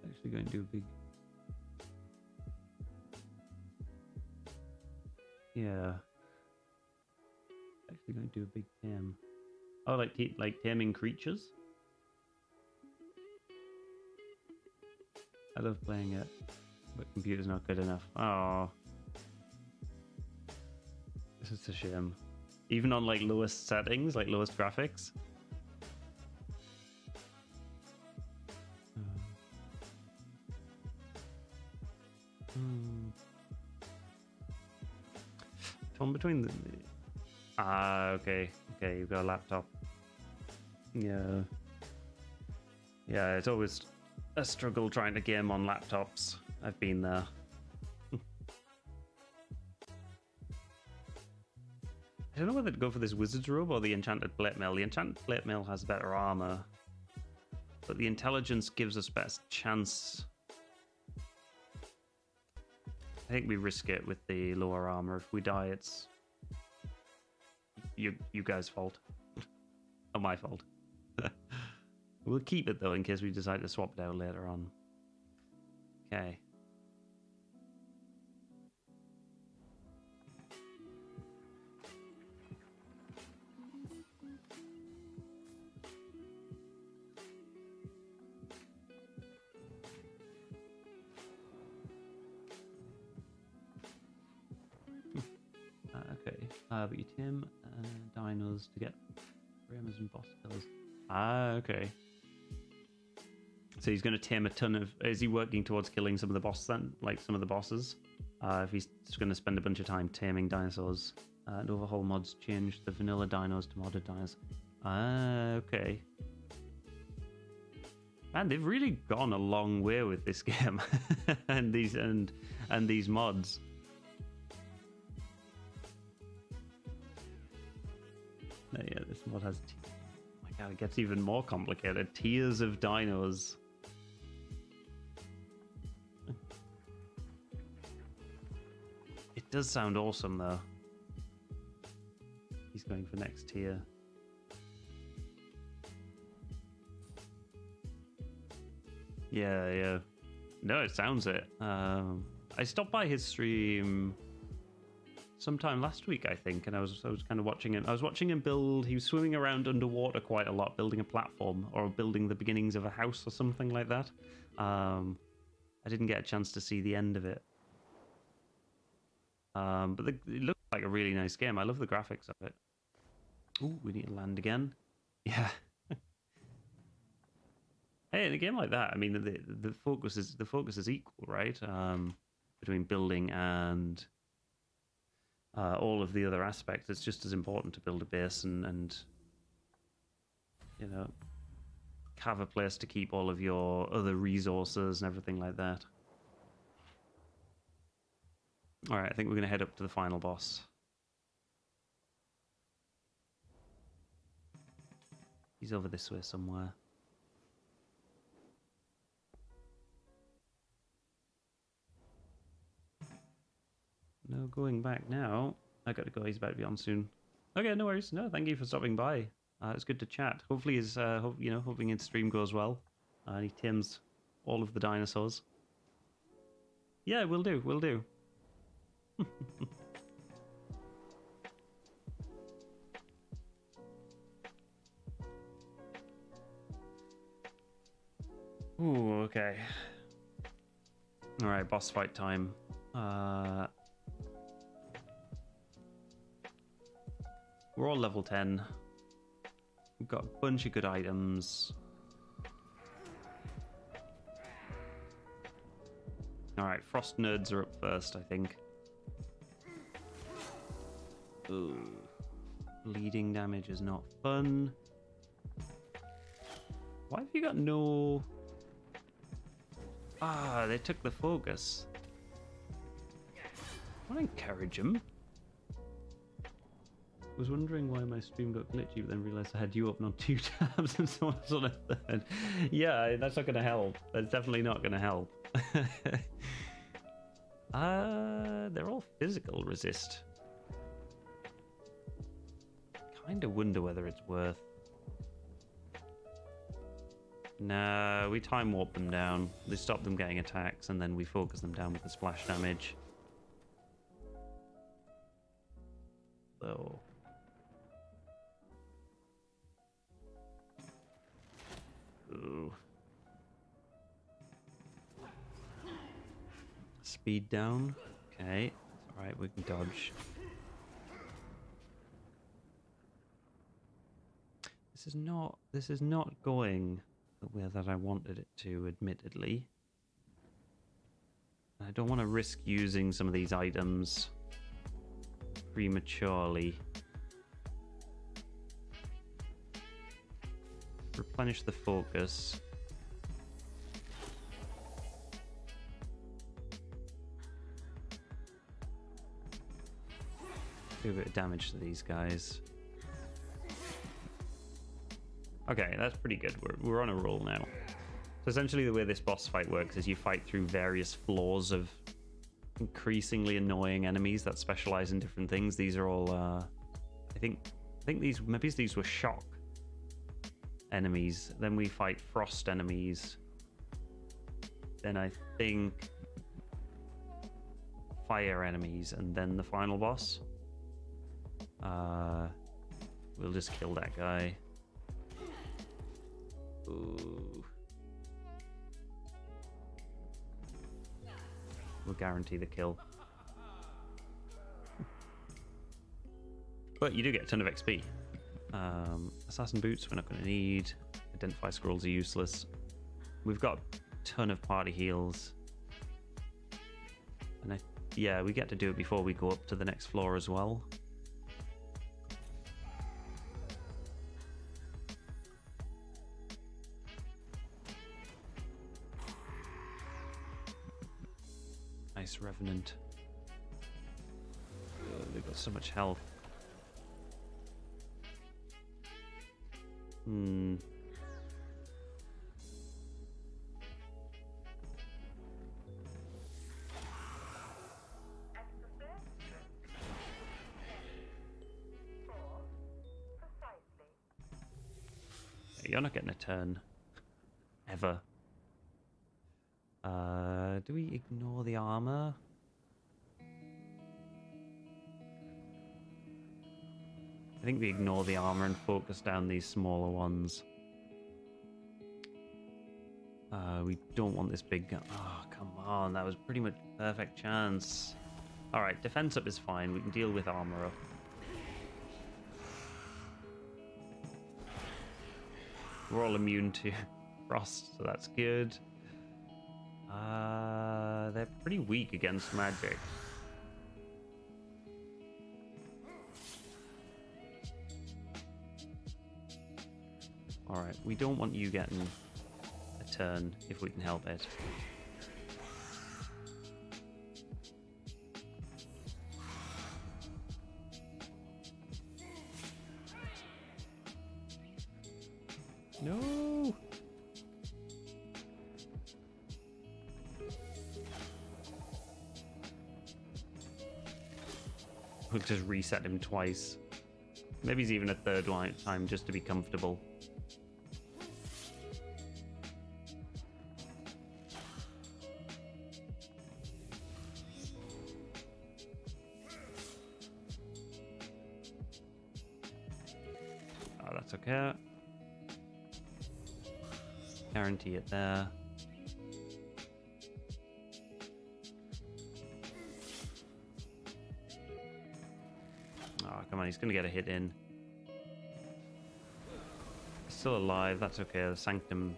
Actually going to do a big... Yeah. Actually going to do a big tame. Oh, like taming creatures? I love playing it, but computer's not good enough. Oh. This is a shame. Even on like lowest settings, like lowest graphics. Torn between the... Ah, okay. Okay, you've got a laptop. Yeah. Yeah, it's always a struggle trying to game on laptops. I've been there. I don't know whether to go for this wizard's robe or the enchanted plate mail. The enchanted plate mail has better armor, but the intelligence gives us best chance. I think we risk it with the lower armor. If we die, it's you guys' fault. Not my fault. We'll keep it though in case we decide to swap it out later on. Okay. Okay. But you tame dinos to get Rammers and boss killers. Ah, okay. So he's going to tame a ton of... Is he working towards killing some of the bosses then? Like some of the bosses? If he's just going to spend a bunch of time taming dinosaurs. And overhaul mods change the vanilla dinos to modded dinos. Ah, okay. Man, they've really gone a long way with this game. and these mods. Oh, yeah, this mod has... Oh my god, it gets even more complicated. Tiers of dinos. It does sound awesome, though. He's going for next tier. Yeah, yeah. No, it sounds it. I stopped by his stream sometime last week, I think, and I was kind of watching him. I was watching him build. He was swimming around underwater quite a lot, building a platform or building the beginnings of a house or something like that. I didn't get a chance to see the end of it. But it looked like a really nice game. I love the graphics of it. Ooh, we need to land again. Yeah. Hey, in a game like that, I mean, the focus is equal, right? Between building and all of the other aspects. It's just as important to build a base and you know, have a place to keep all of your other resources and everything like that. All right, I think we're going to head up to the final boss. He's over this way somewhere. No going back now. I gotta go. He's about to be on soon. Okay, no worries. No, thank you for stopping by. It's good to chat. Hopefully his, hoping his stream goes well. And he tames all of the dinosaurs. Yeah, we'll do. We'll do. Ooh, okay. All right, boss fight time. We're all level 10. We've got a bunch of good items. Alright, frost nerds are up first, I think. Ooh. Bleeding damage is not fun. Why have you got no... Ah, they took the focus. I want to encourage them. I was wondering why my stream got glitchy, but then realized I had you open on 2 tabs and so on a third. Yeah, that's not going to help. That's definitely not going to help. They're all physical resist. Kind of wonder whether it's worth. No, we time warp them down. They stop them getting attacks, and then we focus them down with the splash damage. So. Ooh. Speed down. Okay. Alright, we can dodge. This is not going the way that I wanted it to, admittedly. I don't want to risk using some of these items prematurely. Replenish the focus. Do a bit of damage to these guys. Okay, that's pretty good. We're on a roll now. So essentially the way this boss fight works is you fight through various floors of increasingly annoying enemies that specialize in different things. These are all I think these were shock enemies. Then we fight frost enemies. Then I think fire enemies, and then the final boss. We'll just kill that guy. Ooh. We'll guarantee the kill. But you do get a ton of XP. Assassin boots we're not going to need. Identify scrolls are useless. We've got a ton of party heals. And yeah, we get to do it before we go up to the next floor as well. Nice Revenant. They've got so much health. You're not getting a turn. Ever. Do we ignore the armor? I think we ignore the armor and focus down these smaller ones. We don't want this big gun. Oh, come on. That was pretty much a perfect chance. Alright, defense up is fine. We can deal with armor up. We're all immune to frost, so that's good. They're pretty weak against magic. Alright, we don't want you getting a turn if we can help it. No! We'll just reset him twice. Maybe he's even a third time just to be comfortable. Oh, that's okay. Guarantee it there. Oh, come on, he's going to get a hit in. He's still alive, that's okay. The Sanctum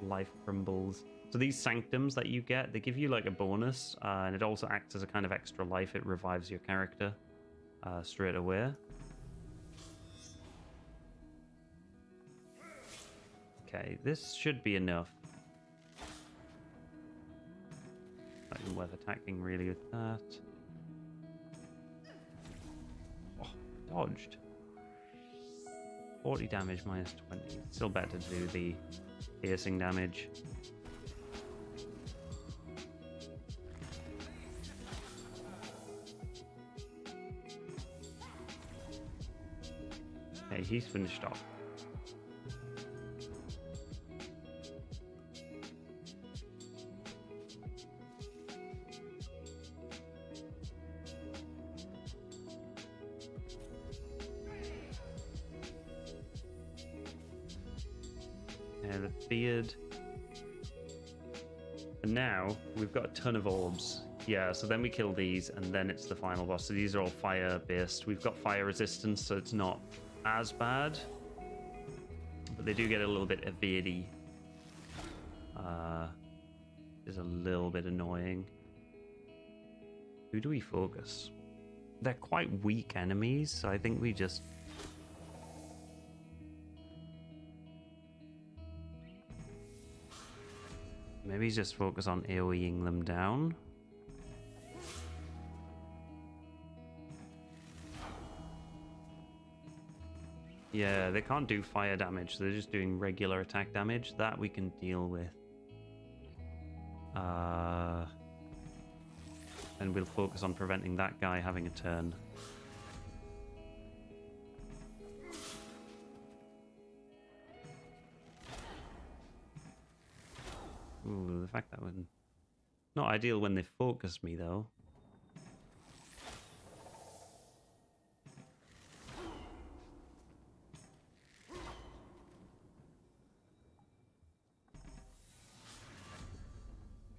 life crumbles. So these Sanctums that you get, they give you like a bonus, and it also acts as a kind of extra life. It revives your character straight away. Okay, this should be enough. Not even worth attacking really with that. Oh, dodged. 40 damage minus 20. Still better to do the piercing damage. Okay, he's finished off. The beard. And now we've got a ton of orbs. Yeah, so then we kill these and then it's the final boss. So these are all fire based. We've got fire resistance, so it's not as bad. But they do get a little bit evadey. Is a little bit annoying. Who do we focus? They're quite weak enemies, so I think we just... Maybe just focus on AoEing them down. Yeah, they can't do fire damage, so they're just doing regular attack damage. That we can deal with. And we'll focus on preventing that guy having a turn. Ooh, the fact that would... Not ideal when they focus me, though.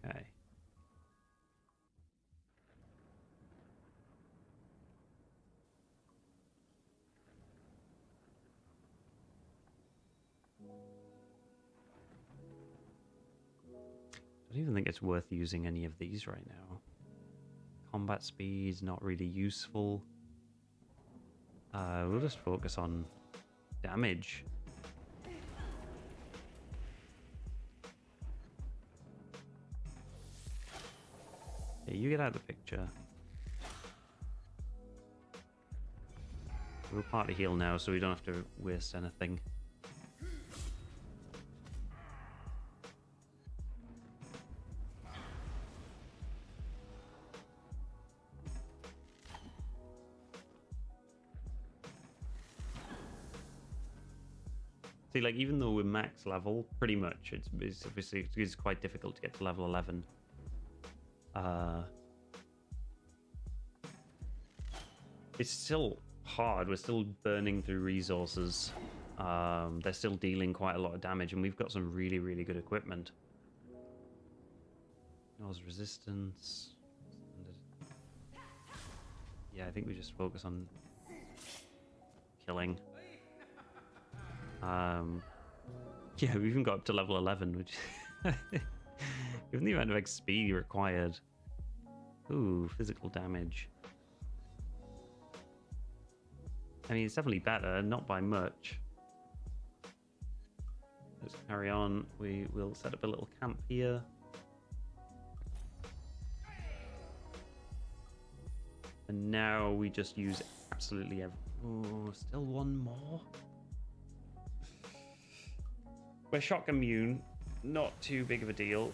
Okay. I don't even think it's worth using any of these right now. Combat speed's not really useful. We'll just focus on damage. Yeah, you get out of the picture. We'll party heal now, so we don't have to waste anything. See, like, even though we're max level, pretty much, it's obviously it's quite difficult to get to level 11. It's still hard. We're still burning through resources. They're still dealing quite a lot of damage, and we've got some really, really good equipment. Noise resistance. Yeah, I think we just focus on killing. Yeah, we even got up to level 11, which given the amount of XP required. Ooh, physical damage. I mean, it's definitely better, not by much. Let's carry on. We will set up a little camp here. And now we just use absolutely every... Oh, still one more? We're shock immune. Not too big of a deal.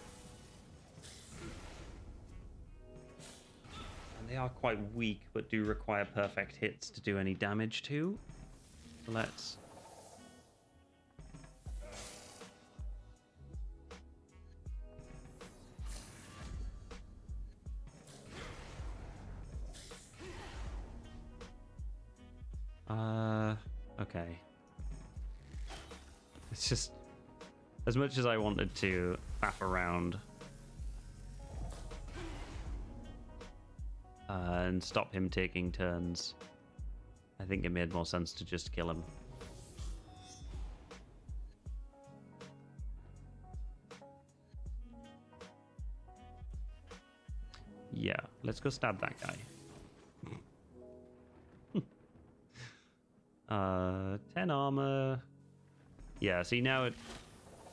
And they are quite weak, but do require perfect hits to do any damage to. So let's... Okay. It's just... As much as I wanted to faff around and stop him taking turns, I think it made more sense to just kill him. Yeah, let's go stab that guy. 10 armor. Yeah, see, now it's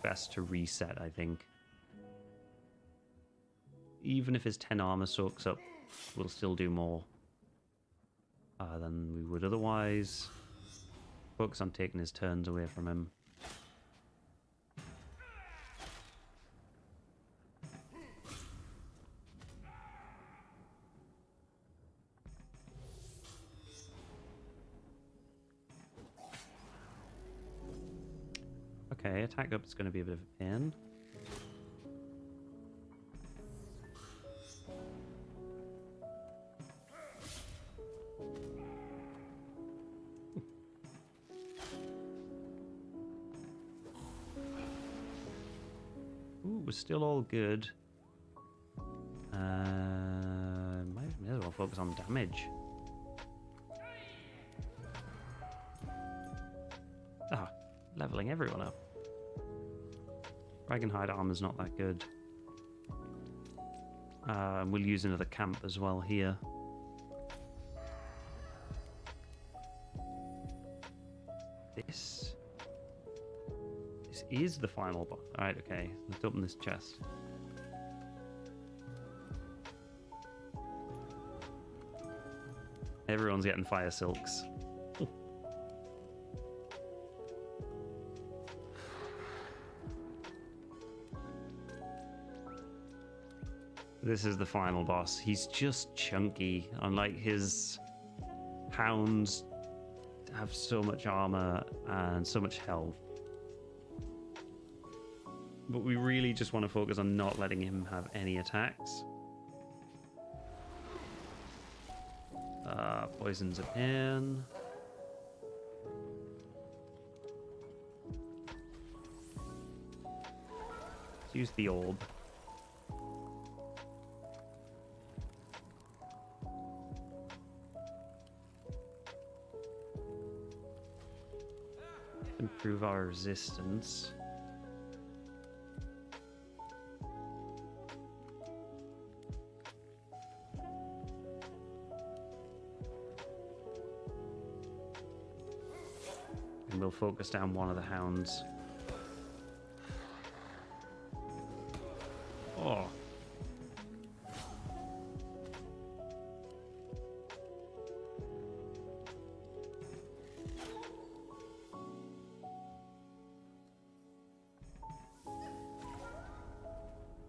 best to reset, I think. Even if his 10 armor soaks up, we'll still do more than we would otherwise. Focus on taking his turns away from him. Okay, attack up is going to be a bit of a pain. Ooh, we're still all good. May as well focus on damage. Ah, leveling everyone up. Dragonhide armor's not that good. We'll use another camp as well here. This is the final boss. Alright, okay. Let's open this chest. Everyone's getting fire silks. This is the final boss. He's just chunky. Unlike his hounds have so much armor and so much health. But we really just want to focus on not letting him have any attacks. Poisons a pan. Let's use the orb. Improve our resistance. And we'll focus down one of the hounds. Oh.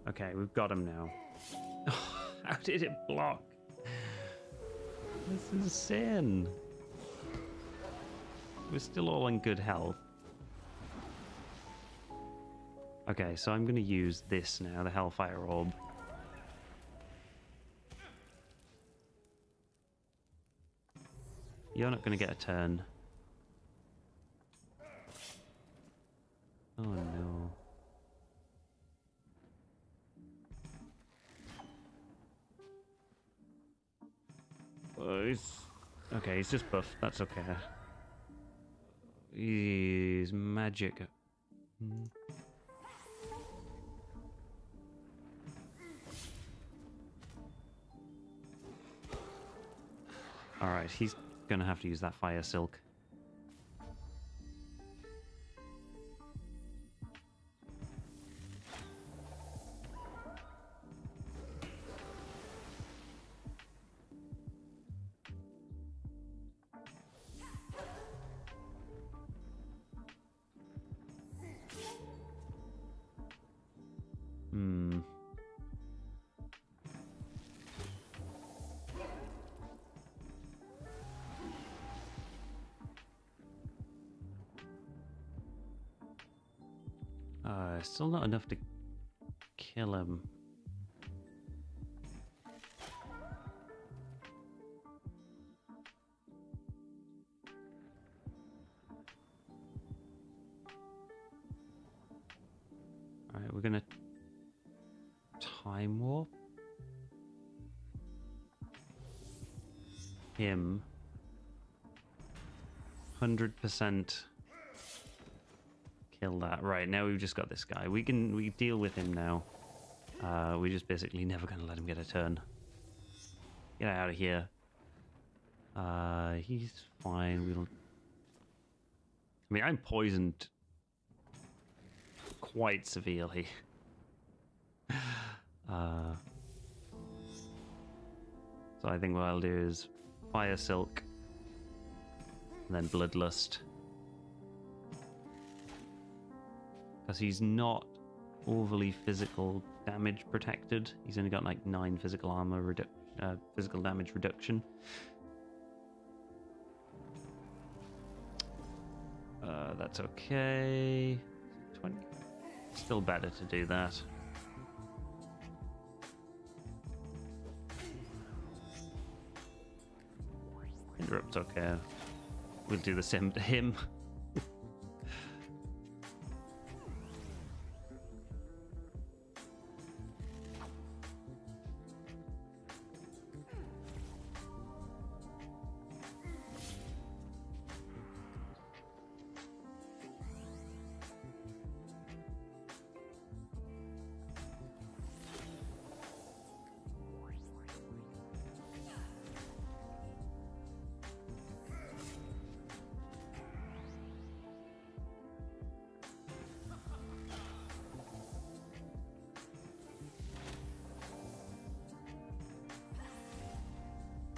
Okay, we've got him now. How did it block? This is insane. We're still all in good health. Okay, so I'm going to use this now, the Hellfire Orb. You're not going to get a turn. Oh no. Okay, he's just buffed. That's okay. He's magic. Alright, he's gonna have to use that fire silk. Still not enough to kill him. Alright, we're gonna time warp him 100%. Kill that. Right, now we've just got this guy. We deal with him now. We're just basically never going to let him get a turn. Get out of here. He's fine. We don't... I mean, I'm poisoned quite severely. So I think what I'll do is Fire Silk and then Bloodlust. Because he's not overly physical damage protected. He's only got like 9 physical armor physical damage reduction. That's okay. 20. Still better to do that. Interrupt's okay. We'll do the same to him.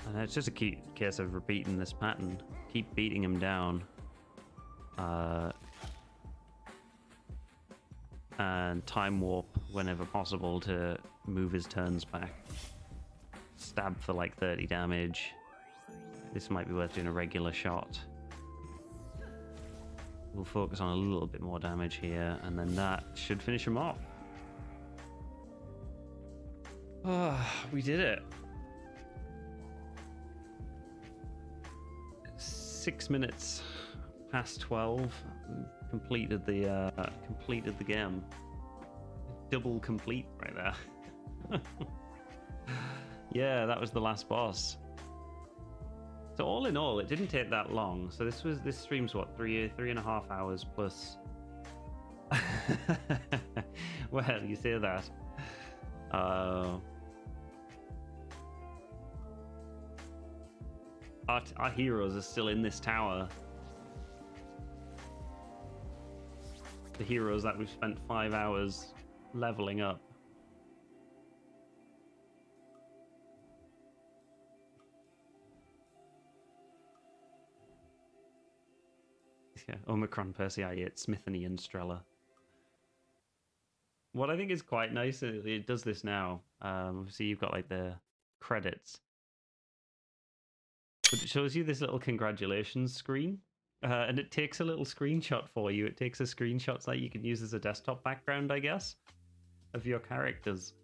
And it's just a case of repeating this pattern. Keep beating him down. And time warp whenever possible to move his turns back. Stab for like 30 damage. This might be worth doing a regular shot. We'll focus on a little bit more damage here, and then that should finish him off. We did it. 6 minutes past 12. Completed the game. Double complete right there. Yeah, that was the last boss. So all in all, it didn't take that long. So this stream's what, 3.5 hours plus. Well, you say that. Our heroes are still in this tower. The heroes that we've spent 5 hours leveling up. Yeah, Omicron, Persei, Smithany, and Strella. What I think is quite nice, it does this now. Obviously, you've got like the credits. But it shows you this little congratulations screen. And it takes a little screenshot for you. It takes a screenshot that you can use as a desktop background, I guess, of your characters.